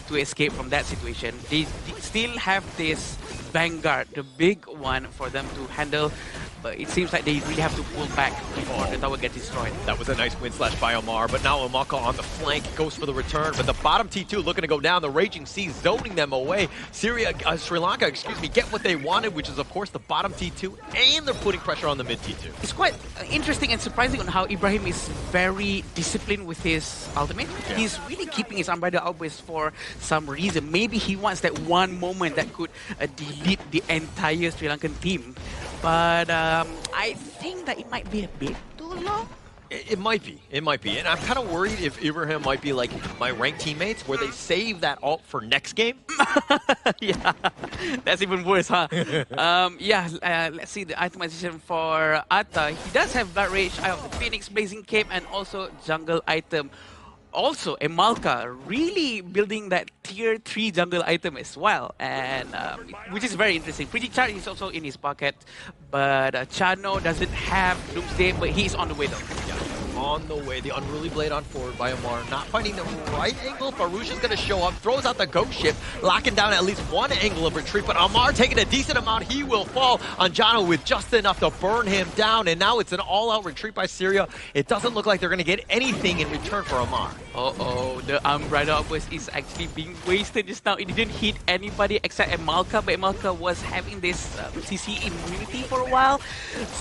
to escape from that situation. They still have this Vanguard, the big one for them to handle, but it seems like they really have to pull back before the tower gets destroyed. That was a nice win slash by Omar, but now Amaka on the flank goes for the return, but the bottom T2 looking to go down, the Raging Sea zoning them away. Sri Lanka, get what they wanted, which is of course the bottom T2, and they're putting pressure on the mid T2. It's quite interesting and surprising on how Ibrahim is very disciplined with his ultimate. Yeah. He's really keeping his Umbrella Outburst for some reason. Maybe he wants that one moment that could delete the entire Sri Lankan team. But I think that it might be a bit too long. It might be. And I'm kind of worried if Ibrahim might be like my ranked teammates where they save that ult for next game. Yeah, that's even worse, huh? Let's see the itemization for Atta. He does have Blood Rage, Eye of the Phoenix, Blazing Cape, and also jungle item. Also, Emalka really building that tier 3 jungle item as well, and which is very interesting. Pretty Char is also in his pocket, but Chano doesn't have Doomsday, but he's on the way though. Yeah, on the way. The Unruly Blade on forward by Amar, not finding the right angle. Farouche is going to show up, throws out the ghost ship, locking down at least one angle of retreat, but Amar taking a decent amount. He will fall on Jano with just enough to burn him down, and now it's an all-out retreat by Syria. It doesn't look like they're going to get anything in return for Amar. Uh-oh, the Umbrella Outburst is actually being wasted just now. It didn't hit anybody except Emalka, but Emalka was having this CC immunity for a while.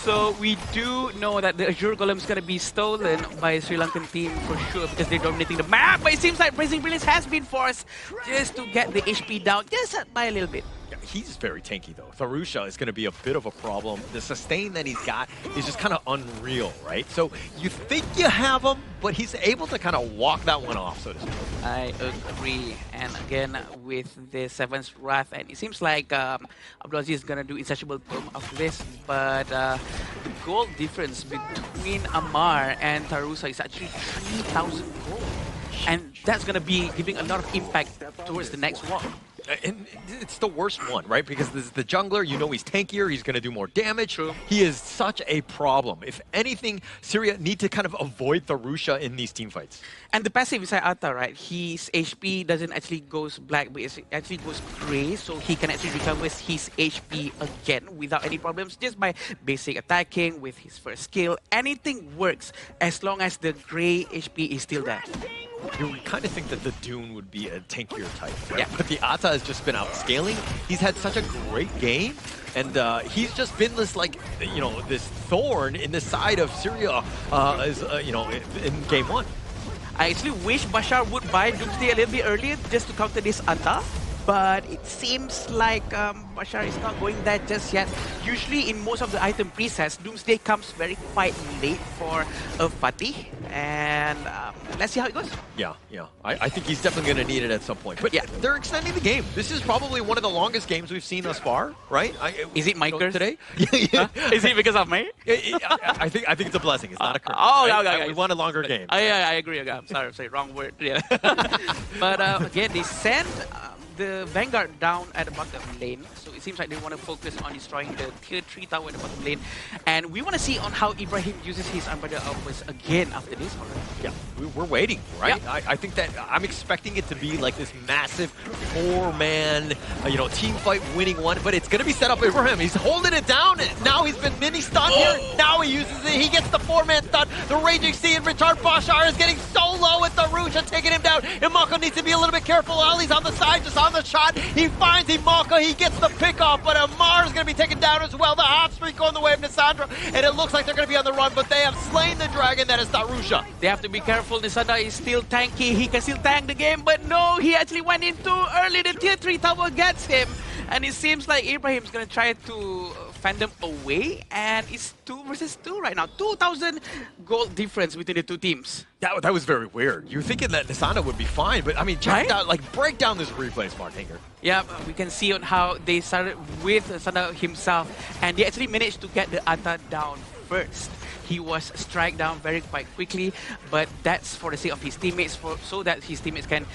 So we do know that the Azure Golem is going to be stolen by Sri Lankan team for sure because they're dominating the map. But it seems like Blazing Brilliance has been forced just to get the HP down just by a little bit. He's very tanky though. Tharusha is going to be a bit of a problem. The sustain that he's got is just kind of unreal, right? So you think you have him, but he's able to kind of walk that one off, so to speak. I agree. And again, with the Seven's Wrath, and it seems like Abdulaziz is going to do Insatiable Tomb after this, but the gold difference between Amar and Tharusa is actually 3,000 gold. And that's going to be giving a lot of impact towards the next walk. And it's the worst one, right? Because this is the jungler. You know he's tankier. He's going to do more damage. True. He is such a problem. If anything, Syria need to kind of avoid Tharusha in these team fights. And the passive inside Ata, right? His HP doesn't actually goes black, but it actually goes gray, so he can actually recover his HP again without any problems, just by basic attacking with his first skill. Anything works as long as the gray HP is still there. You would kind of think that the Dune would be a tankier type, right? Yeah. But the Ata has just been outscaling. He's had such a great game, and he's just been this, like, you know, this thorn in the side of Syria, you know, in game one. I actually wish Bashar would buy Doomsday a little bit earlier just to counter this Anta, but it seems like Bashar is not going there just yet. Usually in most of the item presets, Doomsday comes quite late for a Fatih, and let's see how it goes. Yeah. I think he's definitely going to need it at some point. But yeah, they're extending the game. This is probably one of the longest games we've seen thus far, right? Is it my curse today? Is it because of me? I think it's a blessing. It's not a curse. Oh, right? okay. We want a longer game. I agree. I'm sorry, wrong word. Yeah. But again, they send the Vanguard down at the bottom lane, so it seems like they want to focus on destroying the tier 3 tower at the bottom lane, and we want to see on how Ibrahim uses his Unbridled Outburst again after this one. Yeah, we're waiting, right? Yeah. I think that I'm expecting it to be like this massive 4-man, you know, team fight winning one, but it's going to be set up for him. He's holding it down. Now he's been mini stunned here. Now he uses it. He gets the 4-man stun. The Raging Sea in return. Bashar is getting so low with the Rusha taking him down. Imako needs to be a little bit careful. Ali's on the side, just on the shot. He finds Imako. He gets the pick off, but Amar is going to be taken down as well. The hot streak going the way of Nisandra, and it looks like they're going to be on the run, but they have slain the dragon that is Tharusha. They have to be careful. Nisandra is still tanky. He can still tank the game, but no, he actually went in too early. The tier 3 tower gets him, and it seems like Ibrahim's going to try to fend them away, and it's 2 versus 2 right now. 2,000 gold difference between the two teams. That was very weird. You're thinking that Nisanda would be fine, but I mean, check out, like, break down this replay, Smart Hanger. Yeah, we can see on how they started with Nisanda himself, and they actually managed to get the Ata down first. He was struck down quite quickly, but that's for the sake of his teammates, so that his teammates can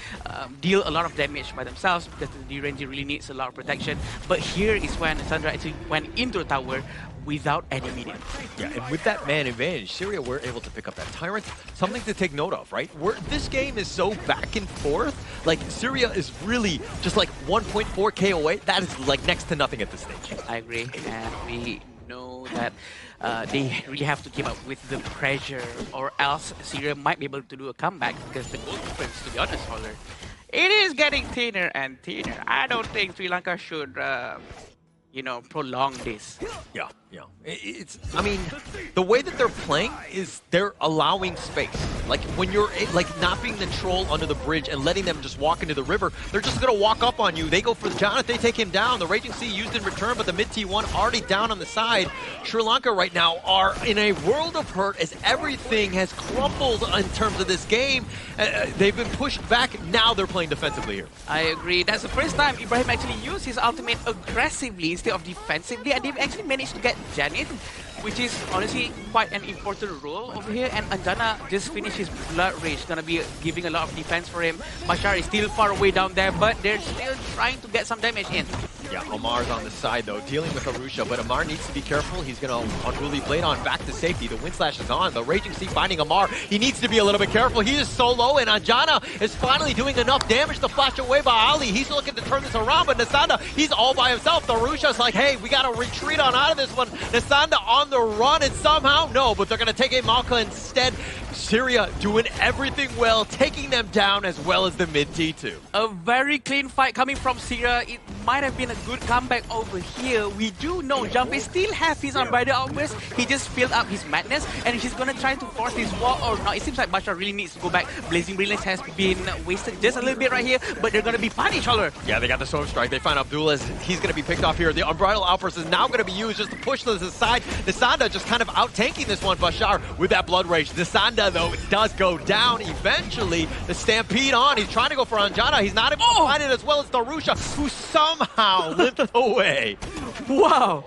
deal a lot of damage by themselves, because the D-Ranger really needs a lot of protection. But here is when Sandra actually went into the tower without any minions. Yeah, and with that man advantage, Syria were able to pick up that Tyrant. Something to take note of, right? This game is so back and forth. Like, Syria is really just like 1.4k away. That is like next to nothing at this stage. I agree, and we know that they really have to keep up with the pressure, or else Syria might be able to do a comeback, because the goal difference, to be honest, Holder, it is getting thinner and thinner. I don't think Sri Lanka should, you know, prolong this. Yeah. I mean, the way that they're playing is they're allowing space. Like, when you're, like, not being the troll under the bridge and letting them just walk into the river, they're just going to walk up on you. They go for Jonathan, they take him down. The Raging Sea used in return, but the mid T1 already down on the side. Sri Lanka right now are in a world of hurt as everything has crumbled in terms of this game. They've been pushed back. Now they're playing defensively here. I agree. That's the first time Ibrahim actually used his ultimate aggressively instead of defensively, and they've actually managed to get Janet, which is honestly quite an important role over here. And Anjana just finished his Blood Rage, gonna be giving a lot of defense for him. Bashar is still far away down there, but they're still trying to get some damage in. Yeah, Amar's on the side though, dealing with Arusha, but Amar needs to be careful. He's gonna unruly blade on back to safety. The Wind Slash is on. The Raging Sea finding Amar. He needs to be a little bit careful. He is so low, and Anjana is finally doing enough damage to flash away by Ali. He's looking to turn this around, but Nisanda, he's all by himself. The Arusha's like, hey, we gotta retreat on out of this one. Nisanda on the run, and somehow, no, but they're gonna take a Malka instead. Syria doing everything well, taking them down as well as the mid T2. A very clean fight coming from Syria. It might have been a good comeback over here. We do know Jumpy still has his Unbridled Outburst. He just filled up his madness, and he's gonna try to force this wall or not. It seems like Bashar really needs to go back. Blazing Brilliance has been wasted just a little bit right here, but they're gonna be punished, Holler. Yeah, they got the Sword Strike. They find Abdullah. He's gonna be picked off here. The Unbridled Outburst is now gonna be used just to push this aside. Nisanda just kind of out-tanking this one. Bashar with that Blood Rage. Nisanda, though, does go down eventually. The Stampede on. He's trying to go for Anjana. He's not able to find it, as well as Darusha, who somehow limped away. Wow!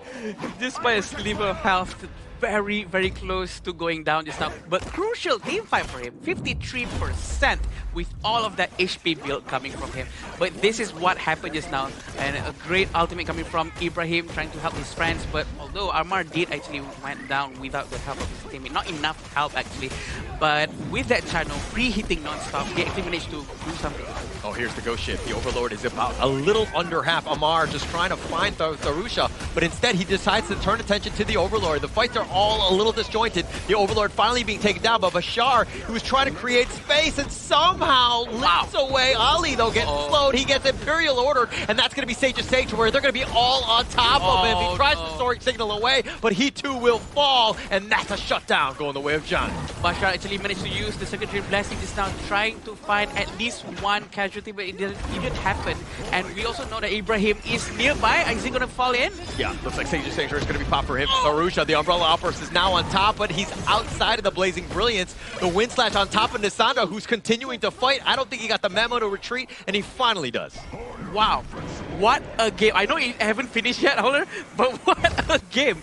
Just by a sliver of health, very, very close to going down just now. But crucial team fight for him, 53% with all of that HP build coming from him. But this is what happened just now. And a great ultimate coming from Ibrahim trying to help his friends. But although Armar did actually went down without the help of his teammate, not enough help actually. But with that channel pre-hitting non-stop, he actually managed to do something. Oh, here's the ghost ship. The Overlord is about a little under half. Amar just trying to find Tharusha, but instead he decides to turn attention to the Overlord. The fights are all a little disjointed. The Overlord finally being taken down by Bashar, who was trying to create space and somehow limps away. Ali, though, gets slowed. He gets Imperial Order, and that's going to be Sage's Sage, where they're going to be all on top of him. He tries to Historic Signal away, but he too will fall, and that's a shutdown going the way of John. Bashar actually managed to use the Secondary Blessing just now, trying to find at least one casualty, but it didn't happen. And we also know that Ibrahim is nearby. Is he going to fall in? Yeah, looks like Sage's Sanctuary is going to be popped for him. Tharusha, the Umbrella Outburst, is now on top, but he's outside of the Blazing Brilliance. The Wind Slash on top of Nisanda, who's continuing to fight. I don't think he got the memo to retreat, and he finally does. Wow, what a game. I know you haven't finished yet, Holder, but what a game.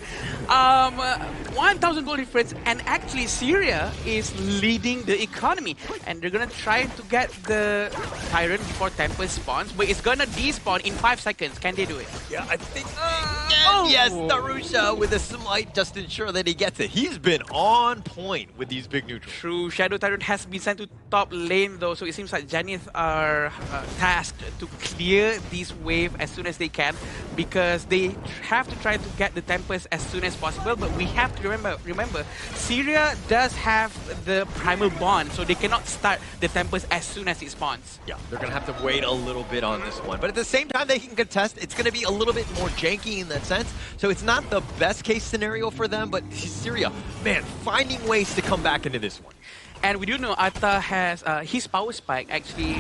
1,000 gold difference, and actually Syria is leading the economy. And they're going to try to get the Tyrant before Tempest spawns, but it's going to despawn in 5 seconds. Can they do it? Yeah, I think yes, Tharusha with a smite just ensure that he gets it. He's been on point with these big neutrals. True, Shadow Tyrant has been sent to top lane though, so it seems like Janith are tasked to clear this wave as soon as they can, because they have to try to get the Tempest as soon as possible. But we have to remember, Syria does have the Primal Bond, so they cannot start the Tempest as soon as it spawns. Yeah, they're going to have to wait a little bit on this one. But at the same time, they can contest. It's going to be a little bit more janky in that sense. So it's not the best case scenario for them, but Syria, man, finding ways to come back into this one. And we do know Atta has his power spike actually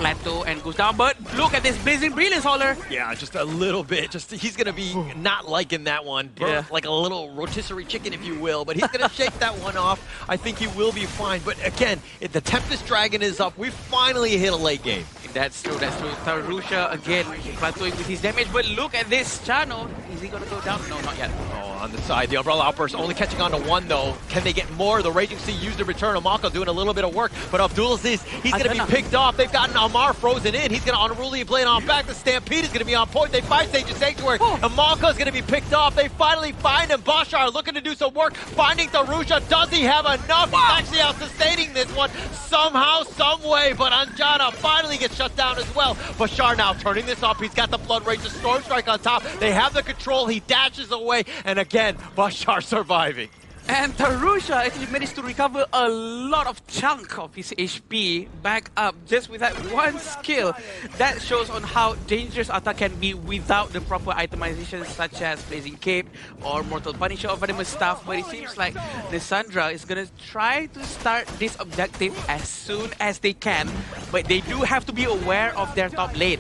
plateau and goes down, but look at this Blazing Brilliance, Holler. Yeah, just a little bit. He's going to be not liking that one. Burnt like a little rotisserie chicken, if you will, but he's going to shake that one off. I think he will be fine. But again, if the Tempest Dragon is up, we finally hit a late game. That's true, that's true. Tharusha again plateauing with his damage, but look at this channel. Is he going to go down? No, not yet. Oh, on the side, the Umbrella Outburst only catching on to one though. Can they get more? The Raging Sea used to return. Amaka doing a little bit of work, but Abdulaziz, he's going to be picked off. They've gotten Amar frozen in. He's going to unruly blade on back. The Stampede is going to be on point. They find Sage's Sanctuary. Amaka is going to be picked off. They finally find him. Bashar looking to do some work. Finding Tharusha. Does he have enough? He's actually out sustaining this one somehow, some way, but Anjana finally gets shut down as well. Bashar now turning this up. He's got the Blood Rage, the Storm Strike on top. They have the control. He dashes away, and again, Bashar surviving. And Tharusha actually managed to recover a lot of chunk of his HP back up just with that one skill. That shows on how dangerous Atta can be without the proper itemization such as Blazing Cape or Mortal Punisher or Venomous Staff. But it seems like Nisandra is going to try to start this objective as soon as they can. But they do have to be aware of their top lane.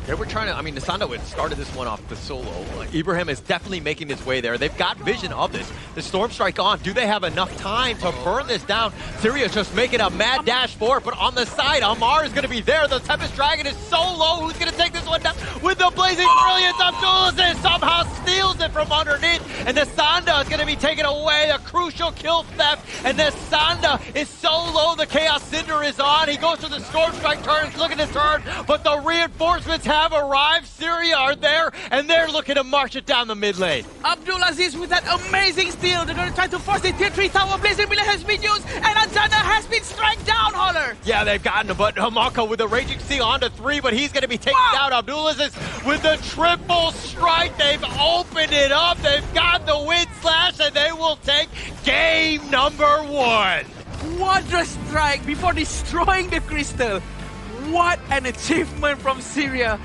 They were trying to, I mean, Nisanda had started this one off the solo. Ibrahim is definitely making his way there. They've got vision of this. The Storm Strike on. Do they have enough time to burn this down? Syria's just making a mad dash for it, but on the side, Amar is going to be there. The Tempest Dragon is so low. Who's going to take this one down? With the Blazing Brilliance, Abdulaziz somehow steals it from underneath, and Nisanda is going to be taken away. A crucial kill theft, and Nisanda is so low. The Chaos Cinder is on. He goes for the Storm Strike turn. He's looking to turn, but the reinforcements have arrived. Syria are there, and they're looking to march it down the mid lane. Abdulaziz with that amazing steal. They're going to try to force the tier 3 tower. Blazing Brilliance has been used, and Anjana has been struck down, Holler. Yeah, they've gotten him, but Hamaka with the Raging Sea onto 3, but he's going to be taken down. Abdulaziz with the triple strike. They've opened it up. They've got the Wind Slash, and they will take game number 1. Wondrous strike before destroying the crystal. What an achievement from Syria.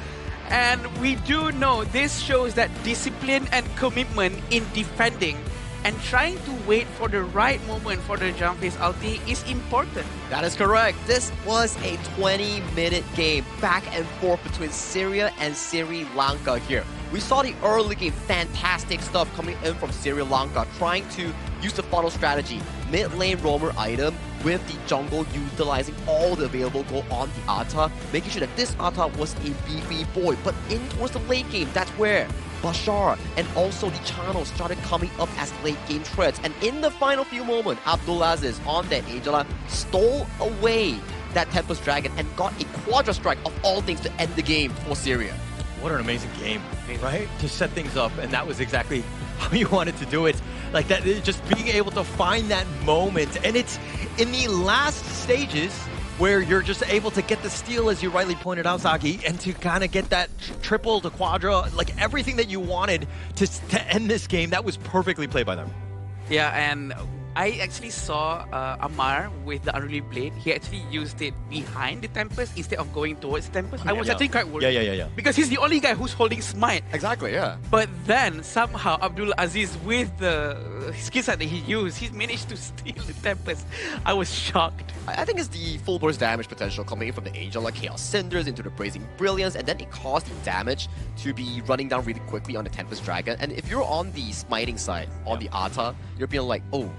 And we do know this shows that discipline and commitment in defending and trying to wait for the right moment for the jump phase ulti is important. That is correct. This was a 20-minute game back and forth between Syria and Sri Lanka here. We saw the early game, fantastic stuff coming in from Sri Lanka, trying to use the funnel strategy, mid lane roamer item with the jungle utilizing all the available gold on the Atta, making sure that this Atta was a beefy boy. But in towards the late game, that's where Bashar and also the channel started coming up as late game threats. And in the final few moments, Abdulaziz on that Angela stole away that Tempest Dragon and got a Quadra Strike of all things to end the game for Syria. What an amazing game, right? To set things up, and that was exactly how you wanted to do it. Like that, just being able to find that moment. And it's in the last stages where you're just able to get the steal, as you rightly pointed out, Saki, and to kind of get that triple to quadra, like everything that you wanted to end this game. That was perfectly played by them. Yeah, and I actually saw Amar with the Unruly Blade. He actually used it behind the Tempest instead of going towards Tempest. I was actually quite worried. Yeah. Because he's the only guy who's holding Smite. Exactly, yeah. But then somehow Abdul Aziz, with the skill set that he used, he managed to steal the Tempest. I was shocked. I think it's the full burst damage potential coming in from the Angel, like Chaos Cinders into the Blazing Brilliance, and then it caused the damage to be running down really quickly on the Tempest Dragon. And if you're on the smiting side, on the Ata, you're being like, oh,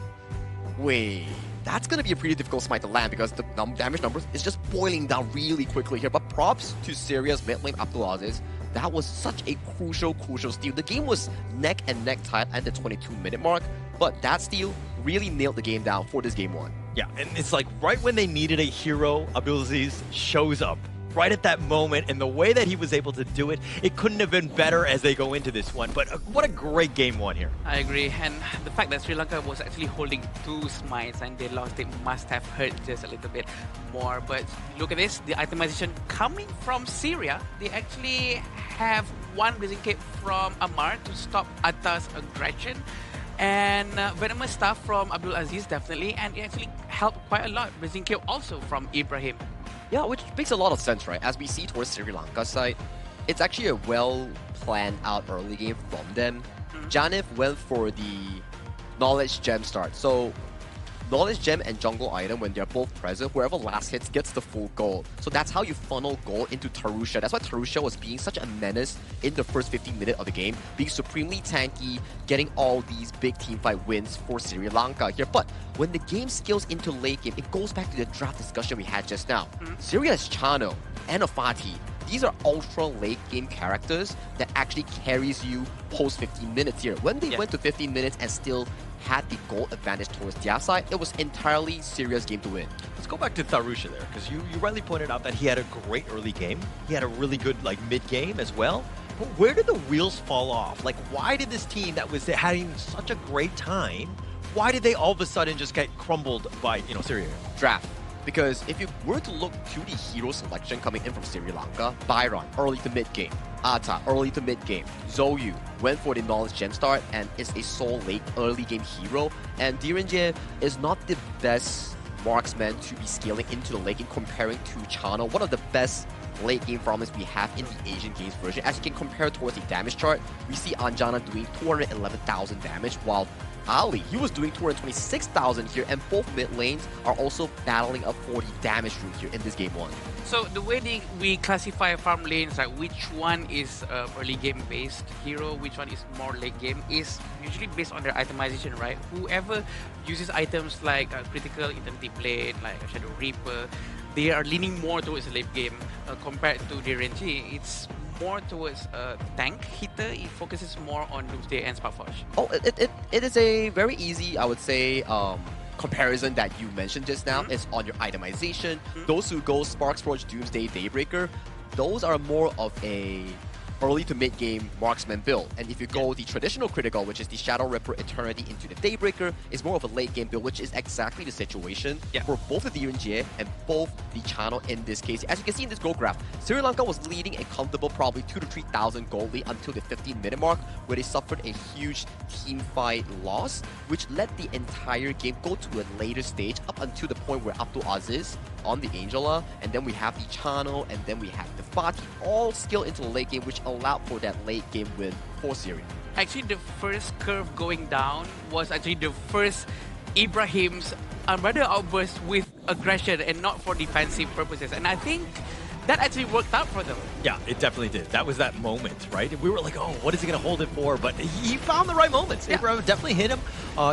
wait, that's going to be a pretty difficult smite to land because the damage numbers is just boiling down really quickly here. But props to Syria's mid lane Abdulaziz. That was such a crucial steal. The game was neck and neck tied at the 22-minute mark, but that steal really nailed the game down for this game one. Yeah, and it's like right when they needed a hero, Abdulaziz shows up. Right at that moment, and the way that he was able to do it, it couldn't have been better as they go into this one. But what a great game one here. I agree, and the fact that Sri Lanka was actually holding 2 smites and they lost it must have hurt just a little bit more. But look at this, the itemization coming from Syria. They actually have 1 Blazing Cape from Amar to stop Atta's aggression. And venomous stuff from Abdul Aziz definitely, and it actually helped quite a lot. Blazing Cape also from Ibrahim. Yeah, which makes a lot of sense, right? As we see towards Sri Lanka's side, it's actually a well-planned out early game from them. Janif went for the Knowledge Gem start. So, Knowledge Gem and Jungle Item, when they're both present, whoever last hits gets the full gold. So that's how you funnel gold into Tarusha. That's why Tarusha was being such a menace in the first 15 minutes of the game, being supremely tanky, getting all these big teamfight wins for Sri Lanka here. But when the game scales into late game, it goes back to the draft discussion we had just now. Syria's Chano and Afati, these are ultra late game characters that actually carries you post 15 minutes here. When they went to 15 minutes and still had the gold advantage towards their side, it was entirely Syria's game to win. Let's go back to Tarusha there, because you rightly pointed out that he had a great early game. He had a really good mid-game as well. But where did the wheels fall off? Like, why did this team that was having such a great time, why did they all of a sudden just get crumbled by, Syria? Draft. Because if you were to look to the hero selection coming in from Sri Lanka, Byron, early to mid-game. Atta, early to mid-game. Zoyu went for the Knowledge Gem start and is a sole late early game hero. And Direnje is not the best marksman to be scaling into the late game comparing to Chano, one of the best late game farmers we have in the Asian Games version. As you can compare towards the damage chart, we see Anjana doing 211,000 damage, while Ali, he was doing 226,000 here, and both mid lanes are also battling a 40 damage route here in this game one. So the way we classify farm lanes, like which one is early game based hero, which one is more late game, is usually based on their itemization, right? Whoever uses items like Critical Eternity Blade, like Shadow Reaper, they are leaning more towards the late game compared to the Renji. It's more towards tank hitter. It focuses more on Doomsday and Sparkforge. Oh, it is a very easy, I would say, comparison that you mentioned just now. Is on your itemization. Those who go Sparkforge, Doomsday, Daybreaker, those are more of a early to mid game marksman build. And if you go the traditional critical, which is the Shadow Ripper Eternity into the Daybreaker, is more of a late game build, which is exactly the situation for both the DRNGA and both the Chano in this case. As you can see in this gold graph, Sri Lanka was leading a comfortable probably 2,000 to 3,000 gold lead until the 15-minute mark, where they suffered a huge team fight loss, which let the entire game go to a later stage up until the point where Abdul Aziz on the Angela, and then we have the Chano, and then we have the Fatih, all scale into the late game, which allowed for that late game win for Syria. Actually, the first curve going down was actually the first Ibrahim's rather outburst with aggression and not for defensive purposes. And I think that actually worked out for them. Yeah, it definitely did. That was that moment, right? We were like, oh, what is he going to hold it for? But he found the right moments. Yeah. Abraham definitely hit him,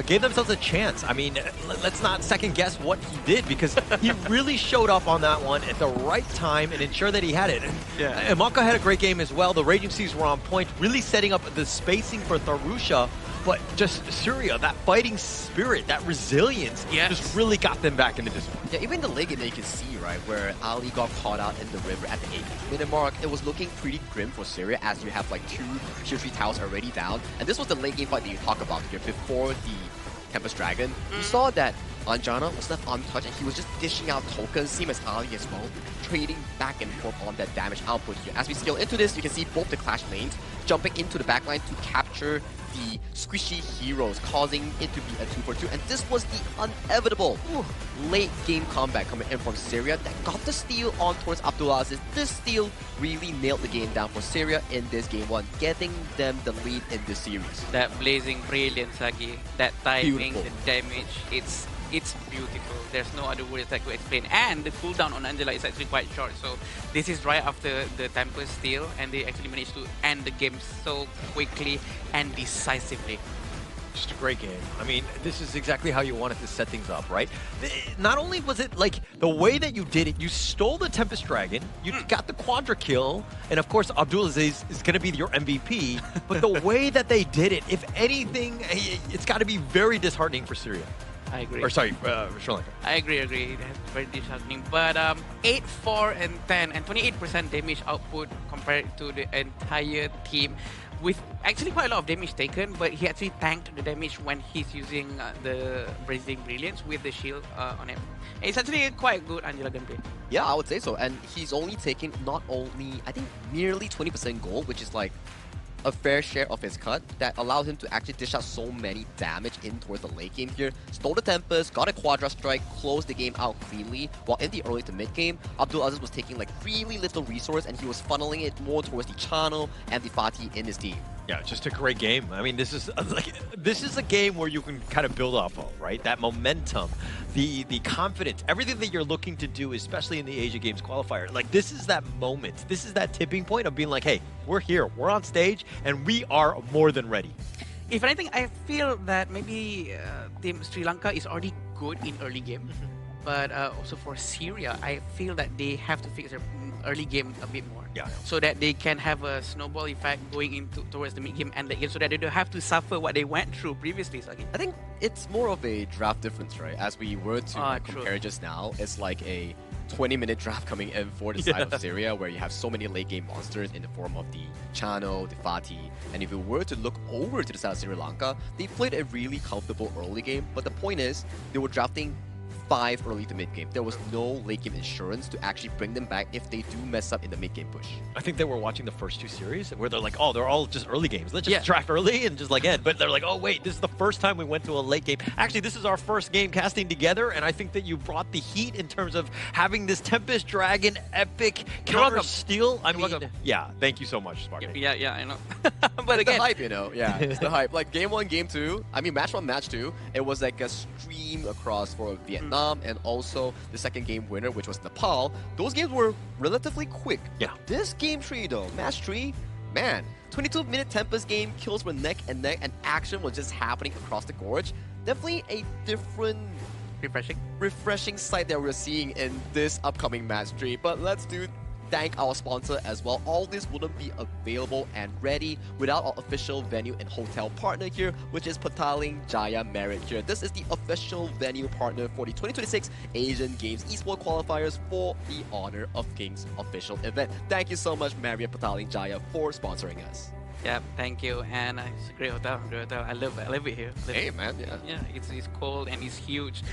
gave themselves a chance. I mean, let's not second guess what he did because he really showed up on that one at the right time and ensured that he had it. And Maka had a great game as well. The Raging Seas were on point, really setting up the spacing for Tharusha. But just Syria, that fighting spirit, that resilience, just really got them back into this one. Yeah, even the late game that you can see, right, where Ali got caught out in the river at the 8th-minute mark, it was looking pretty grim for Syria as you have like 2 Tier 3 towers already down. And this was the late game fight that you talk about here before the Tempest Dragon. You saw that Anjana was left untouched and he was just dishing out tokens, same as Ali as well, trading back and forth on that damage output here. As we scale into this, you can see both the clash lanes jumping into the backline to capture the squishy heroes, causing it to be a 2-for-2. And this was the inevitable late game comeback coming in from Syria that got the steal on towards Abdulaziz. This steal really nailed the game down for Syria in this game 1, getting them the lead in this series. That blazing brilliance, Sagi, that timing, the damage, it's beautiful. There's no other words that could explain. And the cooldown on Angela is actually quite short. So this is right after the Tempest steal, and they actually managed to end the game so quickly and decisively. Just a great game. I mean, this is exactly how you wanted to set things up, right? Not only was it like the way that you did it, you stole the Tempest Dragon, you got the quadra kill, and of course Abdulaziz is going to be your MVP, but the way that they did it, if anything, it's got to be very disheartening for Syria. I agree. Or sorry, Sri Lanka. I agree. That's very disheartening. But 8, 4, and 10, and 28% damage output compared to the entire team, with actually quite a lot of damage taken. But he actually tanked the damage when he's using the Blazing Brilliance with the shield on him. It's actually quite good Angela gameplay. Yeah, I would say so. And he's only taken not only, I think, nearly 20% gold, which is like a fair share of his cut that allowed him to actually dish out so many damage in towards the late game here. Stole the Tempest, got a Quadra Strike, closed the game out cleanly, while in the early to mid game, Abdulaziz was taking like really little resource and he was funneling it more towards the Chano and the Fatih in his team. Yeah, just a great game. I mean, this is a game where you can kind of build off of, right? That momentum, the confidence, everything that you're looking to do, especially in the Asia Games qualifier. Like, this is that moment. This is that tipping point of being like, hey, we're here, we're on stage, and we are more than ready. If anything, I feel that maybe Team Sri Lanka is already good in early game. But also for Syria, I feel that they have to fix their early game a bit more. Yeah. So that they can have a snowball effect going into towards the mid game and late game, so that they don't have to suffer what they went through previously. Sagi. I think it's more of a draft difference, right? As we were to compare just now, it's like a 20-minute draft coming in for the side of Syria, where you have so many late game monsters in the form of the Chano, the Fatih, and if you were to look over to the side of Sri Lanka, they played a really comfortable early game, but the point is, they were drafting 5 early to mid game. There was no late game insurance to actually bring them back if they do mess up in the mid game push. I think they were watching the first 2 series where they're like, oh, they're all just early games. Let's just draft early and just like end. But they're like, oh, wait, this is the first time we went to a late game. Actually, this is our first game casting together, and I think that you brought the heat in terms of having this Tempest Dragon epic counter steal. I mean, yeah, thank you so much, Spartan. Yeah, I know. But again, the hype, you know, it's the hype. Like game 1, game 2, I mean, match 1, match 2, it was like a stream across for Vietnam. And also the second game winner, which was Nepal. Those games were relatively quick. Yeah. This game 3 though, match 3, man, 22-minute Tempest game, kills were neck and neck, and action was just happening across the gorge. Definitely a different, refreshing sight that we're seeing in this upcoming match 3. But let's thank our sponsor as well. All this wouldn't be available and ready without our official venue and hotel partner here, which is Petaling Jaya Marriott here. This is the official venue partner for the 2026 Asian Games Esports Qualifiers for the Honor of Kings official event. Thank you so much, Marriott Petaling Jaya, for sponsoring us. Yeah, thank you. And it's a great hotel. I love it here. Hey, man, Yeah, it's cold and it's huge.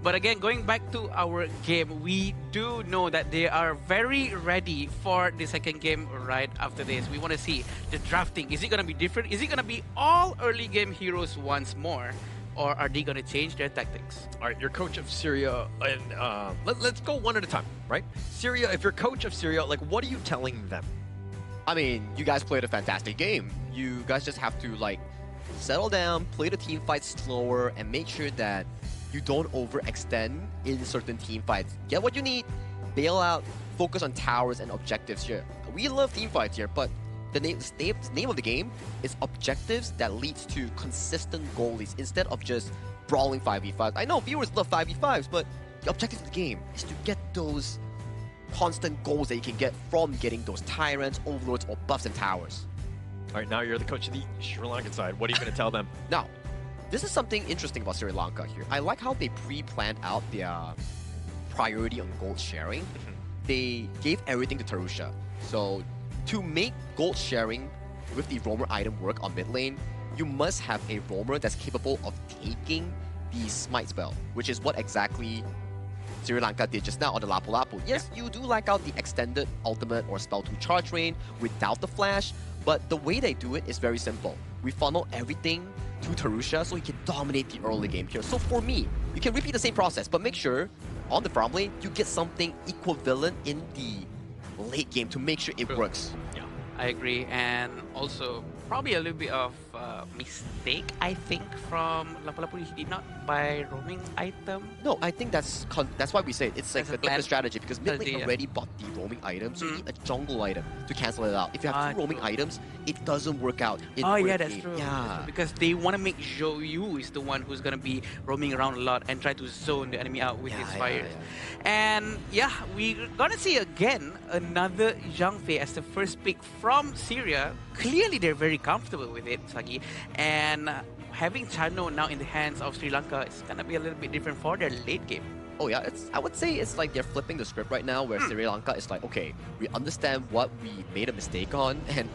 But again, going back to our game, we do know that they are very ready for the second game right after this. We want to see the drafting. Is it going to be different? Is it going to be all early game heroes once more? Or are they going to change their tactics? All right, you're coach of Syria, and let's go one at a time, right? Syria, if you're coach of Syria, like, what are you telling them? I mean, you guys played a fantastic game. You guys just have to, like, settle down, play the team fights slower, and make sure that you don't overextend in certain team fights. Get what you need, bail out, focus on towers and objectives here. We love team fights here, but the name of the game is objectives that leads to consistent goalies instead of just brawling 5v5s. I know viewers love 5v5s, but the objective of the game is to get those constant goals that you can get from getting those tyrants, overlords, or buffs and towers. All right, now you're the coach of the Sri Lankan side. What are you going to tell them? Now, this is something interesting about Sri Lanka here. I like how they pre-planned out their priority on gold sharing. They gave everything to Tarusha. So to make gold sharing with the roamer item work on mid lane, you must have a roamer that's capable of taking the smite spell, which is what exactly Sri Lanka did just now on the Lapu Lapu. Yes, you do lack out the extended ultimate or spell 2 charge range without the flash, but the way they do it is very simple. We funnel everything to Tarusha so he can dominate the early game here. So for me, you can repeat the same process, but make sure on the farm lane, you get something equivalent in the late game to make sure it works. Yeah, I agree. And also, probably a little bit of mistake, I think, from Lapu Lapu. He did not buy roaming item. No, I think that's why we say it. It's like a different strategy because mid lane already bought the roaming item, so you need a jungle item to cancel it out. If you have 2 roaming items, it doesn't work out. Oh yeah, that's true. Yeah, that's true. Because they want to make Zhou Yu is the one who's gonna be roaming around a lot and try to zone the enemy out with his fire. And yeah, we're gonna see again another Zhang Fei as the first pick from Syria. Clearly, they're very comfortable with it, Sagi. And having Chano now in the hands of Sri Lanka is gonna be a little bit different for their late game. Oh yeah, I would say it's like they're flipping the script right now, where Sri Lanka is like, okay, we understand what we made a mistake on, and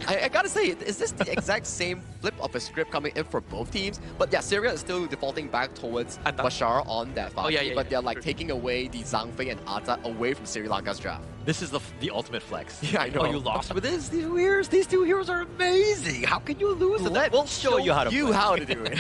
I gotta say, is this the exact same flip of a script coming in for both teams? But yeah, Syria is still defaulting back towards Bashar on that fight, but they're like taking away the Zhang Fei and Atta away from Sri Lanka's draft. This is the ultimate flex. Yeah, I know. Oh, you lost with this? These two heroes are amazing. How can you lose? We'll show you how to do it.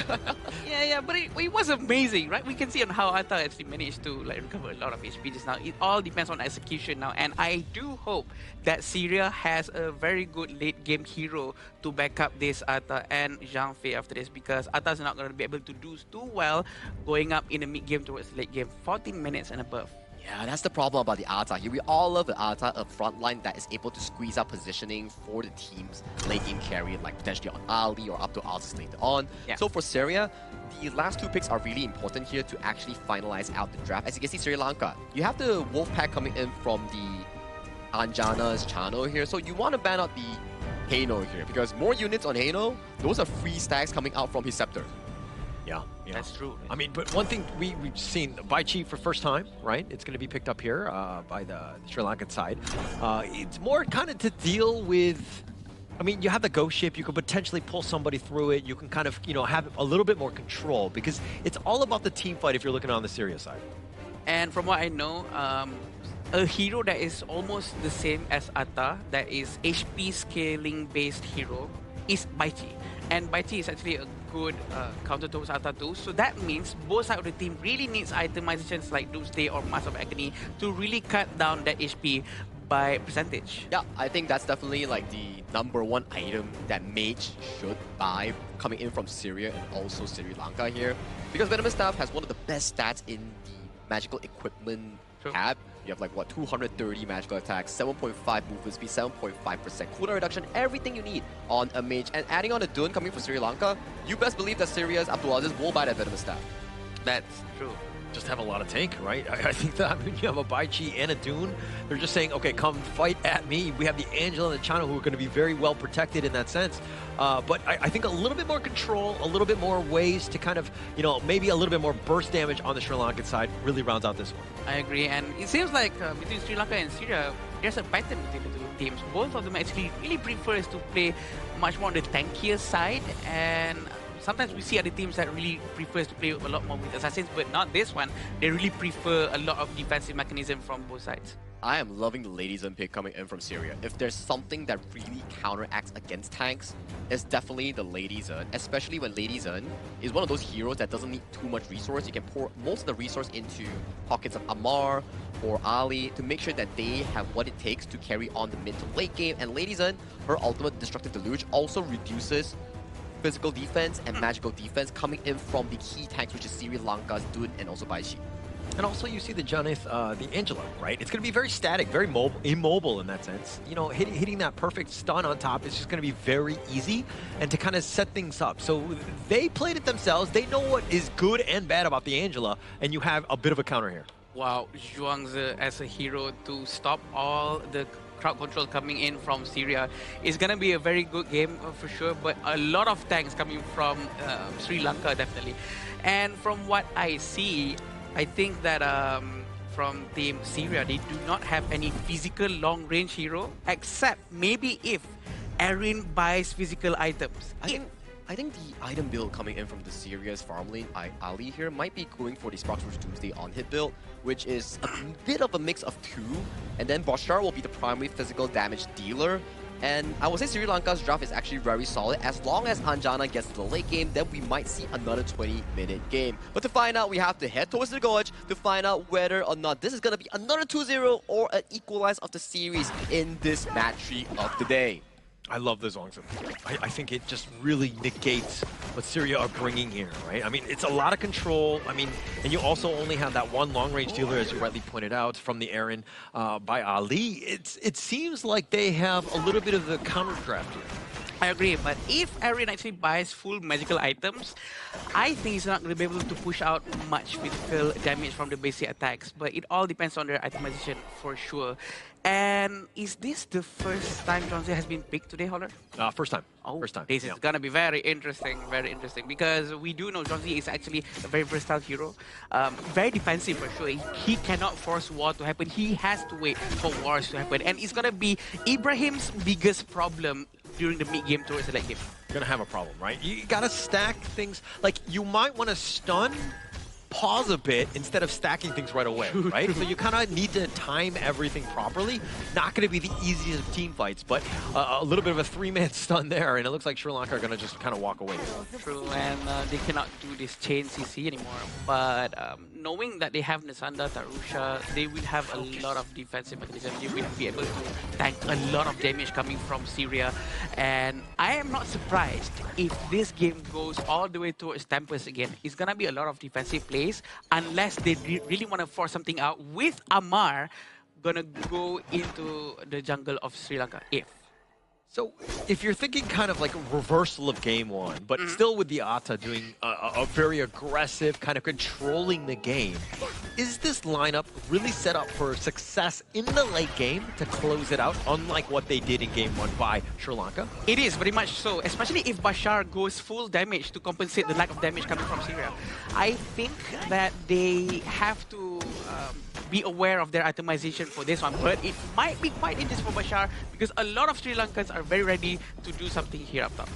Yeah, but it was amazing, right? We can see on how Atta actually managed to like recover a lot of HP just now. It all depends on execution now, and I do hope that Syria has a very good late game hero to back up this Atta and Zhang Fei after this, because Atta's not going to be able to do too well going up in the mid game towards late game, 14 minutes and above. Yeah, that's the problem about the Atta here. We all love the Atta, a frontline that is able to squeeze out positioning for the team's late game carry, like potentially on Ali or up to Alsis later on. So for Syria, the last 2 picks are really important here to actually finalize out the draft. As you can see, Sri Lanka, you have the wolf pack coming in from the Anjana's Chano here, so you want to ban out the Heino here, because more units on Heino, those are free stacks coming out from his scepter. Yeah, that's true. I mean, but one thing we've seen, Bai Chi for first time, right? It's going to be picked up here by the Sri Lankan side. It's more kind of to deal with, I mean, you have the ghost ship, you could potentially pull somebody through it, you can kind of, have a little bit more control, because it's all about the team fight if you're looking on the Syria side. And from what I know, a hero that is almost the same as Atta, that is HP scaling based hero, is Bai Chi. And Bai Chi is actually a good counter towards Atta too. So that means both sides of the team really needs itemizations like Doomsday or Mass of Agony to really cut down that HP by percentage. Yeah, I think that's definitely like the #1 item that Mage should buy coming in from Syria and also Sri Lanka here. Because Venomous Staff has one of the best stats in the magical equipment tab. You have like, what, 230 magical attacks, 7.5 movement speed, 7.5% cooldown reduction, everything you need on a mage. And adding on a Dune coming from Sri Lanka, you best believe that Syria's Abdulaziz will buy that Venomous Staff. That's true. Just have a lot of tank, right? I think that when you have a Bai Chi and a Dune, they're just saying, okay, come fight at me. We have the Angela and the Chano who are going to be very well protected in that sense. But I think a little bit more control, a little bit more ways to kind of, maybe a little bit more burst damage on the Sri Lankan side really rounds out this one. I agree, and it seems like between Sri Lanka and Syria, there's a pattern between the two teams. Both of them actually really prefers to play much more on the tankier side, and sometimes we see other teams that really prefers to play a lot more with assassins, but not this one. They really prefer a lot of defensive mechanism from both sides. I am loving the Lady Zun pick coming in from Syria. If there's something that really counteracts against tanks, it's definitely the Lady Zun, especially when Lady Zun is one of those heroes that doesn't need too much resource. You can pour most of the resource into pockets of Amar or Ali to make sure that they have what it takes to carry on the mid to late game. And Lady Zun, her ultimate Destructive Deluge also reduces physical defense and magical defense coming in from the key tanks, which is Sri Lanka's Dune and also Bai Chi. And also you see the Janith, the Angela, right? It's going to be very static, very immobile in that sense. You know, hitting that perfect stun on top is just going to be very easy and to kind of set things up. So they played it themselves. They know what is good and bad about the Angela, and you have a bit of a counter here. Wow, Zhuangzi as a hero to stop all the crowd control coming in from Syria is gonna be a very good game for sure, but a lot of tanks coming from Sri Lanka definitely. And from what I see, I think that from Team Syria, they do not have any physical long-range hero, except maybe if Erin buys physical items. I think the item build coming in from the Syria's farm lane, Ali here, might be going for the Sparks Rouge Doomsday on-hit build, which is a bit of a mix of two, and then Bashar will be the primary physical damage dealer. And I would say Sri Lanka's draft is actually very solid. As long as Anjana gets to the late game, then we might see another 20-minute game. But to find out, we have to head towards the gorge to find out whether or not this is going to be another 2-0 or an equalize of the series in this match 3 of the day. I love the Zhuangzi. I think it just really negates what Syria are bringing here, right? I mean, it's a lot of control. I mean, and you also only have that one long-range dealer, as you rightly pointed out, from the Erin by Ali. It seems like they have a little bit of the counter draft here. I agree, but if Erin actually buys full magical items, I think he's not going to be able to push out much physical damage from the basic attacks, but it all depends on their itemization for sure. And is this the first time Zhuangzi has been picked today, Holler? First time. Oh, first time. This is going to be very interesting, because we do know Zhuangzi is actually a very versatile hero. Very defensive for sure. He cannot force war to happen. He has to wait for wars to happen. And it's going to be Ibrahim's biggest problem during the mid-game towards the late game. You're going to have a problem, right? You got to stack things. Like, you might want to stun, pause a bit instead of stacking things right away, right? So you kind of need to time everything properly. Not going to be the easiest of team fights, but a little bit of a three-man stun there, and it looks like Sri Lanka are going to just kind of walk away. True, and they cannot do this chain CC anymore. But knowing that they have Nasanda, Tarusha, they will have a lot of defensive mechanism. They will be able to tank a lot of damage coming from Syria. And I am not surprised if this game goes all the way towards Tempest again. It's going to be a lot of defensive plays unless they really want to force something out with Amar gonna go into the jungle of Sri Lanka So if you're thinking kind of like a reversal of game one, but still with the Ata doing a very aggressive, kind of controlling the game, is this lineup really set up for success in the late game to close it out, unlike what they did in game one by Sri Lanka? It is, very much so, especially if Bashar goes full damage to compensate the lack of damage coming from Syria. I think that they have to be aware of their itemization for this one, but it might be quite interesting for Bashar because a lot of Sri Lankans are very ready to do something here up top.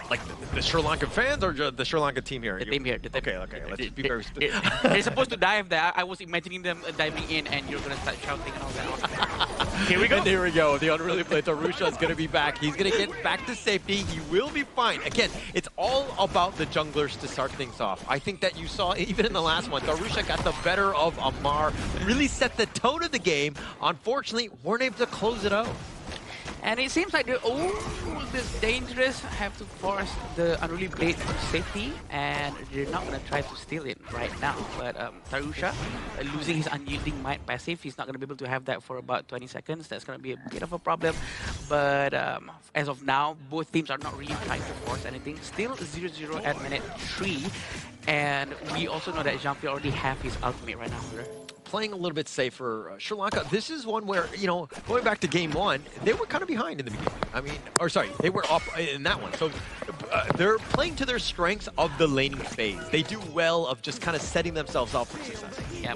Like the Sri Lankan fans or the Sri Lanka team here? The team here. Okay, let's be very specific. They're supposed to dive there. I was imagining them diving in and you're going to start shouting and all that. Here we go. And there we go. The unruly play. Tarusha is going to be back. He's going to get back to safety. He will be fine. Again, it's all about the junglers to start things off. I think that you saw, even in the last one, Tarusha got the better of Amar, really set the tone of the game. Unfortunately, weren't able to close it out. And it seems like they're all this dangerous, have to force the Unruly Blade to safety, and they're not going to try to steal it right now. But Tarusha, losing his Unyielding Might passive, he's not going to be able to have that for about 20 seconds. That's going to be a bit of a problem. But as of now, both teams are not really trying to force anything. Still 0-0 at minute 3. And we also know that Jean-Pierre already have his ultimate right now. Playing a little bit safer. Sri Lanka, this is one where, you know, going back to game one, they were kind of behind in the beginning. I mean, or sorry, they were up in that one. So they're playing to their strengths of the laning phase. They do well of just kind of setting themselves up for success. Yeah,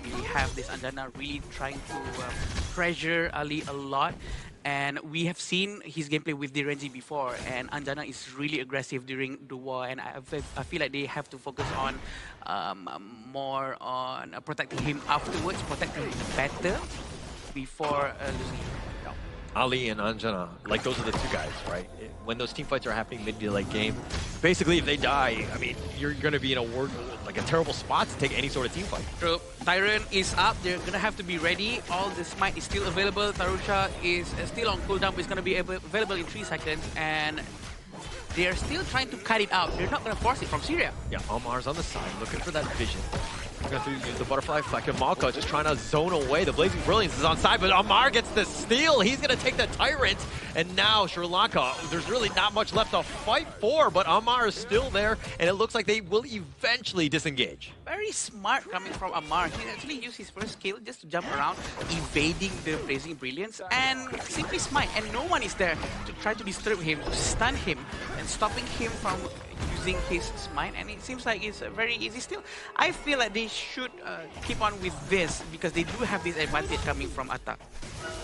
we have this Anjana really trying to pressure Ali a lot. And we have seen his gameplay with Direnji before, and Anjana is really aggressive during the war, and I feel like they have to focus on more on protecting him afterwards, protecting him better before losing him. Ali and Anjana, like those are the two guys, right? When those team fights are happening mid to late game, basically if they die, I mean, you're going to be in a terrible spot to take any sort of team fight. True. Tyrant is up. They're going to have to be ready. All the smite is still available. Tarusha is still on cooldown, but it's going to be available in 3 seconds. And they're still trying to cut it out. They're not going to force it from Syria. Yeah, Amar's on the side looking for that vision. Going to use the butterfly effect. And Malka just trying to zone away. The Blazing Brilliance is on side, but Amar gets the steal. He's going to take the Tyrant. And now Sri Lanka, there's really not much left to fight for, but Amar is still there, and it looks like they will eventually disengage. Very smart coming from Amar. He actually used his first skill just to jump around, evading the Blazing Brilliance, and simply smite. And no one is there to try to disturb him, to stun him, and stopping him from using his smite. And it seems like it's very easy still. I feel like they should keep on with this because they do have this advantage coming from Atta.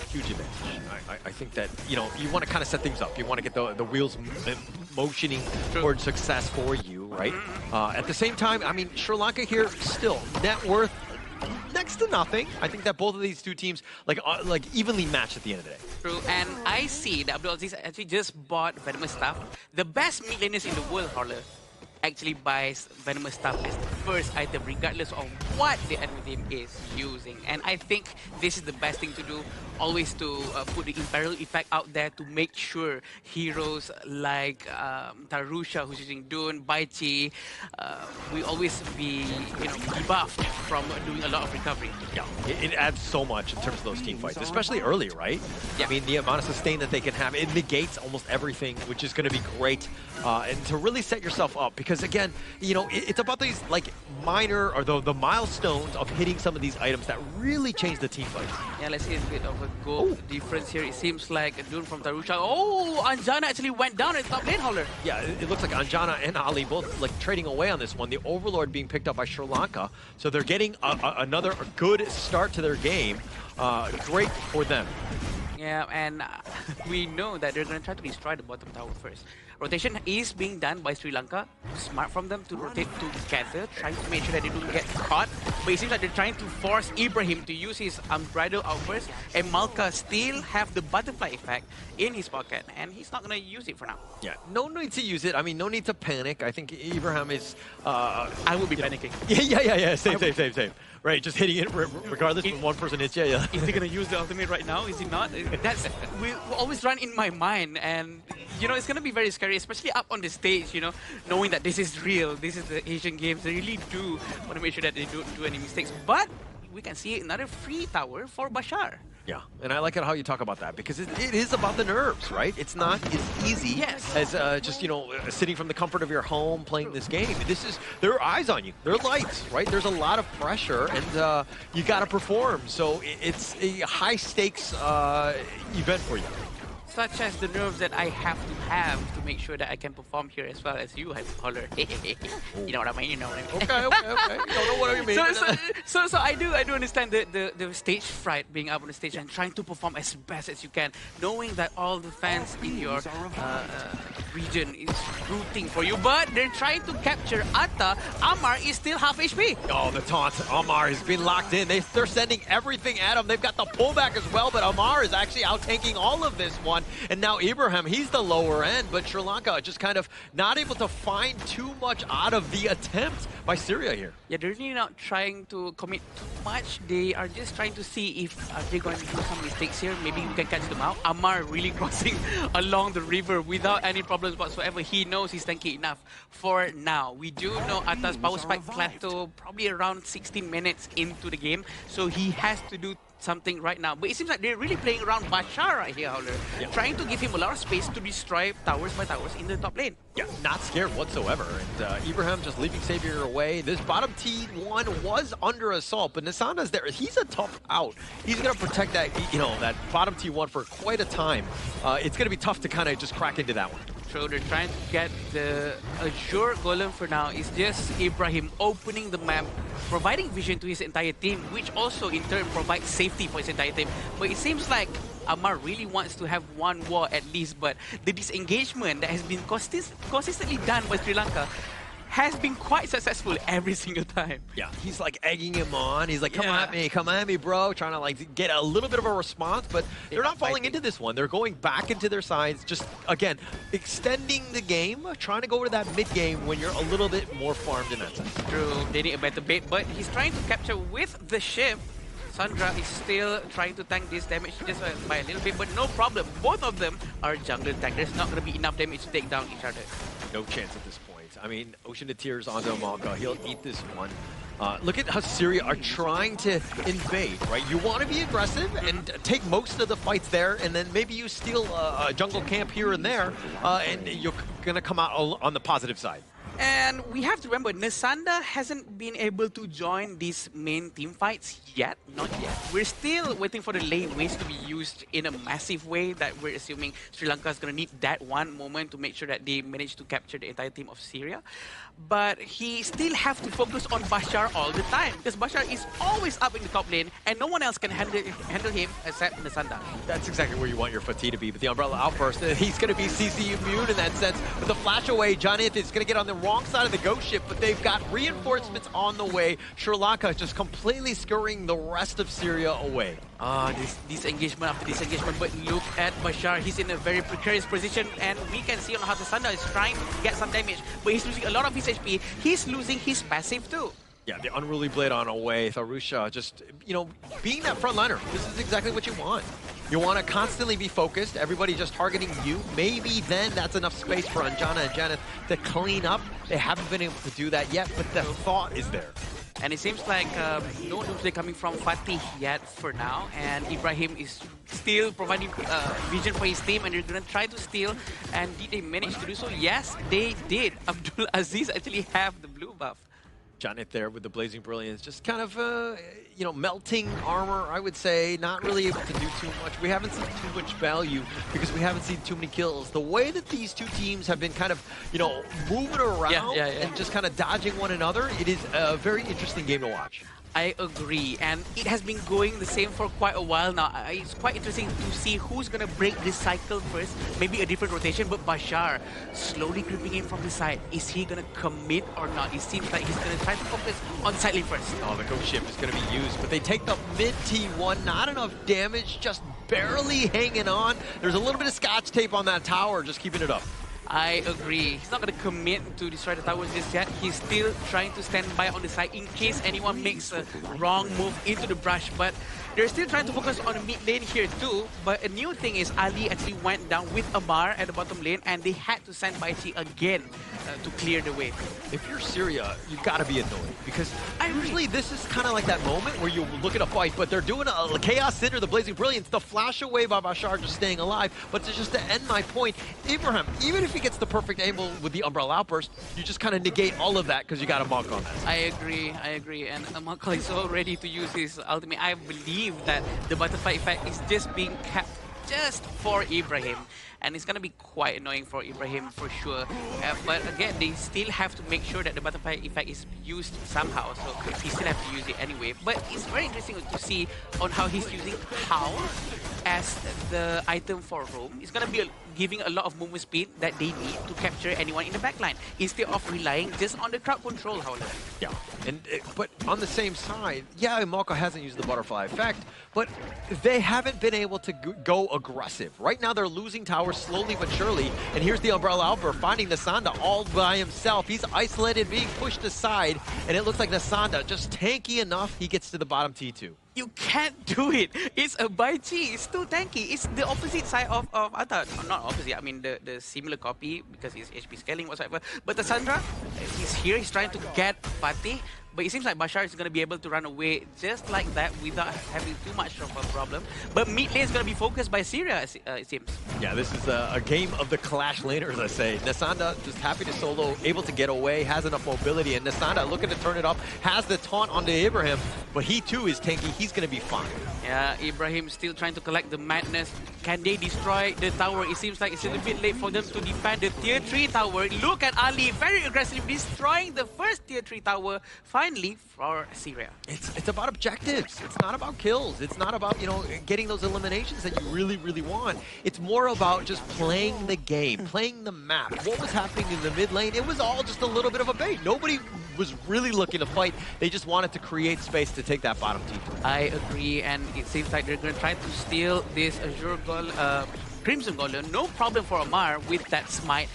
Huge advantage. I think that, you know, you want to kind of set things up. You want to get the wheels motioning towards success for you, right? At the same time, I mean, Sri Lanka here still net worth next to nothing. I think that both of these two teams like evenly matched at the end of the day. True, and I see that Abdul Aziz actually just bought Venomous Staff. The best mid laners in the world, Holler, actually buys Venomous Staff as the first item regardless of what the enemy team is using. And I think this is the best thing to do, always to put the Imperial effect out there to make sure heroes like Tarusha, who's using Dune, Baichi, we always be, you know, debuffed from doing a lot of recovery. Yeah, it adds so much in terms of those team fights, especially early, right? Yeah. I mean, the amount of sustain that they can have, it negates almost everything, which is going to be great. And to really set yourself up, because again, you know, it's about these like minor or the milestones of hitting some of these items that really change the team fight. Yeah, let's see a bit of a goal difference here. It seems like Dune from Tarusha. Oh, Anjana actually went down at top lane, Holler. Yeah, it looks like Anjana and Ali both like trading away on this one. The Overlord being picked up by Sri Lanka, so they're getting another good start to their game. Great for them. Yeah, and we know that they're going to try to destroy the bottom tower first. Rotation is being done by Sri Lanka. Smart from them to rotate together, trying to make sure that they don't get caught. But it seems like they're trying to force Ibrahim to use his unbridled outburst, and Malka still have the butterfly effect in his pocket, and he's not going to use it for now. Yeah, no need to use it. I mean, no need to panic. I think Ibrahim is... I would be panicking. Yeah. Same. Right, just hitting it regardless when one person hits you. Yeah. Is he going to use the ultimate right now? Is he not? That's will always run in my mind, and you know, it's going to be very scary, especially up on the stage, you know, knowing that this is real, this is the Asian Games. They really do want to make sure that they don't do any mistakes. But we can see another free tower for Bashar. Yeah, and I like it how you talk about that, because it is about the nerves, right? It's not as easy as just, you know, sitting from the comfort of your home playing this game. There are eyes on you. There are lights, right? There's a lot of pressure, and you got to perform. So it's a high-stakes event for you. Such as the nerves that I have to make sure that I can perform here as well as you have, Holler. You know what I mean? Okay. Don't know what you mean. So I do understand the stage fright, being up on the stage and trying to perform as best as you can, knowing that all the fans in your region is rooting for you, but they're trying to capture Atta. Amar is still half HP. Oh, the taunt. Amar has been locked in. They're sending everything at him. They've got the pullback as well, but Amar is actually out-tanking all of this one. And now Ibrahim, he's the lower end, but Sri Lanka just kind of not able to find too much out of the attempt by Syria here. Yeah, they're really not trying to commit too much. They are just trying to see if they're going to do some mistakes here. Maybe we can catch them out. Amar really crossing along the river without any problems whatsoever. He knows he's tanky enough for now. We do know Atta's power spike plateau probably around 16 minutes into the game, so he has to do something right now. But it seems like they're really playing around Bashar right here, Howler. Yeah. Trying to give him a lot of space to destroy towers by towers in the top lane. Yeah, not scared whatsoever. And Ibrahim just leaving Savior away. This bottom T1 was under assault, but Nisana's there. He's a tough out. He's going to protect that, you know, that bottom T1 for quite a time. It's going to be tough to kind of just crack into that one. So they're trying to get the Azure Golem for now. It's just Ibrahim opening the map, providing vision to his entire team, which also in turn provides safety for his entire team. But it seems like Amar really wants to have one war at least, but the disengagement that has been consistently done by Sri Lanka has been quite successful every single time. Yeah, he's like egging him on. He's like, come at me, bro. Trying to like get a little bit of a response, but they're not falling into this one. They're going back into their sides, just, again, extending the game, trying to go to that mid game when you're a little bit more farmed in that sense. True, they need a better bait, but he's trying to capture with the ship. Sandra is still trying to tank this damage just by a little bit, but no problem. Both of them are jungle tank. There's not going to be enough damage to take down each other. No chance at this point. I mean, Ocean of Tears onto Malka. He'll eat this one. Look at how Syria are trying to invade, right? You want to be aggressive and take most of the fights there, and then maybe you steal a jungle camp here and there, and you're going to come out on the positive side. And we have to remember, Nasanda hasn't been able to join these main team fights yet. Not yet. We're still waiting for the lane waves to be used in a massive way that we're assuming Sri Lanka is going to need that one moment to make sure that they manage to capture the entire team of Syria. But he still have to focus on Bashar all the time because Bashar is always up in the top lane and no one else can handle him except Nasanda. That's exactly where you want your Fatih to be, but the Umbrella Outburst, he's going to be CC immune in that sense. With the flash away, Janith is going to get on the wrong side of the ghost ship, but they've got reinforcements on the way. Sri Lanka just completely scurrying the rest of Syria away. This engagement after disengagement, but look at Bashar. He's in a very precarious position, and we can see on how Nasanda is trying to get some damage, but he's losing a lot of his HP. He's losing his passive too. Yeah, the Unruly Blade on away. Tharusha just, being that frontliner. This is exactly what you want. You want to constantly be focused, everybody just targeting you. Maybe then that's enough space for Anjana and Janeth to clean up. They haven't been able to do that yet, but the thought is there. And it seems like no doomsday coming from Fatih yet for now, and Ibrahim is still providing vision for his team, and they're going to try to steal. And did they manage to do so? Yes, they did. Abdul Aziz actually have the blue buff. Janeth there with the Blazing Brilliance, just kind of, melting armor, I would say, not really able to do too much. We haven't seen too much value because we haven't seen too many kills. The way that these two teams have been kind of, moving around and just kind of dodging one another, it is a very interesting game to watch. I agree, and it has been going the same for quite a while now. It's quite interesting to see who's going to break this cycle first. Maybe a different rotation, but Bashar slowly creeping in from the side. Is he going to commit or not? It seems like he's going to try to focus on side lane first. Oh, the ghost ship is going to be used, but they take the mid T1. Not enough damage, just barely hanging on. There's a little bit of scotch tape on that tower, just keeping it up. I agree. He's not going to commit to destroy the towers just yet. He's still trying to stand by on the side in case anyone makes a wrong move into the brush. But they're still trying to focus on the mid lane here too. But a new thing is Ali actually went down with Amar at the bottom lane, and they had to send Baichi again to clear the way. If you're Syria, you've got to be annoyed because usually this is kind of like that moment where you look at a fight, but they're doing a Chaos Cinder, the Blazing Brilliance, the flash away by Bashar just staying alive. But just to end my point, Ibrahim, even if he gets the perfect angle with the Umbrella Outburst, you just kind of negate all of that because you got a monk on that. I agree. And Amakal is so ready to use his ultimate. I believe that the butterfly effect is just being kept just for Ibrahim. And it's going to be quite annoying for Ibrahim for sure. But again, they still have to make sure that the butterfly effect is used somehow. So he still have to use it anyway. But it's very interesting to see on how he's using Howl as the item for roam. It's going to be giving a lot of movement speed that they need to capture anyone in the backline instead of relying just on the crowd control, however. Yeah, but on the same side, yeah, Malka hasn't used the butterfly effect, but they haven't been able to go aggressive. Right now, they're losing towers slowly but surely, and here's the Umbrella Outburst finding Nasanda all by himself. He's isolated, being pushed aside, and it looks like Nasanda just tanky enough, he gets to the bottom T2. You can't do it. It's a Baichi. It's too tanky. It's the opposite side of Atta. Not opposite. I mean the similar copy because it's HP scaling whatsoever. But the Sandra, he's here. He's trying to get Fatih. But it seems like Bashar is going to be able to run away just like that without having too much of a problem. But mid lane is going to be focused by Syria, it seems. Yeah, this is a game of the Clash laners, I say. Nasanda just happy to solo, able to get away, has enough mobility. And Nasanda looking to turn it up, has the taunt onto Ibrahim. But he too is tanky. He's going to be fine. Yeah, Ibrahim still trying to collect the madness. Can they destroy the tower? It seems like it's a little bit late for them to defend the tier 3 tower. Look at Ali very aggressively destroying the first tier 3 tower. Finally, for Syria. It's about objectives. It's not about kills. It's not about, getting those eliminations that you really, really want. It's more about just playing the game, playing the map. What was happening in the mid lane, it was all just a little bit of a bait. Nobody was really looking to fight. They just wanted to create space to take that bottom team. I agree, and it seems like they're going to try to steal this Azure Goal, Crimson Golem. No problem for Amar with that smite.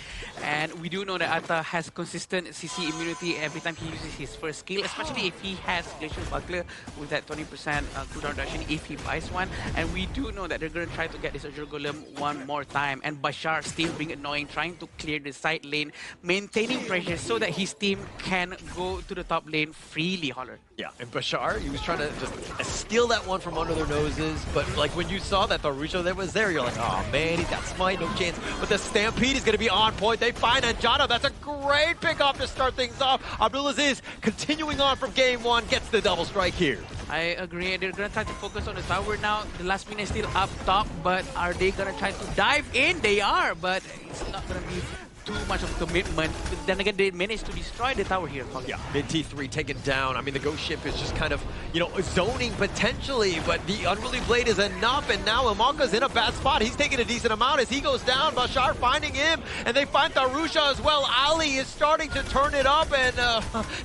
And we do know that Atta has consistent CC immunity every time he uses his first skill, especially if he has Glacial Buckler with that 20% cooldown reduction if he buys one. And we do know that they're going to try to get this Azure Golem one more time. And Bashar still being annoying, trying to clear the side lane, maintaining pressure so that his team can go to the top lane freely, Holler. Yeah, and Bashar, he was trying to just steal that one from under their noses, but like when you saw that Tharusha that was there, you're like, oh man, he's got smite, no chance. But the Stampede is going to be on point. They find Anjana. That's a great pickoff to start things off. Abdulaziz continuing on from game one, gets the double strike here. I agree. They're going to try to focus on the tower now. The last minute is still up top, but are they going to try to dive in? They are, but it's not going to be too much of commitment. But then again, they managed to destroy the tower here. Yeah, mid T3 taken down. I mean, the Ghost Ship is just kind of, you know, zoning potentially, but the Unruly Blade is enough, and now Imanka's in a bad spot. He's taking a decent amount as he goes down. Bashar finding him, and they find Tharusha as well. Ali is starting to turn it up, and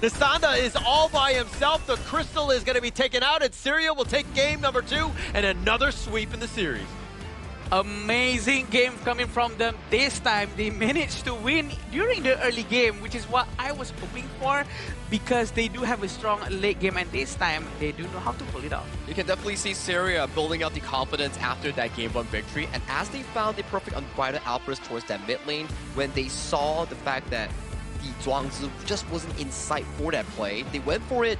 Nisanda is all by himself. The Crystal is going to be taken out, and Syria will take game number 2, and another sweep in the series. Amazing game coming from them. This time they managed to win during the early game, which is what I was hoping for, because they do have a strong late game, and this time they do know how to pull it off. You can definitely see Syria building up the confidence after that game 1 victory, and as they found the perfect unbridled outburst towards that mid lane, when they saw the fact that the Zhuangzi just wasn't in sight for that play, they went for it,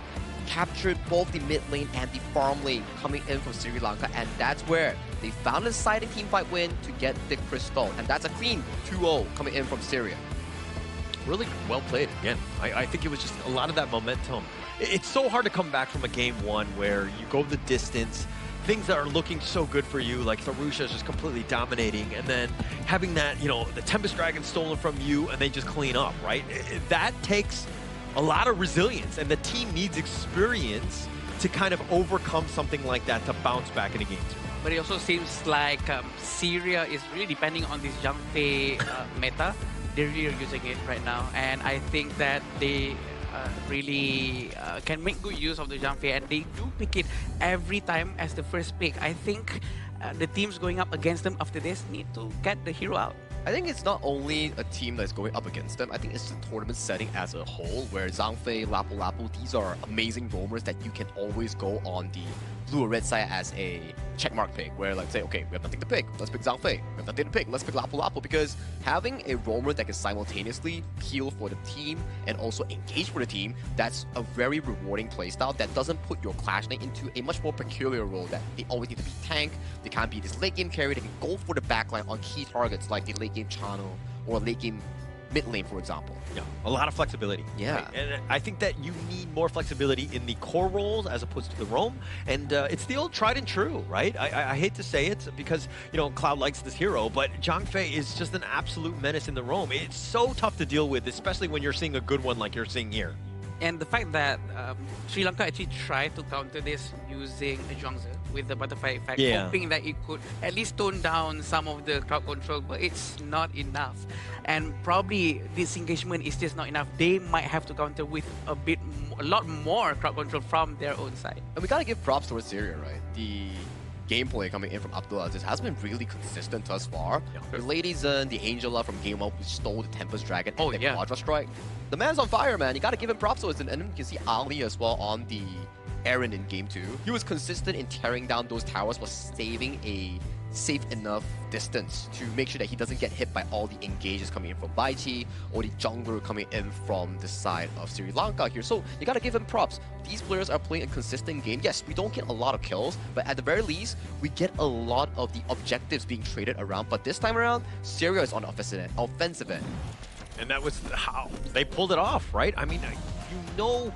captured both the mid lane and the farm lane coming in from Sri Lanka, and that's where they found a deciding teamfight win to get the Crystal, and that's a clean 2-0 coming in from Syria. Really well played again. I think it was just a lot of that momentum. It's so hard to come back from a game 1 where you go the distance, things that are looking so good for you, like Tharusha is just completely dominating, and then having that, you know, the Tempest Dragon stolen from you, and they just clean up, right? That takes a lot of resilience, and the team needs experience to kind of overcome something like that to bounce back in a game 2. But it also seems like Syria is really depending on this Zhang Fei meta. They're really using it right now, and I think that they really can make good use of the Zhang Fei, and they do pick it every time as the first pick. I think the teams going up against them after this need to get the hero out. I think it's not only a team that's going up against them, I think it's the tournament setting as a whole, where Zhang Fei, Lapu Lapu, these are amazing roamers that you can always go on the blue or red side as a checkmark pick, where like say, okay, we have nothing to pick, let's pick Zhang Fei. We have nothing to pick, let's pick Lapu Lapu, because having a roamer that can simultaneously heal for the team and also engage for the team, that's a very rewarding playstyle that doesn't put your Clash Knight into a much more peculiar role that they always need to be tank, they can't be this late game carry, they can go for the backline on key targets like the late game channel or late game mid lane, for example. Yeah, a lot of flexibility. Yeah. Right? And I think that you need more flexibility in the core roles as opposed to the roam. And it's the old tried and true, right? I hate to say it because, you know, Cloud likes this hero, but Zhang Fei is just an absolute menace in the roam. It's so tough to deal with, especially when you're seeing a good one like you're seeing here. And the fact that Sri Lanka actually tried to counter this using Zhuangzi with the butterfly effect, hoping that it could at least tone down some of the crowd control, but it's not enough. And probably this engagement is just not enough. They might have to counter with a lot more crowd control from their own side. And we gotta give props towards Syria, right? The gameplay coming in from Abdulaziz has been really consistent thus far. The Lady Zen, the Angela from game 1 who stole the Tempest Dragon and the Quadra Strike. The man's on fire, man. You gotta give him props towards it. And then you can see Ali as well on the Aaron in game 2. He was consistent in tearing down those towers while saving a safe enough distance to make sure that he doesn't get hit by all the engages coming in from Baiji or the jungler coming in from the side of Sri Lanka here. So you gotta give him props. These players are playing a consistent game. Yes, we don't get a lot of kills, but at the very least, we get a lot of the objectives being traded around. But this time around, Syria is on the offensive end. And that was how they pulled it off, right? I mean, you know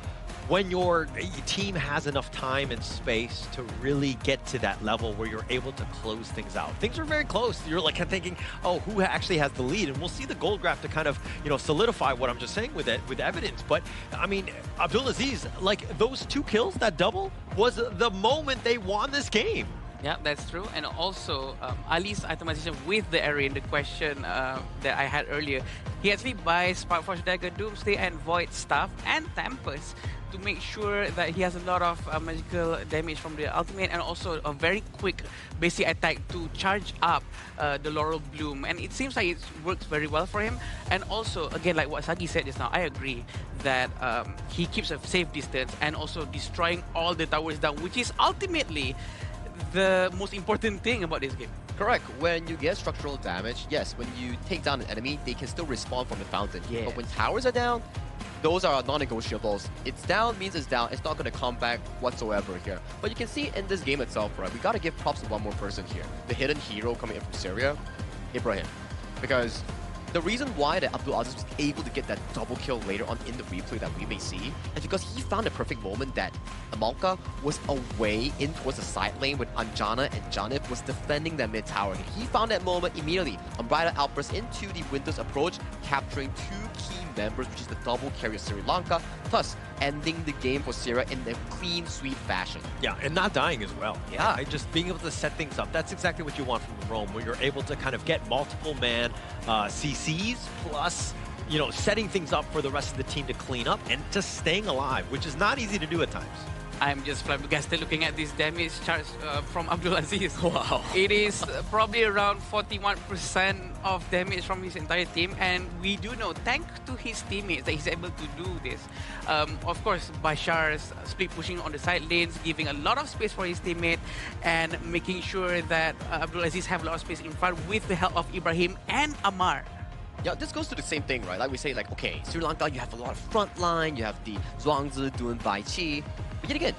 when your team has enough time and space to really get to that level where you're able to close things out. Things are very close. You're like thinking, oh, who actually has the lead? And we'll see the gold graph to kind of, you know, solidify what I'm just saying with it, with evidence. But I mean, Abdulaziz, like those 2 kills, that double was the moment they won this game. Yeah, that's true. And also, Ali's itemization with the Aryan, the question that I had earlier, he actually buys Spark Force Dagger, Doomsday, and Void Staff, and Tempest to make sure that he has a lot of magical damage from the ultimate, and also a very quick basic attack to charge up the Laurel Bloom. And it seems like it works very well for him. And also, again, like what Sagi said just now, I agree that he keeps a safe distance and also destroying all the towers down, which is ultimately the most important thing about this game. Correct. When you get structural damage, yes, when you take down an enemy, they can still respawn from the fountain. Yes. But when towers are down, those are non-negotiables. It's down means it's down. It's not going to come back whatsoever here. But you can see in this game itself, right, we got to give props to one more person here. The hidden hero coming in from Syria, Ibrahim. Because the reason why that Abdul Aziz was able to get that double kill later on in the replay that we may see is because he found a perfect moment that Amalka was away in towards the side lane when Anjana and Janip was defending that mid tower. And he found that moment immediately. Unbridled Outburst into the Winter's approach, capturing two key members, which is the double carry of Sri Lanka, thus ending the game for Syria in a clean sweep fashion. Yeah, and not dying as well. Yeah, just being able to set things up. That's exactly what you want from the Roam, where you're able to kind of get multiple man CCs plus, you know, setting things up for the rest of the team to clean up and just staying alive, which is not easy to do at times. I'm just flabbergasted looking at this damage charge from Abdulaziz. Wow. It is probably around 41% of damage from his entire team, and we do know, thanks to his teammates, that he's able to do this. Of course, Bashar's split pushing on the side lanes, giving a lot of space for his teammate, and making sure that Abdulaziz have a lot of space in front with the help of Ibrahim and Amar. Yeah, this goes to the same thing, right? Like we say, like, okay, Sri Lanka, you have a lot of front line, you have the Zhuangzi doing Bai Qi. But yet again,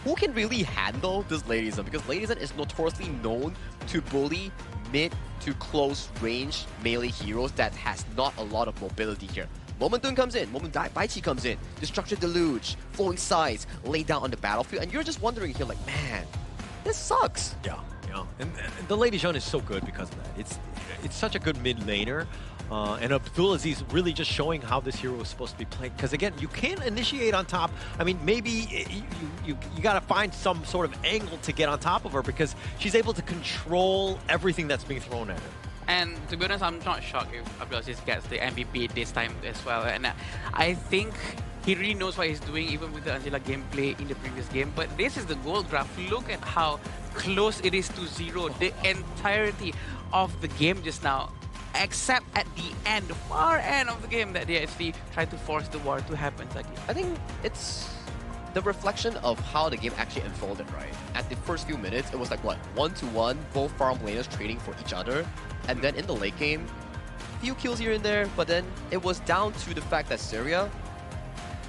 who can really handle this Ladyzen? Because Ladyzen is notoriously known to bully mid to close range melee heroes that has not a lot of mobility here. Moment Dun comes in, Moment Bai Qi comes in, Destruction Deluge, Flowing Sides, laid down on the battlefield, and you're just wondering here, like, man, this sucks. Yeah, and the Lady Zhone is so good because of that. It's such a good mid laner. And Abdulaziz really just showing how this hero is supposed to be played. Because again, you can't initiate on top. I mean, maybe you got to find some sort of angle to get on top of her because she's able to control everything that's being thrown at her. And to be honest, I'm not shocked if Abdulaziz gets the MVP this time as well. And I think he really knows what he's doing, even with the Angela gameplay in the previous game. But this is the gold graph. Look at how close it is to 0 the entirety of the game just now. Except at the end, the far end of the game, that they actually tried to force the war to happen, Sagi. I think it's the reflection of how the game actually unfolded, right? At the first few minutes, it was like, what, 1-1, both farm laners trading for each other. And then in the late game, few kills here and there, but then it was down to the fact that Syria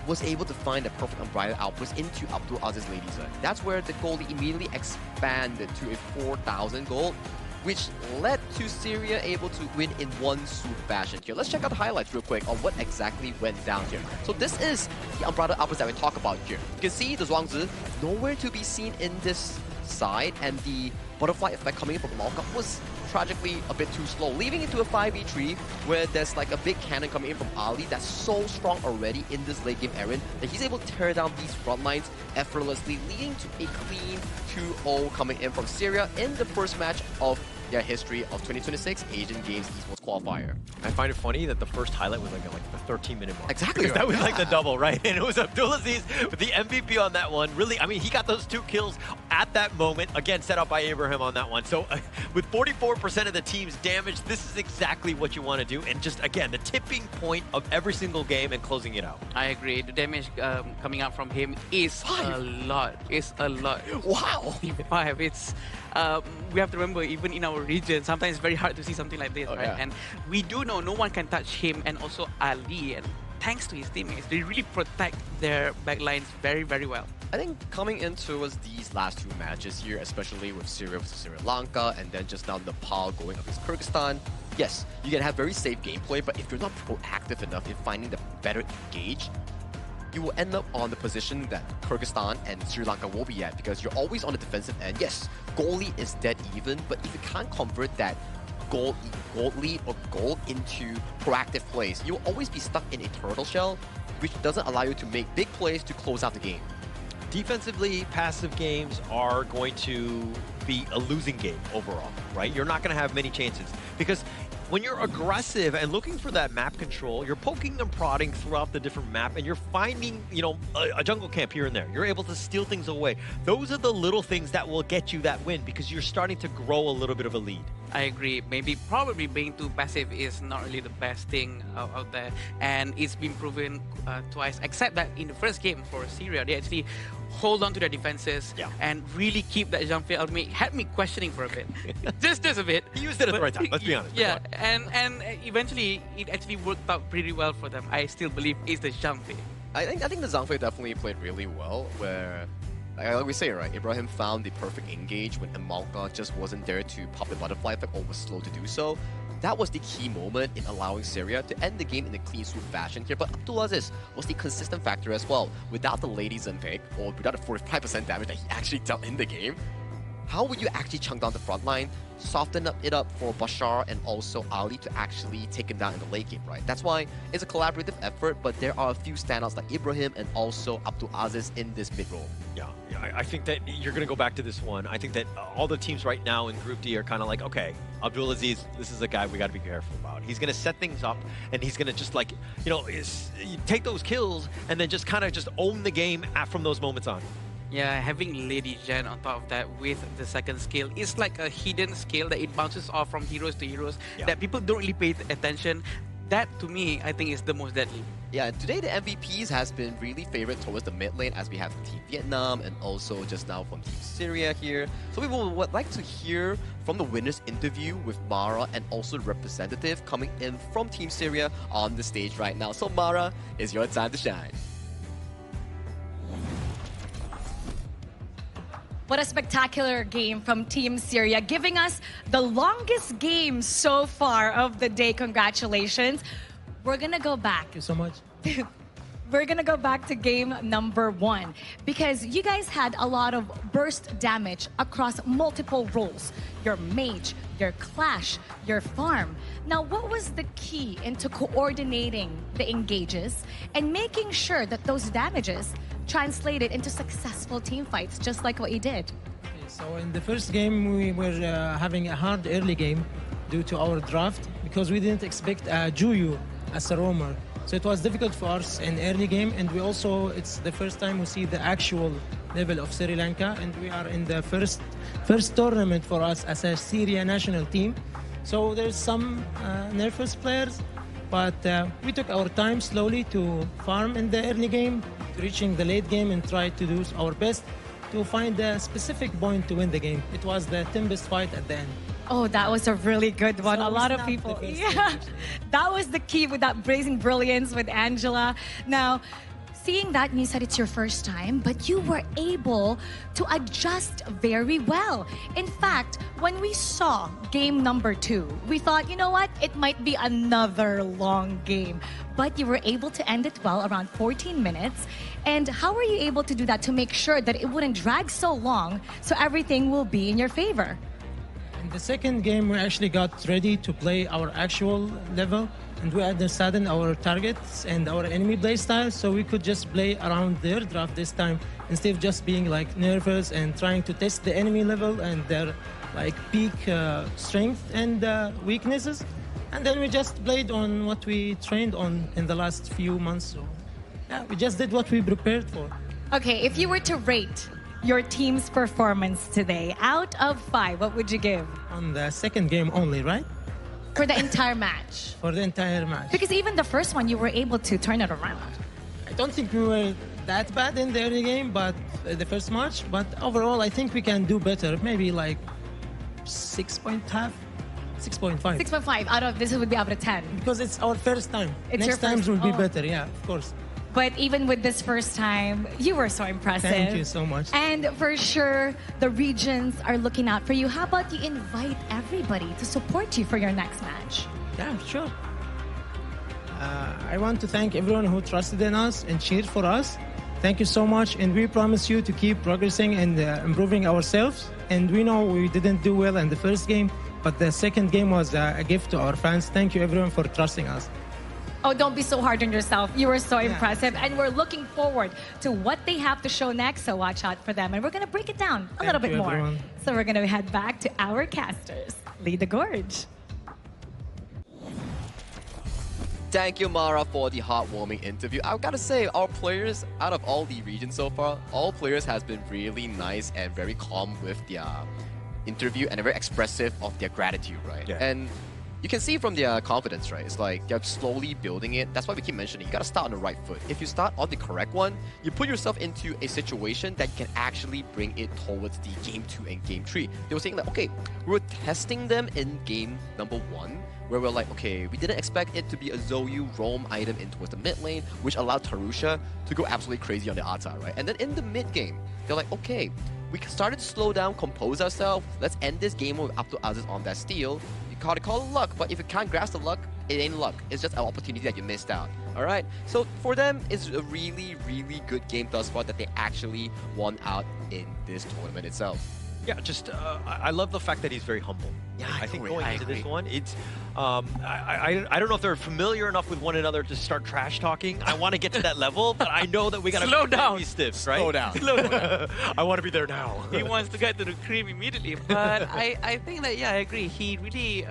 was able to find the perfect unbridled outburst into Abdul Aziz Ladyzen. That's where the gold immediately expanded to a 4,000 gold, which led to Syria able to win in one swoop fashion here. Let's check out the highlights real quick on what exactly went down here. So this is the unbridled outburst that we talk about here. You can see the Zhuangzi nowhere to be seen in this side, and the butterfly effect coming in from Malka was tragically a bit too slow, leaving it to a 5v3 where there's like a big cannon coming in from Ali that's so strong already in this late game Aaron that he's able to tear down these front lines effortlessly, leading to a clean 2-0 coming in from Syria in the first match of their history of 2026 Asian Games Esports Qualifier. I find it funny that the first highlight was like the 13-minute mark. Exactly. Because that was like the double, right? And it was Abdulaziz with the MVP on that one. Really, I mean, he got those 2 kills at that moment. Again, set up by Abraham on that one. So with 44% of the team's damage, this is exactly what you want to do. And just, again, the tipping point of every single game and closing it out. I agree. The damage coming out from him is a lot. It's a lot. Wow. 5. It's... we have to remember, even in our region, sometimes it's very hard to see something like this, right? Yeah. And we do know no one can touch him and also Ali, and thanks to his teammates, they really protect their backlines very, very well. I think coming into these last 2 matches here, especially with Syria versus Sri Lanka, and then just now Nepal going up against Kyrgyzstan, yes, you can have very safe gameplay, but if you're not proactive enough in finding the better engage, you will end up on the position that Kyrgyzstan and Sri Lanka will be at, because you're always on the defensive end. Yes, goalie is dead even, but if you can't convert that goal lead or goal into proactive plays, you'll always be stuck in a turtle shell, which doesn't allow you to make big plays to close out the game. Defensively, passive games are going to be a losing game overall, right? You're not going to have many chances because when you're aggressive and looking for that map control, you're poking and prodding throughout the different map and you're finding, you know, a jungle camp here and there. You're able to steal things away. Those are the little things that will get you that win because you're starting to grow a little bit of a lead. I agree. Probably being too passive is not really the best thing out there, and it's been proven twice. Except that in the first game for Syria, they actually hold on to their defenses and really keep that jump feel out of me. Had me questioning for a bit, just a bit. He used it at the right time. Let's be honest. Yeah, and eventually it actually worked out pretty well for them. I still believe it's the jump feel. I think the Zhangfei definitely played really well, where, like we say, right, Ibrahim found the perfect engage when Amalka just wasn't there to pop the butterfly effect or was slow to do so. That was the key moment in allowing Syria to end the game in a clean sweep fashion here, but Abdulaziz was the consistent factor as well. Without the Lady Zenpik, or without the 45% damage that he actually dealt in the game, how would you actually chunk down the front line, soften it up for Bashar and also Ali to actually take him down in the late game, right? That's why it's a collaborative effort, but there are a few standouts like Ibrahim and also Abdulaziz in this mid role. Yeah, I think that you're going to go back to this one. I think that all the teams right now in Group D are kind of like, okay, Abdulaziz, this is a guy we got to be careful about. He's going to set things up, and he's going to just like, you know, take those kills and then just kind of just own the game from those moments on. Yeah, having Lady Jen on top of that with the second skill is like a hidden skill that it bounces off from heroes to heroes that people don't really pay attention. That, to me, I think is the most deadly. Yeah, today the MVPs has been really favored towards the mid lane, as we have Team Vietnam and also just now from Team Syria here. So we would like to hear from the winners interview with Mara and also the representative coming in from Team Syria on the stage right now. So Mara, it's your time to shine. What a spectacular game from Team Syria, giving us the longest game so far of the day. Congratulations. We're going to go back. Thank you so much. We're going to go back to game number 1 because you guys had a lot of burst damage across multiple roles. Your mage, your clash, your farm. Now, what was the key into coordinating the engages and making sure that those damages translated into successful team fights, just like what you did? So in the first game, we were having a hard early game due to our draft because we didn't expect Juyu as a roamer. So it was difficult for us in early game, and we also, it's the first time we see the actual level of Sri Lanka, and we are in the first tournament for us as a Syria national team. So there's some nervous players, but we took our time slowly to farm in the early game, reaching the late game and try to do our best to find a specific point to win the game. It was the Tempest fight at the end. Oh, that was a really good one. So a lot of people. Yeah, that was the key with that blazing brilliance with Angela. Now, seeing that, you said it's your first time, but you were able to adjust very well. In fact, when we saw game number 2, we thought, you know what, it might be another long game. But you were able to end it well, around 14 minutes. And how were you able to do that to make sure that it wouldn't drag so long so everything will be in your favor? In the second game, we actually got ready to play our actual level, and we understood our targets and our enemy play style, so we could just play around their draft this time instead of just being like nervous and trying to test the enemy level and their like peak strength and weaknesses. And then we just played on what we trained on in the last few months. So yeah, we just did what we prepared for. Okay, if you were to rate your team's performance today out of 5, what would you give? On the second game only, right? For the entire match. For the entire match. Because even the first one, you were able to turn it around. I don't think we were that bad in the early game, but the first match. But overall, I think we can do better. Maybe like 6.5. 6.5. 6.5 out of, this would be out of 10. Because it's our first time. It's Next times will be better, yeah, of course. But even with this first time, you were so impressive. Thank you so much. And for sure, the regions are looking out for you. How about you invite everybody to support you for your next match? Yeah, sure. I want to thank everyone who trusted in us and cheered for us. Thank you so much, and we promise you to keep progressing and improving ourselves. And we know we didn't do well in the first game, but the second game was a gift to our fans. Thank you, everyone, for trusting us. Oh, don't be so hard on yourself. You were so impressive. And we're looking forward to what they have to show next, so watch out for them. And we're going to break it down a little bit more. Everyone. So we're going to head back to our casters. Lead the gorge. Thank you, Mara, for the heartwarming interview. I've got to say, our players, out of all the regions so far, all players has been really nice and very calm with their interview and very expressive of their gratitude, right? Yeah. And you can see from their confidence, right? It's like they're slowly building it. That's why we keep mentioning you got to start on the right foot. If you start on the correct one, you put yourself into a situation that you can actually bring it towards the game 2 and game 3. They were saying like, okay, we were testing them in game number 1, where we're like, okay, we didn't expect it to be a Zoyu roam item in towards the mid lane, which allowed Tarusha to go absolutely crazy on the Ata, right? And then in the mid game, they're like, okay, we started to slow down, compose ourselves. Let's end this game with up to others on that steal. You gotta call it luck, but if you can't grasp the luck, it ain't luck. It's just an opportunity that you missed out. All right. So for them, it's a really, really good game thus far that they actually won out in this tournament itself. Yeah, just I love the fact that he's very humble. Yeah, I think agree, going I into this agree. one, it's I don't know if they're familiar enough with one another to start trash talking. I want to get to that level, but I know that we gotta Slow down. be stiff, right? Slow down. Slow down. I want to be there now. He wants to get to the cream immediately. But I think that, yeah, I agree. He really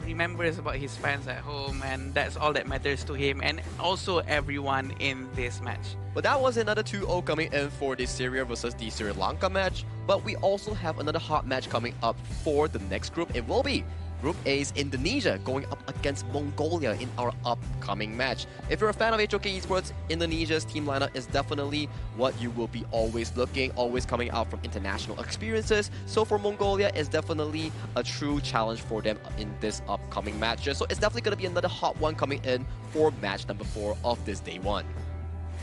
remembers about his fans at home, and that's all that matters to him, and also everyone in this match. But that was another 2-0 coming in for the Syria versus the Sri Lanka match. But we also have another hot match coming up for the next group. It will be Group A's Indonesia going up against Mongolia in our upcoming match. If you're a fan of HOK Esports, Indonesia's team lineup is definitely what you will be always coming out from international experiences. So for Mongolia, it's definitely a true challenge for them in this upcoming match. So it's definitely going to be another hot one coming in for match number 4 of this day 1.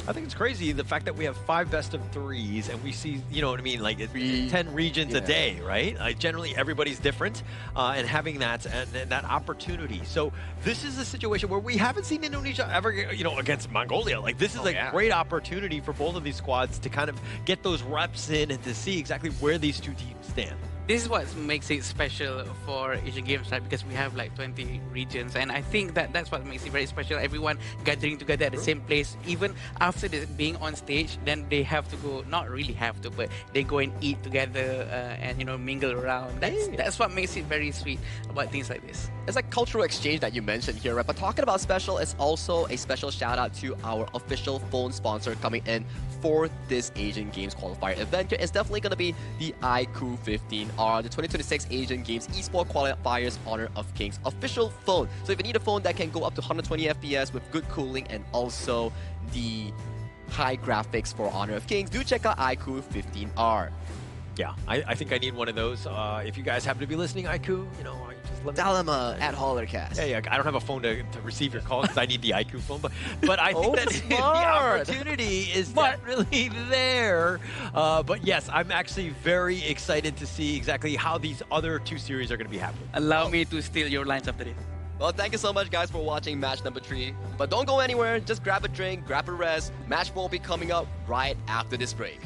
I think it's crazy the fact that we have 5 best-of-3s and we see, you know what I mean, like 10 regions a day, right? Like generally everybody's different, and having that and that opportunity. So this is a situation where we haven't seen Indonesia ever, you know, against Mongolia. Like this is a great opportunity for both of these squads to kind of get those reps in and to see exactly where these two teams stand. This is what makes it special for Asian Games, right? Because we have like 20 regions, and I think that that's what makes it very special. Everyone gathering together at the same place, even after being on stage, then they have to go, not really have to, but they go and eat together and, you know, mingle around. That's what makes it very sweet about things like this. It's like cultural exchange that you mentioned here, right? But talking about special, it's also a special shout out to our official phone sponsor coming in for this Asian Games qualifier event. It's definitely going to be the iQOO 15R, the 2026 Asian Games Esports Qualifiers Honor of Kings official phone. So if you need a phone that can go up to 120 FPS with good cooling and also the high graphics for Honor of Kings, do check out iQOO 15R. Yeah, I think I need one of those. If you guys happen to be listening, iQOO, you know, just let me Tell them at Hollercast. Yeah, I don't have a phone to receive your calls because I need the iQOO phone, but I think that the smart. opportunity is definitely there. But yes, I'm actually very excited to see exactly how these other 2 series are going to be happening. Allow me to steal your lines after this. Well, thank you so much, guys, for watching match number 3. But don't go anywhere. Just grab a drink, grab a rest. Match 4 will be coming up right after this break.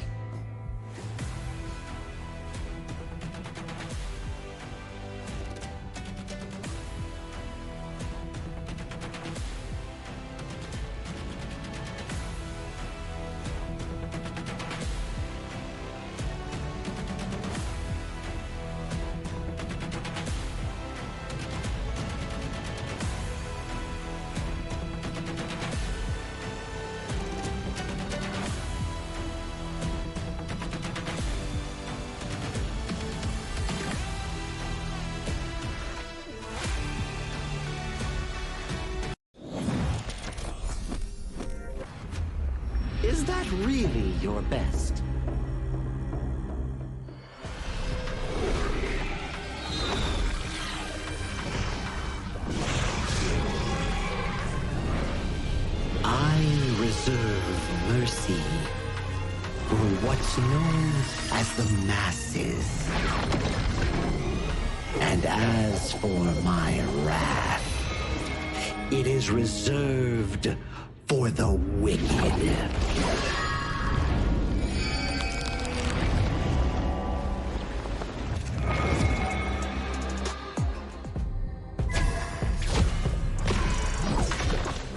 Is that really your best? I reserve mercy for what's known as the masses. And as for my wrath, it is reserved for the wicked.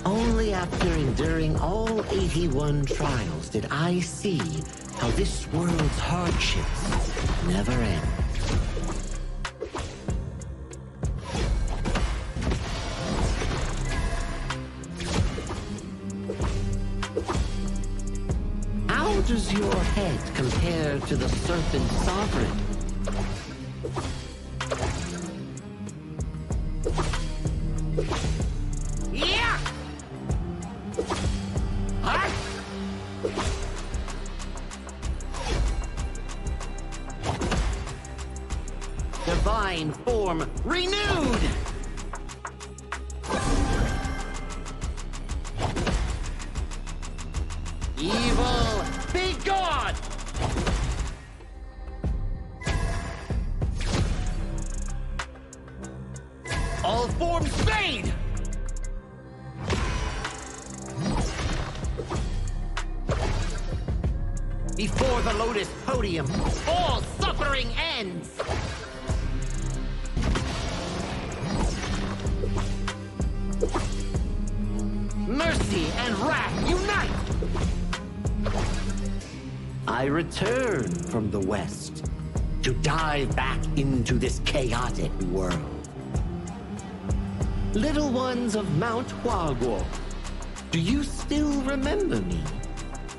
Only after enduring all 81 trials did I see how this world's hardships never end. How does your head compare to the Serpent Sovereign? Yeah! Huh? Divine form renewed! Evil, be gone! All forms fade! Before the Lotus Podium, all suffering ends! Mercy and wrath unite! I return from the West to dive back into this chaotic world. Little ones of Mount Huaguo, do you still remember me?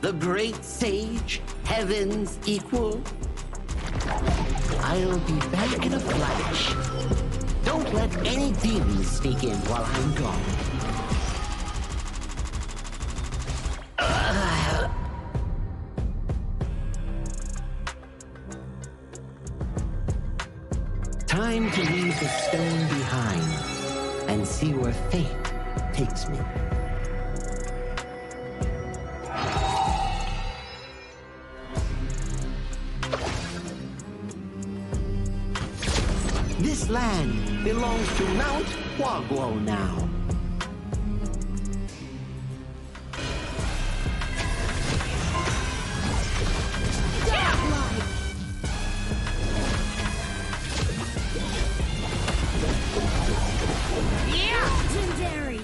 The great sage, heaven's equal? I'll be back in a flash. Don't let any demons sneak in while I'm gone. Time to leave the stone behind and see where fate takes me. This land belongs to Mount Huaguo now. Legendary!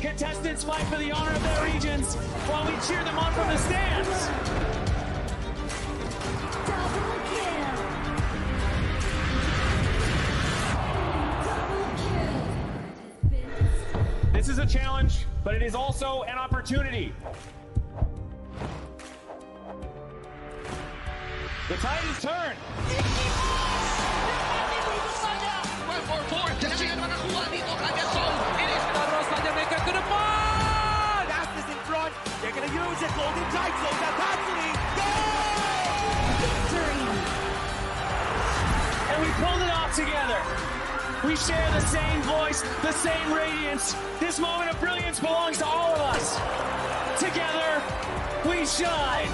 Contestants fight for the honor of their regions while we cheer them on from the stands. Double kill! This is a challenge, but it is also an opportunity. The tide has turned. They're gonna use it, golden title, capacity, Victory! And we pulled it off together. We share the same voice, the same radiance. This moment of brilliance belongs to all of us. Together, we shine.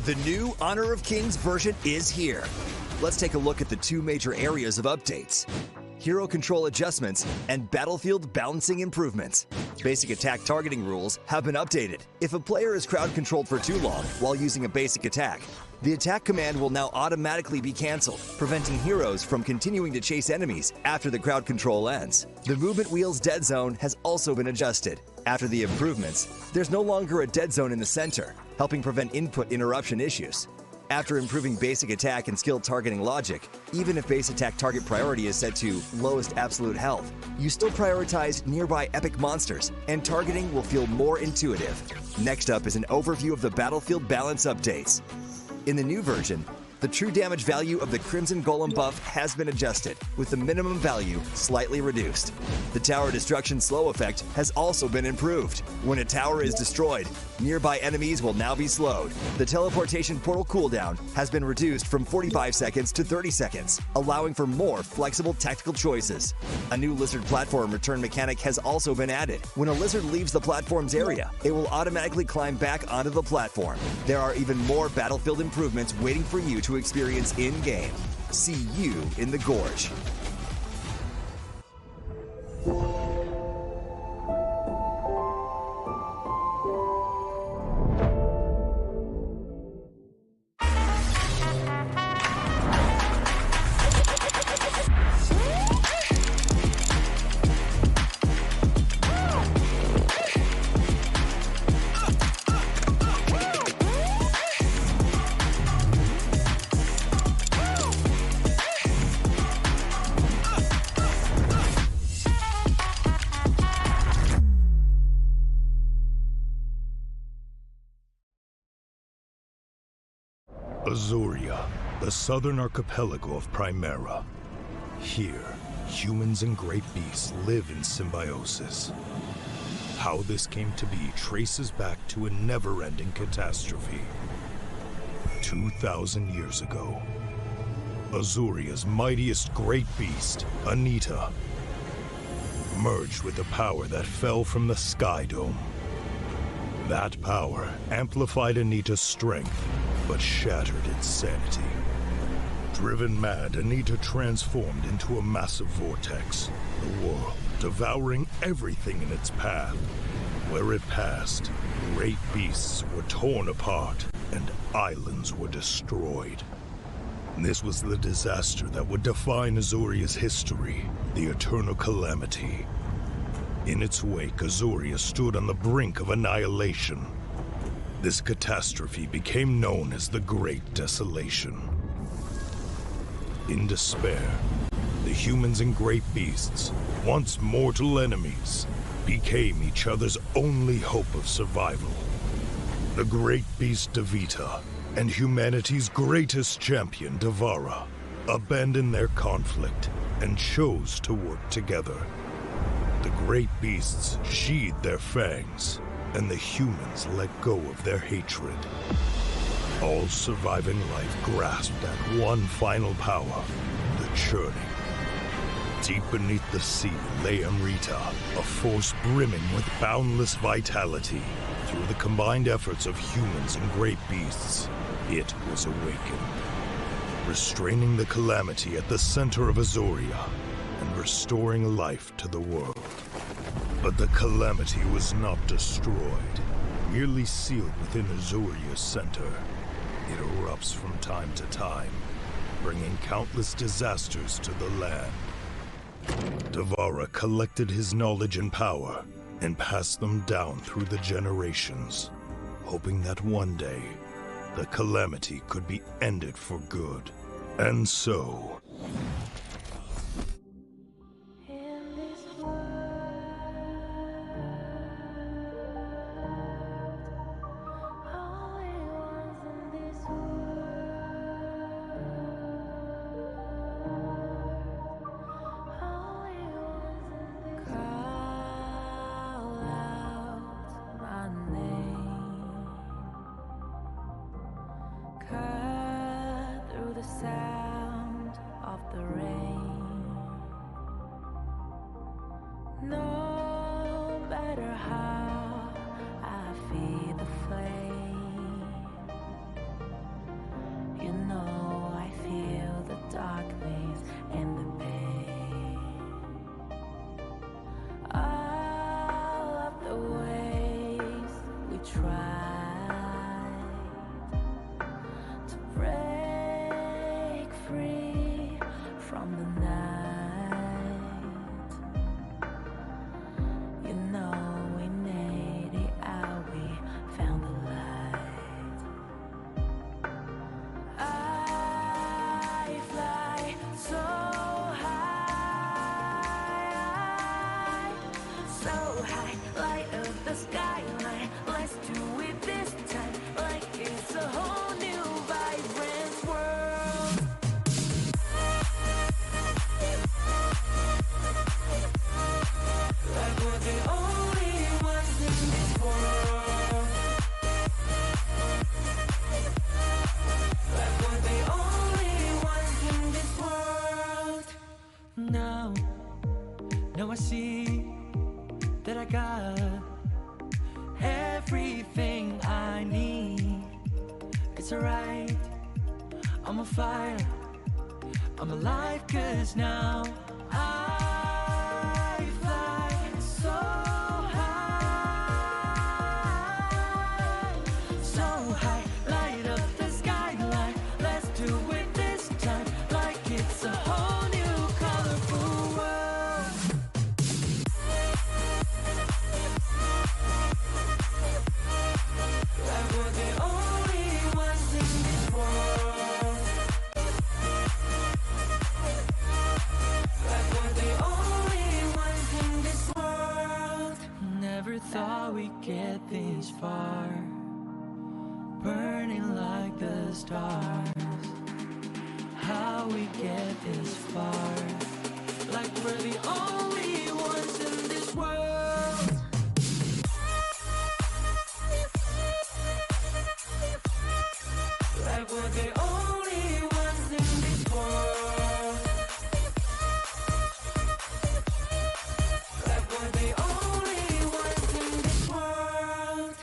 The new Honor of Kings version is here. Let's take a look at the two major areas of updates: hero control adjustments and battlefield balancing improvements. Basic attack targeting rules have been updated. If a player is crowd controlled for too long while using a basic attack, the attack command will now automatically be cancelled, preventing heroes from continuing to chase enemies after the crowd control ends. The movement wheel's dead zone has also been adjusted. After the improvements, there's no longer a dead zone in the center, helping prevent input interruption issues. After improving basic attack and skill targeting logic, even if base attack target priority is set to lowest absolute health, you still prioritize nearby epic monsters, and targeting will feel more intuitive. Next up is an overview of the battlefield balance updates. In the new version, the true damage value of the Crimson Golem buff has been adjusted, with the minimum value slightly reduced. The tower destruction slow effect has also been improved. When a tower is destroyed, nearby enemies will now be slowed. The teleportation portal cooldown has been reduced from 45 seconds to 30 seconds, allowing for more flexible tactical choices. A new lizard platform return mechanic has also been added. When a lizard leaves the platform's area, it will automatically climb back onto the platform. There are even more battlefield improvements waiting for you to experience in-game. See you in the Gorge. Azuria, the southern archipelago of Primera. Here, humans and great beasts live in symbiosis. How this came to be traces back to a never-ending catastrophe. 2,000 years ago, Azuria's mightiest great beast, Anita, merged with the power that fell from the Sky Dome. That power amplified Anita's strength, but shattered its sanity. Driven mad, Anita transformed into a massive vortex, the world devouring everything in its path. Where it passed, great beasts were torn apart, and islands were destroyed. This was the disaster that would define Azuria's history, the Eternal Calamity. In its wake, Azuria stood on the brink of annihilation. This catastrophe became known as the Great Desolation. In despair, the humans and great beasts, once mortal enemies, became each other's only hope of survival. The great beast Devita and humanity's greatest champion, Devara, abandoned their conflict and chose to work together. The great beasts sheathed their fangs, and the humans let go of their hatred. All surviving life grasped at one final power, the churning. Deep beneath the sea lay Amrita, a force brimming with boundless vitality. Through the combined efforts of humans and great beasts, it was awakened, restraining the calamity at the center of Azuria and restoring life to the world. But the calamity was not destroyed, merely sealed within Azuria's center. It erupts from time to time, bringing countless disasters to the land. Devara collected his knowledge and power and passed them down through the generations, hoping that one day the calamity could be ended for good. And so, free from the night. You know we made it out, we found the light. I fly so high, light up the skyline. Let's do it this time, like it's a whole new vibrant world. Like we're the only ones in this world. Like we're the only ones in this world. Now I see that I got everything I need. It's alright, I'm on fire, I'm alive, 'cause now I fly so high, light up the skyline. Let's do it this time, like it's a whole new colorful world. Like we're the only ones in this world. Like we're the only ones in this world. Never thought we'd get this far, burning like the stars. How we get this far, like we're the only ones in this world. Like we're the only ones in this world. Like we're the only ones in this world.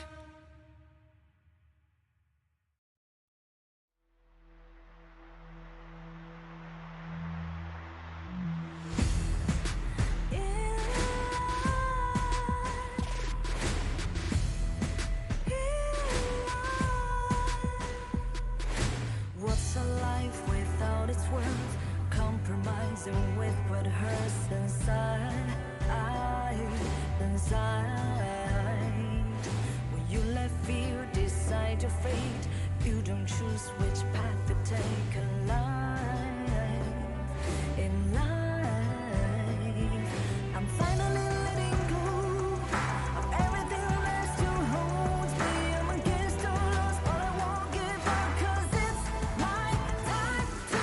What's a life without its worth? Compromising with what hurts inside. When you let fear decide your fate, you don't choose which path to take in life. I'm finally letting go of everything that still holds me. I'm against all odds, but I won't give up, 'cause it's my time to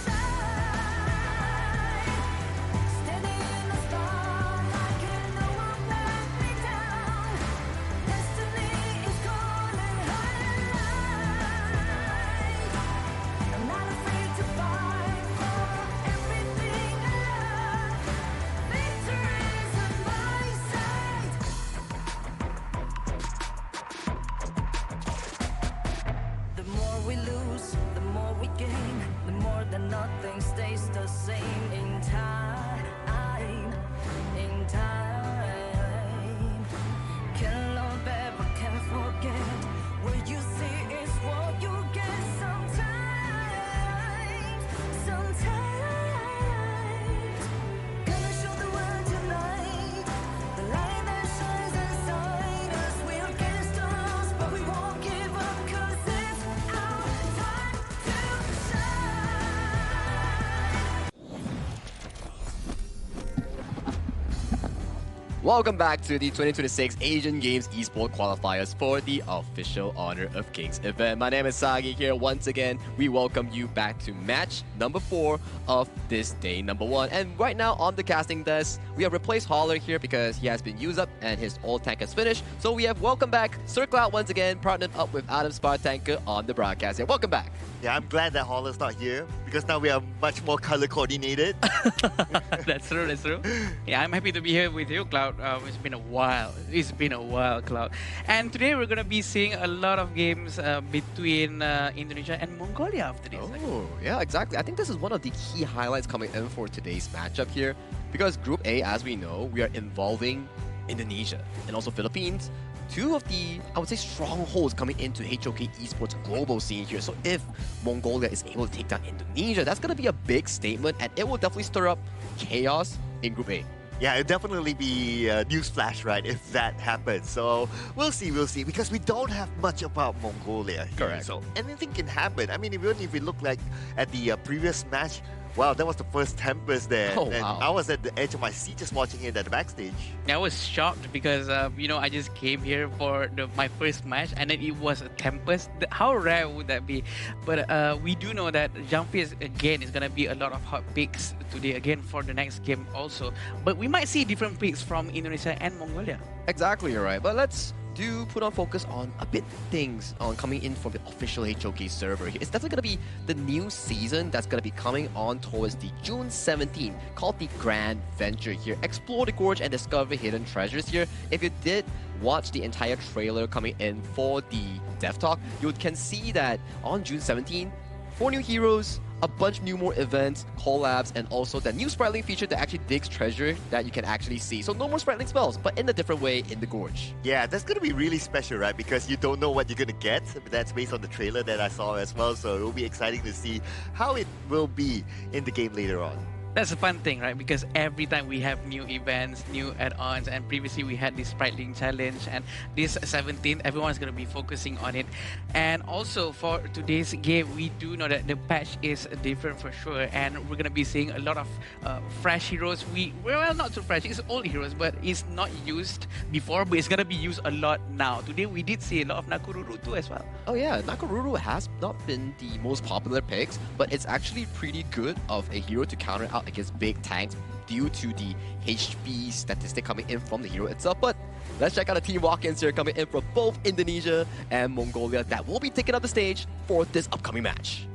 shine. Standing in the spotlight, and no one let me down. Destiny is calling high. I'm not afraid to fight for everything I love. Victory's on my side. The more we lose, the more we gain. The more that nothing stays the same in time. Can't love ever, can't forget. What you see is what you get sometimes. Gonna show the world tonight the light that shines inside us. We're against the odds, but we won't give up, 'cause it's our time to shine. Welcome back to the 2026 Asian Games Esports Qualifiers for the official Honor of Kings event. My name is Sagi here. Once again, we welcome you back to match number 4 of this day number 1. And right now on the casting desk, we have replaced Holler here because he has been used up and his old tank has finished. So we have welcome back Sir Cloud once again, partnered up with Adam Spartanker on the broadcast here. Welcome back. Yeah, I'm glad that Holler's not here because now we are much more color coordinated. That's true, that's true. Yeah, I'm happy to be here with you, Cloud. It's been a while. It's been a while, Cloud. And today we're going to be seeing a lot of games between Indonesia and Mongolia after this. Oh, yeah, exactly. I think this is one of the key highlights coming in for today's matchup here. Because Group A, as we know, we are involving Indonesia and also Philippines. two of the, I would say, strongholds coming into HOK esports global scene here. So if Mongolia is able to take down Indonesia, that's going to be a big statement, and it will definitely stir up chaos in Group A. Yeah, it'll definitely be a newsflash, right, if that happens. So we'll see, because we don't have much about Mongolia here. Correct. So anything can happen. I mean, even if we look like at the previous match, wow, that was the first Tempest there. Oh, and wow. I was at the edge of my seat just watching it at the backstage. I was shocked because, I just came here for my first match and then it was a Tempest. How rare would that be? But we do know that Jumpy again is going to be a lot of hot picks today again for the next game also. But we might see different picks from Indonesia and Mongolia. Exactly, you're right. But let's do put on focus on a bit things on coming in from the official HOK server here. It's definitely going to be the new season that's going to be coming on towards the June 17th, called the Grand Venture here. Explore the gorge and discover hidden treasures here. If you did watch the entire trailer coming in for the Dev Talk, you can see that on June 17th, 4 new heroes, a bunch new more events, collabs, and also the new Spriteling feature that actually digs treasure that you can actually see. So no more Spriteling spells, but in a different way in the gorge. Yeah, that's going to be really special, right? Because you don't know what you're going to get. That's based on the trailer that I saw as well. So it will be exciting to see how it will be in the game later on. That's a fun thing, right? Because every time we have new events, new add-ons, and previously we had this Spriteling challenge, and this 17th, everyone's going to be focusing on it. And also for today's game, we do know that the patch is different for sure, and we're going to be seeing a lot of fresh heroes. Well, not too fresh, it's old heroes, but it's not used before, but it's going to be used a lot now. Today we did see a lot of Nakururu too as well. Oh yeah, Nakururu has not been the most popular picks, but it's actually pretty good of a hero to counter out against big tanks due to the HP statistic coming in from the hero itself. But let's check out the team walk-ins here coming in from both Indonesia and Mongolia that will be taking up the stage for this upcoming match.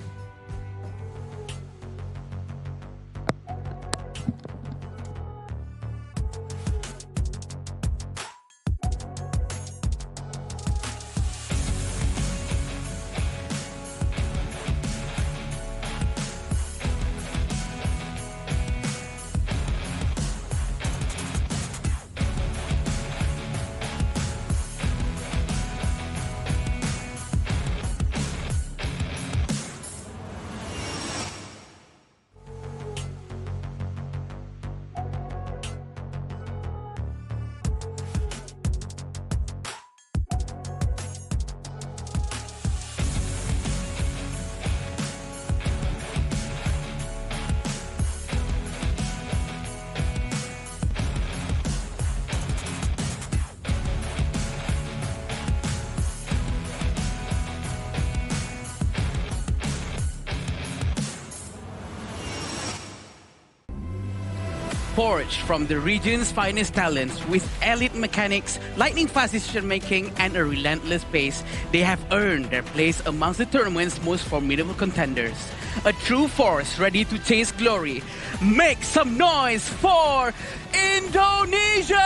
Forged from the region's finest talents with elite mechanics, lightning-fast decision-making, and a relentless pace, they have earned their place amongst the tournament's most formidable contenders. A true force ready to chase glory. Make some noise for Indonesia!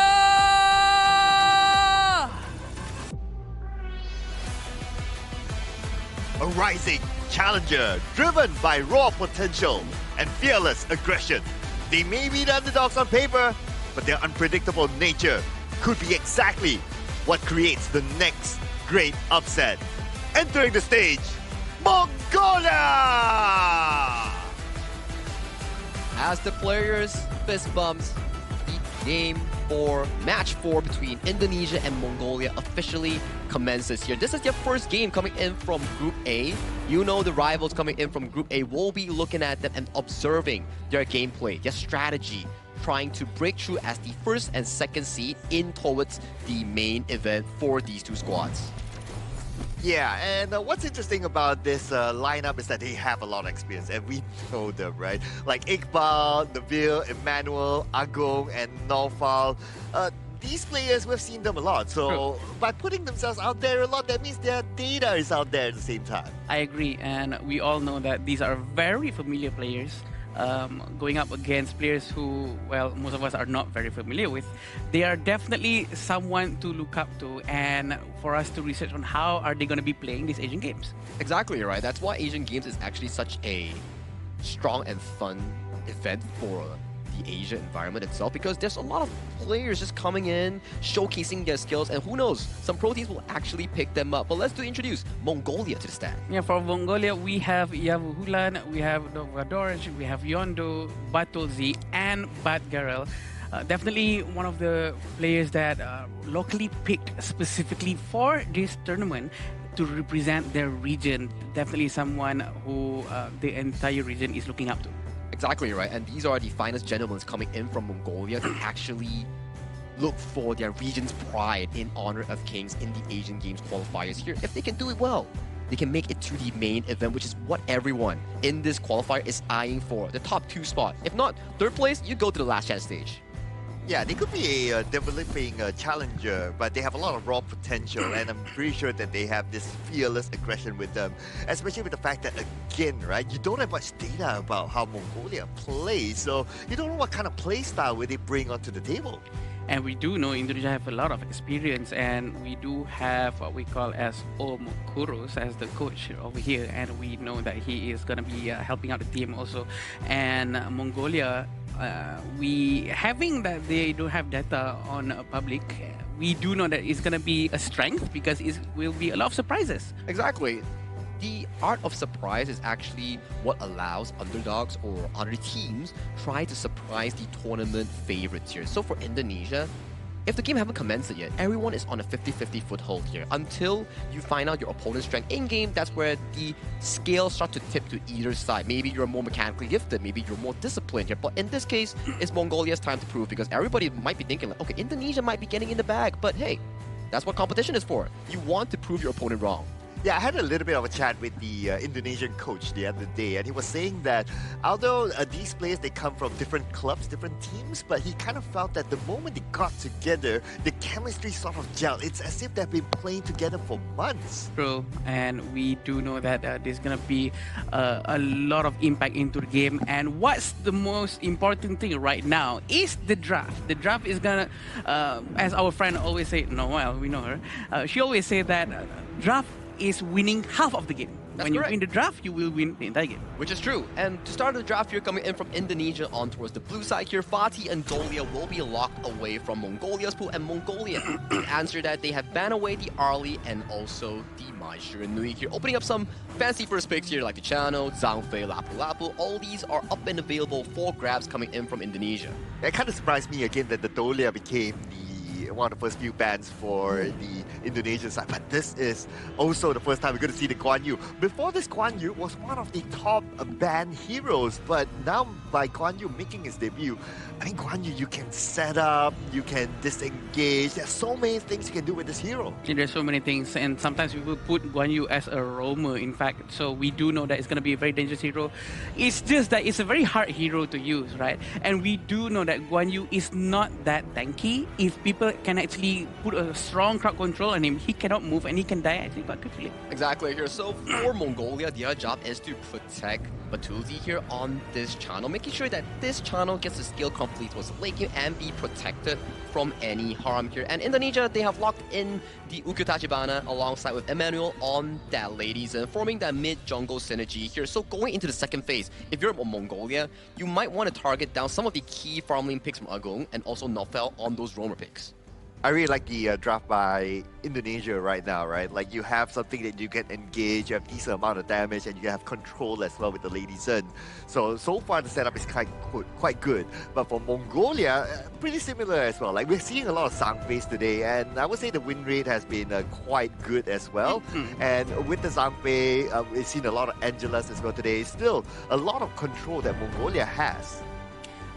A rising challenger driven by raw potential and fearless aggression. They may be the underdogs on paper, but their unpredictable nature could be exactly what creates the next great upset. Entering the stage, Mongolia! As the players fist bumps, the game for match 4 between Indonesia and Mongolia officially commences here. This is their first game coming in from Group A. You know the rivals coming in from Group A will be looking at them and observing their gameplay, their strategy, trying to break through as the first and second seed in towards the main event for these two squads. Yeah, and what's interesting about this lineup is that they have a lot of experience, and we know them, right? Like Iqbal, Nabil, Emmanuel, Agong, and Naufal. These players, we've seen them a lot. So by putting themselves out there a lot, that means their data is out there at the same time. I agree, and we all know that these are very familiar players. Going up against players who, well, most of us are not very familiar with. They are definitely someone to look up to and for us to research on how are they going to be playing these Asian Games. Exactly, right. That's why Asian Games is actually such a strong and fun event for the Asia environment itself, because there's a lot of players just coming in, showcasing their skills, and who knows, some pro teams will actually pick them up. But let's introduce Mongolia to the stand. Yeah, for Mongolia, we have Yavuhulan, we have Dovadorj, we have Yondo, Batolzi, and Batgarel. Definitely one of the players that locally picked specifically for this tournament to represent their region. Definitely someone who the entire region is looking up to. Exactly right, and these are the finest gentlemen coming in from Mongolia to actually look for their region's pride in honor of Kings in the Asian Games qualifiers here. If they can do it well, they can make it to the main event, which is what everyone in this qualifier is eyeing for, the top 2 spot. If not third place, you go to the last chance stage. Yeah, they could be a developing challenger, but they have a lot of raw potential, and I'm pretty sure that they have this fearless aggression with them, especially with the fact that, again, right, you don't have much data about how Mongolia plays, so you don't know what kind of play style will they bring onto the table. And we do know Indonesia have a lot of experience, and we do have what we call as Om Kuros as the coach over here, and we know that he is going to be helping out the team also. And Mongolia, we having that they don't have data on public, we do know that it's going to be a strength because it will be a lot of surprises. Exactly. The art of surprise is actually what allows underdogs or other teams try to surprise the tournament favorites here. So for Indonesia, if the game haven't commenced yet, everyone is on a 50-50 foothold here. Until you find out your opponent's strength in-game, that's where the scales start to tip to either side. Maybe you're more mechanically gifted, maybe you're more disciplined here. But in this case, it's Mongolia's time to prove, because everybody might be thinking like, okay, Indonesia might be getting in the bag, but hey, that's what competition is for. You want to prove your opponent wrong. Yeah, I had a little bit of a chat with the Indonesian coach the other day, and he was saying that although these players, they come from different clubs, different teams, but he kind of felt that the moment they got together, the chemistry sort of gelled. It's as if they've been playing together for months. True, and we do know that there's going to be a lot of impact into the game. And what's the most important thing right now is the draft. The draft is going to, as our friend always say, Noel, we know her, she always say that draft is winning half of the game. When you win the draft, you will win the entire game. Which is true. And to start the draft here, coming in from Indonesia on towards the blue side here, Fatih and Dolia will be locked away from Mongolia's pool. And Mongolia, to answer that, they have banned away the Arli and also the Mai Shiranui here, opening up some fancy first picks here like the Chano, Zhangfei, Lapu Lapu. All these are up and available for grabs coming in from Indonesia. It kind of surprised me again that the Dolia became one of the first few bans for the Indonesian side, but this is also the first time we're going to see the Guan Yu. Before this, Guan Yu was one of the top ban heroes, but now by Guan Yu making his debut, I think Guan Yu, you can set up, you can disengage. There's so many things you can do with this hero. Yeah, there's so many things, and sometimes we will put Guan Yu as a roamer, in fact, so we do know that it's going to be a very dangerous hero. It's just that it's a very hard hero to use, right? And we do know that Guan Yu is not that tanky. If people can actually put a strong crowd control on him, he cannot move and he can die actually quite quickly. Exactly here. So for Mongolia, their job is to protect Batulzi here on this channel, making sure that this channel gets the skill complete towards the late game and be protected from any harm here. And Indonesia, they have locked in the Ukyo Tachibana alongside with Emmanuel on that ladies and forming that mid-jungle synergy here. So going into the second phase, if you're Mongolia, you might want to target down some of the key farm lane picks from Agung and also Nofel on those roamer picks. I really like the draft by Indonesia right now, right? Like, you have something that you can engage, you have decent amount of damage, and you have control as well with the Lady Sun. So far the setup is quite good. But for Mongolia, pretty similar as well. Like, we're seeing a lot of Zhangfeis today, and I would say the win rate has been quite good as well. And with the Zhangfei, we've seen a lot of Angelas as well today. Still, a lot of control that Mongolia has.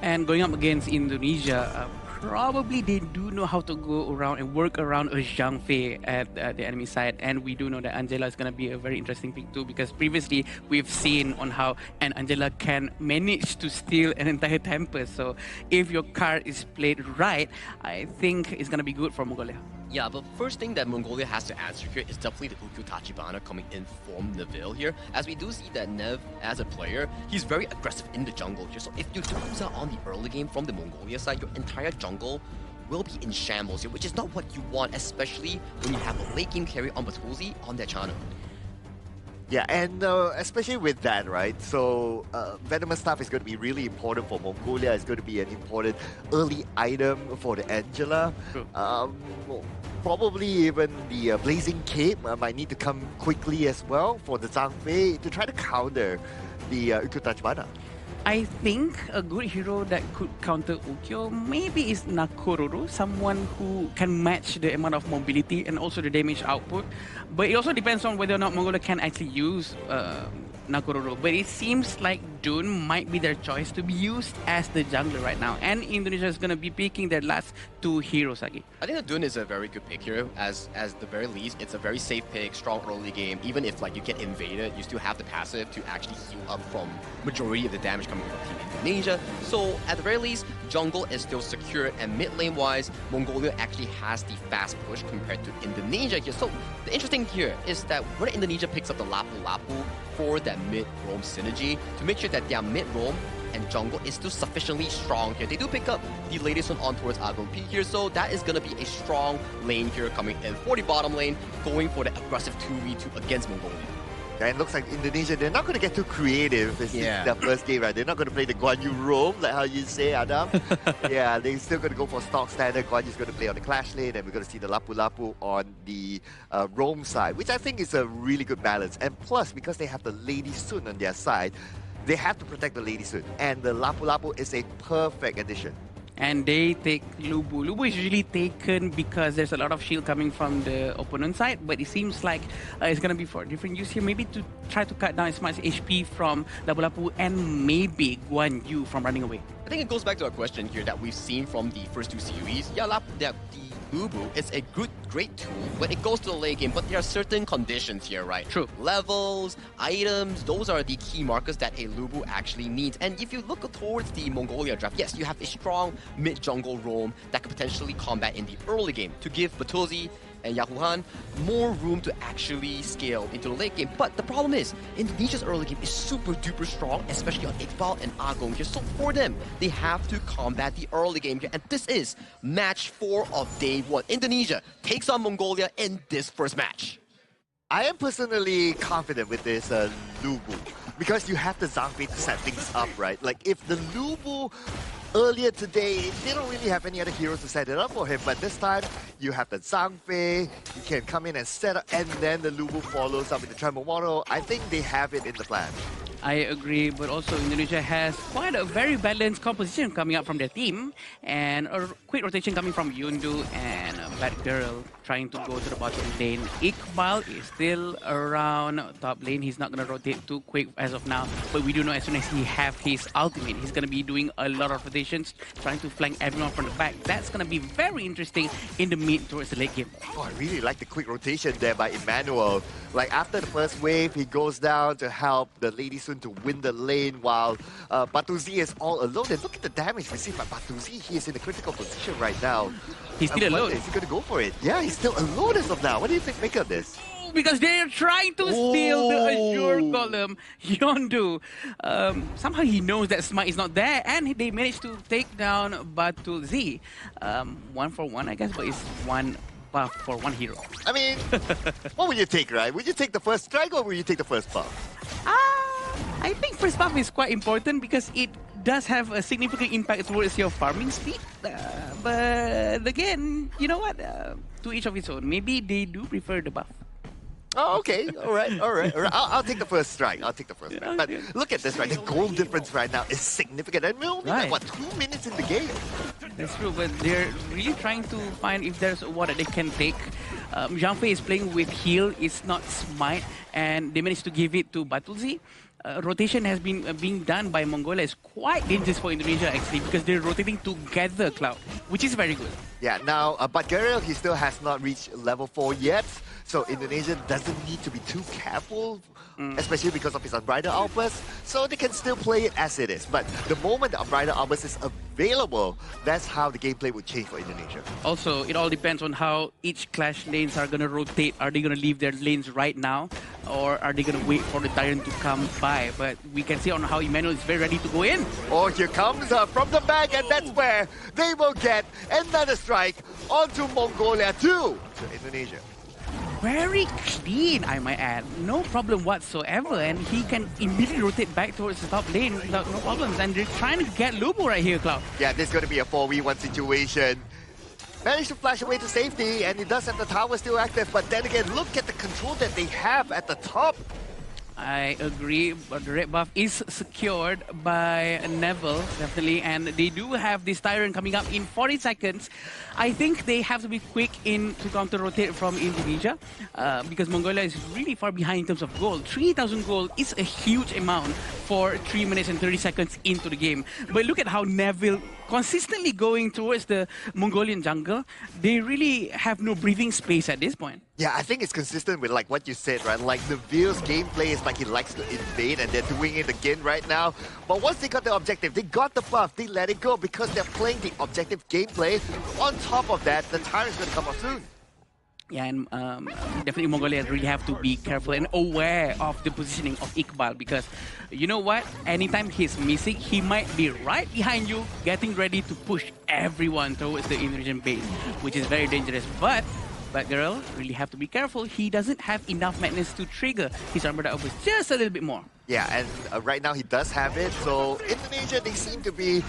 And going up against Indonesia, probably they do know how to go around and work around a Zhang Fei at the enemy side. And we do know that Angela is going to be a very interesting pick too, because previously we've seen on how an Angela can manage to steal an entire temple. So if your card is played right, I think it's going to be good for Mongolia. Yeah, but first thing that Mongolia has to answer here is definitely the Ukyo Tachibana coming in from Neville here. As we do see that Nev, as a player, he's very aggressive in the jungle here. So if you lose out on the early game from the Mongolia side, your entire jungle will be in shambles here, which is not what you want, especially when you have a late game carry on Batulzi on their channel. Yeah, and especially with that, right? So venomous stuff is going to be really important for Mongolia. It's going to be an important early item for the Angela. Probably even the Blazing Cape might need to come quickly as well for the Zhang Fei to try to counter the Ukyo. I think a good hero that could counter Ukyo maybe is Nakororo, someone who can match the amount of mobility and also the damage output. But it also depends on whether or not Mongolia can actually use Nakororo. But it seems like Dun might be their choice to be used as the jungler right now. And Indonesia is going to be picking their last two heroes again. I think that Dun is a very good pick here. As the very least, it's a very safe pick, strong early game. Even if like you get invaded, you still have the passive to actually heal up from majority of the damage coming from Team Indonesia. So at the very least, jungle is still secure, and mid lane wise, Mongolia actually has the fast push compared to Indonesia here. So the interesting here is that whether Indonesia picks up the Lapu Lapu for that mid-roam synergy to make sure that their mid-roam and jungle is still sufficiently strong here. They do pick up the latest one on towards Agon P here, so that is going to be a strong lane here coming in for the bottom lane, going for the aggressive 2v2 against Mongolia. And it looks like Indonesia, they're not going to get too creative. This is their first game, right? They're not going to play the Guan Yu roam, like how you say, Adam. Yeah, they're still going to go for stock standard. Guan Yu's going to play on the clash lane, and we're going to see the Lapu Lapu on the roam side, which I think is a really good balance. And plus, because they have the Lady Sun on their side, they have to protect the Lady Sun. And the Lapu Lapu is a perfect addition. And they take Lubu. Lubu is usually taken because there's a lot of shield coming from the opponent side, but it seems like it's going to be for different use here. Maybe to try to cut down as much HP from Lapu Lapu and maybe Guan Yu from running away. I think it goes back to a question here that we've seen from the first two series. Yeah, the Lubu is a great tool when it goes to the late game, but there are certain conditions here, right? True. Levels, items, those are the key markers that a Lubu actually needs. And if you look towards the Mongolia draft, yes, you have a strong mid-jungle roam that could potentially combat in the early game to give Batulzi and Yahuhan more room to actually scale into the late game. But the problem is, Indonesia's early game is super duper strong, especially on Iqbal and Agong here. So for them, they have to combat the early game here. And this is match 4 of day 1. Indonesia takes on Mongolia in this first match. I am personally confident with this Lubu because you have the Zhang Fei to set things up, right? Like if the Lubu earlier today, they don't really have any other heroes to set it up for him, but this time you have the Zhang Fei, you can come in and set up, and then the Lubu follows up with the Tremor Model. I think they have it in the plan. I agree, but also Indonesia has quite a very balanced composition coming up from their team, and a quick rotation coming from Yundu and Bad Girl trying to go to the bottom lane. Iqbal is still around top lane. He's not going to rotate too quick as of now, but we do know as soon as he have his ultimate, he's going to be doing a lot of rotations, trying to flank everyone from the back. That's going to be very interesting in the mid towards the late game. Oh, I really like the quick rotation there by Emmanuel. Like after the first wave, he goes down to help the Lady Sun to win the lane while Batuzi is all alone. And look at the damage received by Batuzi. He is in a critical position right now. He's still alone. Is he going to go for it? Yeah, he's still alone as of now. What do you think make of this? Because they're trying to steal the Azure Golem, Yondu. Somehow he knows that Smite is not there, and they managed to take down Batul Z. 1-for-1, I guess, but it's one buff for one hero. I mean, what would you take, right? Would you take the first strike or would you take the first buff? I think first buff is quite important because it does have a significant impact towards your farming speed. But again, you know what? To each of its own. Maybe they do prefer the buff. Oh, okay. All right. I'll take the first strike. I'll take the first strike. But look at this, right? The goal difference right now is significant. And we're only like, what, 2 minutes in the game? That's true, but they're really trying to find if there's a war that they can take. Zhang Fei is playing with heal. It's not Smite. And they managed to give it to Batulzi. Rotation has been being done by Mongolia. Is quite dangerous for Indonesia actually because they're rotating together, Cloud, which is very good. Yeah, now, but Garel, he still has not reached level 4 yet. So Indonesia doesn't need to be too careful, especially because of his Unbridled Outburst. So they can still play it as it is. But the moment the Unbridled Outburst is available, that's how the gameplay would change for Indonesia. Also, it all depends on how each clash lanes are going to rotate. Are they going to leave their lanes right now? Or are they going to wait for the Tyrant to come by? But we can see on how Emmanuel is very ready to go in. Oh, here comes from the back, and that's where they will get another strike onto Mongolia too. So Indonesia. very clean, I might add. No problem whatsoever. And he can immediately rotate back towards the top lane without no problems. And they're trying to get Lubu right here, Cloud. Yeah, this is going to be a 4v1 situation. Managed to flash away to safety, and he does have the tower still active. But then again, look at the control that they have at the top. I agree, but the red buff is secured by Neville, definitely, and they do have this Tyrant coming up in 40 seconds. I think they have to be quick in to counter-rotate from Indonesia, because Mongolia is really far behind in terms of gold. 3,000 gold is a huge amount for 3 minutes and 30 seconds into the game. But look at how Neville consistently going towards the Mongolian jungle. They really have no breathing space at this point. Yeah, I think it's consistent with like what you said, right? Like Neville's gameplay is like he likes to invade, and they're doing it again right now. But once they got the objective, they got the buff, they let it go because they're playing the objective gameplay. On top of that, the Tyrant's going to come up soon. Yeah, and definitely Mongolia really have to be careful and aware of the positioning of Iqbal, because you know what? Anytime he's missing, he might be right behind you, getting ready to push everyone towards the Indonesian base, which is very dangerous. But Girl really have to be careful. He doesn't have enough madness to trigger his armor outburst just a little bit more. Yeah, and right now he does have it. So Indonesia, they seem to be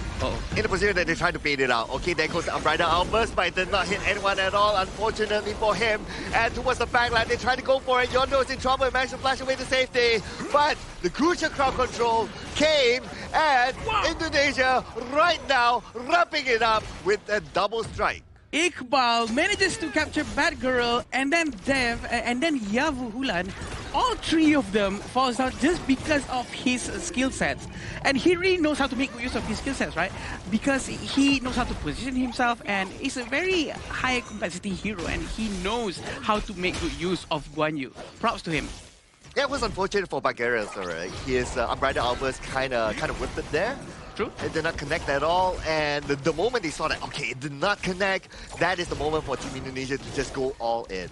in a position that they're trying to bait it out. Okay, there goes the Umbrella Outburst, but it did not hit anyone at all, unfortunately for him. And towards the backline, they try to go for it. Yondo is in trouble and managed to flash away to safety. But the crucial crowd control came, and Indonesia right now wrapping it up with a double strike. Iqbal manages to capture Batgirl, and then Dev, and then Yavu Hulan. All three of them falls out just because of his skill sets. And he really knows how to make use of his skill sets, right? Because he knows how to position himself, and he's a very high complexity hero, and he knows how to make good use of Guan Yu. Props to him. Yeah, it was unfortunate for Bagheera, right? His Umbrella Outburst kind of whipped it there. True. It did not connect at all, and the moment they saw that, okay, it did not connect, that is the moment for Team Indonesia to just go all in.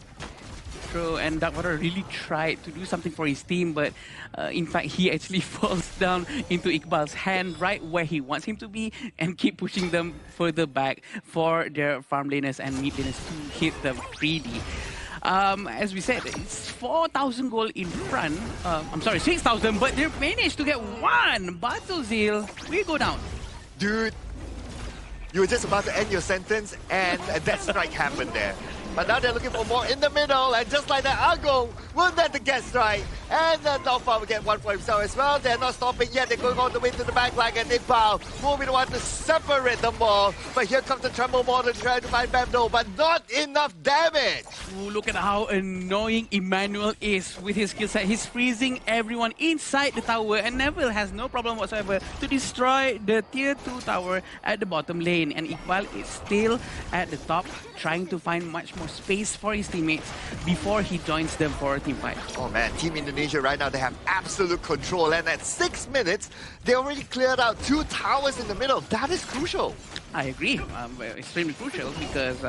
True, and Darkwater really tried to do something for his team, but in fact, he actually falls down into Iqbal's hand right where he wants him to be, and keep pushing them further back for their farm laners and mid laners to hit them freely. As we said, it's 4,000 gold in front. I'm sorry, 6,000, but they managed to get one. Battlezeal, we go down. Dude, you were just about to end your sentence, and that strike happened there. But now they're looking for more in the middle, and just like that, Argo will net the get strike. And Dolphin will get one for himself as well. They're not stopping yet. They're going all the way to the back line, and Iqbal will be the one to separate them all. But here comes the Tremble Mortar to try to find Bamdo, but not enough damage. Ooh, look at how annoying Emmanuel is with his skill set. He's freezing everyone inside the tower, and Neville has no problem whatsoever to destroy the tier 2 tower at the bottom lane. And Iqbal is still at the top, trying to find much more space for his teammates before he joins them for a team fight. Oh man, Team Indonesia right now, they have absolute control, and at 6 minutes, they already cleared out 2 towers in the middle. That is crucial. I agree, extremely crucial, because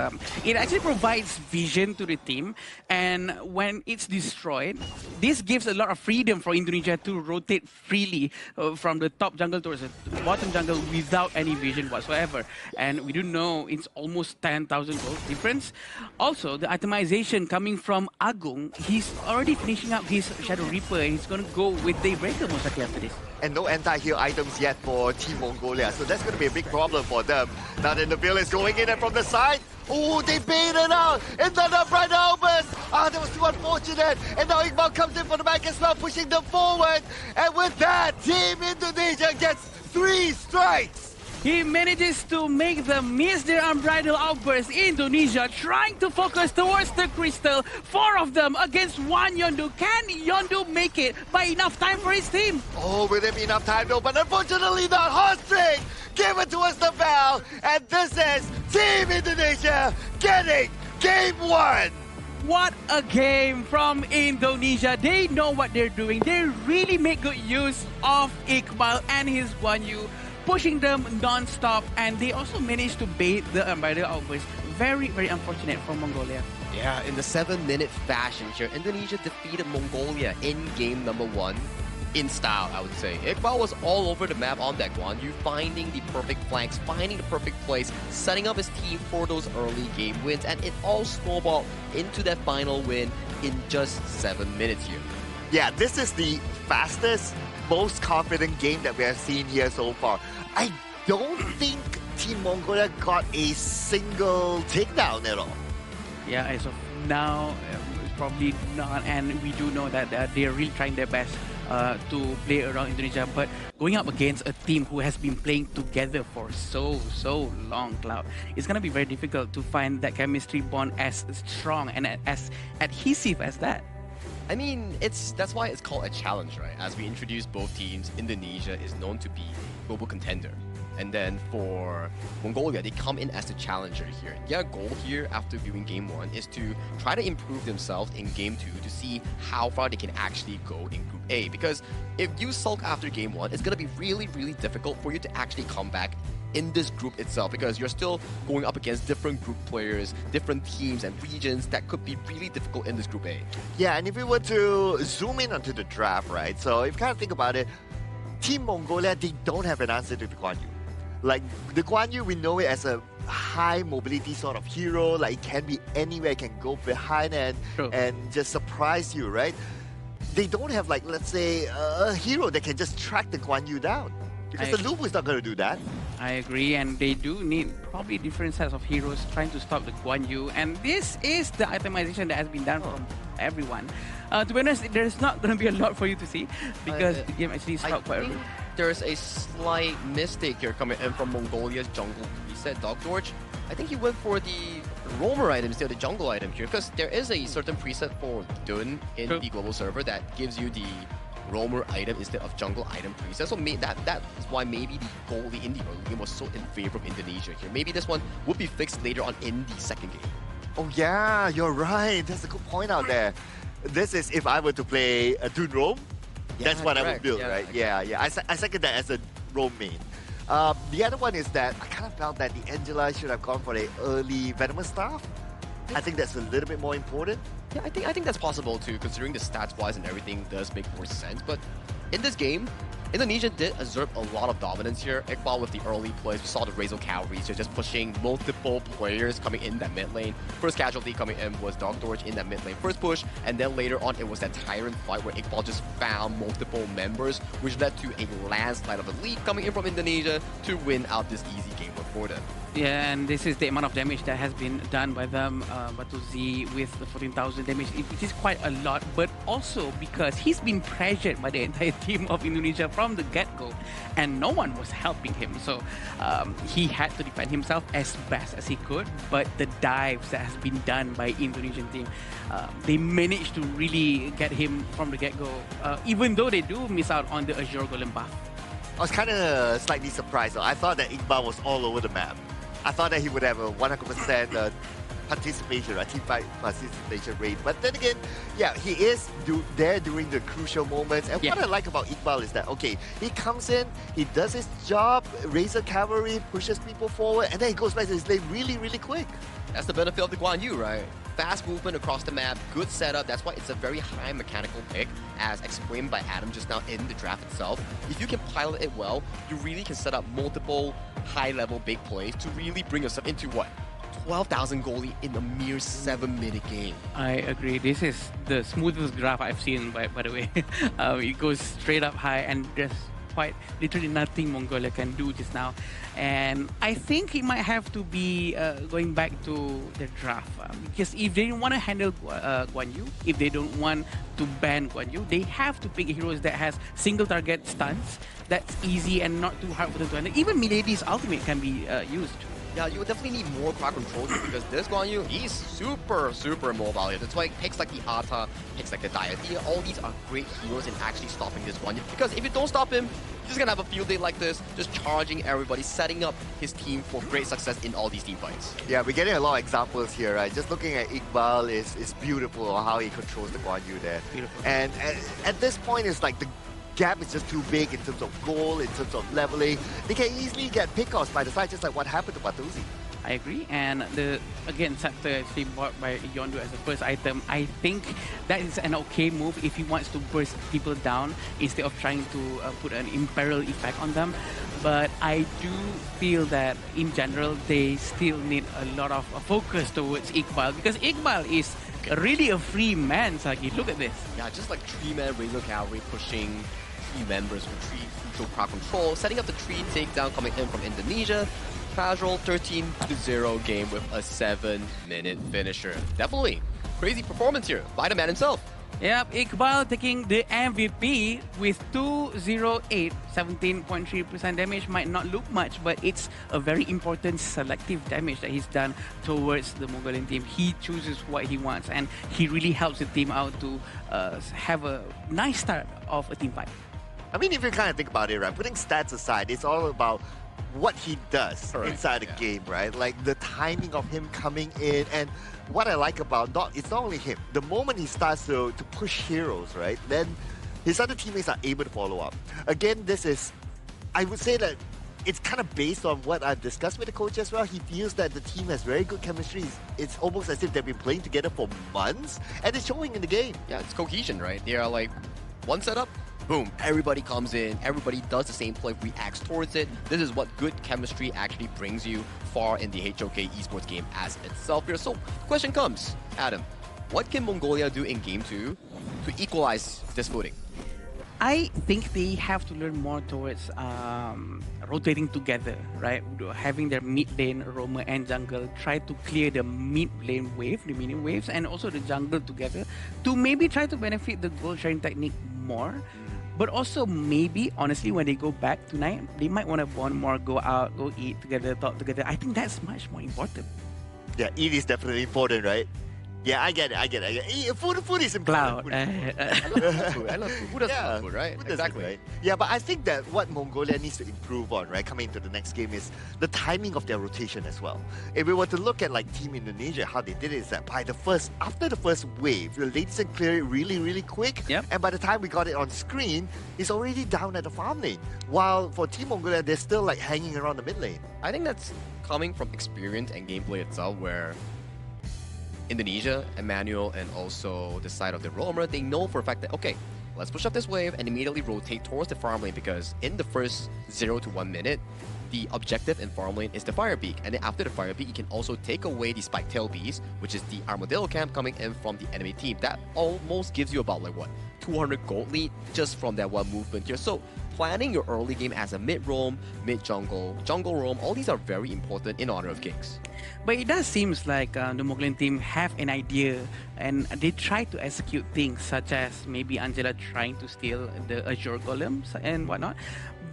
it actually provides vision to the team, and when it's destroyed, this gives a lot of freedom for Indonesia to rotate freely from the top jungle towards the bottom jungle without any vision whatsoever. And we do know it's almost 10,000 gold difference. Also, the itemization coming from Agung, he's already finishing up his Shadow Reaper, and he's going to go with Daybreaker most likely after this. And no anti-heal items yet for Team Mongolia, so that's going to be a big problem for them. Now that Neville is going in, and from the side, oh, they bait it out! And then the Bright Albers! Ah, that was too unfortunate! And now Iqbal comes in from the back as well, pushing them forward! And with that, Team Indonesia gets 3 strikes! He manages to make them miss their unbridled outburst. Indonesia trying to focus towards the crystal. 4 of them against 1 Yondu. Can Yondu make it by enough time for his team? Oh, will there be enough time? No, but unfortunately not. Heartstring, give it to us the bell. And this is Team Indonesia getting Game 1. What a game from Indonesia. They know what they're doing. They really make good use of Iqbal and his Guan Yu, pushing them non-stop, and they also managed to bait the Umbrella Outburst. Very, very unfortunate for Mongolia. Yeah, in the 7-minute fashion here, Indonesia defeated Mongolia in game number 1. in style, I would say. Iqbal was all over the map on that Guan Yu, finding the perfect flanks, finding the perfect place, setting up his team for those early game wins, and it all snowballed into that final win in just 7 minutes here. Yeah, this is the fastest, most confident game that we have seen here so far. I don't think Team Mongolia got a single takedown at all. Yeah, as of now, probably not, and we do know that they're really trying their best to play around Indonesia, but going up against a team who has been playing together for so long, Cloud, it's going to be very difficult to find that chemistry bond as strong and as adhesive as that. I mean, that's why it's called a challenge, right? As we introduce both teams, Indonesia is known to be a global contender. And then for Mongolia, they come in as the challenger here. Their goal here after viewing Game 1 is to try to improve themselves in Game 2 to see how far they can actually go in Group A. Because if you sulk after Game 1, it's going to be really difficult for you to actually come back in this group itself, because you're still going up against different group players, different teams and regions that could be really difficult in this Group A. Yeah, and if we were to zoom in onto the draft, right? So if you kind of think about it, Team Mongolia, they don't have an answer to the Guan Yu. Like, the Guan Yu, we know it as a high mobility sort of hero. Like, it can be anywhere, it can go behind and just surprise you, right? They don't have, like, let's say, a hero that can just track the Guan Yu down. Because the Lubu is not going to do that. I agree, and they do need probably different sets of heroes trying to stop the Guan Yu, and this is the itemization that has been done from everyone. To be honest, there's not going to be a lot for you to see, because the game actually stopped quite early. There's a slight mistake here coming in from Mongolia's jungle reset. Dog George, I think he went for the roamer item instead of the jungle item here, because there is a certain preset for Dun in the global server that gives you the roamer item instead of jungle item preset. So that is why maybe the goalie in the early game was so in favor of Indonesia here. Maybe this one would be fixed later on in the second game. Oh yeah, you're right. That's a good point out there. This is if I were to play a Dun roam. That's what I would build, right? Exactly. Yeah. I second that as a roam main. The other one is that I kind of felt that the Angela should have gone for the early Venomous Staff. I think that's a little bit more important. Yeah, I think that's possible too, considering the stats-wise and everything does make more sense. But in this game, Indonesia did exert a lot of dominance here. Iqbal with the early plays, we saw the Razor Cavalry so just pushing multiple players coming in that mid lane. First casualty coming in was Dog George in that mid lane first push, and then later on it was that Tyrant fight where Iqbal just found multiple members, which led to a landslide of a lead coming in from Indonesia to win out this easy game for them. Yeah, and this is the amount of damage that has been done by them. Batuzi with the 14,000 damage, it is quite a lot, but also because he's been pressured by the entire team of Indonesia from the get-go, and no one was helping him. So he had to defend himself as best as he could, but the dives that has been done by Indonesian team, they managed to really get him from the get-go, even though they do miss out on the Azure Golem buff. I was kind of slightly surprised though. I thought that Iqbal was all over the map. I thought that he would have a 100% participation, a team fight participation rate. But then again, yeah, he is there during the crucial moments. And what I like about Iqbal is that, okay, he comes in, he does his job, Razor Cavalry, pushes people forward, and then he goes back to his lane really quick. That's the benefit of the Guan Yu, right? Fast movement across the map, good setup. That's why it's a very high mechanical pick, as explained by Adam just now in the draft itself. If you can pilot it well, you really can set up multiple high-level big plays to really bring yourself into what? 12,000 goalie in a mere 7-minute game. I agree. This is the smoothest draft I've seen, by the way. It goes straight up high, and there's quite literally nothing Mongolia can do just now. And I think it might have to be going back to the draft, because if they don't want to handle Guan Yu, if they don't want to ban Guan Yu, they have to pick heroes that has single target stuns that's easy and not too hard for them to handle. Even Milady's ultimate can be used. Yeah, you would definitely need more crowd control here, because this Guan Yu, he's super mobile here. That's why picks like the Ata, picks like the Diathea, all these are great heroes in actually stopping this Guan Yu. Because if you don't stop him, you're just gonna have a field day like this, just charging everybody, setting up his team for great success in all these team fights. Yeah, we're getting a lot of examples here, right? Just looking at Iqbal is beautiful on how he controls the Guan Yu there. Beautiful. And at this point, it's like the gap is just too big in terms of goal, in terms of leveling. They can easily get pickoffs by the side, just like what happened to Batuzi. I agree. And again, Scepter actually bought by Yondu as the first item. I think that is an okay move if he wants to burst people down instead of trying to put an imperil effect on them. But I do feel that in general, they still need a lot of focus towards Iqbal, because Iqbal is really a free man, Sagi. Look at this. Yeah, just like 3-man Razor Cavalry pushing 3 members with 3 crucial crowd control, setting up the 3 takedown coming in from Indonesia. Casual 13-0 game with a 7-minute finisher. Definitely crazy performance here by the man himself. Yep, Iqbal taking the MVP with 208, 17.3% damage. Might not look much, but it's a very important selective damage that he's done towards the Mongolian team. He chooses what he wants, and he really helps the team out to have a nice start of a team fight. I mean, if you kind of think about it, right, putting stats aside, it's all about what he does inside the game, right? Like the timing of him coming in, and what I like about it's not only him. The moment he starts to push heroes, right, then his other teammates are able to follow up. Again, this is, I would say that it's kind of based on what I've discussed with the coach as well. He feels that the team has very good chemistry. It's almost as if they've been playing together for months, and it's showing in the game. Yeah, it's cohesion, right? They are like one setup, boom, everybody comes in, everybody does the same play, reacts towards it. This is what good chemistry actually brings you far in the HOK esports game as itself here. So, the question comes, Adam, what can Mongolia do in Game 2 to equalize this footing? I think they have to learn more towards rotating together, right? Having their mid lane, roamer and jungle, try to clear the mid lane wave, the minion waves, and also the jungle together to maybe try to benefit the gold sharing technique more. But also maybe, honestly, when they go back tonight, they might want to bond more, go out, go eat together, talk together. I think that's much more important. Yeah, eat is definitely important, right? Yeah, I get it. Food is important. Cloud. I love food. Who doesn't love food, right? Exactly. Right? Yeah, but I think that what Mongolia needs to improve on, right, coming into the next game is the timing of their rotation as well. If we were to look at like Team Indonesia, how they did it is that after the first wave, the Latesen cleared it really, really quick. Yep. And by the time we got it on screen, it's already down at the farm lane. While for Team Mongolia, they're still like hanging around the mid lane. I think that's coming from experience and gameplay itself, where Indonesia, Emmanuel, and also the side of the roamer, they know for a fact that, okay, let's push up this wave and immediately rotate towards the farm lane, because in the first 0 to 1 minute, the objective in farm lane is the Fire Beak, and then after the Fire Beak, you can also take away the Spike Tail Beast, which is the Armadillo camp coming in from the enemy team. That almost gives you about like what, 200 gold lead just from that one movement here. So planning your early game as a mid-roam, mid-jungle, jungle roam, all these are very important in Honor of Kings. But it does seem like the Mongolian team have an idea, and they try to execute things such as maybe Angela trying to steal the Azure Golems and whatnot.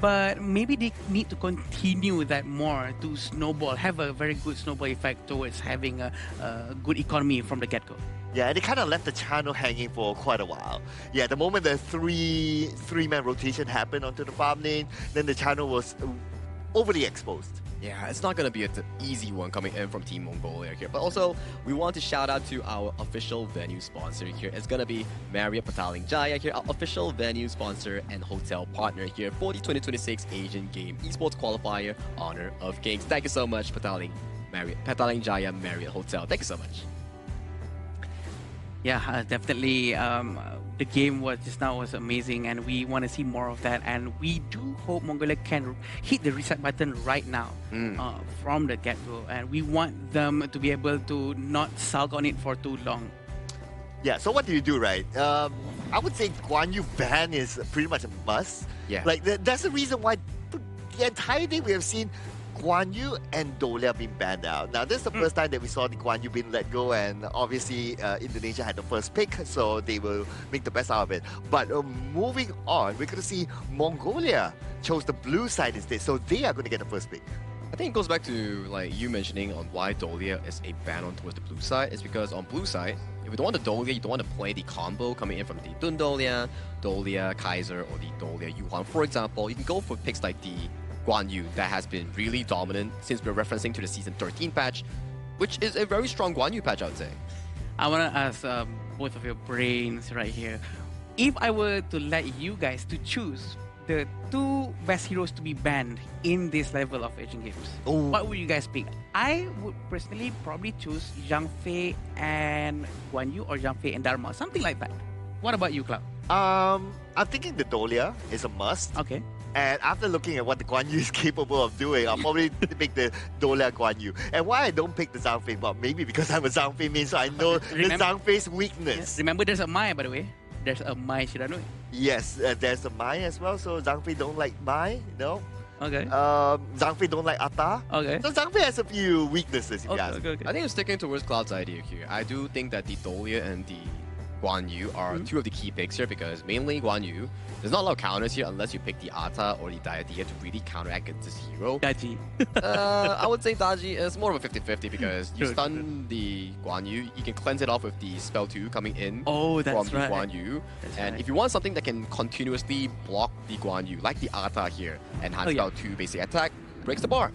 But maybe they need to continue that more to snowball, have a very good snowball effect towards having a good economy from the get-go. Yeah, they kind of left the channel hanging for quite a while. Yeah, the moment the three-man rotation happened onto the farm lane, then the channel was overly exposed. Yeah, it's not going to be an easy one coming in from Team Mongolia here. But also, we want to shout out to our official venue sponsor here. It's going to be Marriott Petaling Jaya here, our official venue sponsor and hotel partner here for the 2026 Asian Game Esports Qualifier Honor of Kings. Thank you so much, Petaling Jaya Marriott Hotel. Thank you so much. Yeah, definitely. The game was amazing, and we want to see more of that. And we do hope Mongolia can hit the reset button right now from the get-go. And we want them to be able to not sulk on it for too long. Yeah, so what do you do, right? I would say Guan Yu ban is pretty much a must. Yeah. Like, that's the reason why the entire day we have seen Guan Yu and Dolia being banned out. Now, this is the first time that we saw the Guan Yu being let go, and obviously Indonesia had the first pick, so they will make the best out of it. But moving on, we're going to see Mongolia chose the blue side instead, so they are going to get the first pick. I think it goes back to like you mentioning on why Dolia is a ban on towards the blue side. It's because on blue side, if you don't want the Dolia, you don't want to play the combo coming in from the Dun Dolia, Kaiser, or the Dolia Yuhan. For example, you can go for picks like the Guan Yu that has been really dominant since we're referencing to the Season 13 patch, which is a very strong Guan Yu patch, I would say. I want to ask both of your brains right here. If I were to let you guys to choose the two best heroes to be banned in this level of Asian Games, what would you guys pick? I would personally probably choose Zhang Fei and Guan Yu, or Zhang Fei and Dharma, something like that. What about you, Cloud? I'm thinking the Dolia is a must. Okay. And after looking at what the Guan Yu is capable of doing, I'll probably pick the Dolia Guan Yu. And why I don't pick the Zhang Fei? Well, maybe because I'm a Zhang Fei main, so I know the Zhang Fei's weakness. Remember, there's a Mai, by the way. There's a Mai Shiranui. Yes, there's a Mai as well. So Zhang Fei don't like Mai, no? Okay. Zhang Fei don't like Ata. Okay. So Zhang Fei has a few weaknesses, if you ask. I think I'm sticking towards Cloud's idea here. I do think that the Dolia and the Guan Yu are two of the key picks here, because mainly Guan Yu, there's not a lot of counters here unless you pick the Ata or the Diadia to really counteract this hero. Daji. I would say Daji is more of a 50-50, because you stun the Guan Yu, you can cleanse it off with the spell 2 coming in from the Guan Yu. And if you want something that can continuously block the Guan Yu, like the Ata here, and has spell 2 basic attack, breaks the bar.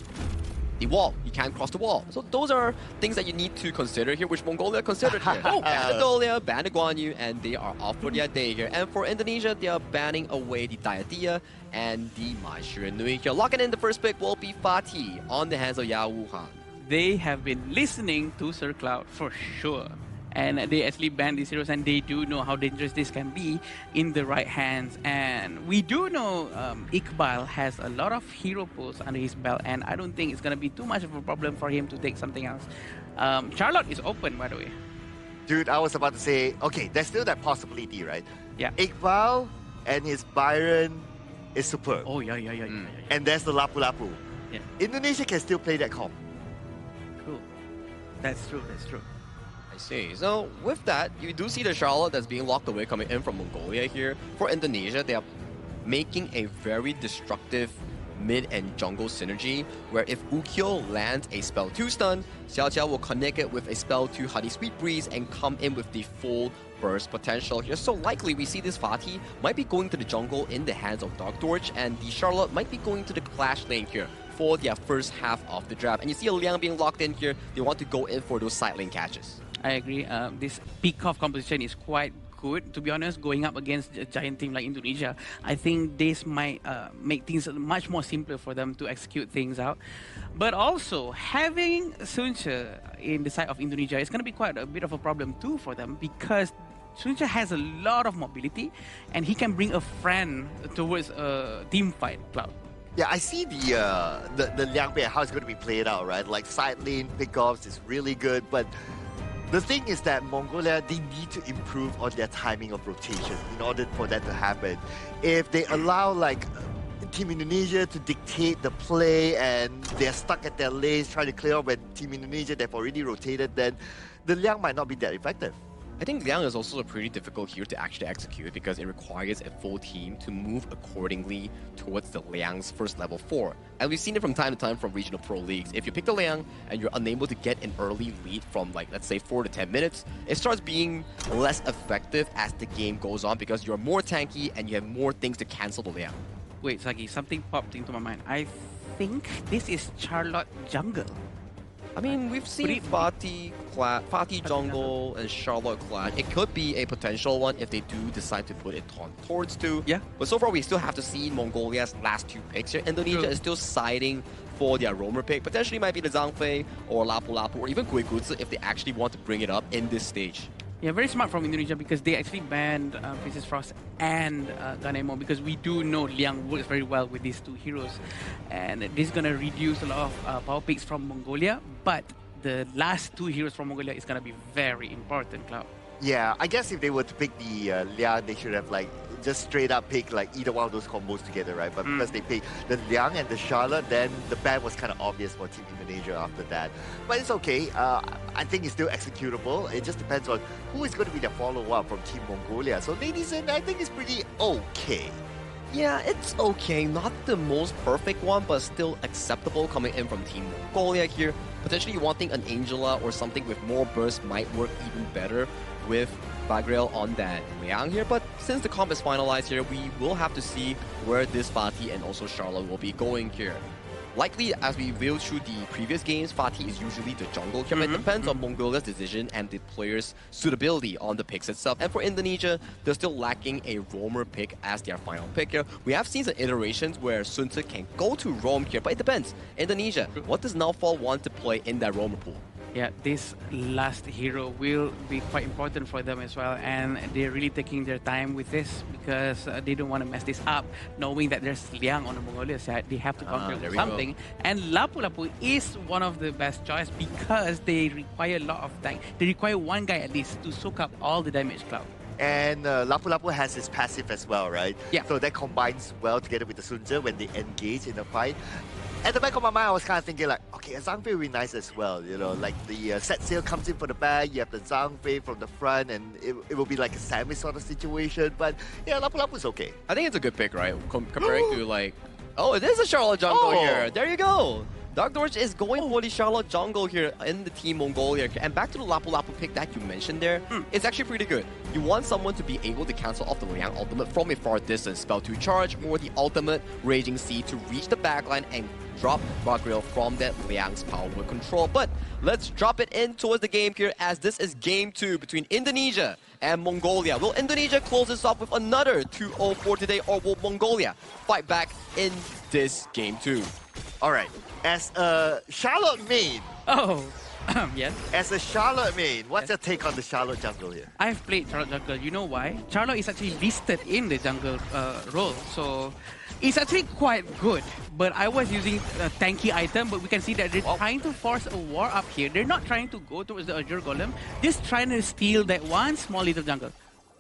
The wall, you can't cross the wall. So those are things that you need to consider here, which Mongolia considered here. Ban the Dolia, ban the Guan Yu, and they are off for their day here. And for Indonesia, they are banning away the Diadia and the Mai Shiranui here. Locking in the first pick will be Fatih on the hands of Yao Wuhan. They have been listening to Sir Cloud for sure. And they actually banned these heroes, and they do know how dangerous this can be in the right hands. And we do know Iqbal has a lot of hero pulls under his belt, and I don't think it's going to be too much of a problem for him to take something else. Charlotte is open, by the way. Dude, I was about to say, okay, there's still that possibility, right? Yeah. Iqbal and his Byron is superb. Oh, yeah. And there's the Lapu Lapu. Yeah. Indonesia can still play that comp. Cool. That's true. I see. So with that, you do see the Charlotte that's being locked away coming in from Mongolia here. For Indonesia, they are making a very destructive mid and jungle synergy, where if Ukyo lands a spell 2 stun, Xiao Xiao will connect it with a spell 2 Honey Sweet Breeze and come in with the full burst potential here. So likely we see this Fatih might be going to the jungle in the hands of Dark Torch, and the Charlotte might be going to the Clash lane here for their first half of the draft. And you see a Liang being locked in here. They want to go in for those side lane catches. I agree. This peak-off composition is quite good, to be honest, going up against a giant team like Indonesia. I think this might make things much more simpler for them to execute things out. But also, having Sunche in the side of Indonesia is going to be quite a bit of a problem too for them, because Sunche has a lot of mobility, and he can bring a friend towards a team fight, Cloud. Yeah, I see the Liang Bei, how it's going to be played out, right? Like side lane pickoffs is really good, but the thing is that Mongolia, they need to improve on their timing of rotation in order for that to happen. If they allow like Team Indonesia to dictate the play and they're stuck at their lanes trying to clear up when Team Indonesia, they've already rotated, then the Liang might not be that effective. I think Liang is also a pretty difficult hero to actually execute, because it requires a full team to move accordingly towards the Liang's first level 4. And we've seen it from time to time from regional pro leagues. If you pick the Liang and you're unable to get an early lead from, like, let's say 4 to 10 minutes, it starts being less effective as the game goes on, because you're more tanky and you have more things to cancel the Liang. Wait, Sagi, something popped into my mind. I think this is Charlotte jungle. I mean, we've seen Fatih jungle and Charlotte clash. It could be a potential one if they do decide to put it towards 2. Yeah. But so far, we still have to see Mongolia's last 2 picks here. Indonesia is still siding for their roamer pick. Potentially might be the Zhang Fei or Lapu Lapu or even Guigutsu if they actually want to bring it up in this stage. Yeah, very smart from Indonesia, because they actually banned Princess Frost and Ganemo, because we do know Liang works very well with these 2 heroes. And this is going to reduce a lot of power picks from Mongolia, but the last 2 heroes from Mongolia is going to be very important, Cloud. Yeah, I guess if they were to pick the Liang, they should have like just straight up pick like either one of those combos together, right? But because they picked the Liang and the Charlotte, then the ban was kind of obvious for Team Indonesia after that. But it's okay. I think it's still executable. It just depends on who is going to be the follow-up from Team Mongolia. So ladies, and I think it's pretty okay. Yeah, it's okay. Not the most perfect one, but still acceptable coming in from Team Mongolia here. Potentially wanting an Angela or something with more burst might work even better with Bagriel on that Liang here. But since the comp is finalized here, we will have to see where this Fatih and also Charlotte will be going here. likely, as we revealed through the previous games, Fatih is usually the jungle here, but it depends on Mongolia's decision and the player's suitability on the picks itself. And for Indonesia, they're still lacking a roamer pick as their final pick here. We have seen some iterations where Sun Tzu can go to roam here, but it depends. Indonesia, what does Naufal want to play in that roamer pool? Yeah, this last hero will be quite important for them as well, and they're really taking their time with this because they don't want to mess this up, knowing that there's Liang on the Mongolia side. They have to counter something, and Lapu Lapu is one of the best choice because they require a lot of time. They require one guy at least to soak up all the damage, Cloud. And Lapu Lapu has his passive as well, right? Yeah. So that combines well together with the Sun Tzu when they engage in a fight. At the back of my mind, I was kind of thinking like, okay, a Zhang Fei would be nice as well. You know, like the set sail comes in for the back, you have the Zhang Fei from the front, and it will be like a sandwich sort of situation. But yeah, Lapu Lapu is okay. I think it's a good pick, right? Comparing to like, oh, it is a Charlotte jungle here. There you go. Dark Dorch is going for the Charlotte jungle here in the Team Mongolia. And back to the Lapu Lapu pick that you mentioned there, it's actually pretty good. You want someone to be able to cancel off the Liang ultimate from a far distance, spell to charge, or the ultimate Raging Sea to reach the backline and drop Rockgrill from that Liang's power control. But let's drop it in towards the game here as this is game 2 between Indonesia and Mongolia. Will Indonesia close this off with another 2-0 for today, or will Mongolia fight back in this game 2? All right. As a Charlotte main. Yes. As a Charlotte main, what's your take on the Charlotte jungle here? I've played Charlotte jungle. You know why? Charlotte is actually listed in the jungle role, so it's actually quite good. But I was using a tanky item, but we can see that they're trying to force a war up here. They're not trying to go towards the Azure Golem, just trying to steal that one small little jungle.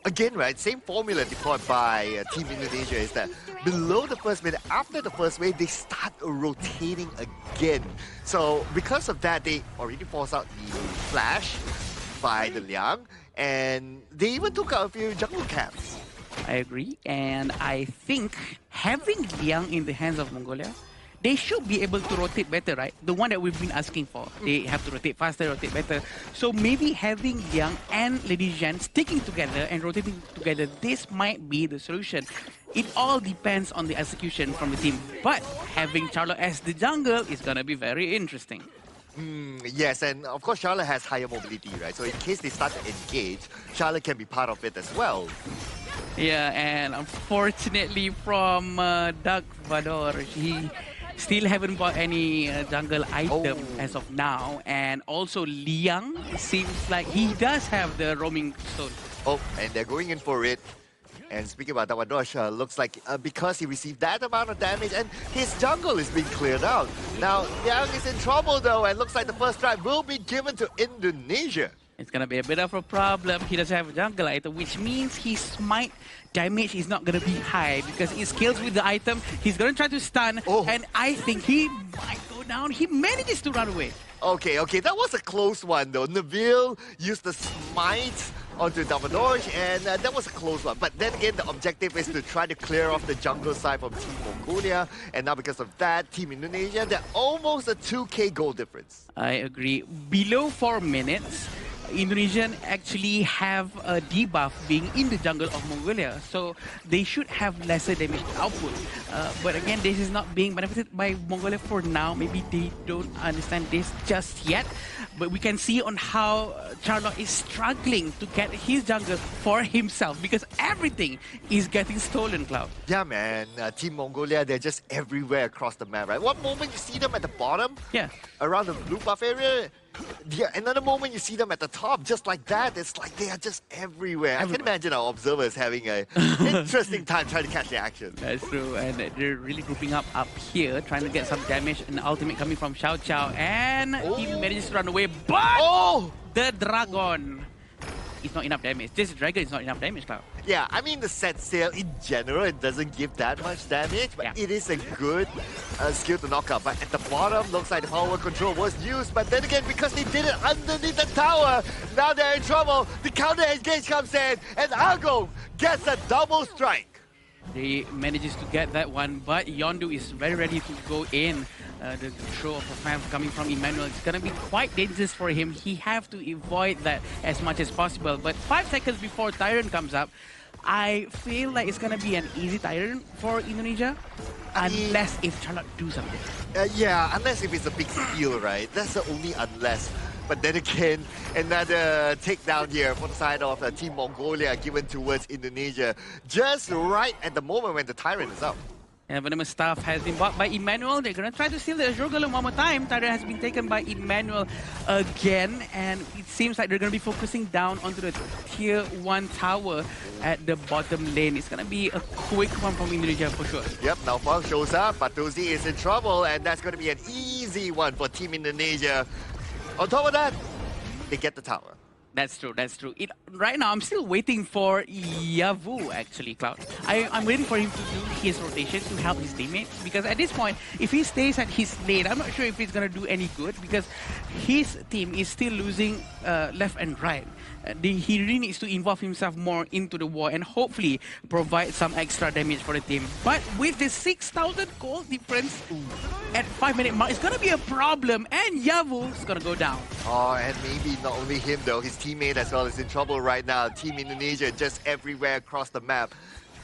Again, right, same formula deployed by Team Indonesia is that below the first wave, after the first wave, they start rotating again. So because of that, they already forced out the flash by the Liang, and they even took out a few jungle camps. I agree, and I think having Liang in the hands of Mongolia, they should be able to rotate better, right? The one that we've been asking for. They have to rotate faster, rotate better. So maybe having Liang and Lady Zhan sticking together and rotating together, this might be the solution. It all depends on the execution from the team. But having Charlotte as the jungle is going to be very interesting. Yes, and of course Charlotte has higher mobility, right? So in case they start to engage, Charlotte can be part of it as well. Yeah, and unfortunately from Dark Vador, he still haven't bought any jungle item as of now, and also Liang seems like he does have the roaming stone. Oh, and they're going in for it. And speaking about Dawadosh, looks like because he received that amount of damage and his jungle is being cleared out. Now, Liang is in trouble though, and looks like the first strike will be given to Indonesia. It's going to be a bit of a problem. He doesn't have a jungle item, which means his smite damage is not going to be high because it scales with the item. He's going to try to stun, and I think he might go down. He manages to run away. Okay, that was a close one though. Neville used the smite onto Dawadosh, and that was a close one. But then again, the objective is to try to clear off the jungle side from Team Mongolia, and now because of that, Team Indonesia, they're almost a 2k goal difference. I agree. Below 4 minutes, Indonesian actually have a debuff being in the jungle of Mongolia, so they should have lesser damage output. But again, this is not being benefited by Mongolia for now. Maybe they don't understand this just yet. But we can see on how Charlotte is struggling to get his jungle for himself because everything is getting stolen, Cloud. Yeah, man. Team Mongolia, they're just everywhere across the map, right? One moment you see them at the bottom, around the blue buff area. Yeah, another moment you see them at the top, just like that. It's like they are just everywhere. I can imagine our observers having an interesting time trying to catch the action. That's true, and they're really grouping up here, trying to get some damage. And ultimate coming from Xiao Xiao, and he manages to run away. But the dragon is not enough damage. This dragon is not enough damage, Cloud. Yeah, I mean the set sail in general, it doesn't give that much damage, but it is a good skill to knock out. But at the bottom, looks like the power control was used, but then again, because they did it underneath the tower, now they're in trouble. The counter engage comes in, and Argo gets a double strike. They manages to get that one, but Yondu is very ready to go in. The control of the fan coming from Emmanuel, it's going to be quite dangerous for him. He have to avoid that as much as possible. But 5 seconds before Tyrant comes up, I feel like it's going to be an easy Tyrant for Indonesia. unless if Charlotte do something. Yeah, unless if it's a big steal, right? That's the only unless. But then again, another takedown here for the side of Team Mongolia given towards Indonesia. Just right at the moment when the Tyrant is up. And Venomous Staff has been bought by Emmanuel. They're going to try to steal the Azure Golem one more time. Tyrant has been taken by Emmanuel again. And it seems like they're going to be focusing down onto the Tier 1 tower at the bottom lane. It's going to be a quick one from Indonesia for sure. Yep, now Fang shows up. Batuzi is in trouble. And that's going to be an easy one for Team Indonesia. On top of that, they get the tower. That's true, that's true. Right now, I'm still waiting for Yavu, actually, Cloud. I'm waiting for him to do his rotation to help his teammates. Because at this point, if he stays at his lane, I'm not sure if it's going to do any good. Because his team is still losing left and right. He really needs to involve himself more into the war and hopefully provide some extra damage for the team. But with the 6,000 gold difference at 5-minute mark, it's going to be a problem. And Yavu is going to go down. Oh, and maybe not only him though, his teammate as well is in trouble right now. Team Indonesia just everywhere across the map.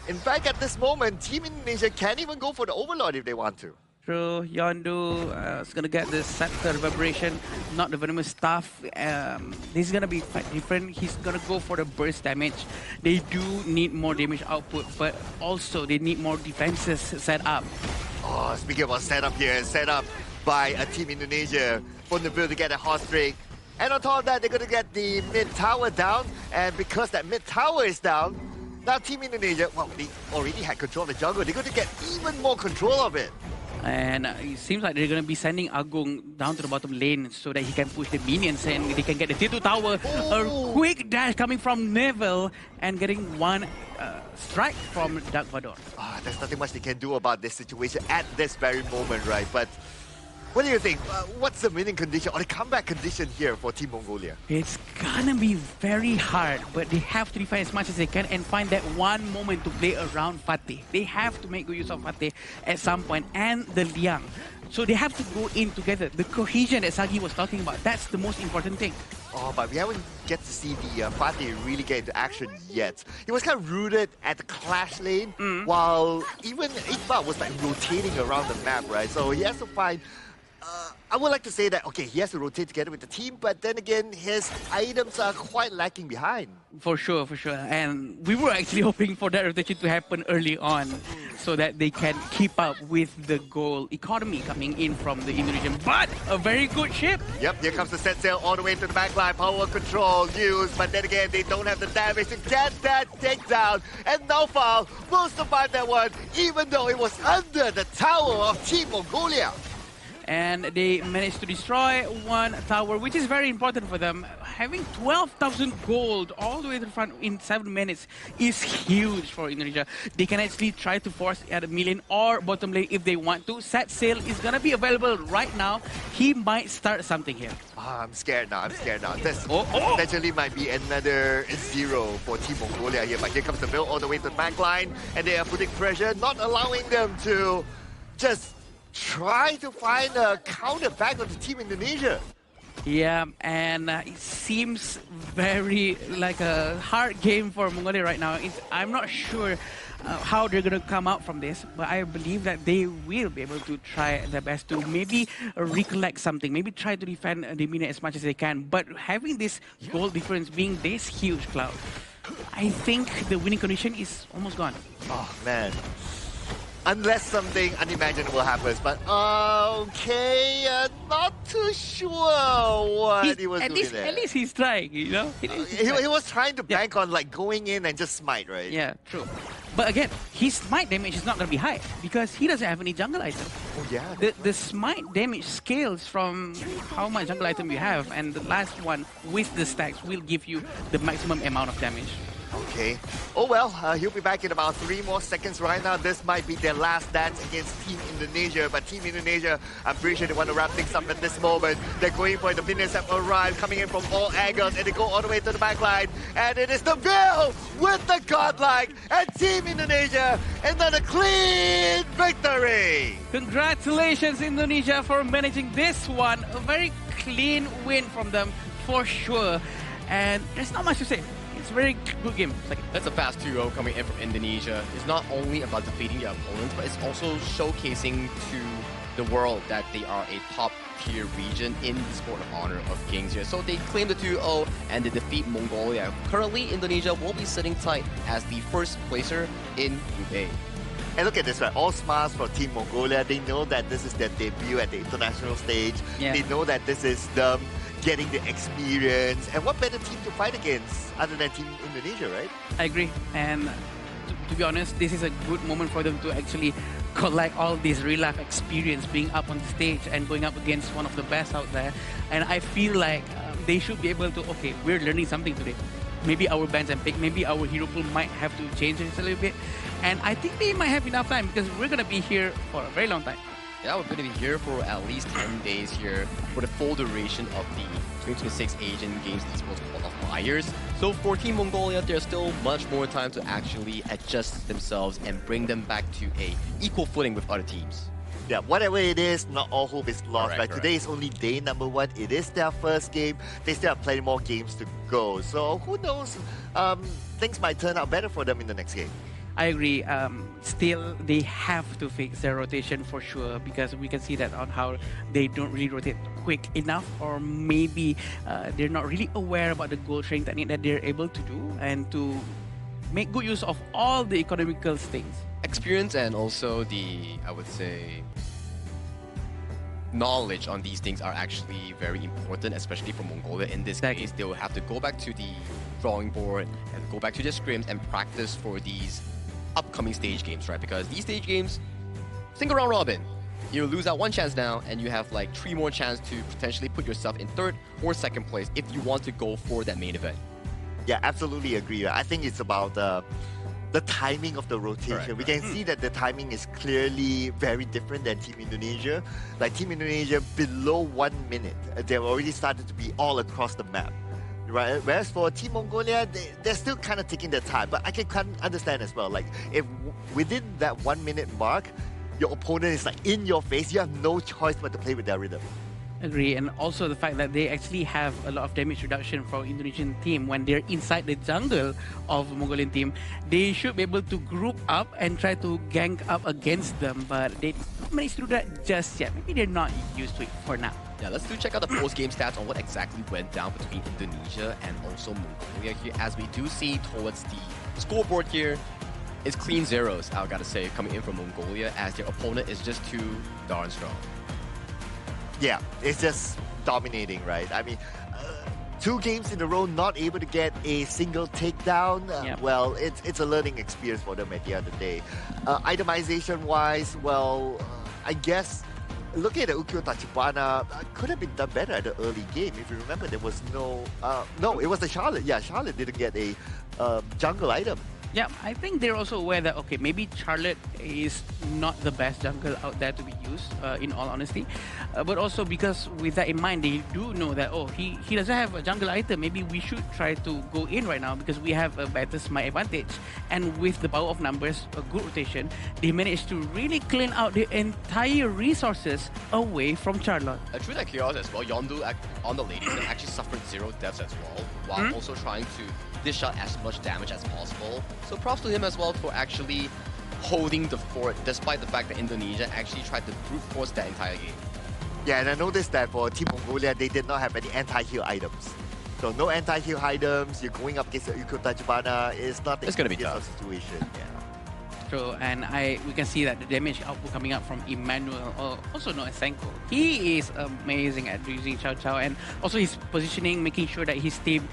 In fact, at this moment, Team Indonesia can't even go for the Overlord if they want to. True, Yondu is going to get the Scepter Vibration, not the Venomous Staff. This is going to be quite different. He's going to go for the burst damage. They do need more damage output, but also they need more defenses set up. Oh, speaking about setup here, set up by a Team Indonesia from the build to get a hot streak. And on top of that, they're going to get the mid tower down. And because that mid tower is down, now Team Indonesia, well, they already had control of the jungle. They're going to get even more control of it. And it seems like they're going to be sending Agung down to the bottom lane so that he can push the minions and they can get the Tier 2 tower. A quick dash coming from Neville and getting one strike from Dark Vador. There's nothing much they can do about this situation at this very moment, right? But what do you think? What's the winning condition or the comeback condition here for Team Mongolia? It's gonna be very hard, but they have to defend as much as they can and find that one moment to play around Fatih. They have to make good use of Fatih at some point and the Liang. So they have to go in together. The cohesion that Sagi was talking about, that's the most important thing. Oh, but we haven't get to see the Fatih really get into action yet. He was kind of rooted at the clash lane, while even Iqbal was like rotating around the map, right? So he has to find... I would like to say that, okay, he has to rotate together with the team, but then again, his items are quite lacking behind. For sure, for sure. And we were actually hoping for that rotation to happen early on so that they can keep up with the goal economy coming in from the Indonesian. But a very good ship. Yep, here comes the set sail all the way to the backline. Power control used, but then again, they don't have the damage to get that takedown. And Naufal will survive that one, even though it was under the tower of Team Mongolia. And they managed to destroy one tower, which is very important for them. Having 12,000 gold all the way to the front in 7 minutes is huge for Indonesia. They can actually try to force at a million or bottom lane if they want to. Set sail is going to be available right now. He might start something here. I'm scared now, This potentially might be another 0 for Team Mongolia here. But here comes the build all the way to the back line. And they are putting pressure, not allowing them to just try to find a counter back of the Team Indonesia. Yeah, and it seems very like a hard game for Mongolia right now. I'm not sure how they're going to come out from this, but I believe that they will be able to try their best to maybe recollect something, maybe try to defend the minion as much as they can. But having this goal difference being this huge, Cloud, I think the winning condition is almost gone. Oh, man. Unless something unimaginable happens, but okay, not too sure what he was doing there. At least he's trying, you know? He was trying to bank on like going in and just smite, right? Yeah, true. But again, his smite damage is not going to be high because he doesn't have any jungle item. Oh yeah. The smite damage scales from how much jungle item you have, and the last one with the stacks will give you the maximum amount of damage. Okay. Oh well, he'll be back in about 3 more seconds right now. This might be their last dance against Team Indonesia. But Team Indonesia, I'm pretty sure they want to wrap things up at this moment. They're going for the minions that arrive, coming in from all angles, and they go all the way to the back line. And it is the Bill with the godlike, and Team Indonesia, another clean victory! Congratulations, Indonesia, for managing this one. A very clean win from them, for sure. And there's not much to say. It's a very good game. That's a fast 2-0 coming in from Indonesia. It's not only about defeating their opponents, but it's also showcasing to the world that they are a top-tier region in the sport of honor of kings here. So they claim the 2-0 and they defeat Mongolia. Currently, Indonesia will be sitting tight as the first placer in Group A. And look at this, right? All smiles for Team Mongolia. They know that this is their debut at the international stage. Yeah. They know that this is them getting the experience. And what better team to fight against other than Team Indonesia, right? I agree. And to be honest, this is a good moment for them to actually collect all this real-life experience being up on the stage and going up against one of the best out there. And I feel like they should be able to, okay, we're learning something today. Maybe our bands and pick, maybe our hero pool might have to change it a little bit. And I think they might have enough time because we're going to be here for a very long time. Yeah, we're going to be here for at least 10 days here for the full duration of the 2026 Asian Games Esports qualifiers. So for Team Mongolia, there's still much more time to actually adjust themselves and bring them back to a equal footing with other teams. Yeah, whatever it is, not all hope is lost. Correct, Right? Today is only day number 1. It is their first game. They still have plenty more games to go. So who knows? Things might turn out better for them in the next game. I agree. Still, they have to fix their rotation for sure because we can see that on how they don't really rotate quick enough, or maybe they're not really aware about the goal sharing technique that they're able to do and to make good use of all the economical things. Experience and also the, I would say, knowledge on these things are actually very important, especially for Mongolia. In this case, they will have to go back to the drawing board and go back to their scrims and practice for these upcoming stage games, right? Because these stage games, single round robin. You lose out one chance now, and you have like 3 more chances to potentially put yourself in 3rd or 2nd place if you want to go for that main event. Yeah, absolutely agree. I think it's about the timing of the rotation. We can see that the timing is clearly very different than Team Indonesia. Like Team Indonesia, below 1 minute, they've already started to be all across the map. Right? Whereas for Team Mongolia, they're still kind of taking their time. But I can kind of understand as well. Like if within that 1 minute mark, your opponent is like in your face, you have no choice but to play with their rhythm. Agree, and also the fact that they actually have a lot of damage reduction for Indonesian team when they're inside the jungle of the Mongolian team. They should be able to group up and try to gang up against them, but they don't manage to do that just yet. Maybe they're not used to it for now. Yeah, let's check out the post-game stats on what exactly went down between Indonesia and also Mongolia here. As we do see towards the scoreboard here, it's clean zeros, I gotta say, coming in from Mongolia, as their opponent is just too darn strong. Yeah, it's just dominating, right? I mean, 2 games in a row not able to get a single takedown. Well, it's a learning experience for them at the end of the day. Itemization-wise, well, I guess looking at the Ukyo Tachibana, could have been done better at the early game. If you remember, there was no... no, it was the Charlotte. Yeah, Charlotte didn't get a jungle item. Yeah, I think they're also aware that, okay, maybe Charlotte is not the best jungle out there to be used, in all honesty. But also because with that in mind, they do know that, oh, he doesn't have a jungle item. Maybe we should try to go in right now because we have a better smite advantage. And with the power of numbers, a good rotation, they managed to really clean out the entire resources away from Charlotte. True that chaos as well. Yondu on the ladies actually suffered 0 deaths as well, while also trying to dish out as much damage as possible. So props to him as well for actually holding the fort, despite the fact that Indonesia actually tried to brute force that entire game. Yeah, and I noticed that for Team Mongolia, they did not have any anti-heal items. So no anti-heal items, you're going up against the Ukyo Tachibana, it's not it's gonna be tough situation. Yeah. True, and we can see that the damage output coming up from Emmanuel, also known as Senko. He is amazing at using Chow Chow, and also his positioning, making sure that his team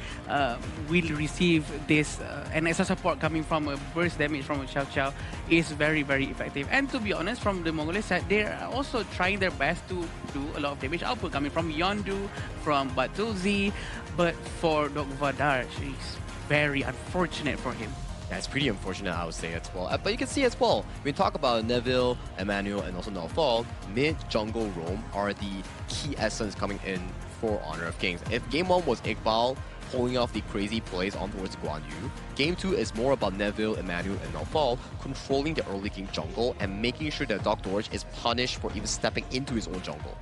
will receive this and extra support coming from a burst damage from a Chow Chow is very, very effective. And to be honest, from the Mongolian side, they're also trying their best to do a lot of damage output coming from Yondu, from Batuzi, but for Dog Vadar, it's very unfortunate for him. Yeah, it's pretty unfortunate, I would say, as well. But you can see as well, when we talk about Neville, Emmanuel, and also Naofal, mid-jungle roam are the key essence coming in for Honor of Kings. If Game 1 was Iqbal pulling off the crazy plays on towards Guan Yu, Game 2 is more about Neville, Emmanuel, and Naofal controlling the early game jungle and making sure that Dr. Orange is punished for even stepping into his own jungle.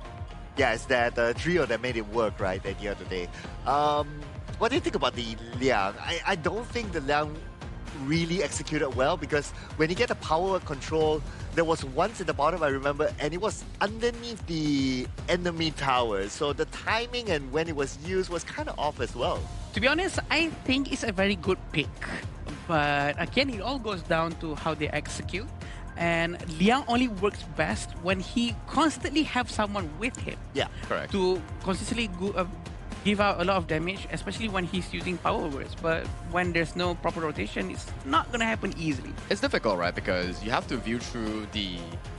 Yeah, it's that trio that made it work, right, at the end of the day. what do you think about the Liang? I don't think the Liang really executed well because when you get the power control, there was once at the bottom I remember, and it was underneath the enemy tower. So the timing and when it was used was kind of off as well. To be honest, I think it's a very good pick. But again, it all goes down to how they execute. And Liang only works best when he constantly have someone with him. Yeah, correct. To consistently give out a lot of damage, especially when he's using power words. But when there's no proper rotation, it's not going to happen easily. It's difficult, right? Because you have to view through the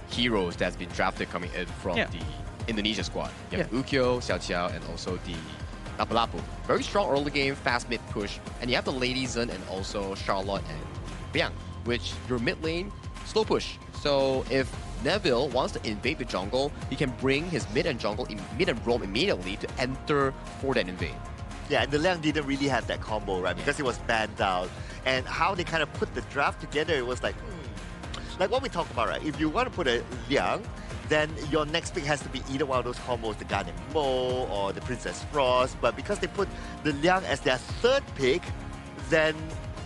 heroes that's been drafted coming in from the Indonesia squad. You have Ukyo, Xiao Qiao, and also the Lapu-Lapu. Very strong early game, fast mid push. And you have the Lady Zen and also Charlotte and Biang, which your mid lane, slow push. So if Neville wants to invade the jungle, he can bring his mid and jungle, mid and roam immediately to enter for that invade. Yeah, and the Liang didn't really have that combo, right? Because it was banned out. And how they kind of put the draft together, it was like, like what we talked about, right? If you want to put a Liang, then your next pick has to be either one of those combos, the Gan and Mo or the Princess Frost. But because they put the Liang as their third pick, then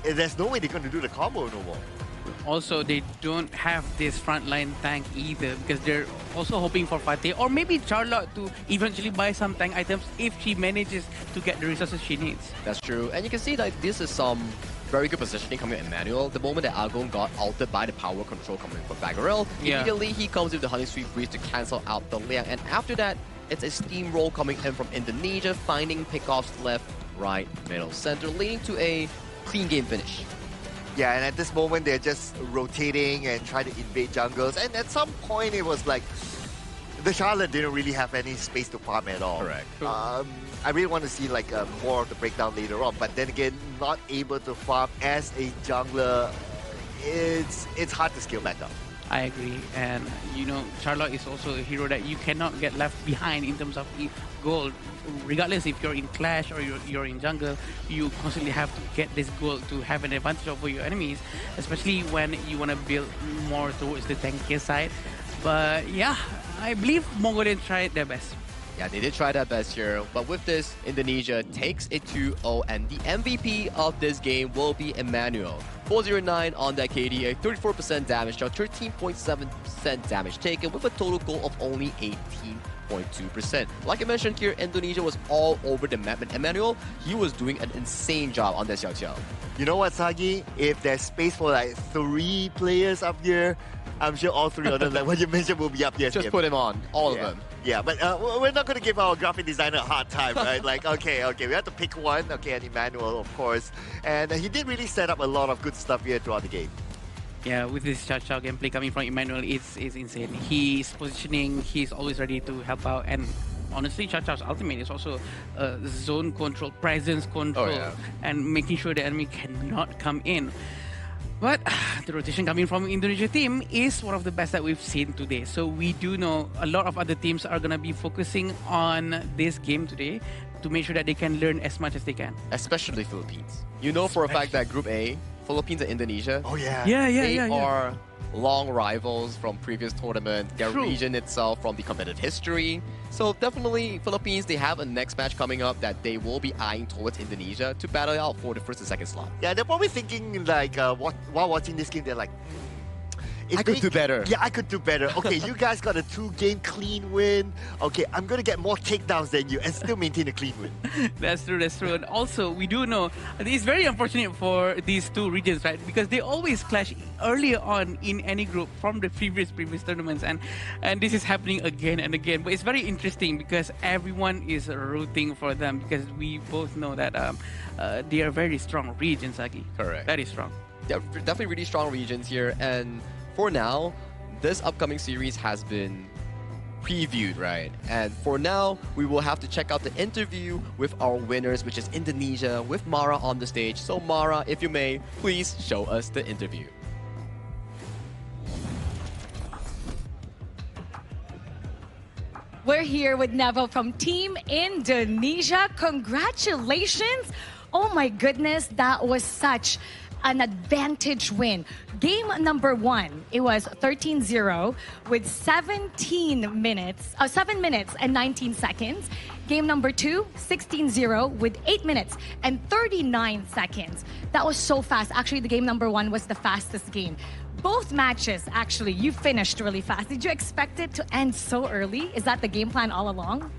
there's no way they're going to do the combo no more. Also, they don't have this frontline tank either because they're also hoping for Fateh or maybe Charlotte to eventually buy some tank items if she manages to get the resources she needs. That's true. And you can see that this is some very good positioning coming from Emmanuel. The moment that Argon got altered by the power control coming from Bagarel, immediately he comes with the Honey Sweet Breeze to cancel out the Liang. And after that, it's a steamroll coming in from Indonesia, finding pickoffs left, right, middle, center, leading to a clean game finish. Yeah, and at this moment, they're just rotating and trying to invade jungles. And at some point, it was like the Charlotte didn't really have any space to farm at all. Correct. I really want to see like more of the breakdown later on. But then again, not able to farm as a jungler, it's hard to scale back up. I agree. And, you know, Charlotte is also a hero that you cannot get left behind in terms of gold. Regardless if you're in Clash or you're in jungle, you constantly have to get this gold to have an advantage over your enemies, especially when you want to build more towards the tankier side. But yeah, I believe Mongolian tried their best. Yeah, they did try their best here, but with this, Indonesia takes it 2-0, and the MVP of this game will be Emmanuel. 409 on that KDA, 34% damage, 13.7% damage taken, with a total goal of only 18.2%. Like I mentioned here, Indonesia was all over the map, and Emmanuel, he was doing an insane job on that Xiao Qiao. You know what, Sagi? If there's space for like 3 players up here, I'm sure all 3 of them, like what you mentioned, will be up here. Just put him on, all of them. Yeah, but we're not going to give our graphic designer a hard time, right? Like, okay, we have to pick one. Okay, and Emmanuel, of course. And he did really set up a lot of good stuff here throughout the game. Yeah, with this Xiao Qiao gameplay coming from Emmanuel, it's insane. He's positioning, he's always ready to help out. And honestly, Xiao Qiao's ultimate is also zone control, presence control, and making sure the enemy cannot come in. But the rotation coming from Indonesia team is one of the best that we've seen today. So we do know a lot of other teams are going to be focusing on this game today to make sure that they can learn as much as they can. Especially Philippines. You know for a fact that Group A, Philippines and Indonesia, they are long rivals from previous tournaments, their region itself from the competitive history. So definitely Philippines, they have a next match coming up that they will be eyeing towards Indonesia to battle out for the first and second slot. Yeah, they're probably thinking like, while watching this game, they're like, I could do better. Yeah, I could do better. Okay, you guys got a 2-game clean win. Okay, I'm going to get more takedowns than you and still maintain a clean win. That's true. And also, we do know it's very unfortunate for these 2 regions, right? Because they always clash earlier on in any group from the previous tournaments. And this is happening again and again. But it's very interesting because everyone is rooting for them because we both know that they are very strong regions, Aki. Correct. Very strong. They're definitely really strong regions here. And for now, this upcoming series has been previewed, right? And for now, we will have to check out the interview with our winners, which is Indonesia, with Mara on the stage. So Mara, if you may, please show us the interview. We're here with Neville from Team Indonesia. Congratulations. Oh my goodness, that was such an advantage win. Game number 1, it was 13-0 with 7 minutes and 19 seconds. Game number 2, 16-0 with 8 minutes and 39 seconds. That was so fast. Actually, the game number 1 was the fastest game. Both matches, actually, you finished really fast. Did you expect it to end so early? Is that the game plan all along?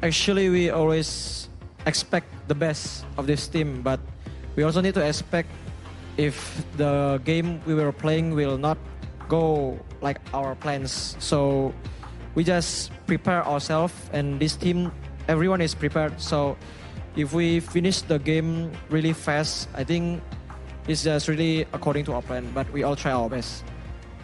Actually, we always expect the best of this team, but we also need to expect if the game we were playing will not go like our plans. So we just prepare ourselves, and this team, everyone is prepared. So if we finish the game really fast, I think it's just really according to our plan, but we all try our best.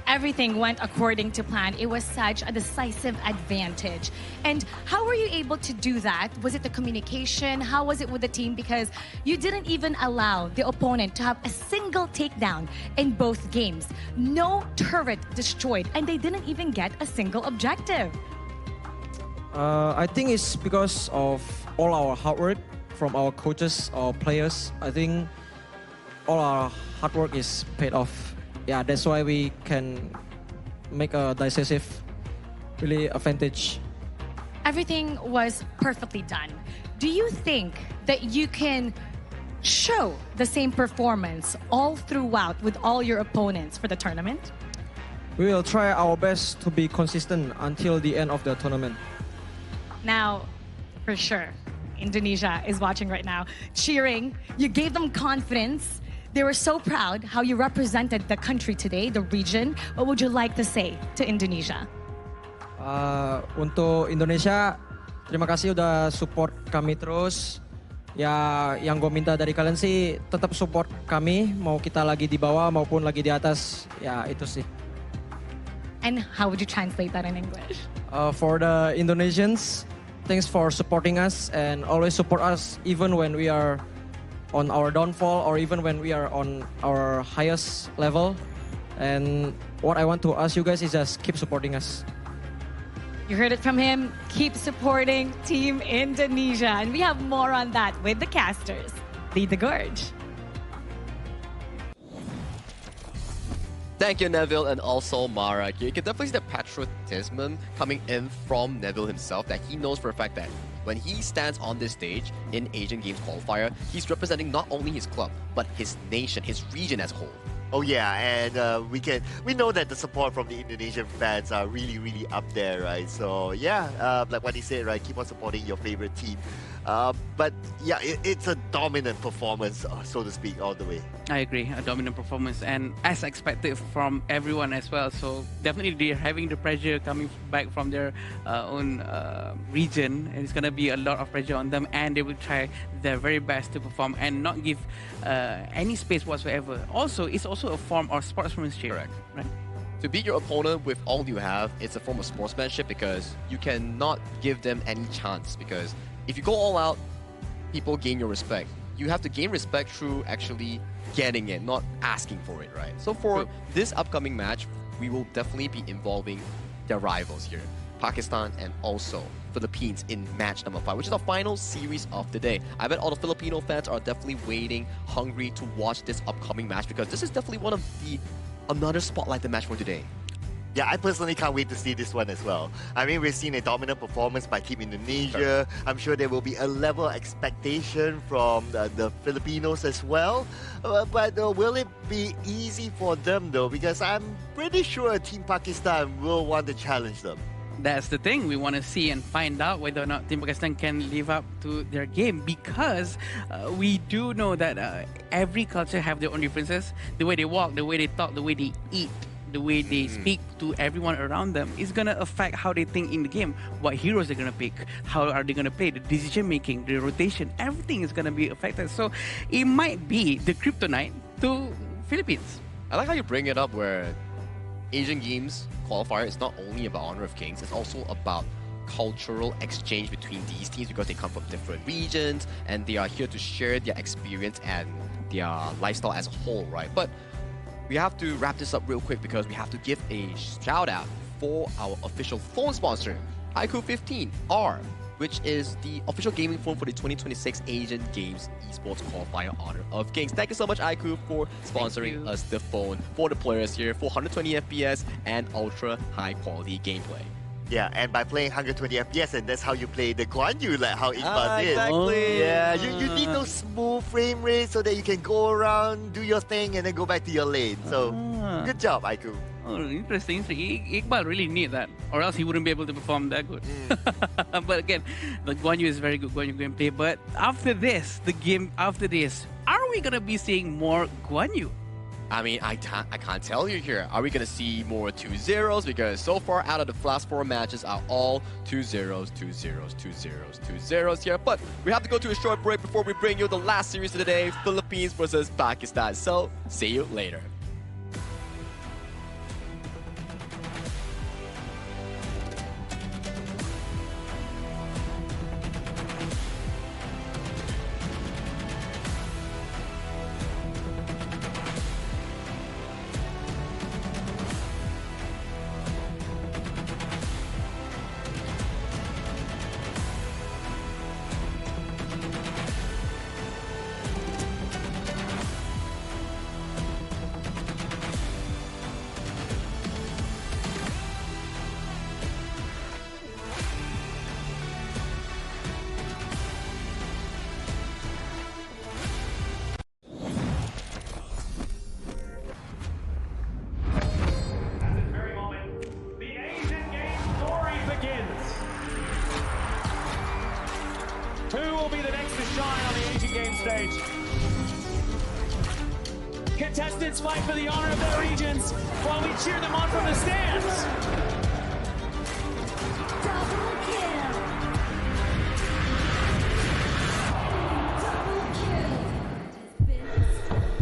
Everything went according to plan. It was such a decisive advantage. And how were you able to do that? Was it the communication? How was it with the team? Because you didn't even allow the opponent to have a single takedown in both games. No turret destroyed, and they didn't even get a single objective. I think it's because of all our hard work from our coaches, our players. I think all our hard work is paid off. Yeah, that's why we can make a decisive, really advantage. Everything was perfectly done. Do you think that you can show the same performance all throughout with all your opponents for the tournament? We will try our best to be consistent until the end of the tournament. Now, for sure, Indonesia is watching right now, cheering. You gave them confidence. They were so proud how you represented the country today, the region. What would you like to say to Indonesia? Untuk Indonesia, terima kasih udah support kami terus. Ya, yang gue minta dari kalian sih tetap support kami, mau kita lagi di bawah maupun lagi di atas. Ya, itu sih. And how would you translate that in English? For the Indonesians, thanks for supporting us and always support us even when we are on our downfall or even when we are on our highest level. And what I want to ask you guys is just keep supporting us. You heard it from him. Keep supporting Team Indonesia. And we have more on that with the casters. Lead the gorge. Thank you, Neville, and also Mara. You can definitely see the patriotism coming in from Neville himself, that he knows for a fact that when he stands on this stage in Asian Games qualifier, he's representing not only his club, but his nation, his region as a whole. Oh yeah, and we know that the support from the Indonesian fans are really, really up there, right? So yeah, like what he said, right? Keep on supporting your favorite team. But yeah, it's a dominant performance, so to speak, all the way. I agree, a dominant performance, and as expected from everyone as well. So definitely they're having the pressure coming back from their own region, and it's gonna be a lot of pressure on them, and they will try their very best to perform and not give any space whatsoever. Also, it's also a form of sportsmanship. Correct. Right? To beat your opponent with all you have, it's a form of sportsmanship because you cannot give them any chance, because if you go all out, people gain your respect. You have to gain respect through actually getting it, not asking for it, right? So for this upcoming match, we will definitely be involving their rivals here, Pakistan and also Philippines in match number 5, which is the final series of the day. I bet all the Filipino fans are definitely waiting, hungry to watch this upcoming match, because this is definitely one of the another spotlighted match for today. Yeah, I personally can't wait to see this one as well. I mean, we've seen a dominant performance by Team Indonesia. I'm sure there will be a level of expectation from the Filipinos as well. But will it be easy for them though? Because I'm pretty sure Team Pakistan will want to challenge them. That's the thing. We want to see and find out whether or not Team Pakistan can live up to their game, because we do know that every culture have their own differences. The way they walk, the way they talk, the way they eat, the way they speak to everyone around them is going to affect how they think in the game, what heroes they're going to pick, how are they going to play, the decision making, the rotation, everything is going to be affected. So it might be the kryptonite to Philippines. I like how you bring it up where Asian Games qualifier is not only about Honor of Kings, it's also about cultural exchange between these teams, because they come from different regions and they are here to share their experience and their lifestyle as a whole, right? But we have to wrap this up real quick because we have to give a shout out for our official phone sponsor, Haiku 15, our which is the official gaming phone for the 2026 Asian Games Esports Qualifier Honor of Kings. Thank you so much, iQOO, for sponsoring us the phone for the players here for 120 FPS and ultra high quality gameplay. Yeah, and by playing 120 FPS, and that's how you play the Guan Yu, like how Iqbal did. Exactly. Yeah, you need those smooth frame rates so that you can go around, do your thing, and then go back to your lane. So, good job, iQOO. Oh, interesting. Iqbal really need that, or else he wouldn't be able to perform that good. But again, the Guan Yu is very good Guan Yu gameplay. But after this, the game after this, are we gonna be seeing more Guan Yu? I mean, I can't tell you here. Are we going to see more 2-0s? Because so far out of the last 4 matches are all 2-0s, 2-0s, 2-0s, 2-0s here. But we have to go to a short break before we bring you the last series of the day, Philippines versus Pakistan. So, see you later. Contestants fight for the honor of their regions while we cheer them on from the stands.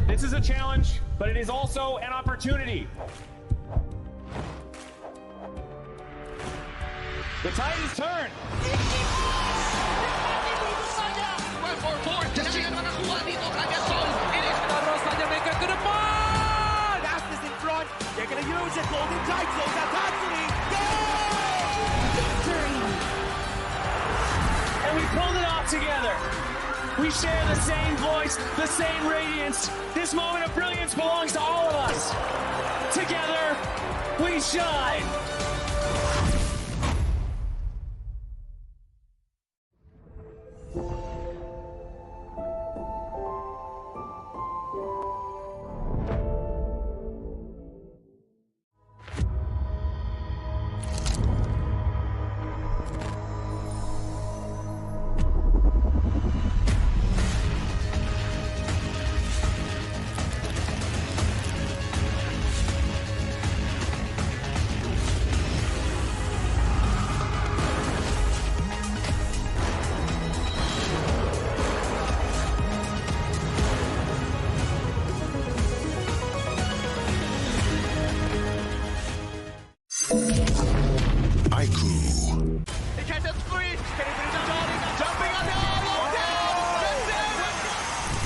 This is a challenge, but it is also an opportunity. The tide is turned. Aspas in front. They're going to use it. Golden Tide close out Tatsumi. Victory! And we pulled it off together. We share the same voice, the same radiance. This moment of brilliance belongs to all of us. Together, we shine.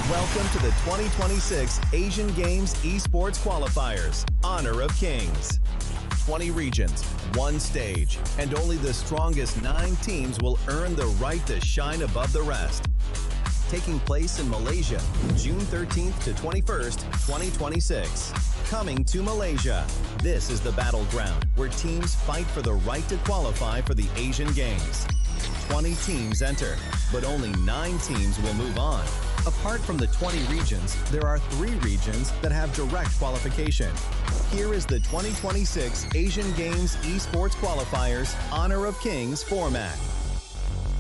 Welcome to the 2026 Asian Games Esports Qualifiers, Honor of Kings. 20 regions, 1 stage, and only the strongest 9 teams will earn the right to shine above the rest. Taking place in Malaysia, June 13th to 21st, 2026. Coming to Malaysia, this is the battleground where teams fight for the right to qualify for the Asian Games. 20 teams enter, but only 9 teams will move on. Apart from the 20 regions, there are 3 regions that have direct qualification. Here is the 2026 Asian Games Esports Qualifiers Honor of Kings format.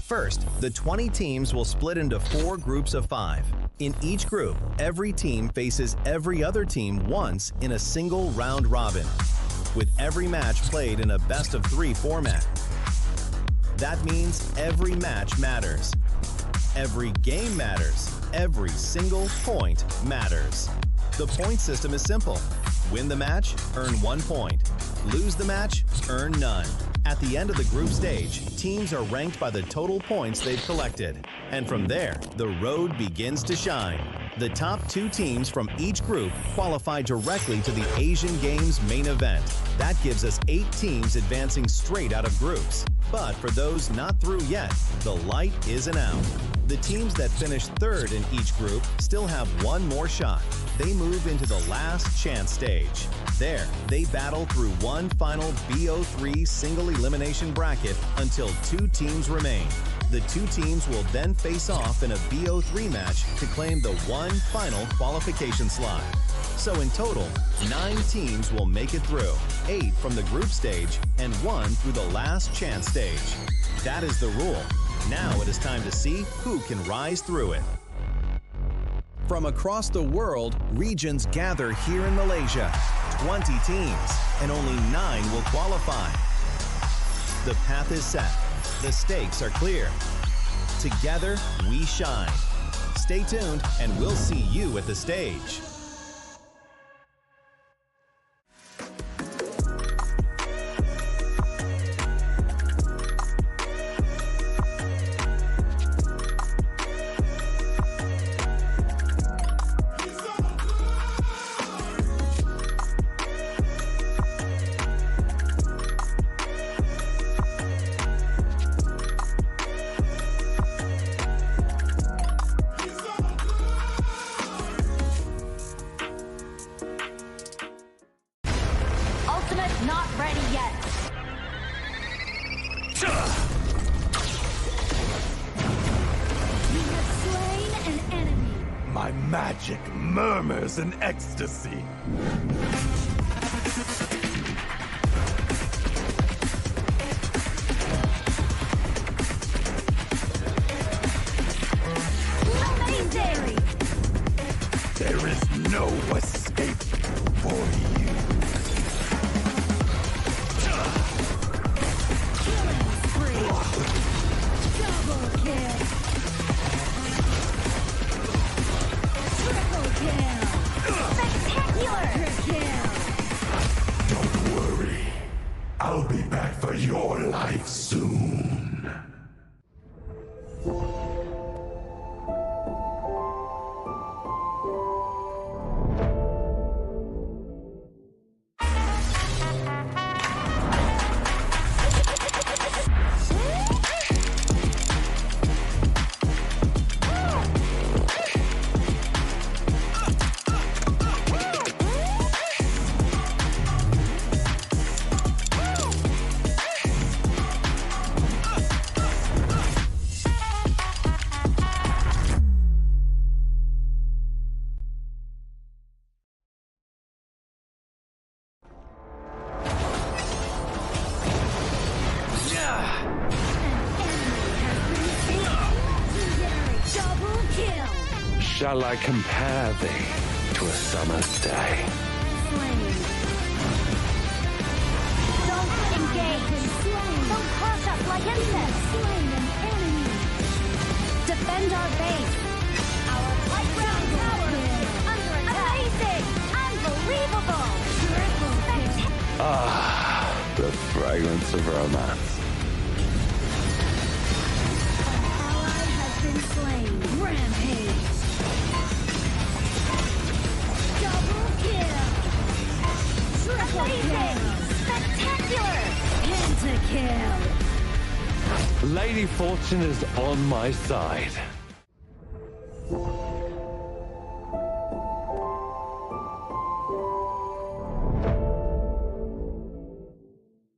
First, the 20 teams will split into 4 groups of 5. In each group, every team faces every other team once in a single round robin, with every match played in a best-of-3 format. That means every match matters. Every game matters. Every single point matters. The point system is simple. Win the match, earn 1 point. Lose the match, earn none. At the end of the group stage, teams are ranked by the total points they've collected. And from there, the road begins to shine. The top 2 teams from each group qualify directly to the Asian Games main event. That gives us 8 teams advancing straight out of groups. But for those not through yet, the light isn't out. The teams that finish 3rd in each group still have one more shot. They move into the last chance stage. There, they battle through one final BO3 single elimination bracket until 2 teams remain. The 2 teams will then face off in a BO3 match to claim the one final qualification slot. So in total, 9 teams will make it through, 8 from the group stage and 1 through the last chance stage. That is the rule. Now it is time to see who can rise through it. From across the world, regions gather here in Malaysia. 20 teams, and only 9 will qualify. The path is set. The stakes are clear. Together, we shine. Stay tuned, and we'll see you at the stage. Not ready yet. You have slain an enemy. My magic murmurs in ecstasy. Amazing! There is no escape for you. Don't worry. I'll be back for your life soon. Shall I compare thee to a summer's day? Don't engage. Don't cross us like insects. Defend our base. Our high ground tower is under attack. Amazing! Unbelievable! Ah, the fragrance of romance. Ally has been slain. Rampage. Double kill. Triple kill. Spectacular. Pentakill. Lady Fortune is on my side.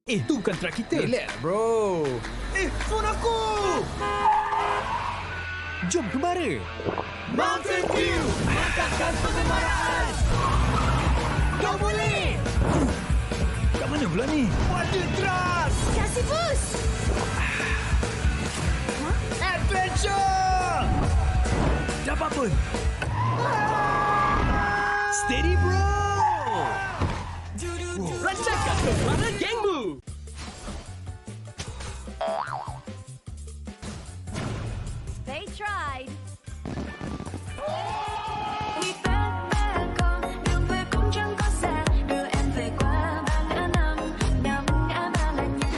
Itu bukan track kita. Relax, bro. Phone aku! Jom kemara. Mountain View! Angkatkan pengembaraan! Kau boleh! Kat mana pula ni? Water Trust! Kasih boost! Adventure! Dapat pun! Steady, bro! Lancarkan kepala gengmu! They tried.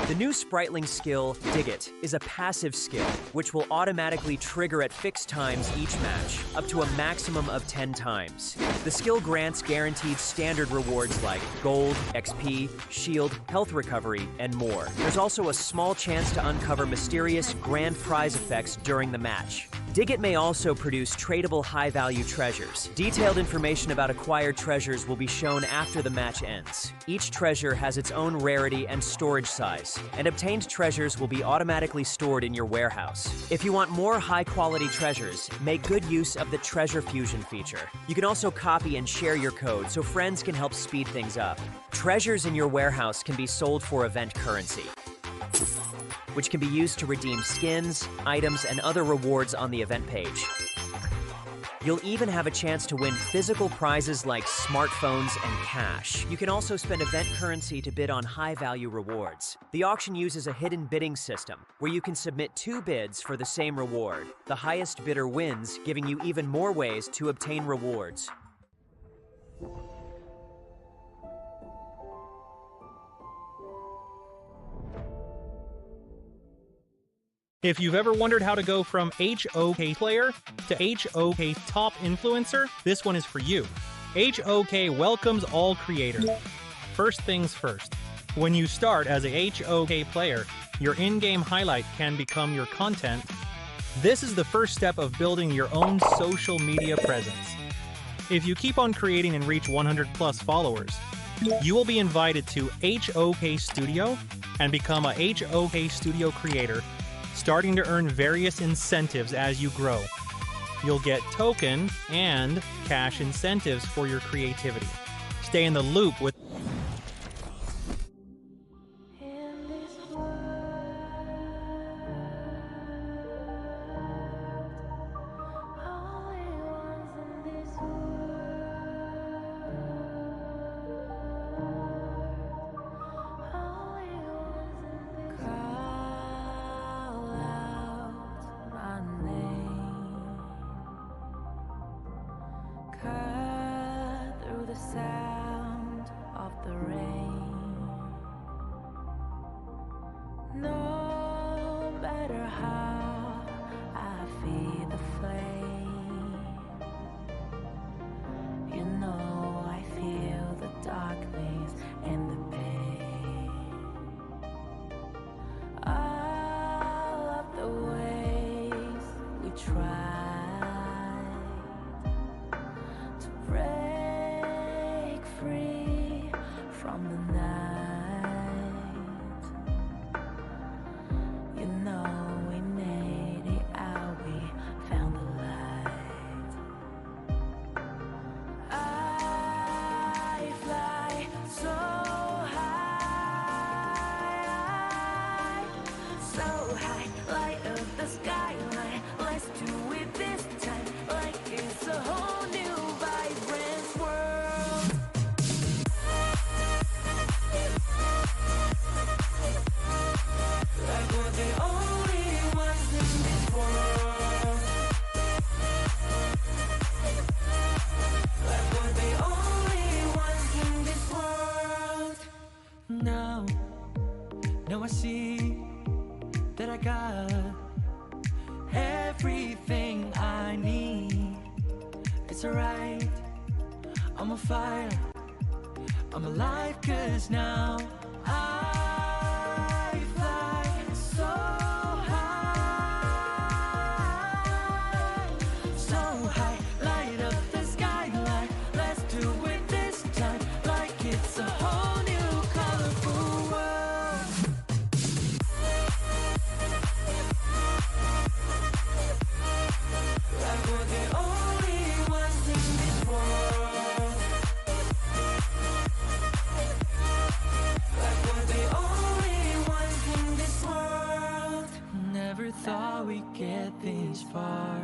The new Spriteling skill, Dig It, is a passive skill, which will automatically trigger at fixed times each match, up to a maximum of 10 times. The skill grants guaranteed standard rewards like gold, XP, shield, health recovery, and more. There's also a small chance to uncover mysterious grand prize effects during the match. Dig It may also produce tradable high-value treasures. Detailed information about acquired treasures will be shown after the match ends. Each treasure has its own rarity and storage size, and obtained treasures will be automatically stored in your warehouse. If you want more high-quality treasures, make good use of the Treasure Fusion feature. You can also copy and share your code so friends can help speed things up. Treasures in your warehouse can be sold for event currency, which can be used to redeem skins, items, and other rewards on the event page. You'll even have a chance to win physical prizes like smartphones and cash. You can also spend event currency to bid on high-value rewards. The auction uses a hidden bidding system, where you can submit 2 bids for the same reward. The highest bidder wins, giving you even more ways to obtain rewards. If you've ever wondered how to go from HoK player to HoK top influencer, this one is for you. HoK welcomes all creators. First things first. When you start as a HoK player, your in-game highlight can become your content. This is the first step of building your own social media presence. If you keep on creating and reach 100 plus followers, you will be invited to HoK Studio and become a HoK Studio creator, starting to earn various incentives as you grow. You'll get token and cash incentives for your creativity. Stay in the loop with sound of the rain. No matter how I feed the flame, you know I feel the darkness and the pain. All of the ways we tried to break free from the night, you know we made it out, we found the light. I fly so high, light up the skyline. Let's do it this time, like it's a whole new vibrant world. Like we're the only ones in this world. Like we're the only ones in this world. Now I see that I got everything I need. It's alright, I'm on fire, I'm alive, 'cause now I fly so high, light up the skyline. Let's do it this time, like it's a whole new colorful world. Like we're the only ones in this world. Like we're the only ones in this world. Never thought we'd get this far,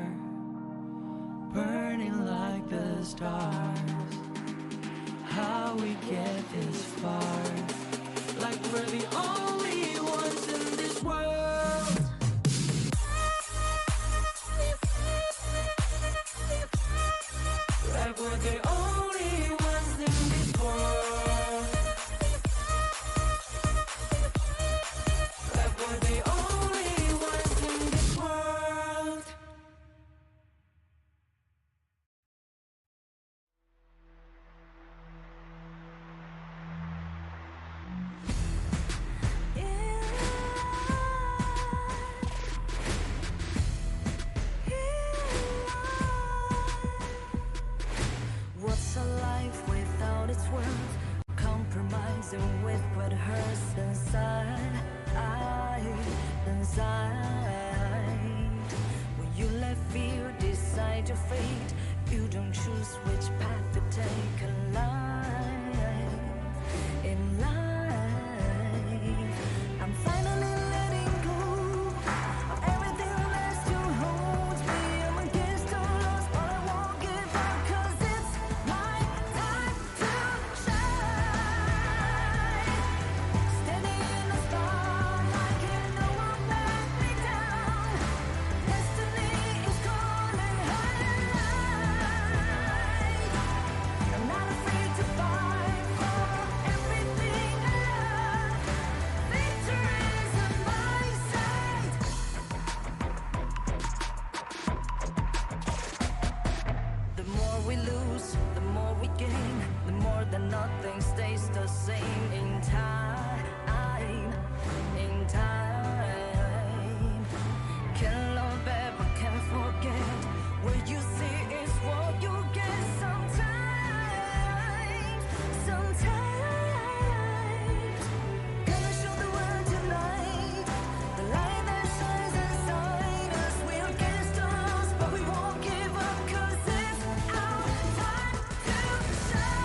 burning like the stars. How we get this far, like we're the only ones in this world. Like we're the only ones in this world. don't choose which path to take alive. In life, I'm finally letting go of everything that still holds me. I'm against all odds, but I won't give up, 'cause it's my time to shine. Standing in the spotlight, can't no one back me down. Destiny is calling high. I'm not afraid to fight for everything I love. Victory's in my sight. The more we lose, the more we gain. The more that nothing stays the same. In time, in time. Can't love ever, can't forget. What you see is what you get. Sometimes, sometimes. Gonna show the world tonight. The light that shines inside us. We're against all odds, but we won't give up, 'cause it's our time to shine.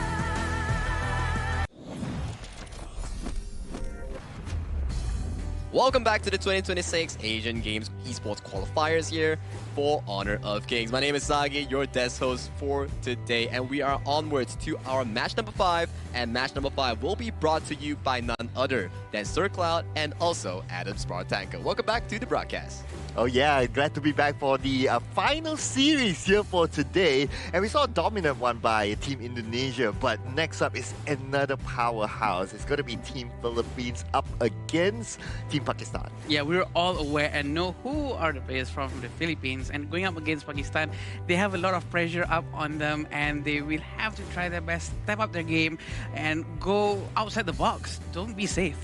Welcome back to the 2026 Asian Games Esports Qualifiers here for Honor of Kings. My name is Sagi, your desk host for today, and we are onwards to our match number 5, and match number 5 will be brought to you by none other than Sir Cloud and also Adam Spartanko. Welcome back to the broadcast. Oh yeah, glad to be back for the final series here for today. And we saw a dominant one by Team Indonesia, but next up is another powerhouse. It's going to be Team Philippines up against Team Pakistan. Yeah, we're all aware and know who are the players from the Philippines, and going up against Pakistan, they have a lot of pressure up on them, and they will have to try their best, step up their game, and go outside the box. Don't be safe.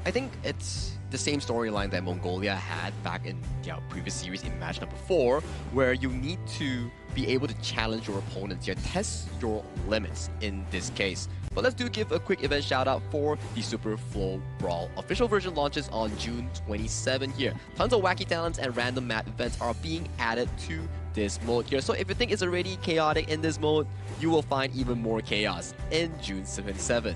I think it's the same storyline that Mongolia had back in their previous series in match number 4, where you need to be able to challenge your opponents, test your limits in this case. But let's give a quick event shout out for the Super Flow Brawl. Official version launches on June 27 here. Tons of wacky talents and random map events are being added to this mode here. So if you think it's already chaotic in this mode, you will find even more chaos in June 27.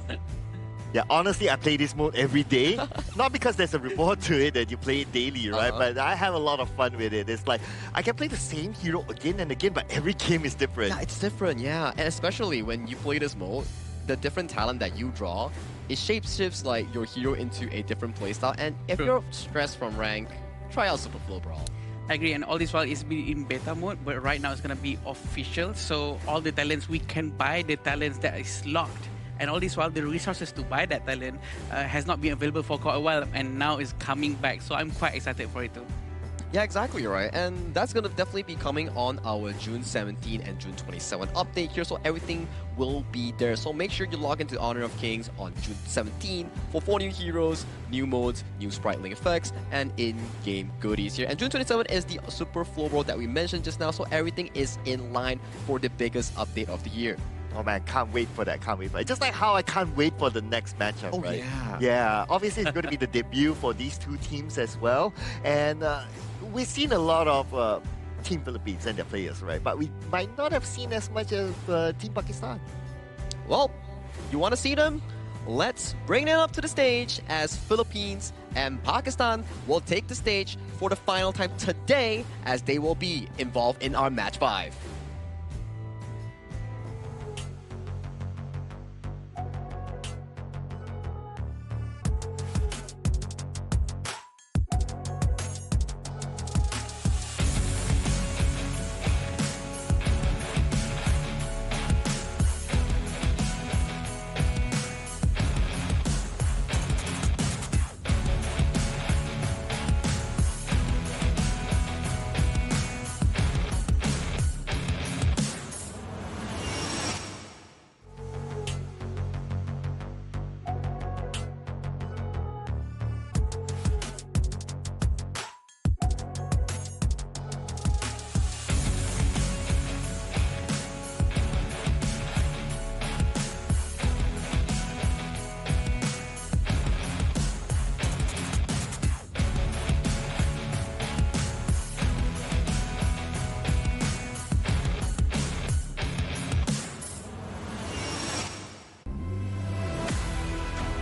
Yeah, honestly, I play this mode every day. Not because there's a reward to it that you play it daily, right? But I have a lot of fun with it. It's like, I can play the same hero again and again, but every game is different. Yeah, it's different, yeah. And especially when you play this mode, the different talent that you draw, it shapeshifts like your hero into a different playstyle. And if you're stressed from rank, try out Super Flow Brawl. I agree, and all this while it's been in beta mode, but right now it's gonna be official. So all the talents, we can buy the talents that is locked. And all this while, the resources to buy that talent has not been available for quite a while, and now is coming back. So I'm quite excited for it too. Yeah, exactly, right. And that's going to definitely be coming on our June 17 and June 27 update here. So everything will be there. So make sure you log into Honor of Kings on June 17 for 4 new heroes, new modes, new sprite link effects, and in-game goodies here. And June 27 is the Super Flow Brawl that we mentioned just now. So everything is in line for the biggest update of the year. Oh man, can't wait for that, can't wait for it. Just like how I can't wait for the next matchup, right? Yeah. Yeah, obviously it's going to be the debut for these two teams as well. And we've seen a lot of Team Philippines and their players, right? But we might not have seen as much of Team Pakistan. Well, you want to see them? Let's bring them up to the stage as Philippines and Pakistan will take the stage for the final time today as they will be involved in our match 5.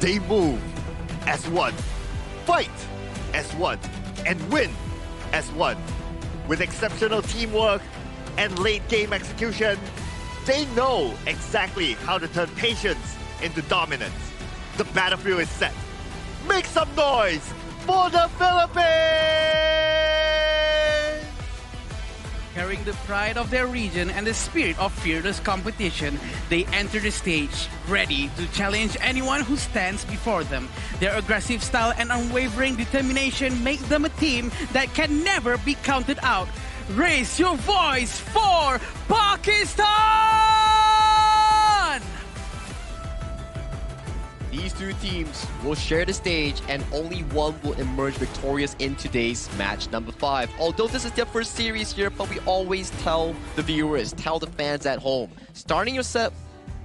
They move as one, fight as one, and win as one. With exceptional teamwork and late game execution, they know exactly how to turn patience into dominance. The battlefield is set. Make some noise for the Philippines! Carrying the pride of their region and the spirit of fearless competition, they enter the stage ready to challenge anyone who stands before them. Their aggressive style and unwavering determination make them a team that can never be counted out. Raise your voice for Pakistan! These two teams will share the stage and only one will emerge victorious in today's match number 5. Although this is their first series here, but we always tell the viewers, tell the fans at home, starting your set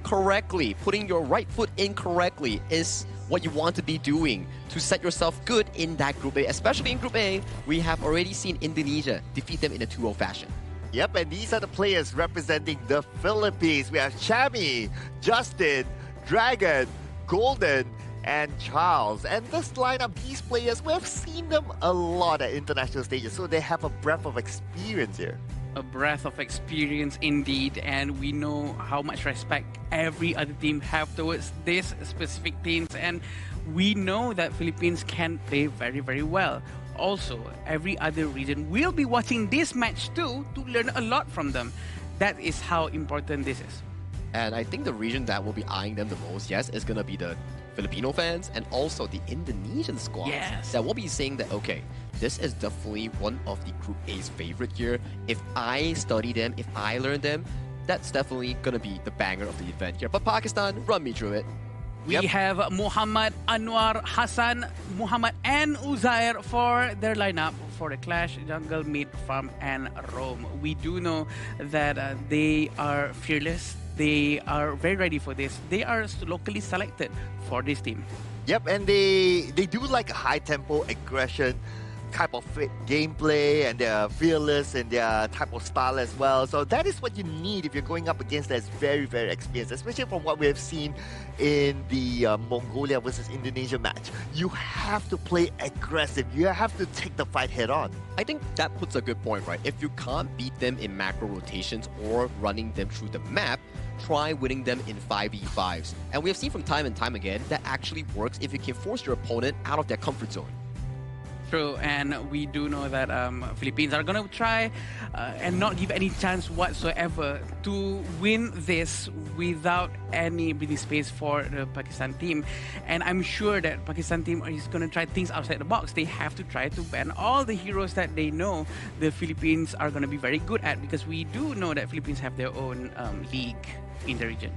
correctly, putting your right foot in correctly is what you want to be doing to set yourself good in that Group A. Especially in Group A, we have already seen Indonesia defeat them in a 2-0 fashion. Yep, and these are the players representing the Philippines. We have Chami, Justin, Dragon, Golden, and Charles. And this lineup, these players, we have seen them a lot at international stages, so they have a breadth of experience here. A breadth of experience indeed, and we know how much respect every other team have towards these specific teams, and we know that Philippines can play very, very well. Also, every other region will be watching this match too to learn a lot from them. That is how important this is. And I think the region that will be eyeing them the most, yes, is going to be the Filipino fans and also the Indonesian squad. Yes. That will be saying that, okay, this is definitely one of the Group A's favorite here. If I study them, if I learn them, that's definitely going to be the banger of the event here. But Pakistan, run me through it. We have Muhammad, Anwar, Hassan, Muhammad, and Uzair for their lineup for the Clash, Jungle, Mid, Farm, and Roam. We do know that they are fearless. They are very ready for this. They are locally selected for this team. Yep, and they do like a high-tempo aggression type of gameplay, and they're fearless in their type of style as well. So that is what you need if you're going up against that's very, very experienced, especially from what we have seen in the Mongolia versus Indonesia match. You have to play aggressive. You have to take the fight head on. I think that puts a good point, right? If you can't beat them in macro rotations or running them through the map, try winning them in 5v5s. And we have seen from time and time again that actually works if you can force your opponent out of their comfort zone. True, and we do know that Philippines are going to try and not give any chance whatsoever to win this without any breathing space for the Pakistan team. And I'm sure that Pakistan team is going to try things outside the box. They have to try to ban all the heroes that they know the Philippines are going to be very good at, because we do know that Philippines have their own league in the region.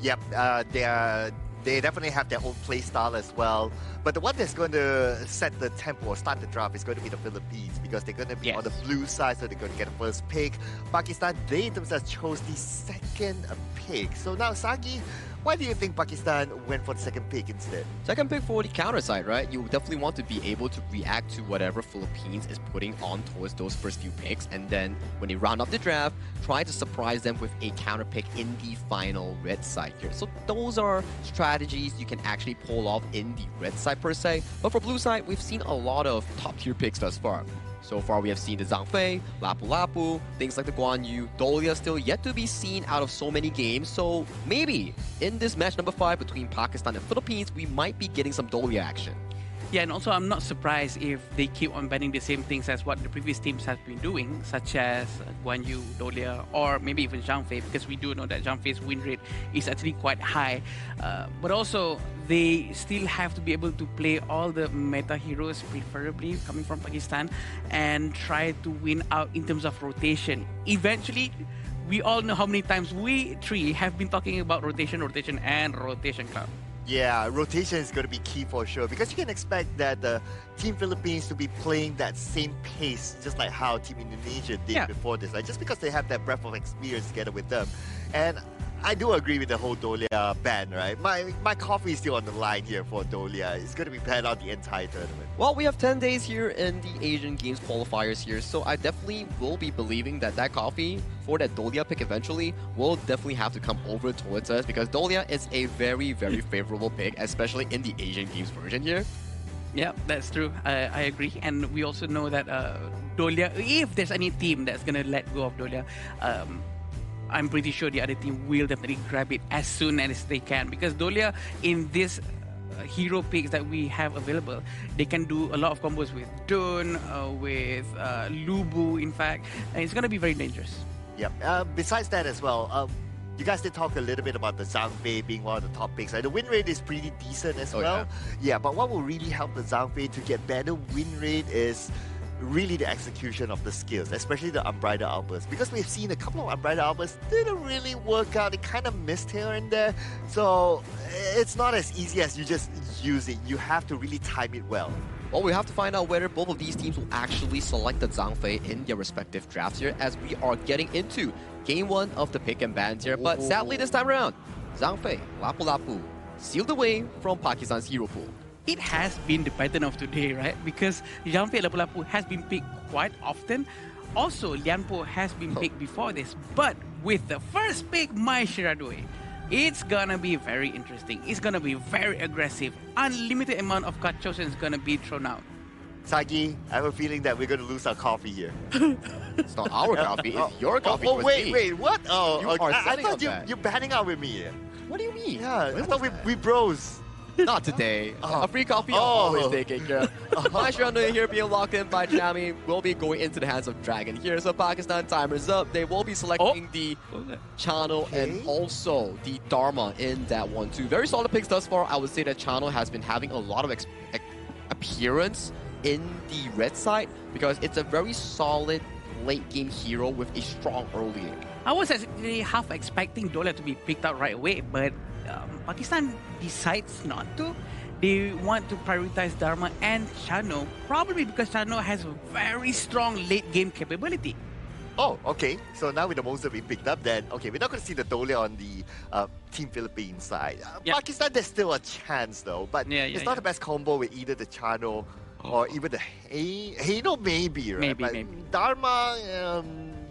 Yep, they definitely have their own play style as well. But the one that's going to set the tempo or start the draft is going to be the Philippines, because they're going to be on the blue side, so they're going to get the first pick. Pakistan, they themselves chose the second pick. So now, Sagi, why do you think Pakistan went for the second pick instead? Second pick for the counter side, right? You definitely want to be able to react to whatever Philippines is putting on towards those first few picks, and then when they round up the draft, try to surprise them with a counter pick in the final red side here. So those are strategies you can actually pull off in the red side per se. But for blue side, we've seen a lot of top tier picks thus far. So far, we have seen the Zhang Fei, Lapu Lapu, things like the Guan Yu, Dolia still yet to be seen out of so many games. So maybe in this match number 5 between Pakistan and Philippines, we might be getting some Dolia action. Yeah, and also I'm not surprised if they keep on banning the same things as what the previous teams have been doing, such as Guan Yu, Dolia, or maybe even Zhang Fei, because we do know that Zhang Fei's win rate is actually quite high. But also, they still have to be able to play all the meta heroes, preferably coming from Pakistan, and try to win out in terms of rotation. Eventually, we all know how many times we three have been talking about rotation, and rotation club. Yeah, rotation is going to be key for sure, because you can expect that the Team Philippines to be playing that same pace, just like how Team Indonesia did before this, right? Just because they have that breadth of experience together with them. And I do agree with the whole Dolia ban, right? My coffee is still on the line here for Dolia. It's going to be banned out the entire tournament. Well, we have 10 days here in the Asian Games qualifiers here, so I definitely will be believing that that coffee for that Dolia pick eventually will definitely have to come over towards us, because Dolia is a very, very favorable pick, especially in the Asian Games version here. Yeah, that's true. I agree. And we also know that Dolia, if there's any team that's going to let go of Dolia, I'm pretty sure the other team will definitely grab it as soon as they can, because Dolia in this hero picks that we have available, they can do a lot of combos with Dun, with Lubu, in fact, and it's going to be very dangerous. Yeah. Besides that as well, you guys did talk a little bit about the Zhang Fei being one of the top picks. Right? The win rate is pretty decent as well. Yeah, but what will really help the Zhang Fei to get better win rate is really the execution of the skills, especially the Unbridled Outburst. Because we've seen a couple of Unbridled Outbursts didn't really work out. It kind of missed here and there. So it's not as easy as you just use it. You have to really time it well. Well, we have to find out whether both of these teams will actually select the Zhang Fei in their respective drafts here, as we are getting into Game 1 of the pick and bans here. But sadly this time around, Zhang Fei, Lapu Lapu, sealed away from Pakistan's hero pool. It has been the pattern of today, right? Because Zhang Fei Lapu Lapu has been picked quite often. Also, Lianpo has been picked before this. But with the first pick, Mai Shiradue, it's gonna be very interesting. It's gonna be very aggressive. Unlimited amount of card chosen is gonna be thrown out. Sagi, I have a feeling that we're going to lose our coffee here. It's not our coffee, it's your coffee. Wait, what? Oh, you okay. are I thought that. you're banning out with me. What do you mean? Yeah, I thought we bros. Not today. A free coffee always taken care of. My Shiradue here being locked in by Jamie will be going into the hands of Dragon here. So Pakistan timer's up. They will be selecting the Channel and also the Dharma in that one too. Very solid picks thus far. I would say that Channel has been having a lot of appearance in the red side, because it's a very solid late game hero with a strong early game. I was actually half expecting Dolia to be picked out right away, but Pakistan decides not to. They want to prioritize Dharma and Chano, probably because Chano has a very strong late game capability. Oh, okay. So now with the monster being picked up, then, okay, we're not going to see the Dolia on the Team Philippines side. Pakistan, there's still a chance though, but it's not the best combo with either the Chano or even the Heino, maybe, right? Maybe. Dharma,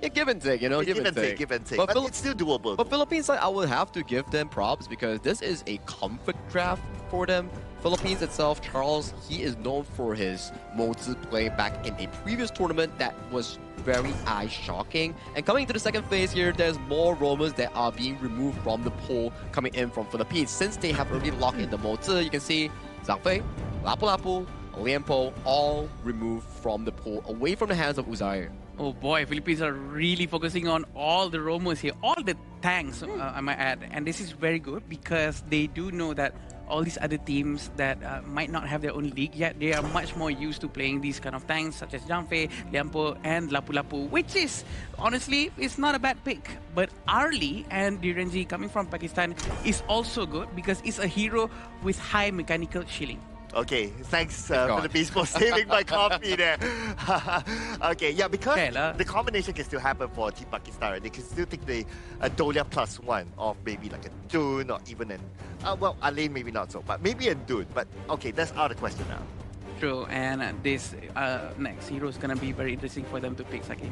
yeah, give and take, you know, give and take. But it's still doable. But Philippines side, I would have to give them props, because this is a comfort draft for them. Philippines itself, Charles, he is known for his Mozi play back in a previous tournament that was very eye-shocking. And coming into the second phase here, there's more Romans that are being removed from the pool coming in from Philippines. Since they have already locked in the Mozi, you can see Zhang Fei, Lapu Lapu, Lianpo, all removed from the pool, away from the hands of Uzair. Oh boy, Philippines are really focusing on all the Romos here, all the tanks, I might add. And this is very good, because they do know that all these other teams that might not have their own league yet, they are much more used to playing these kind of tanks, such as Zhang Fei, Lianpo, and Lapu Lapu, which is, honestly, it's not a bad pick. But Arlie and Direnji coming from Pakistan is also good, because it's a hero with high mechanical shielding. Okay, thanks Philippines for saving my coffee there. Okay, yeah, because the combination can still happen for Team Pakistan. Right? They can still take the Dolia +1 of maybe like a Dun or even an well, Alain maybe not so, but maybe a Dun. But okay, that's out of the question now. True, and this next hero is gonna be very interesting for them to pick, Saki.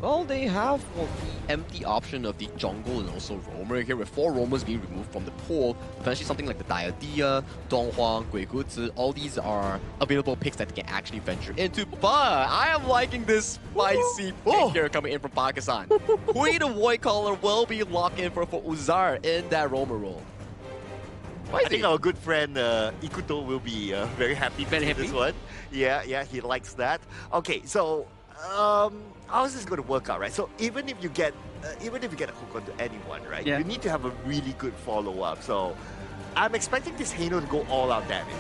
Well, they have the empty option of the jungle and also roamer here, with 4 roamers being removed from the pool. Potentially something like the Diadia, Donghuang, Guiguzi, all these are available picks that they can actually venture into. But I am liking this spicy pick here coming in from Pakistan. Queen of White Collar will be locked in for Uzar in that roamer role. I think our good friend Ikuto will be very happy with this one. Yeah, he likes that. Okay, so how is this going to work out, right? So even if you get a hook onto anyone, right, you need to have a really good follow-up. So I'm expecting this Heino to go all-out damage.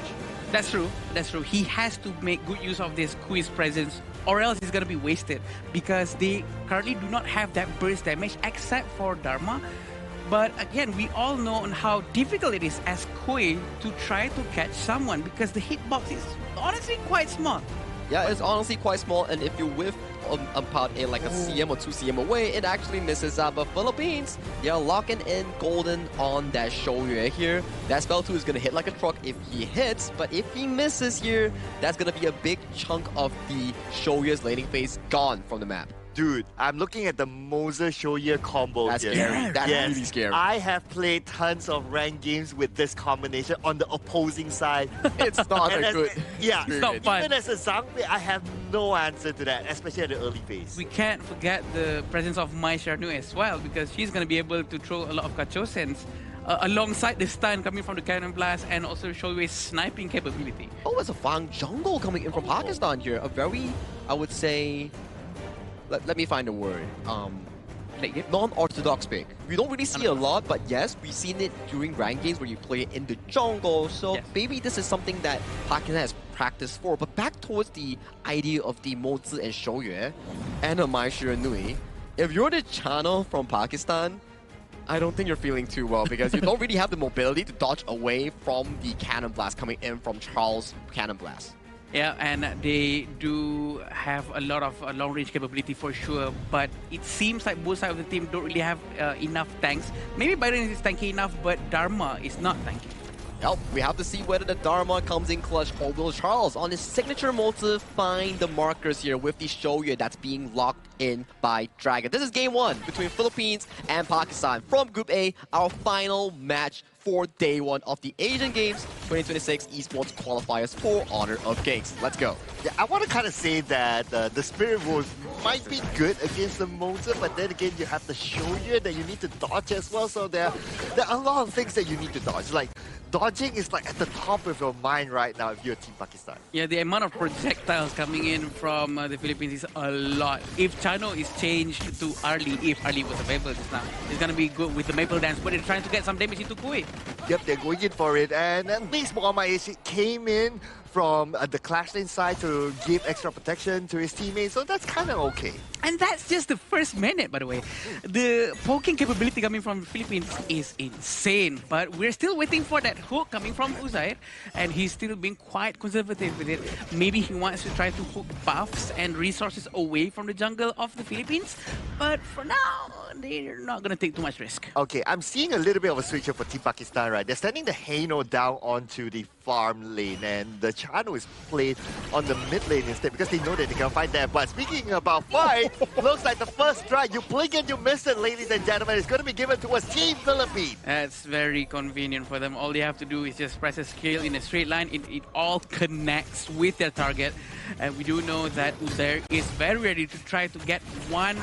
That's true. He has to make good use of this quiz presence, or else it's going to be wasted, because they currently do not have that burst damage except for Dharma. But again, we all know how difficult it is as Kui to try to catch someone, because the hitbox is honestly quite small. Yeah, it's honestly quite small, and if you whiff about it like a cm or 2 cm away, it actually misses out. But Philippines, they are locking in golden on that Shouyue here. That spell 2 is going to hit like a truck if he hits, but if he misses here, that's going to be a big chunk of the Shouyue's laning phase gone from the map. Dude, I'm looking at the Moser Shouyue combo That's here. scary. That's really scary. I have played tons of ranked games with this combination on the opposing side. It's not a good Yeah, It's not fun. even as a Zhangwei, I have no answer to that, especially at the early phase. We can't forget the presence of Mai Sharnu as well, because she's going to be able to throw a lot of Kachosens alongside the stun coming from the Cannon Blast and also Shouyue's sniping capability. Oh, it's a Fang Jungle coming in from Pakistan here. A very, I would say, let me find a word. Non-orthodox pick. We don't really see a lot, but yes, we've seen it during ranked games where you play it in the jungle. So maybe this is something that Pakistan has practiced for. But back towards the idea of the Mozi and Shouyue and a Mai Shiranui, if you're the channel from Pakistan, I don't think you're feeling too well, because you don't really have the mobility to dodge away from the Cannon Blast coming in from Charles' Cannon Blast. Yeah, and they do have a lot of long-range capability for sure, but it seems like both sides of the team don't really have enough tanks. Maybe Byron is tanky enough, but Dharma is not tanky. Yep, we have to see whether the Dharma comes in clutch, or will Charles on his signature motive find the markers here with the Shouyue that's being locked in by Dragon. This is game 1 between Philippines and Pakistan from Group A, our final match for day 1 of the Asian Games 2026 Esports Qualifiers for Honor of Kings. Let's go. Yeah, I want to kind of say that the Spirit Wolves might be good against the Moser, but then again, you have the Shouyue that you need to dodge as well. So there are a lot of things that you need to dodge. Like, dodging is like at the top of your mind right now if you're Team Pakistan. Yeah, the amount of projectiles coming in from the Philippines is a lot. If Chano is changed to Arlie, if Arlie was available just now, it's going to be good with the Maple Dance, but they're trying to get some damage into Kui. Yep, they're going in for it. And at least Muhammad came in from the Clash Lane side to give extra protection to his teammates, so that's kind of okay. And that's just the first minute, by the way. The poking capability coming from the Philippines is insane, but we're still waiting for that hook coming from Uzair, and he's still being quite conservative with it. Maybe he wants to try to hook buffs and resources away from the jungle of the Philippines, but for now, they're not going to take too much risk. Okay, I'm seeing a little bit of a switch up for Team Pakistan, right? They're sending the Heino down onto the farm lane, and the Chano is played on the mid lane instead because they know that they can fight there. But speaking about fight, looks like the first try, you blink and you miss it, ladies and gentlemen. It's going to be given towards Team Philippines. That's very convenient for them. All they have to do is just press a skill in a straight line. It all connects with their target. And we do know that Uzair is very ready to try to get one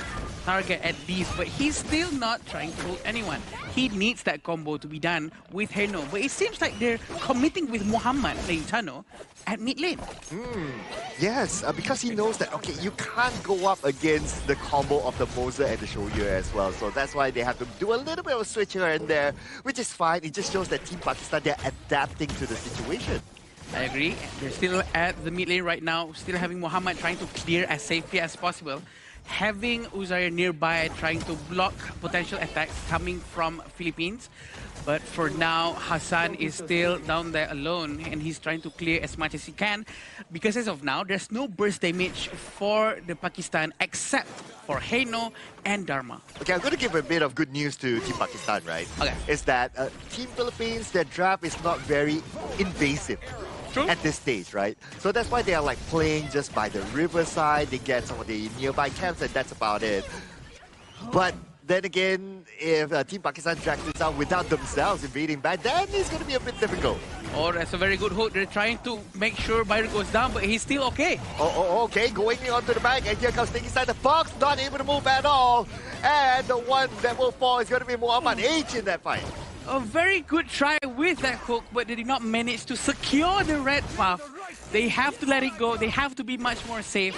target at least, but he's still not trying to hold anyone. He needs that combo to be done with Heino, but it seems like they're committing with Muhammad playing Chano at mid lane. Yes, because he knows that, okay, you can't go up against the combo of the Moser and the Shouyue as well, so that's why they have to do a little bit of a switch here and there, which is fine. It just shows that Team Pakistan, they're adapting to the situation. I agree. They're still at the mid lane right now, still having Muhammad trying to clear as safely as possible. Having Uzair nearby trying to block potential attacks coming from Philippines. But for now, Hassan is still down there alone and he's trying to clear as much as he can. Because as of now, there's no burst damage for the Pakistan except for Heino and Dharma. Okay, I'm going to give a bit of good news to Team Pakistan, right? Okay. Is that Team Philippines, their draft is not very invasive. True. At this stage, right? So that's why they are like playing just by the riverside. They get some of the nearby camps and that's about it. But then again, if Team Pakistan drags this out without themselves invading back, then it's going to be a bit difficult. Oh, that's a very good hook. They're trying to make sure Byron goes down, but he's still okay. Okay, going onto the back, and here comes Sneaky Side the Fox, not able to move at all. And the one that will fall is going to be Muhammad H in that fight. A very good try with that hook, but they did not manage to secure the red buff. They have to let it go. They have to be much more safe.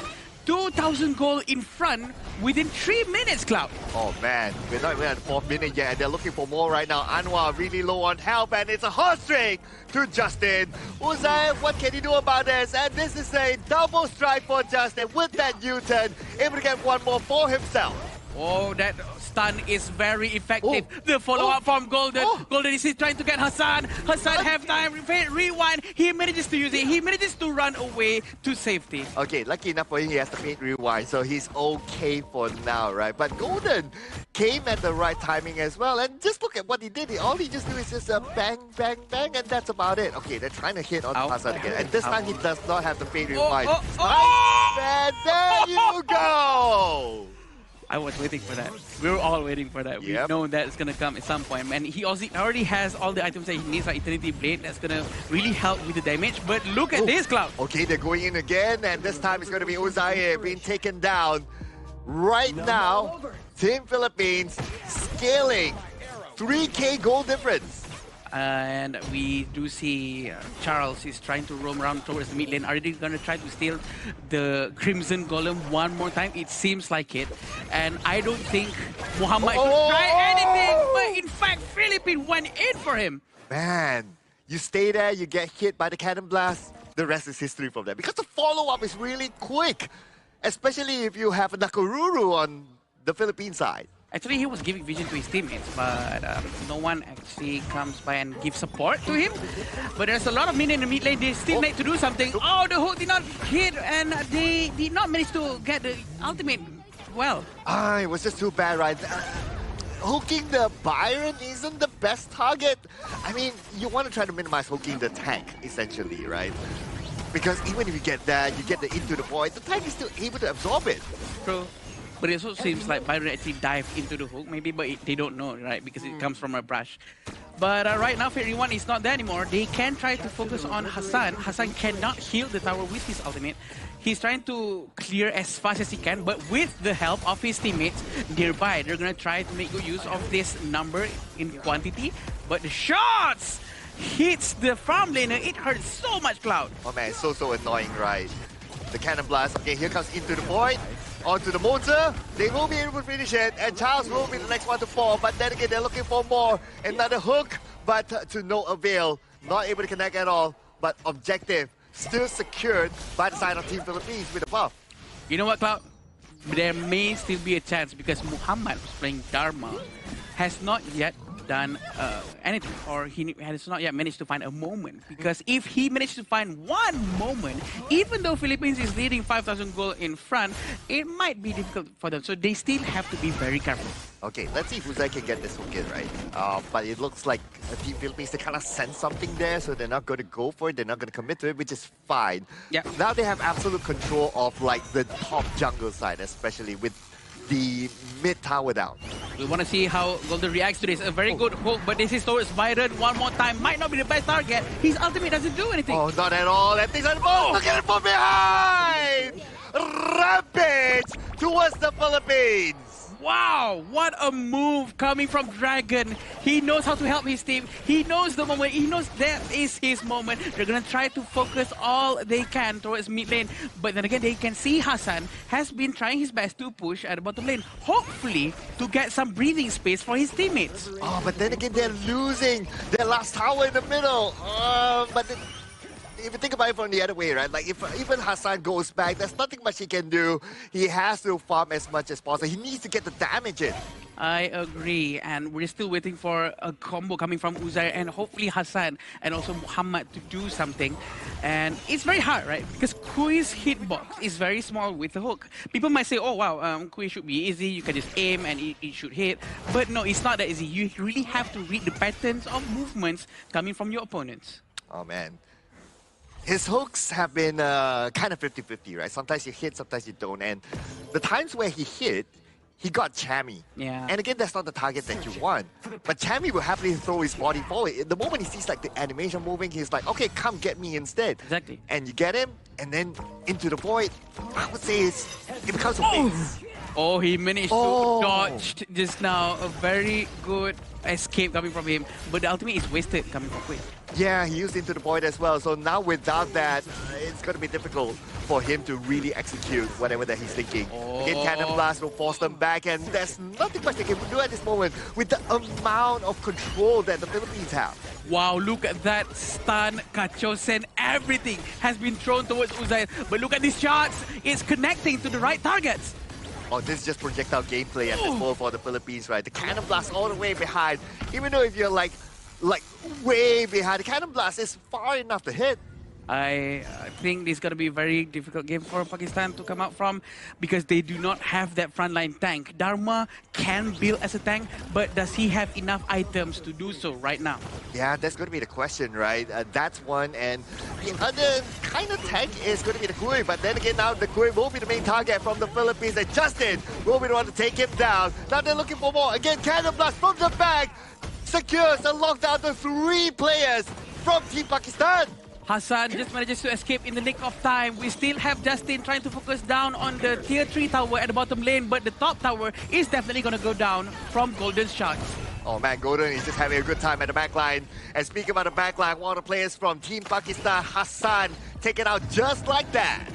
2,000 gold in front within 3 minutes, Cloud. Oh man, we're not even at the 4th minute yet, and they're looking for more right now. Anwar really low on health, and it's a hot streak to Justin. Uzair, what can he do about this? And this is a double strike for Justin with that U-turn, able to get one more for himself. Oh, that stun is very effective. The follow-up from Golden. Golden is trying to get Hassan. Hassan have time. Rewind. He manages to use it. He manages to run away to safety. Okay, lucky enough for him, he has the faint rewind, so he's okay for now, right? But Golden came at the right timing as well, and just look at what he did. All he just do is just bang, bang, bang, and that's about it. Okay, they're trying to hit on Hassan again, and this time he does not have the faint rewind. And there you go! I was waiting for that. We were all waiting for that. We know that it's gonna come at some point. And he also already has all the items that he needs, like Eternity Blade, that's gonna really help with the damage. But look at this, Cloud. Okay, they're going in again, and this time it's gonna be Uzair being taken down. Right now, Team Philippines scaling 3K goal difference. And we do see Charles is trying to roam around towards the mid lane. Are they going to try to steal the Crimson Golem one more time? It seems like it. And I don't think Muhammad should try anything. But in fact, Philippines went in for him. Man, you stay there, you get hit by the Cannon Blast. The rest is history from there. Because the follow-up is really quick. Especially if you have a Nakaruru on the Philippine side. Actually, he was giving vision to his teammates, but no one actually comes by and gives support to him. But there's a lot of minions in the mid lane. They still need to do something. Oh, the hook did not hit, and they did not manage to get the ultimate well. It was just too bad, right? Hooking the Byron isn't the best target. I mean, you want to try to minimize hooking the tank, essentially, right? Because even if you get that, you get the into the void, the tank is still able to absorb it. True. But it also seems like Byron actually dived into the hook, maybe, but they don't know, right? Because it comes from a brush. But right now, Fairy 1 is not there anymore. They can try to focus on Hassan. Hassan cannot heal the tower with his ultimate. He's trying to clear as fast as he can, but with the help of his teammates nearby, they're going to try to make good use of this number in quantity. But the shots hits the farm laner. It hurts so much, Cloud. Oh man, it's so annoying, right? The Cannon Blast. Okay, here comes into the void. Onto the motor, they will be able to finish it, and Charles will be the next one to fall, but then again, they're looking for more. Another hook, but to no avail. Not able to connect at all, but objective still secured by the side of Team Philippines with a buff. You know what, Cloud? There may still be a chance because Muhammad, who's playing Dharma, has not yet done anything, or he has not yet managed to find a moment. Because if he managed to find one moment, even though Philippines is leading 5,000 goal in front, it might be difficult for them. So they still have to be very careful. Okay, let's see if Uzai can get this hook in, right? But it looks like Team Philippines, they kind of sense something there, so they're not going to go for it, they're not going to commit to it, which is fine. Yeah. Now they have absolute control of like the top jungle side, especially with the mid tower down. We want to see how Golden reacts to this. A very good hook, but this is towards Byron one more time. Might not be the best target. His ultimate doesn't do anything. Oh, not at all. That thing's on the ball. Look at it from behind! Rampage towards the Philippines. Wow, what a move coming from Dragon. He knows how to help his team. He knows the moment. He knows that is his moment. They're going to try to focus all they can towards mid lane. But then again, they can see Hassan has been trying his best to push at the bottom lane. Hopefully, to get some breathing space for his teammates. Oh, but then again, they're losing their last tower in the middle. If you think about it from the other way, right? Like, if even Hassan goes back, there's nothing much he can do. He has to farm as much as possible. He needs to get the damage in. I agree, and we're still waiting for a combo coming from Uzair and hopefully Hassan and also Muhammad to do something. And it's very hard, right? Because Kui's hitbox is very small with the hook. People might say, oh wow, Kui should be easy, you can just aim and it should hit. But no, it's not that easy. You really have to read the patterns of movements coming from your opponents. Oh man. His hooks have been kind of 50-50, right? Sometimes you hit, sometimes you don't. And the times where he hit, he got Chammy. Yeah. And again, that's not the target that you want. But Chammy will happily throw his body forward. The moment he sees like the animation moving, he's like, okay, come get me instead. Exactly. And you get him, and then into the void. I would say it becomes a base. Oh, he managed to dodge just now. A very good escape coming from him. But the ultimate is wasted coming from Kui. Yeah, he used into the void as well. So now without that, it's going to be difficult for him to really execute whatever that he's thinking. Again, Cannon Blast will force them back, and there's nothing much they can do at this moment with the amount of control that the Philippines have. Wow, look at that stun, Kachosen, everything has been thrown towards Uzair. But look at these shots, it's connecting to the right targets. Oh, this is just projectile gameplay at this point for the Philippines, right? The cannon blast all the way behind. Even though if you're like way behind, the cannon blast is far enough to hit. I think this is going to be a very difficult game for Pakistan to come out from because they do not have that frontline tank. Dharma can build as a tank, but does he have enough items to do so right now? Yeah, that's going to be the question, right? That's one, and the other kind of tank is going to be the Kui, but then again now the Kui will be the main target from the Philippines, and Justin will be the one to take him down. Now they're looking for more. Again, cannon blast from the back secures and locks down the 3 players from Team Pakistan. Hassan just manages to escape in the nick of time. We still have Justin trying to focus down on the tier 3 tower at the bottom lane, but the top tower is definitely going to go down from Golden's shots. Oh man, Golden is just having a good time at the backline. And speaking about the backline, one of the players from Team Pakistan, Hassan, take it out just like that.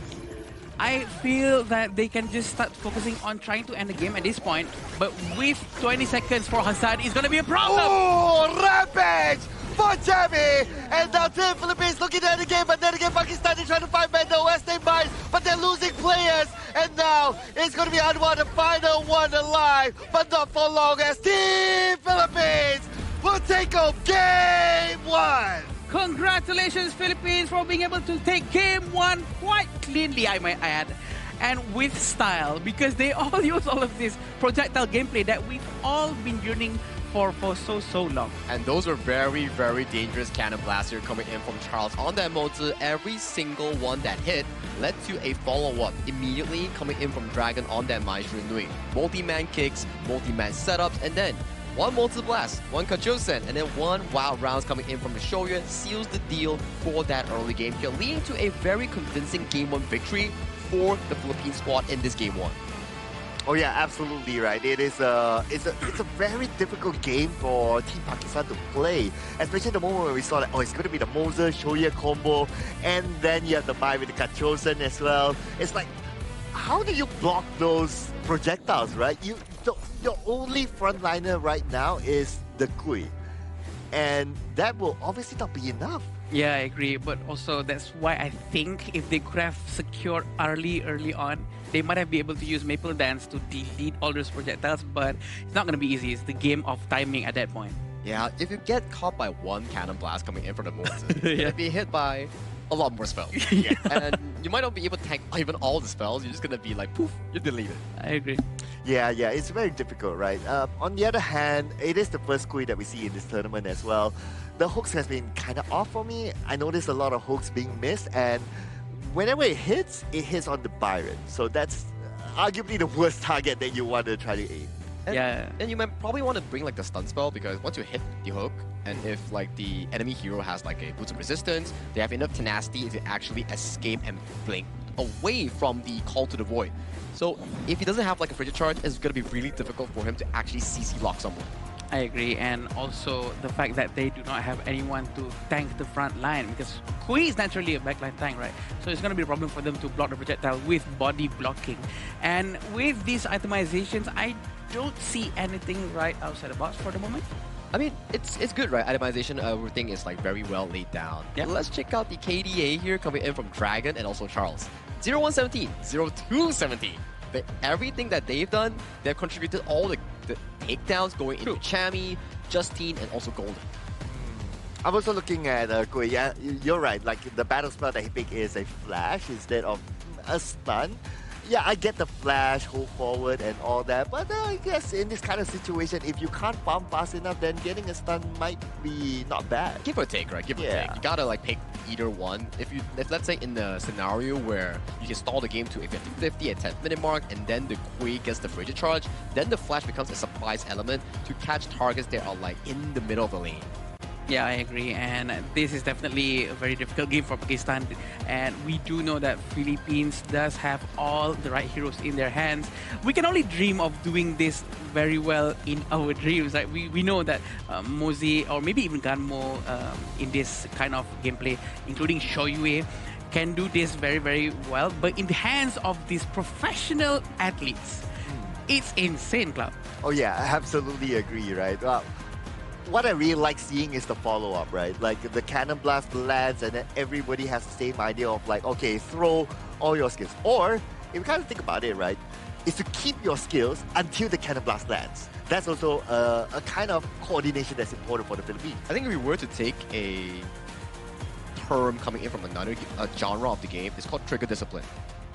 I feel that they can just start focusing on trying to end the game at this point, but with 20 seconds for Hassan, it's going to be a problem. Oh, rampage for Jamie! And now Team Philippines looking at the game, but then again Pakistan is trying to find Mendo West they might, but they're losing players. And now it's going to be Anwar, the final one alive, but not for long as Team Philippines will take home Game 1. Congratulations, Philippines, for being able to take Game 1 quite cleanly, I might add, and with style, because they all use all of this projectile gameplay that we've all been yearning for so long. And those were very, very dangerous cannon blaster coming in from Charles on that motor. Every single one that hit led to a follow-up immediately coming in from Dragon on that Maestro Nui. Multi-man kicks, multi-man setups, and then one multi blast, one Kachosen, and then one wild rounds coming in from the Shoya seals the deal for that early game kill, leading to a very convincing Game 1 victory for the Philippine squad in this Game 1. Oh yeah, absolutely right. It's a very difficult game for Team Pakistan to play, especially the moment when we saw that it's going to be the Moser Shoya combo, and then you have the buy with the Kachosen as well. It's like, how do you block those projectiles, right? Your only frontliner right now is the Kui, and that will obviously not be enough. Yeah, I agree, but also that's why I think if they could have secured early on, they might have been able to use Maple Dance to delete all those projectiles, but it's not going to be easy. It's the game of timing at that point. Yeah, if you get caught by one cannon blast coming in from the motor, you'll be hit by a lot more spells. Yeah. And you might not be able to tank even all the spells. You're just going to be like, poof, you're deleted. I agree. Yeah, it's very difficult, right? On the other hand, it is the first Kui that we see in this tournament as well. The hooks has been kind of off for me. I noticed a lot of hooks being missed, and whenever it hits on the Byron. So that's arguably the worst target that you want to try to aim. And you might probably want to bring like the stun spell, because once you hit the hook, and if like the enemy hero has like a boots of resistance, they have enough tenacity to actually escape and blink away from the call to the void. So if he doesn't have like a frigid charge, it's going to be really difficult for him to actually CC lock someone. I agree, and also the fact that they do not have anyone to tank the front line, because Kui is naturally a backline tank, right? So it's going to be a problem for them to block the projectile with body blocking. And with these itemizations, I don't see anything right outside the box for the moment. I mean, it's good, right? Itemization, everything is like very well laid down. Yep. Let's check out the KDA here coming in from Dragon and also Charles. 0-1-17, 0-2-17. Everything that they've done, they've contributed all the takedowns going into Chami, Justine, and also Golden. I'm also looking at Kui. Yeah, you're right. Like the battle spell that he picked is a flash instead of a stun. Yeah, I get the flash, hold forward, and all that. But I guess in this kind of situation, if you can't farm fast enough, then getting a stun might be not bad. Give or take, right? Give or take. You gotta like pick either one. If let's say in the scenario where you can stall the game to a 50-50 at 10th minute mark, and then the Kui gets the frigid charge, then the flash becomes a surprise element to catch targets that are like in the middle of the lane. Yeah, I agree, and this is definitely a very difficult game for Pakistan, and we do know that Philippines does have all the right heroes in their hands. We can only dream of doing this very well in our dreams. Like we know that Mozi or maybe even Ganmo in this kind of gameplay, including Shoyue, can do this very, very well, but in the hands of these professional athletes, it's insane, Club. Oh yeah, I absolutely agree, right? Well, what I really like seeing is the follow-up, right? Like the cannon blast lands and then everybody has the same idea of like, okay, throw all your skills. Or, if you kind of think about it, right? is to keep your skills until the cannon blast lands. That's also a kind of coordination that's important for the Philippines. I think if we were to take a term coming in from another genre of the game, it's called trigger discipline.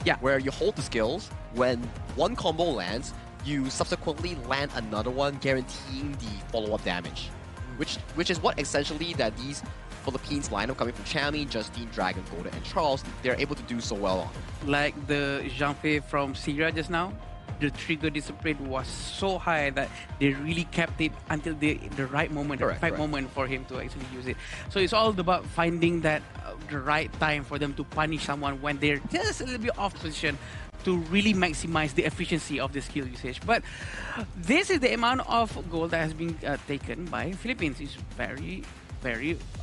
Yeah. Where you hold the skills, when one combo lands, you subsequently land another one, guaranteeing the follow-up damage. Which is what essentially that these Philippines lineup coming from Chami, Justine, Dragon, Golden, and Charles, they're able to do so well on. Like the Jean-Fei from Sierra just now, the trigger discipline was so high that they really kept it until the right moment, the right moment for him to actually use it. So it's all about finding that the right time for them to punish someone when they're just a little bit off position to really maximize the efficiency of the skill usage. But this is the amount of gold that has been taken by Philippines. It's very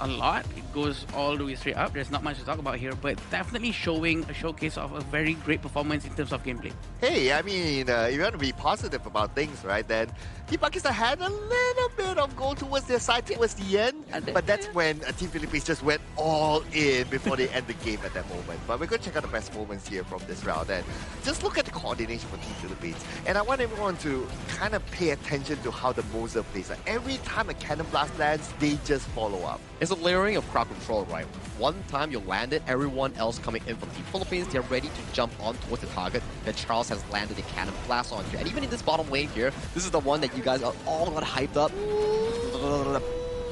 a lot. It goes all the way straight up. There's not much to talk about here, but definitely showing a showcase of a very great performance in terms of gameplay. Hey, I mean, if you want to be positive about things, right, then Team Pakistan had a little bit of goal towards their side towards the end, but that's when Team Philippines just went all in before they end the game at that moment. But we're going to check out the best moments here from this round, and just look at the coordination for Team Philippines. And I want everyone to kind of pay attention to how the Moser plays. Like every time a cannon blast lands, they just follow up. It's a layering of crowd control, right? One time you land it, everyone else coming in from Team Philippines, they're ready to jump on towards the target that Charles has landed a cannon blast on here. And even in this bottom lane here, this is the one that you guys are all got hyped up.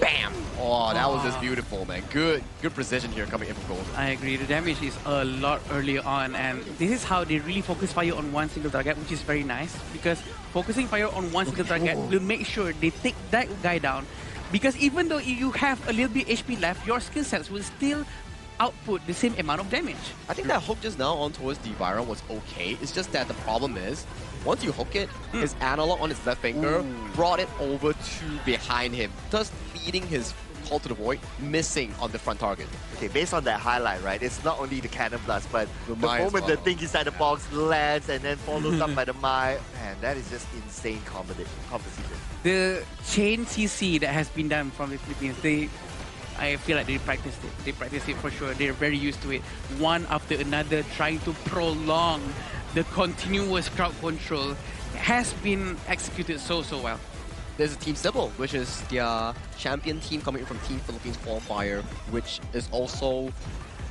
Bam! Oh, that was just beautiful, man. Good precision here coming in from Golden. I agree. The damage is a lot earlier on, and this is how they really focus fire on one single target, which is very nice, because focusing fire on one single target will make sure they take that guy down. Because even though you have a little bit HP left, your skill sets will still output the same amount of damage. I think that hook just now on towards the Byron was okay. It's just that the problem is, once you hook it, his analog on his left finger brought it over to behind him, thus leading his call to the void, missing on the front target. Okay, based on that highlight, right, it's not only the cannon blast, but the moment the thing inside the box lands and then follows up by the Mai, man, that is just insane composition. The chain CC that has been done from the Philippines, I feel like they practiced it. They practiced it for sure. They're very used to it. One after another, trying to prolong the continuous crowd control has been executed so well. There's a Team Sybil, which is their champion team coming in from Team Philippines Qualifier, which is also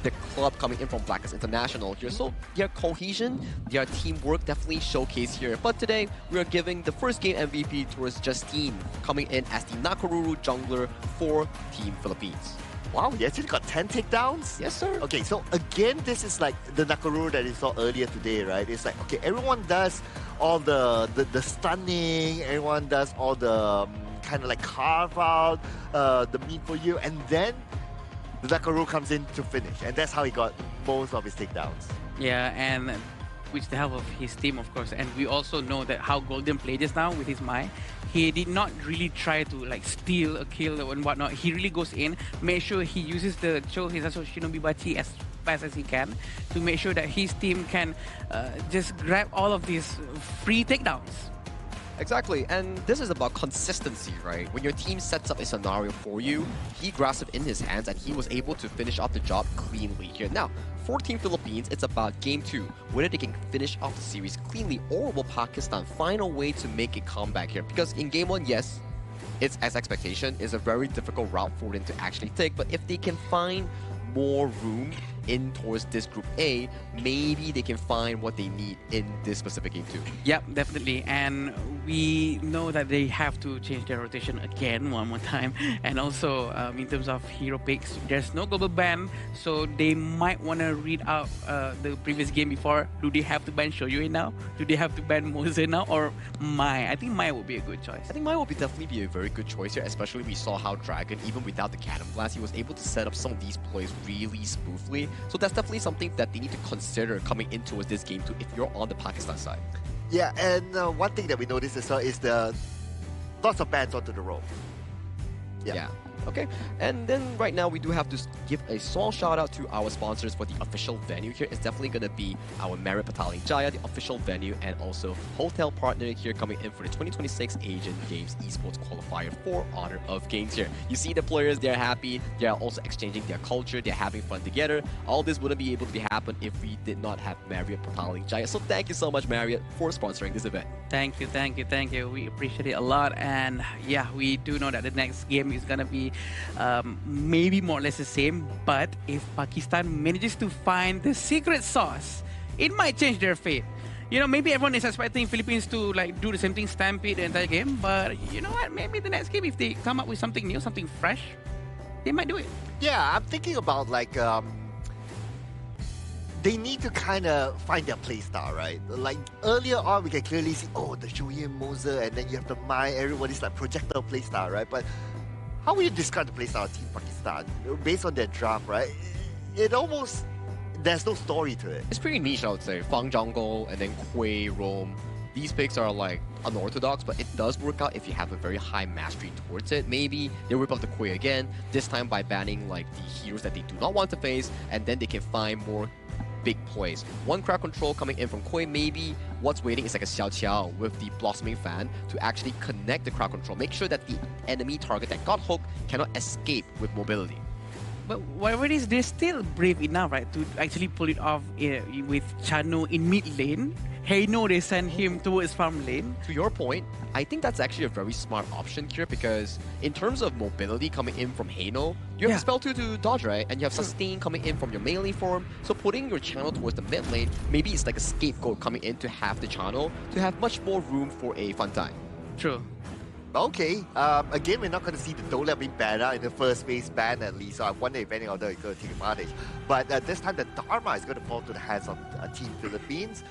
the club coming in from Blackest International here. So their cohesion, their teamwork definitely showcased here. But today, we are giving the first game MVP towards Justine, coming in as the Nakaruru jungler for Team Philippines. Wow, you actually got 10 takedowns? Yes, sir. Okay, so again, this is like the Nakaruru that you saw earlier today, right? It's like, okay, everyone does all the stunning, everyone does all the kind of like carve out the meat for you, and then the Nakaruru comes in to finish, and that's how he got most of his takedowns. Yeah, and with the help of his team, of course. And we also know that how Golden played just now with his Mai. He did not really try to like steal a kill and whatnot. He really goes in, make sure he uses the Shinobi Bachi as fast as he can to make sure that his team can just grab all of these free takedowns. Exactly, and this is about consistency, right? When your team sets up a scenario for you, he grasped it in his hands and he was able to finish off the job cleanly here. Now, for Team Philippines, it's about Game 2, whether they can finish off the series cleanly, or will Pakistan find a way to make a comeback here? Because in Game 1, yes, it's as expectation, it's a very difficult route for them to actually take, but if they can find more room in towards this Group A, maybe they can find what they need in this specific Game 2. Yep, definitely. And we know that they have to change their rotation again one more time. And also, in terms of hero picks, there's no global ban, so they might want to read out the previous game before. Do they have to ban Shoyue now? Do they have to ban Moze now? Or Mai? I think Mai would be a good choice. I think Mai will definitely be a very good choice here, especially we saw how Dragon, even without the Cannon Blast, he was able to set up some of these plays really smoothly. So that's definitely something that they need to consider coming into this game too if you're on the Pakistan side. Yeah, and one thing that we noticed as well is the lots of bans onto the rope. Yeah. Okay, and then right now we do have to give a small shout out to our sponsors for the official venue here. It's definitely going to be our Marriott Petaling Jaya, the official venue, and also hotel partner here coming in for the 2026 Asian Games Esports Qualifier for Honor of Kings here. You see the players, they're happy, they're also exchanging their culture, they're having fun together. All this wouldn't be able to happen if we did not have Marriott Petaling Jaya. So thank you so much, Marriott, for sponsoring this event. Thank you, thank you, thank you. We appreciate it a lot. And yeah, we do know that the next game is going to be maybe more or less the same. But if Pakistan manages to find the secret sauce, it might change their fate. You know, maybe everyone is expecting Philippines to like do the same thing, stampede the entire game. But you know what? Maybe the next game, if they come up with something new, something fresh, they might do it. Yeah, I'm thinking about like they need to kind of find their play style, right? Like earlier on, we can clearly see, oh, the Shoei Moser, and then you have the Mai, everybody's like projectile play style, right? But how would you describe the play style of Team Pakistan based on their draft, right? It almost, there's no story to it. It's pretty niche, I would say. Fang Jungle and then Kui, Rome. These picks are like unorthodox, but it does work out if you have a very high mastery towards it. Maybe they rip off the Kui again, this time by banning like the heroes that they do not want to face, and then they can find more big plays. One crowd control coming in from Kui, maybe what's waiting is like a Xiao Qiao with the Blossoming Fan to actually connect the crowd control. Make sure that the enemy target that got hooked cannot escape with mobility. But whatever it is, they're still brave enough, right, to actually pull it off with Chano in mid lane. Heino, they send him towards farm lane. To your point, I think that's actually a very smart option here because in terms of mobility coming in from Heino, you have Spell 2 to dodge, right? And you have Sustain coming in from your melee form. So putting your channel towards the mid lane, maybe it's like a scapegoat coming in to have the channel to have much more room for a fun time. True. Okay, again, we're not going to see the Dola being banned out in the first phase ban at least, so I wonder if any other is going to take advantage. But this time, the Dharma is going to fall to the hands of Team Philippines.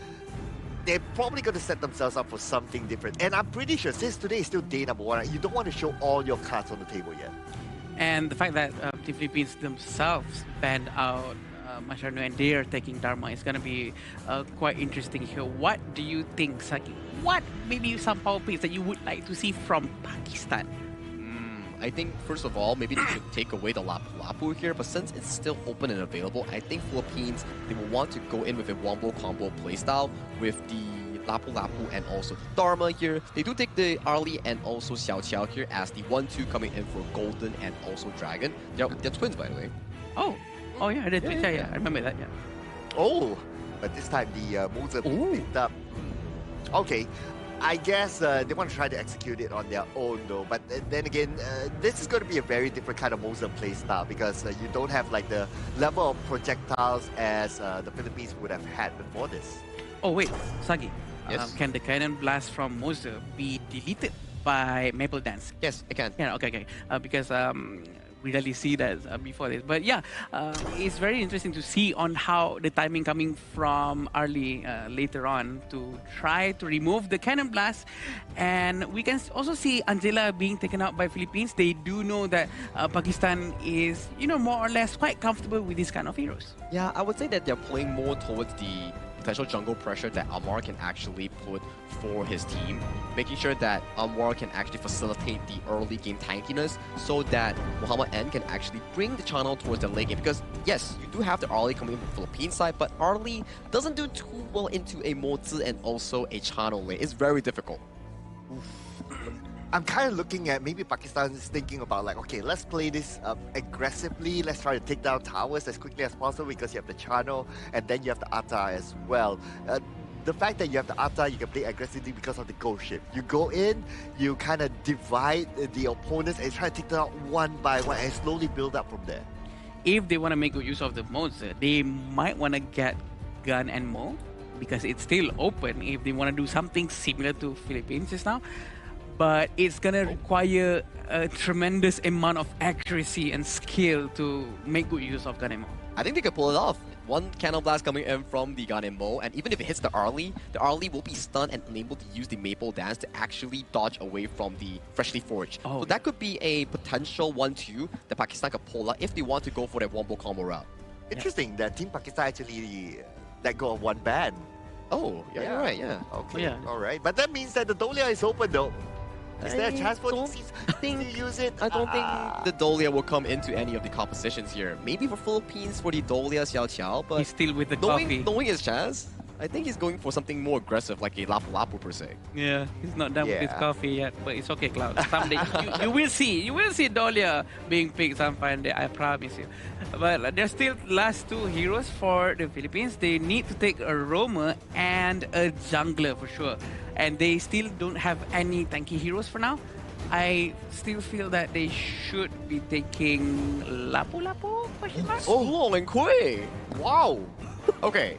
They're probably going to set themselves up for something different. And I'm pretty sure, since today is still day number one, you don't want to show all your cards on the table yet. And the fact that the Philippines themselves banned out Masharno and they are taking Dharma is going to be quite interesting here. What do you think, Saki? What maybe some power plays that you would like to see from Pakistan? I think, first of all, maybe they should take away the Lapu Lapu here, but since it's still open and available, I think Philippines, they will want to go in with a wombo combo playstyle with the Lapu Lapu and also the Dharma here. They do take the Arlie and also Xiao Qiao here as the 1-2 coming in for Golden and also Dragon. They're twins, by the way. Oh yeah, yeah, I remember that, yeah. Oh, but this time the moves are picked up. Okay. I guess they want to try to execute it on their own though, but then again, this is going to be a very different kind of Mozart play style because you don't have like the level of projectiles as the Philippines would have had before this. Oh wait, Sagi, yes? Can the cannon blast from Mozart be deleted by Maple Dance? Yes, it can. Yeah, okay. Because we rarely see that before this. But yeah, it's very interesting to see on how the timing coming from Arlie later on to try to remove the cannon blast. And we can also see Angela being taken out by Philippines. They do know that Pakistan is, more or less quite comfortable with these kind of heroes. Yeah, I would say that they're playing more towards the potential jungle pressure that Anwar can actually put for his team, making sure that Anwar can actually facilitate the early game tankiness so that Muhammad N can actually bring the channel towards the late game. Because yes, you do have the Arlie coming in from the Philippine side, but Arlie doesn't do too well into a Mozi and also a channel lane. It's very difficult. I'm kind of looking at maybe Pakistan is thinking about like, okay, let's play this aggressively. Let's try to take down towers as quickly as possible because you have the channel and then you have the Atta as well. The fact that you have the Atta, you can play aggressively because of the ghost ship. You go in, you kind of divide the opponents and try to take them out one by one and slowly build up from there. If they want to make good use of the modes, they might want to get Gun and Mo because it's still open if they want to do something similar to Philippines just now. But it's going to require a tremendous amount of accuracy and skill to make good use of Gun and Mo. I think they could pull it off. One Cannon Blast coming in from the Gun and Mo, and even if it hits the Arlie will be stunned and unable to use the Maple Dance to actually dodge away from the Freshly Forged. Oh. So that could be a potential 1-2 that Pakistan could pull out if they want to go for that wombo combo route. Interesting that Team Pakistan actually let go of one ban. Oh, yeah, you're right, yeah. Okay, yeah. All right. But that means that the Dolia is open though. Is there a chance for to use it? I don't think the Dolia will come into any of the compositions here. Maybe for Philippines for the Dolia Xiao Qiao, but he's still with the knowing coffee. his chance, I think he's going for something more aggressive, like a Lapu Lapu per se. Yeah, he's not done with his coffee yet, but it's okay, Cloud. Someday you will see. You will see Dolia being picked some fine day, I promise you. But there's still last two heroes for the Philippines. They need to take a roamer and a jungler for sure. And they still don't have any tanky heroes for now. I still feel that they should be taking Lapu Lapu? Oh, Long and Kui! Wow! Okay.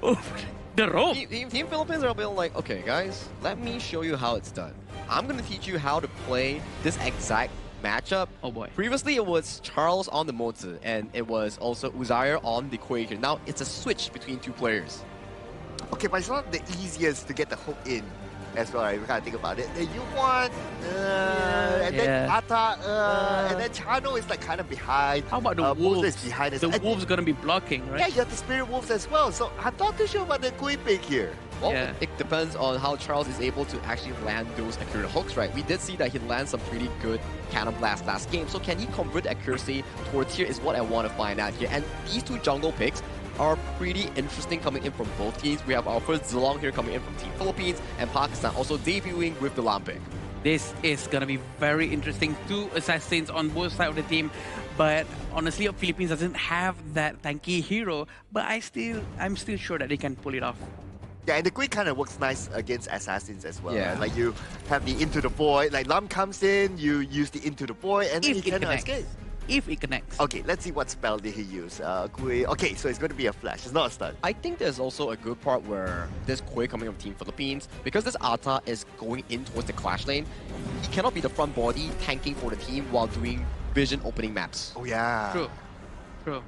The rope! Team Philippines are a bit like, okay guys, let me show you how it's done. I'm gonna teach you how to play this exact matchup. Oh boy. Previously it was Charles on the Mozi, and it was also Uzair on the Kui here. Now it's a switch between two players. Okay, but it's not the easiest to get the hook in as well, right? We gotta think about it. You want, and then Ata, and then Chano is like kind of behind. How about the Wolves? Is behind us. The Wolves gonna be blocking, right? Yeah, you have the Spirit Wolves as well. So I'm not too sure about the Kui pick here. Well, it depends on how Charles is able to actually land those accurate hooks, right? We did see that he lands some pretty good Cannon Blast last game. So can he convert the accuracy towards here is what I want to find out here. And these two jungle picks are pretty interesting coming in from both teams. We have our first Zilong here coming in from Team Philippines, and Pakistan also debuting with the Lam pick. This is gonna be very interesting. Two assassins on both sides of the team, but honestly, Philippines doesn't have that tanky hero. But I'm still sure that they can pull it off. Yeah, and the Kui kind of works nice against assassins as well. Yeah, right? Like you have the Into the Void, like Lam comes in, you use the Into the Void, and then you cannot escape. If it connects. Okay, let's see what spell did he use. Kui. Okay, so it's going to be a flash. It's not a stun. I think there's also a good part where this Kui coming from Team Philippines, because this Ata is going in towards the clash lane, he cannot be the front body tanking for the team while doing vision opening maps. Oh yeah. True.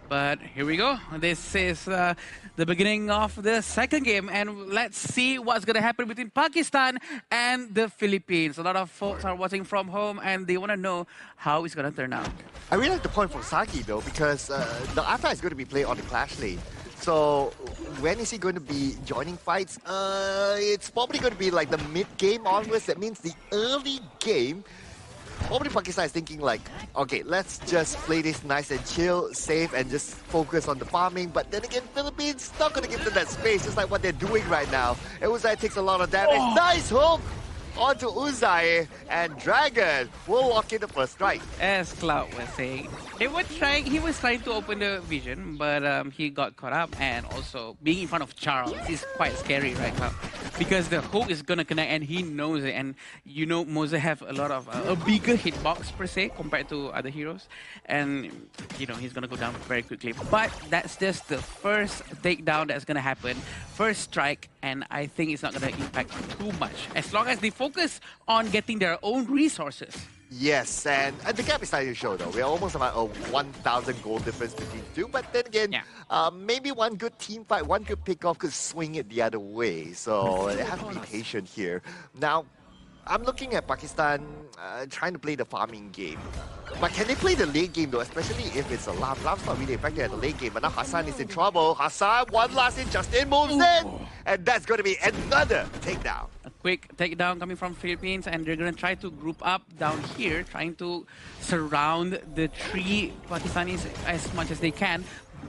But here we go. This is the beginning of the second game, and let's see what's going to happen between Pakistan and the Philippines. A lot of folks are watching from home, and they want to know how it's going to turn out. I really like the point from Saki, though, because the Ata is going to be played on the clash lane. So when is he going to be joining fights? It's probably going to be like the mid-game onwards. That means the early game. Probably Pakistan is thinking like, okay, let's just play this nice and chill, safe, and just focus on the farming. But then again, Philippines not going to give them that space, just like what they're doing right now. And Uzai takes a lot of damage. Nice hook onto Uzai, and Dragon will lock in the first strike. As Cloud was saying, he was trying to open the vision, but he got caught up, and also being in front of Charles is quite scary right now. Because the hook is gonna connect, and he knows it. And you know, Moza have a lot of a bigger hitbox per se compared to other heroes, and you know he's gonna go down very quickly. But that's just the first takedown that's gonna happen, first strike, and I think it's not gonna impact too much as long as they focus on getting their own resources. Yes, and the gap is starting to show though. We're almost about a 1,000 goal difference between two. But then again, maybe one good team fight, one good pick-off could swing it the other way. So they have to be patient here. Now, I'm looking at Pakistan trying to play the farming game. But can they play the late game though, especially if it's a Lam? Lam's not really effective at the late game, but now Hassan is in trouble. Hassan, one last in, Justin moves in! And that's going to be another takedown. A quick takedown coming from Philippines, and they're going to try to group up down here, trying to surround the three Pakistanis as much as they can.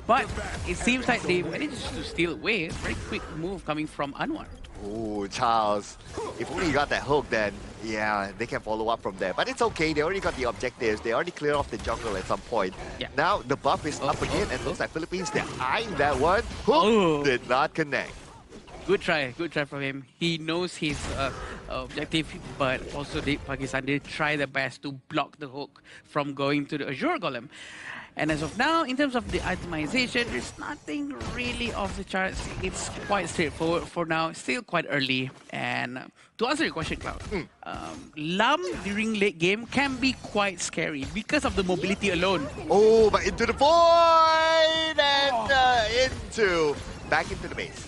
But it seems like they managed to steal away. Very quick move coming from Anwar. Oh, Charles. If only you got that hook, then yeah, they can follow up from there. But it's okay, they already got the objectives. They already cleared off the jungle at some point. Yeah. Now the buff is up again, and looks like Philippines, they're eyeing that one. Hook did not connect. Good try from him. He knows his objective, but also Pakistan did try their best to block the hook from going to the Azure Golem. And as of now, in terms of the itemization, there's nothing really off the charts. It's quite straightforward for now, still quite early. And to answer your question, Cloud, Lam during late game can be quite scary because of the mobility alone. Oh, but into the void and back into the base.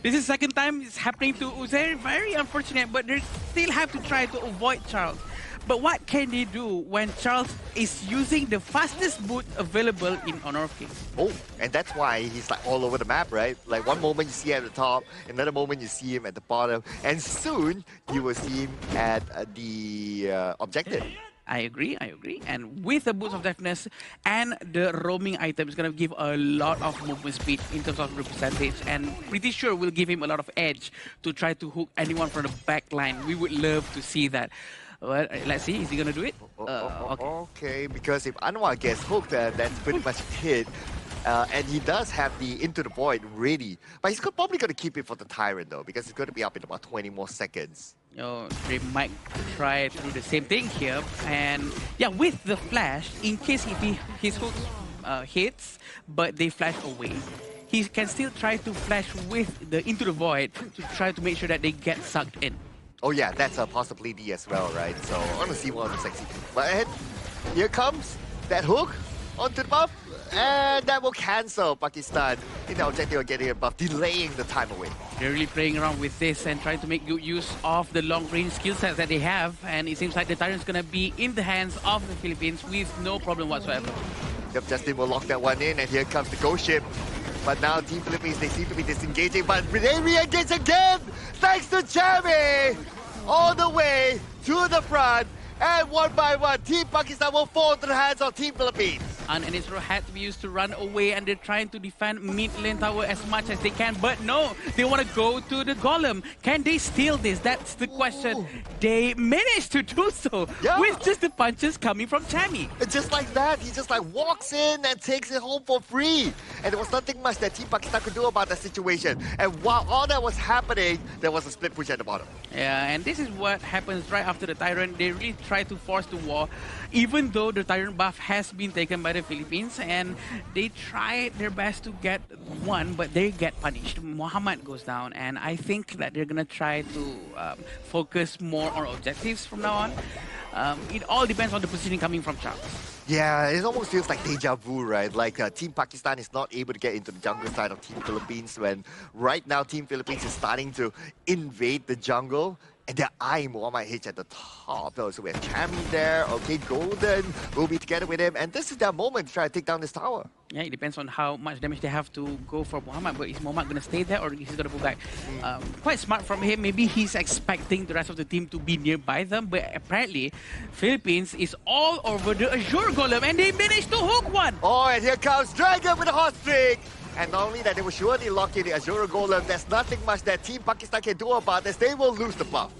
This is the second time it's happening to Uzair. Very unfortunate, but they still have to try to avoid Charles. But what can they do when Charles is using the fastest boot available in Honor of Kings? Oh, and that's why he's like all over the map, right? Like one moment you see him at the top, another moment you see him at the bottom, and soon you will see him at the objective. I agree. And with the Boots of Deafness and the roaming item, it's going to give a lot of movement speed in terms of the percentage, and pretty sure will give him a lot of edge to try to hook anyone from the back line. We would love to see that. Well, let's see, is he going to do it? Okay, because if Anwar gets hooked, that's pretty much it. And he does have the Into the Void ready. But he's probably going to keep it for the Tyrant, though, because it's going to be up in about 20 more seconds. Oh, they might try to do the same thing here. And yeah, with the flash, in case if his hook hits, but they flash away, he can still try to flash with the Into the Void to try to make sure that they get sucked in. Oh yeah, that's a possibility as well, right? So I want to see one of the sexy. But ahead, here comes that hook onto the buff, and that will cancel Pakistan in the objective of getting a buff, delaying the time away. They're really playing around with this and trying to make good use of the long-range skill sets that they have, and it seems like the Tyrant's going to be in the hands of the Philippines with no problem whatsoever. Yep, Justin will lock that one in, and here comes the ghost ship. But now Team Philippines, they seem to be disengaging, but they re-engage again, thanks to Jamie! All the way to the front, and one by one, Team Pakistan will fall into the hands of Team Philippines. And Anisro had to be used to run away, and they're trying to defend mid lane tower as much as they can. But no, they want to go to the Golem. Can they steal this? That's the question. Ooh. They managed to do so with just the punches coming from Chammy. Just like that, he just like walks in and takes it home for free. And there was nothing much that Team Pakistan could do about the situation. And while all that was happening, there was a split push at the bottom. Yeah, and this is what happens right after the Tyrant. They really try to force the war, even though the Tyrant buff has been taken by the Philippines, and they try their best to get one, but they get punished. Muhammad goes down, and I think that they're gonna try to focus more on objectives from now on. It all depends on the positioning coming from Charles. Yeah, it almost feels like deja vu, right? Like Team Pakistan is not able to get into the jungle side of Team Philippines, when right now Team Philippines is starting to invade the jungle. And they're eyeing Muhammad H at the top. So we have Chammy there. Okay, Golden will be together with him. And this is their moment to try to take down this tower. Yeah, it depends on how much damage they have to go for Muhammad. But is Muhammad going to stay there, or is he going to go back? Quite smart from him. Maybe he's expecting the rest of the team to be nearby them. But apparently, Philippines is all over the Azure Golem. And they managed to hook one. Oh, and here comes Dragon with a hot streak. And not only that, they will surely lock in the Azure Golem. There's nothing much that Team Pakistan can do about this. They will lose the buff.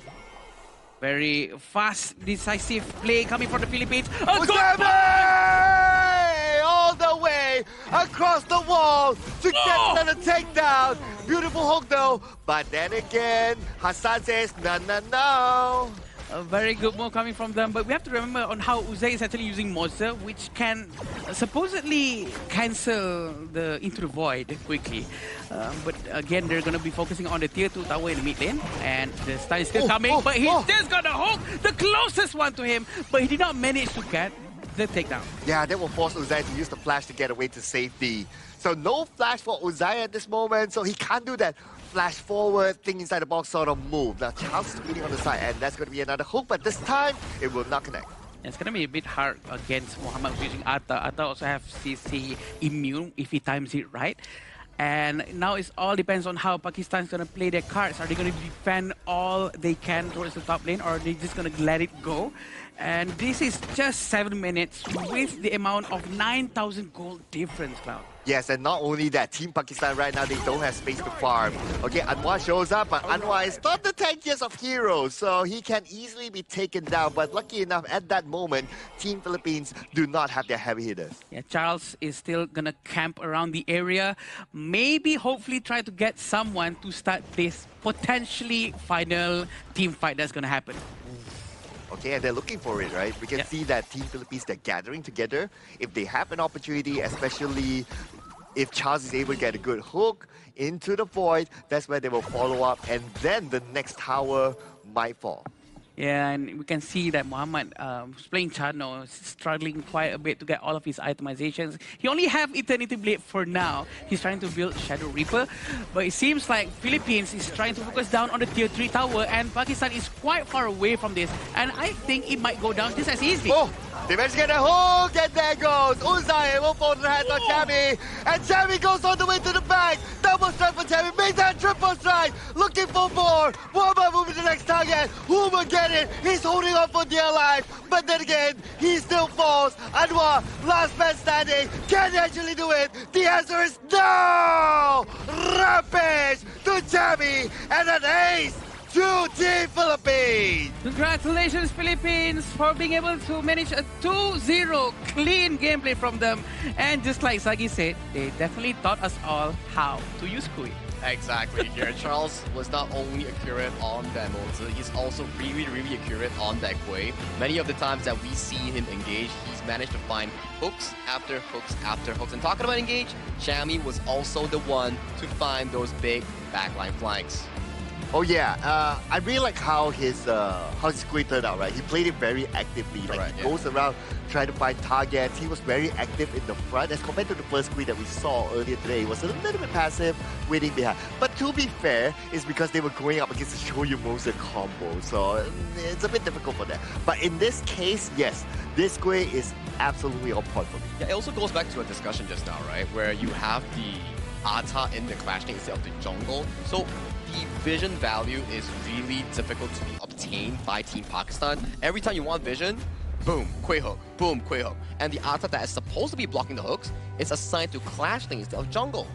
Very fast, decisive play coming from the Philippines. All the way across the wall to get another takedown. Beautiful hook though. But then again, Hassan says, no. A very good move coming from them, but we have to remember on how Uzay is actually using Monster, which can supposedly cancel the Into the Void quickly. But again, they're going to be focusing on the tier 2 tower in the mid lane, and the stun is still coming, but he's just got a hook, the closest one to him, but he did not manage to get the takedown. Yeah, that will force Uzay to use the flash to get away to safety. So no flash for Uzay at this moment, so he can't do that flash forward, thing inside the box sort of move. Now Charles is waiting on the side, and that's going to be another hook, but this time it will not connect. It's going to be a bit hard against Muhammad using Atta. Atta also have CC immune if he times it right. And now it all depends on how Pakistan's going to play their cards. Are they going to defend all they can towards the top lane, or are they just going to let it go? And this is just 7 minutes with the amount of 9,000 gold difference, Cloud. Yes, and not only that, Team Pakistan right now, they don't have space to farm. Okay, Anwar shows up, but Anwar is not the 10th of hero, so he can easily be taken down. But lucky enough, at that moment, Team Philippines do not have their heavy hitters. Yeah, Charles is still gonna camp around the area. Maybe, hopefully, try to get someone to start this potentially final team fight that's gonna happen. Okay, and they're looking for it, right? We can see that Team Philippines, they're gathering together. If they have an opportunity, especially if Charles is able to get a good hook into the void, that's where they will follow up, and then the next tower might fall. Yeah, and we can see that Muhammad who's playing Chano is struggling quite a bit to get all of his itemizations. He only have Eternity Blade for now. He's trying to build Shadow Reaper, but it seems like Philippines is trying to focus down on the tier 3 tower, and Pakistan is quite far away from this, and I think it might go down just as easily. Oh! They managed to get a hook, and there goes Uzai. Will fold the hands on Tammy, and Tammy goes all the way to the back. Double strike for Tammy, make that triple strike. Looking for more. Muhammad moving to the next target. Who will get it? He's holding on for dear life, but then again, he still falls. Anwar, last man standing. Can he actually do it? The answer is no. Rampage to Tammy, and an ace to Team Philippines. Congratulations, Philippines, for being able to manage a 2-0 clean gameplay from them. And just like Sagi said, they definitely taught us all how to use Kui. Exactly. Here, Charles was not only accurate on that Mozi, he's also really accurate on that Kui. Many of the times that we see him engage, he's managed to find hooks after hooks after hooks. And talking about engage, Shammy was also the one to find those big backline flanks. Oh yeah, I really like how his Kui turned out, right? He played it very actively. Like he goes around trying to find targets. He was very active in the front as compared to the first Kui that we saw earlier today. He was a little bit passive, waiting behind. But to be fair, it's because they were going up against the Shoyu Moser combo, so it's a bit difficult for them. But in this case, yes, this Kui is absolutely on point for me. Yeah, it also goes back to a discussion just now, right? Where you have the Ata in the Clash Lane instead of the jungle. So the vision value is really difficult to be obtained by Team Pakistan. Every time you want vision, boom, Kui hook, boom, Kui hook. And the Ata that is supposed to be blocking the hooks is assigned to Clash Lane instead of jungle.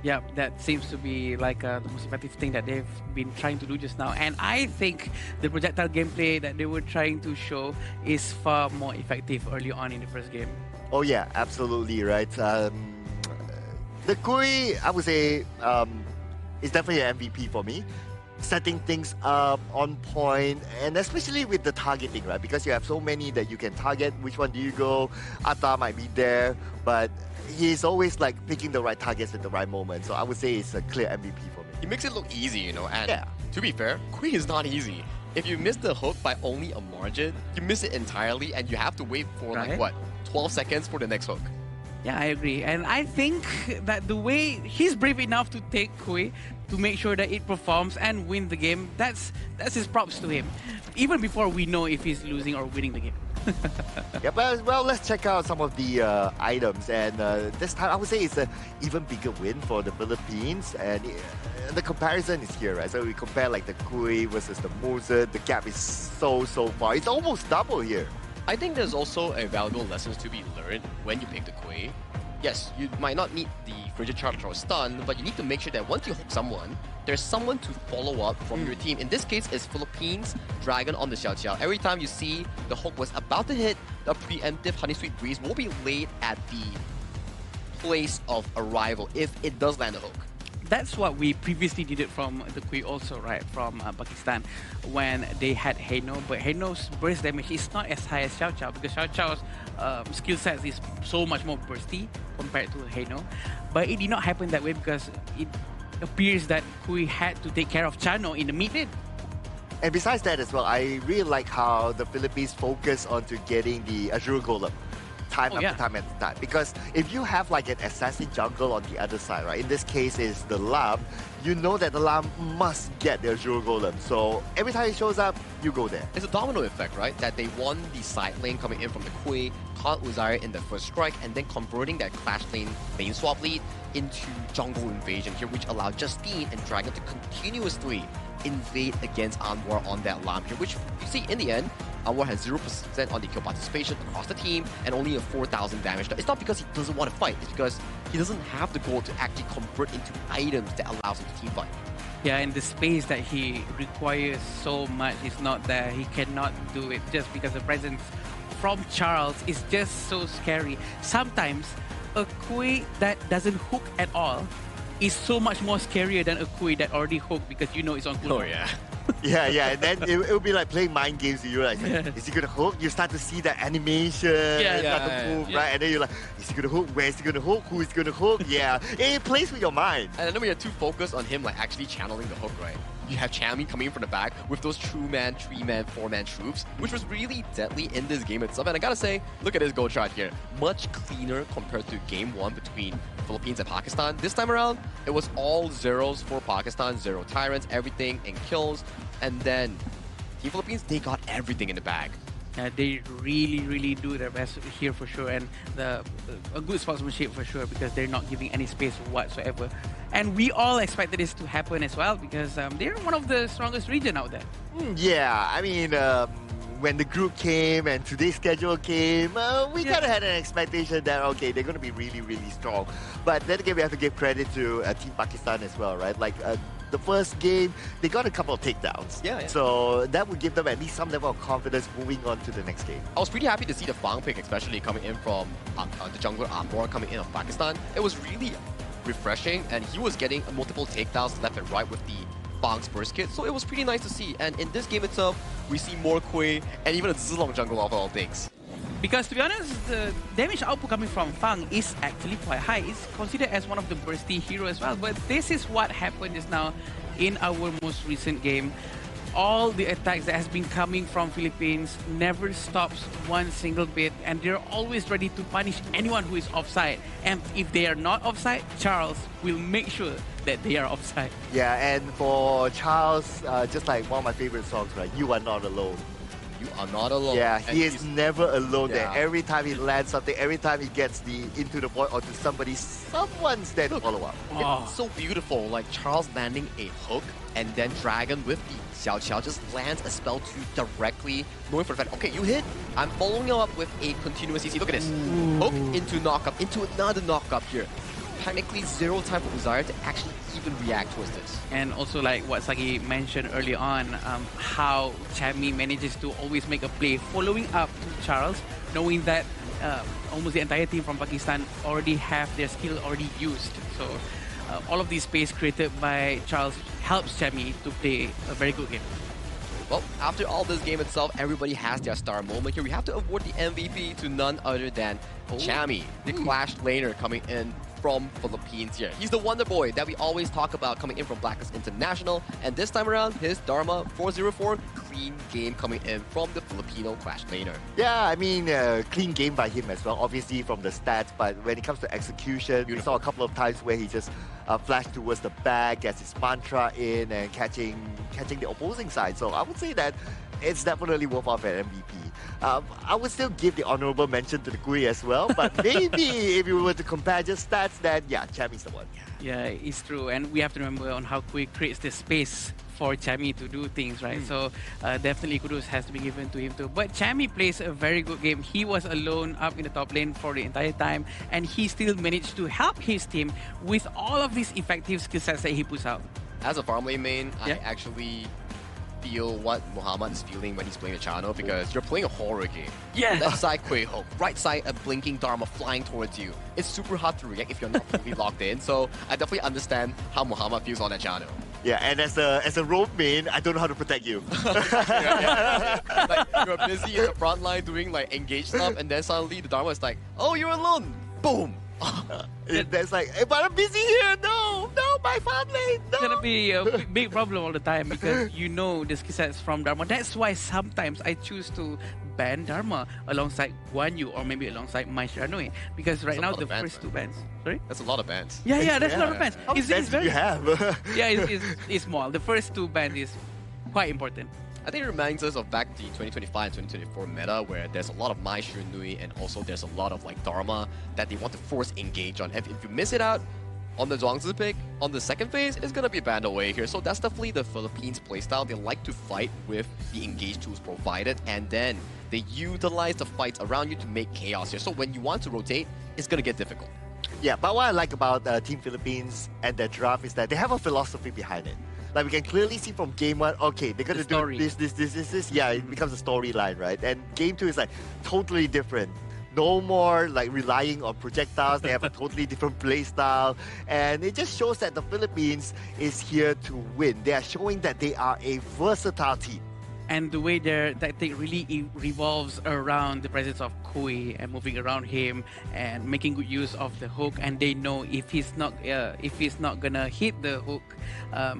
Yeah, that seems to be like the most effective thing that they've been trying to do just now. And I think the projectile gameplay that they were trying to show is far more effective early on in the first game. Oh yeah, absolutely, right. The Kui, I would say, is definitely an MVP for me. Setting things up on point, and especially with the targeting, right? Because you have so many that you can target. Which one do you go? Ata might be there, but he's always like picking the right targets at the right moment. So I would say it's a clear MVP for me. He makes it look easy, you know, and to be fair, Kui is not easy. If you miss the hook by only a margin, you miss it entirely, and you have to wait for like what, 12 seconds for the next hook. Yeah, I agree. And I think that the way he's brave enough to take Kui to make sure that it performs and win the game, that's his props to him. Even before we know if he's losing or winning the game. Yeah, but well, let's check out some of the items. And this time, I would say it's an even bigger win for the Philippines. And the comparison is here, right? So we compare like the Kui versus the Moser. The gap is so far. It's almost double here. I think there's also a valuable lessons to be learned when you pick the Kui. Yes, you might not need the Frigid Charge or Stun, but you need to make sure that once you hook someone, there's someone to follow up from your team. In this case, it's Philippines Dragon on the Xiao Xiao. Every time you see the hook was about to hit, the preemptive Honey Sweet Breeze will be laid at the place of arrival if it does land a hook. That's what we previously did it from the Kui also, right? From Pakistan when they had Heino, but Heino's burst damage is not as high as Xiao Xiao because Xiao Xiao's skill set is so much more bursty compared to Heino. But it did not happen that way because it appears that Kui had to take care of Chano in the mid lane. And besides that as well, I really like how the Philippines focus on to getting the Azure Golem time after time after time. Because if you have like an assassin jungle on the other side, right? In this case is the Lam, you know that the Lam must get the Azure Golem. So every time he shows up, you go there. It's a domino effect, right? That they won the side lane coming in from the Kui, caught Uzari in the first strike, and then converting that Clash lane swap lead into jungle invasion here, which allowed Justine and Dragon to continuously invade against Anwar on that Lam here, which you see in the end, Anwar has 0% on the kill participation across the team and only a 4,000 damage. It's not because he doesn't want to fight, it's because he doesn't have the goal to actually convert into items that allows him to team fight. Yeah, and the space that he requires so much is not there. He cannot do it just because the presence from Charles is just so scary. Sometimes a Kui that doesn't hook at all is so much more scarier than a Kui that already hooked because you know it's on cooldown. Oh yeah. Yeah, and then it'll be like playing mind games to you. Like, is he gonna hook? You start to see the animation, start to move, right? And then you're like, is he gonna hook? Where is he gonna hook? Who is gonna hook? Yeah, it plays with your mind. And then we are too focused on him like actually channeling the hook, right? You have Chami coming in from the back with those 2-man, 3-man, 4-man troops, which was really deadly in this game itself. And I gotta say, look at this goal chart here. Much cleaner compared to game 1 between Philippines and Pakistan. This time around, it was all zeros for Pakistan, 0 tyrants, everything, and kills. And then Team Philippines, they got everything in the bag. They really do their best here for sure, and a good sportsmanship for sure, because they're not giving any space whatsoever. And we all expected this to happen as well, because they're one of the strongest region out there. Yeah, I mean, when the group came and today's schedule came, we kind of had an expectation that, okay, they're going to be really strong. But then again, we have to give credit to Team Pakistan as well, right? Like, the first game, they got a couple of takedowns. Yeah. So that would give them at least some level of confidence moving on to the next game. I was pretty happy to see the Fang pick, especially coming in from the jungler Amor coming in of Pakistan. It was really refreshing, and he was getting multiple takedowns left and right with the Fang's burst kit, so it was pretty nice to see. And in this game itself, we see more Kui and even a Zilong jungle of all things. Because to be honest, the damage output coming from Fang is actually quite high. It's considered as one of the bursty heroes as well. But this is what happened just now in our most recent game. All the attacks that has been coming from Philippines never stops one single bit, and they're always ready to punish anyone who is offside. And if they are not offside, Charles will make sure that they are offside. Yeah, and for Charles, just like one of my favorite songs, right? You Are Not Alone. You are not alone. Yeah, he is never alone there. Yeah. Every time he lands something, every time he gets into the void or to somebody, someone's there to follow up. It's so beautiful, like Charles landing a hook, and then Dragon with the Xiao Xiao just lands a spell 2 directly, knowing for the fact, okay, you hit, I'm following you up with a continuous CC. Look at this. Hook into knockup, into another knockup here. Technically 0 time for Desire to actually even react towards this. And also like what Sagi mentioned early on, how Chami manages to always make a play following up to Charles, knowing that almost the entire team from Pakistan already have their skill already used. So all of this space created by Charles helps Chami to play a very good game. Well, after all this game itself, everybody has their star moment here. We have to award the MVP to none other than Chami, the Clash laner coming in from Philippines here. He's the wonder boy that we always talk about coming in from Blacklist International, and this time around, his Dharma 404 clean game coming in from the Filipino Clash laner. Yeah, I mean, clean game by him as well, obviously from the stats, but when it comes to execution, we saw a couple of times where he just flashed towards the back, gets his mantra in, and catching the opposing side. So I would say that it's definitely worth off an MVP. I would still give the honorable mention to the Kui as well, but maybe if you were to compare just stats, then yeah, Chami's the one. Yeah, it's true, and we have to remember on how Kui creates the space for Chami to do things, right? So definitely kudos has to be given to him too. But Chami plays a very good game. He was alone up in the top lane for the entire time, and he still managed to help his team with all of these effective skill sets that he puts out. As a farm lane main, I actually feel what Muhammad is feeling when he's playing the channel, because you're playing a horror game. Yeah. Left side Kui Hook, right side a blinking Dharma flying towards you. It's super hard to react if you're not fully locked in. So I definitely understand how Muhammad feels on that channel. Yeah, and as a rogue main, I don't know how to protect you. Like you're busy in the front line doing like engage stuff, and then suddenly the Dharma is like, "Oh, you're alone!" Boom. That's like, hey, but I'm busy here. No, my farm lane. No. It's gonna be a big problem all the time, because you know the skill sets from Dharma. That's why sometimes I choose to ban Dharma alongside Guan Yu or maybe alongside Mai Shiranui, because right now the first 2 bans. Sorry? That's a lot of bans. Yeah, that's a lot of bans. How many bans do you have? Yeah, it's small. The first 2 bans is quite important. I think it reminds us of back to the 2025 and 2024 meta, where there's a lot of Mai Shiranui and also there's a lot of like Dharma that they want to force engage on. If you miss it out on the Zhuangzi pick, on the second phase, it's gonna be banned away here. So that's definitely the Philippines playstyle. They like to fight with the engage tools provided, and then they utilize the fights around you to make chaos here. So when you want to rotate, it's gonna get difficult. Yeah, but what I like about Team Philippines and their draft is that they have a philosophy behind it. Like, we can clearly see from game 1, okay, they're going to do this. Yeah, it becomes a storyline, right? And game 2 is like totally different. no more like relying on projectiles. They have a totally different play style. And it just shows that the Philippines is here to win. They are showing that they are a versatile team. And the way their tactic really revolves around the presence of Kui and moving around him and making good use of the hook. And they know if he's not gonna hit the hook,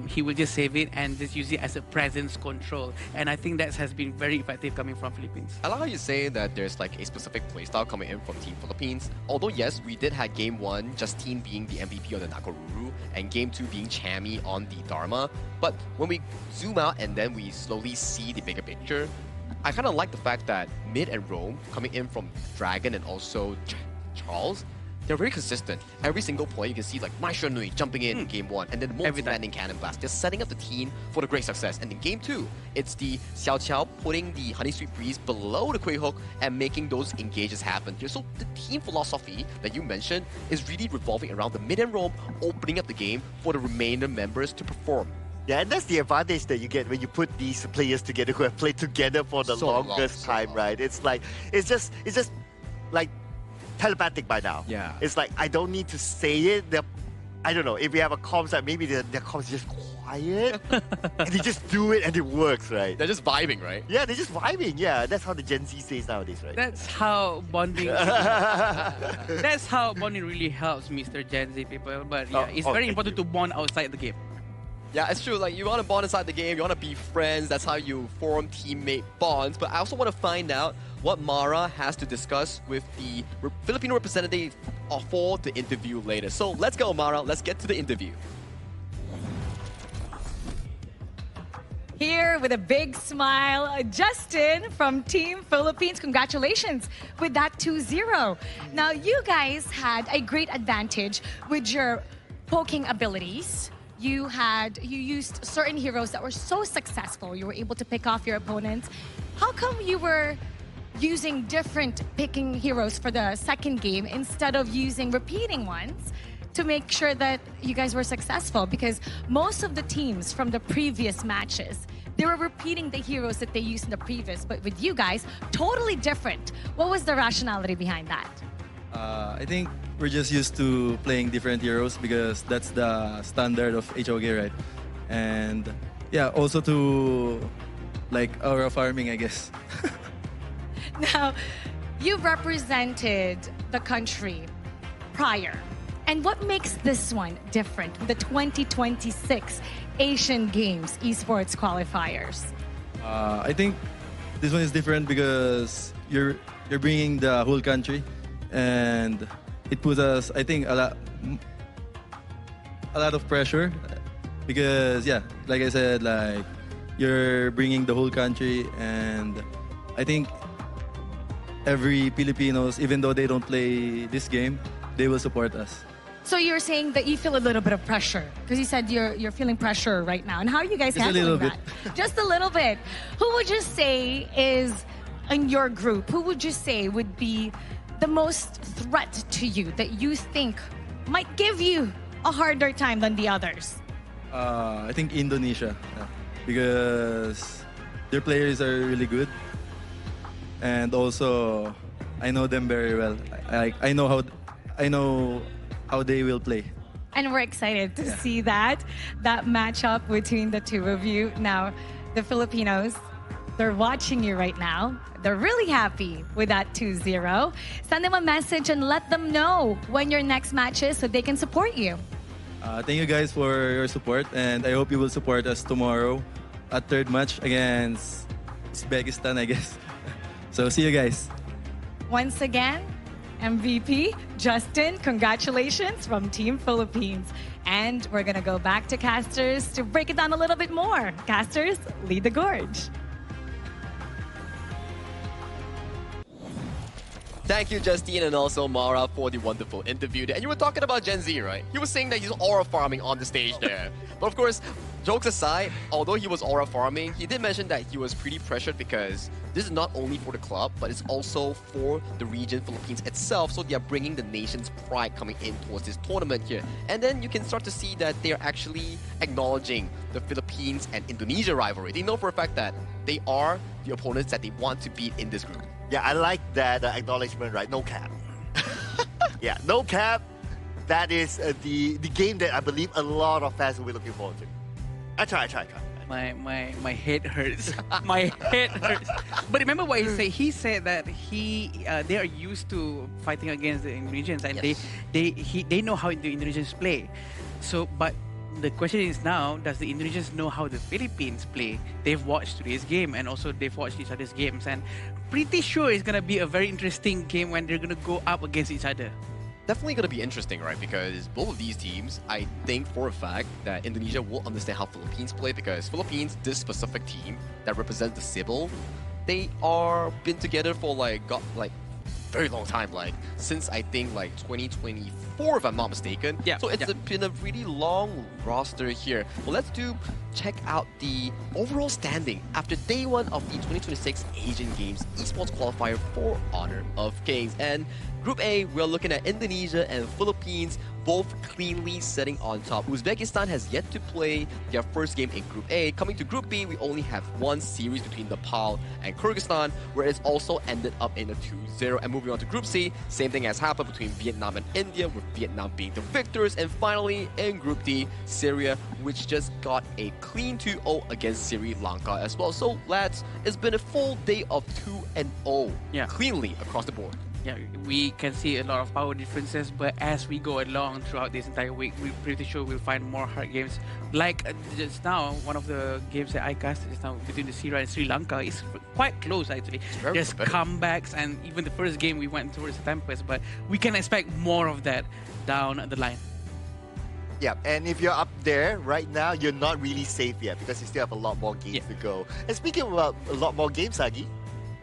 he will just save it and just use it as a presence control. And I think that has been very effective coming from Philippines. I like how you say that there's like a specific playstyle coming in from Team Philippines. Although yes, we did have Game 1, Justine being the MVP on the Nakoruru, and Game 2 being Chammy on the Dharma. But when we zoom out and then we slowly see the bigger picture, I kind of like the fact that Mid and Rome coming in from Dragon and also Charles, they're very consistent. Every single point you can see like Maestro Nui jumping in Game 1 and then the multi-landing cannon blast. They're setting up the team for the great success. And in Game 2, it's the Xiao Qiao putting the Honey Sweet Breeze below the Kui hook and making those engages happen. So the team philosophy that you mentioned is really revolving around the Mid and Rome opening up the game for the remainder members to perform. Yeah, and that's the advantage that you get when you put these players together who have played together for the longest time, right? It's just like telepathic by now. Yeah. It's like I don't need to say it. I don't know, if we have a comms that maybe their comms is just quiet and they just do it and it works, right? They're just vibing, right? Yeah, they're just vibing. Yeah, that's how the Gen Z says nowadays, right? That's how bonding. That's how bonding really helps, Mr. Gen Z people. But yeah, it's very important to bond outside the game. Yeah, it's true. Like, you want to bond inside the game, you want to be friends. That's how you form teammate bonds. But I also want to find out what Mara has to discuss with the Filipino representative for the interview later. So let's go, Mara. Let's get to the interview. Here with a big smile, Justin from Team Philippines. Congratulations with that 2-0. Now, you guys had a great advantage with your poking abilities. You used certain heroes that were so successful. You were able to pick off your opponents. How come you were using different picking heroes for the second game instead of using repeating ones to make sure that you guys were successful? Because most of the teams from the previous matches, they were repeating the heroes that they used in the previous, but with you guys, totally different. What was the rationality behind that? I think we're just used to playing different heroes because that's the standard of HOK, right? And yeah, also to like aura farming, I guess. Now, you represented the country prior. And what makes this one different, the 2026 Asian Games esports qualifiers? I think this one is different because you're bringing the whole country, and it puts us, I think, a lot of pressure because, yeah, like I said, like you're bringing the whole country, and I think every Filipinos, even though they don't play this game, they will support us. So you're saying that you feel a little bit of pressure because you said you're feeling pressure right now. And how are you guys handling that? Just a little bit. Who would you say is in your group? Who would you say would be the most threat to you that you think might give you a harder time than the others? I think Indonesia, because their players are really good, and also I know them very well. I know how they will play. And we're excited to see that matchup between the two of you. Now, the Filipinos, they're watching you right now. They're really happy with that 2-0. Send them a message and let them know when your next match is so they can support you. Thank you guys for your support, and I hope you will support us tomorrow at third match against Uzbekistan, I guess. So see you guys. Once again, MVP Justin, congratulations from Team Philippines. And we're going to go back to Casters to break it down a little bit more. Casters, lead the gorge. Thank you, Justine, and also Mara for the wonderful interview. And you were talking about Gen Z, right? He was saying that he's aura farming on the stage there. But of course, jokes aside, although he was aura farming, he did mention that he was pretty pressured because this is not only for the club, but it's also for the region, Philippines itself. So they are bringing the nation's pride coming in towards this tournament here. And then you can start to see that they are actually acknowledging the Philippines and Indonesia rivalry. They know for a fact that they are the opponents that they want to beat in this group. Yeah, I like that acknowledgement, right? No cap. Yeah, no cap. That is the game that I believe a lot of fans will be looking forward to. I try. My head hurts. My head hurts. But remember what he said? He said that they are used to fighting against the Indonesians, and they know how the Indonesians play. So, but the question is now, does the Indonesians know how the Philippines play? They've watched today's game, and also they've watched each other's games, and pretty sure it's gonna be a very interesting game when they're gonna go up against each other. Definitely going to be interesting, right? Because both of these teams, I think for a fact that Indonesia will understand how Philippines play, because Philippines, this specific team that represents the Sibyl, they are been together for very long time, since I think 2024, if I'm not mistaken. Yeah. So it's been a really long roster here. Well, let's check out the overall standing after day one of the 2026 Asian Games Esports Qualifier for Honor of Kings. And Group A, we're looking at Indonesia and Philippines, both cleanly sitting on top. Uzbekistan has yet to play their first game in Group A. Coming to Group B, we only have one series between Nepal and Kyrgyzstan, where it's also ended up in a 2-0. And moving on to Group C, same thing has happened between Vietnam and India, with Vietnam being the victors. And finally, in Group D, Syria, which just got a clean 2-0 against Sri Lanka as well. So, lads, it's been a full day of 2-0 cleanly across the board. Yeah, we can see a lot of power differences, but as we go along throughout this entire week, we're pretty sure we'll find more hard games. Like just now, one of the games that I casted just now between the Syria and Sri Lanka is quite close actually. There's comebacks, and even the first game we went towards the Tempest, but we can expect more of that down the line. Yeah, and if you're up there right now, you're not really safe yet because you still have a lot more games to go. And speaking about a lot more games, Sagi,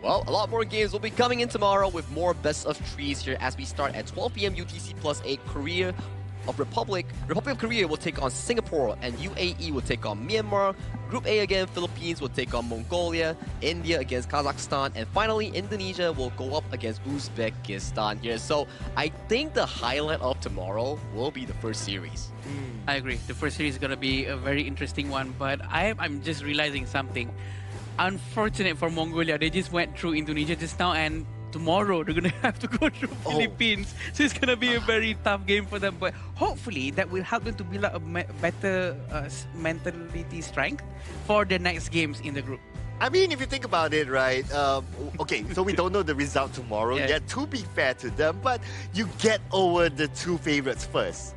well, a lot more games will be coming in tomorrow with more best of threes here as we start at 12 p.m. UTC plus 8. Republic of Korea will take on Singapore, and UAE will take on Myanmar. Group A again, Philippines will take on Mongolia, India against Kazakhstan, and finally Indonesia will go up against Uzbekistan here. So I think the highlight of tomorrow will be the first series. I agree. The first series is going to be a very interesting one, but I'm just realizing something. Unfortunate for Mongolia, they just went through Indonesia just now, and tomorrow they're gonna have to go through Philippines, so it's gonna be a very tough game for them. But hopefully that will help them to build up a better mentality strength for the next games in the group. I mean, if you think about it, right? Okay, so we don't know the result tomorrow yet, to be fair to them, but you get over the two favorites first.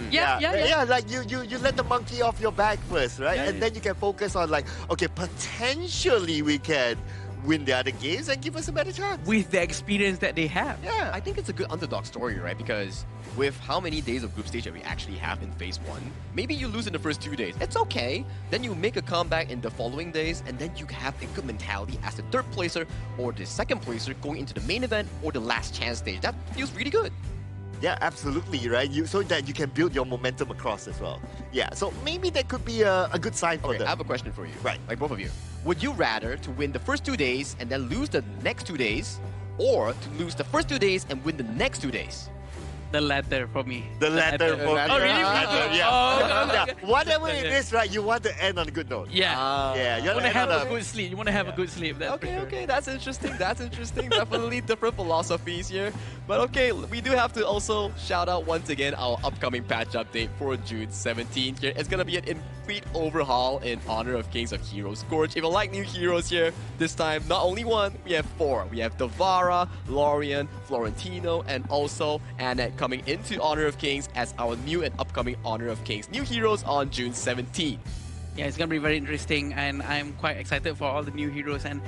Yeah. Like you let the monkey off your back first, right? And then you can focus on okay, potentially we can win the other games and give us a better chance. With the experience that they have. Yeah, I think it's a good underdog story, right? Because with how many days of group stage that we actually have in phase 1, maybe you lose in the first 2 days. It's okay. Then you make a comeback in the following days, and then you have a good mentality as the third placer or the second placer going into the main event or the last chance stage. That feels really good. Yeah, absolutely, right? So that you can build your momentum across as well. Yeah, so maybe that could be a good sign for them. I have a question for you. Right. Like both of you. Would you rather to win the first 2 days and then lose the next 2 days, or to lose the first 2 days and win the next 2 days? The latter for me. The latter for me. Oh, really? Yeah. Whatever it is, right, you want to end on a good note. Yeah. You want to have a good sleep. You want to have a good sleep. Okay, that's interesting. Definitely different philosophies here. But okay, we do have to also shout out once again our upcoming patch update for June 17th here. It's gonna be an complete overhaul in honor of Kings of Heroes Scourge. If you like new heroes here, this time not only one, we have 4. We have Davara, Lorian, Florentino, and also Annette coming into Honor of Kings as our new and upcoming Honor of Kings new heroes on June 17th. Yeah, it's going to be very interesting, and I'm quite excited for all the new heroes, and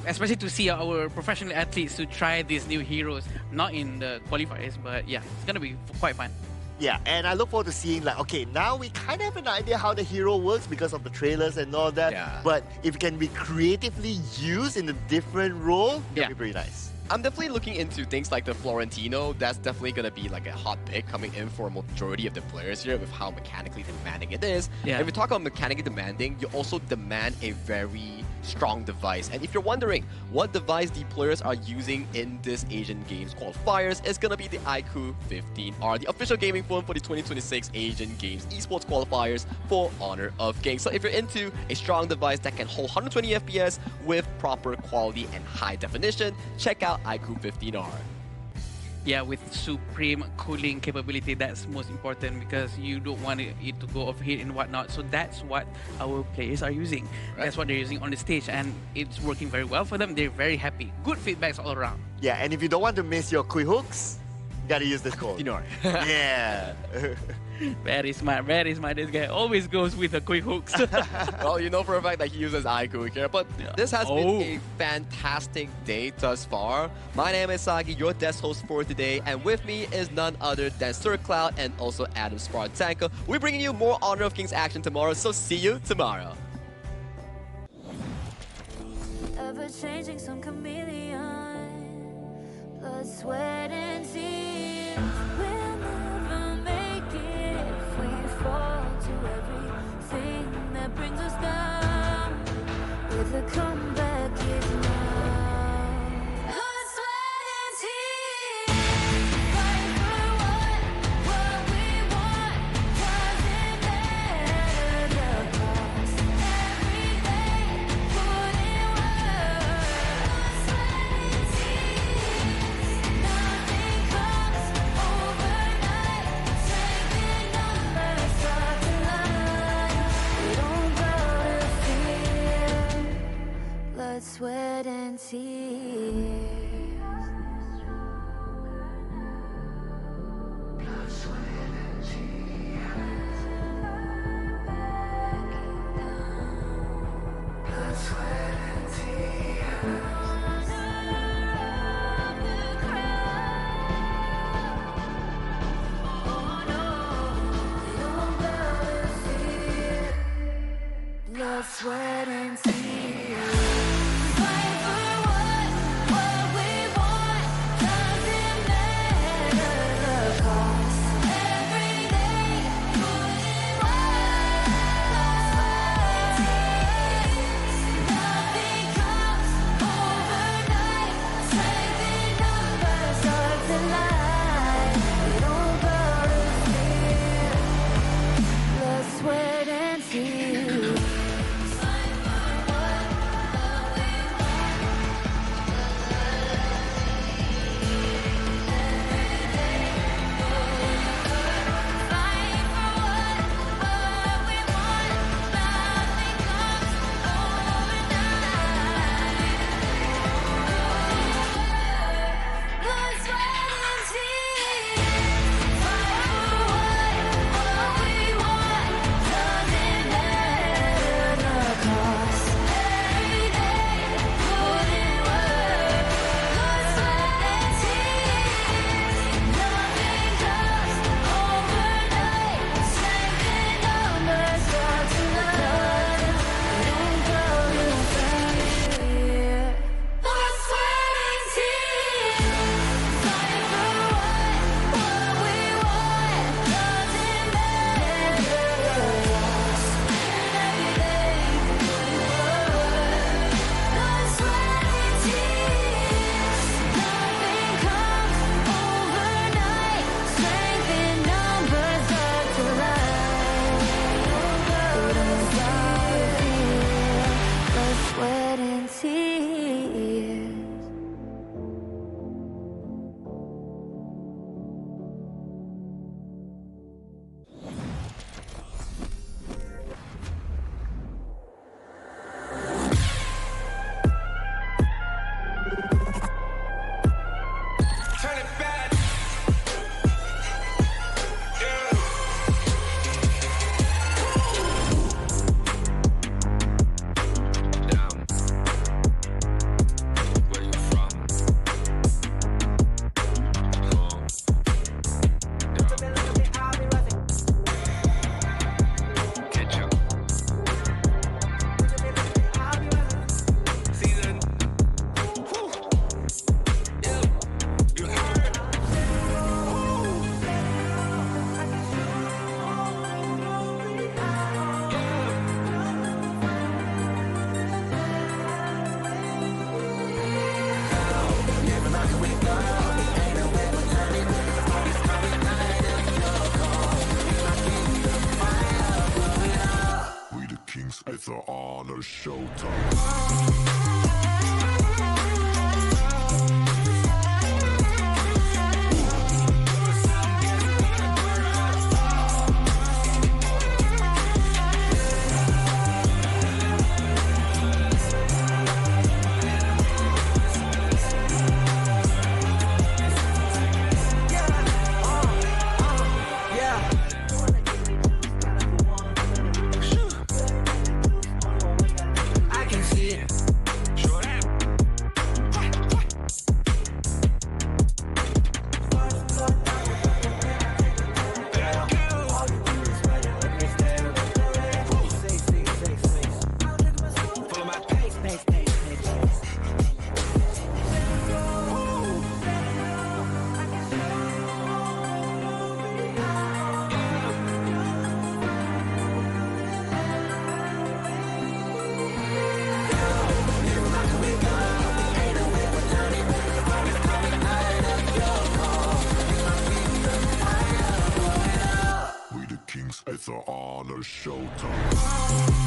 especially to see our professional athletes to try these new heroes, not in the qualifiers, but yeah, it's going to be quite fun. Yeah, and I look forward to seeing okay, now we kind of have an idea how the hero works because of the trailers and all that, but if it can be creatively used in a different role, that'd be pretty nice. I'm definitely looking into things like the Florentino. That's definitely going to be like a hot pick coming in for a majority of the players here with how mechanically demanding it is. Yeah. If we talk about mechanically demanding, you also demand a very strong device. And if you're wondering what device the players are using in this Asian Games qualifiers, it's gonna be the iQOO 15R, the official gaming phone for the 2026 Asian Games esports qualifiers for Honor of Kings. So if you're into a strong device that can hold 120 FPS with proper quality and high definition, check out iQOO 15R. Yeah, with supreme cooling capability, that's most important because you don't want it to go overheat and whatnot. So that's what our players are using. Right. That's what they're using on the stage, and it's working very well for them. They're very happy. Good feedbacks all around. Yeah, and if you don't want to miss your quick hooks, you gotta use this code. Yeah. Very smart, very smart. This guy always goes with the quick hooks. Well, you know for a fact that he uses iQOO here, but this has been a fantastic day thus far. My name is Sagi, your desk host for today, and with me is none other than Sir Cloud and also Adam Spartanko. We're bringing you more Honor of Kings action tomorrow, so see you tomorrow. Ever changing, some chameleon, blood, sweat, and tears. We'll never make it if we fall to everything that brings us down. With a comeback is now. Blood, sweat, and tears. Fight for what we want. Doesn't matter the cost. Every day, put in work. Blood, sweat, and tears. Nothing comes overnight. Strength in numbers start to line. We don't bow to fear. Blood, sweat, and tears. Blood, sweat, and tears. Blood, sweat, and tears. Blood, sweat, and tears. Fight for what we want. Doesn't matter the cost. Every day, put in work. Blood, sweat, and tears. Nothing comes overnight. Strength in numbers start to line. We don't bow to fear. Blood, sweat, and tears. Fight for what an honor showtime. It's an honor showtime.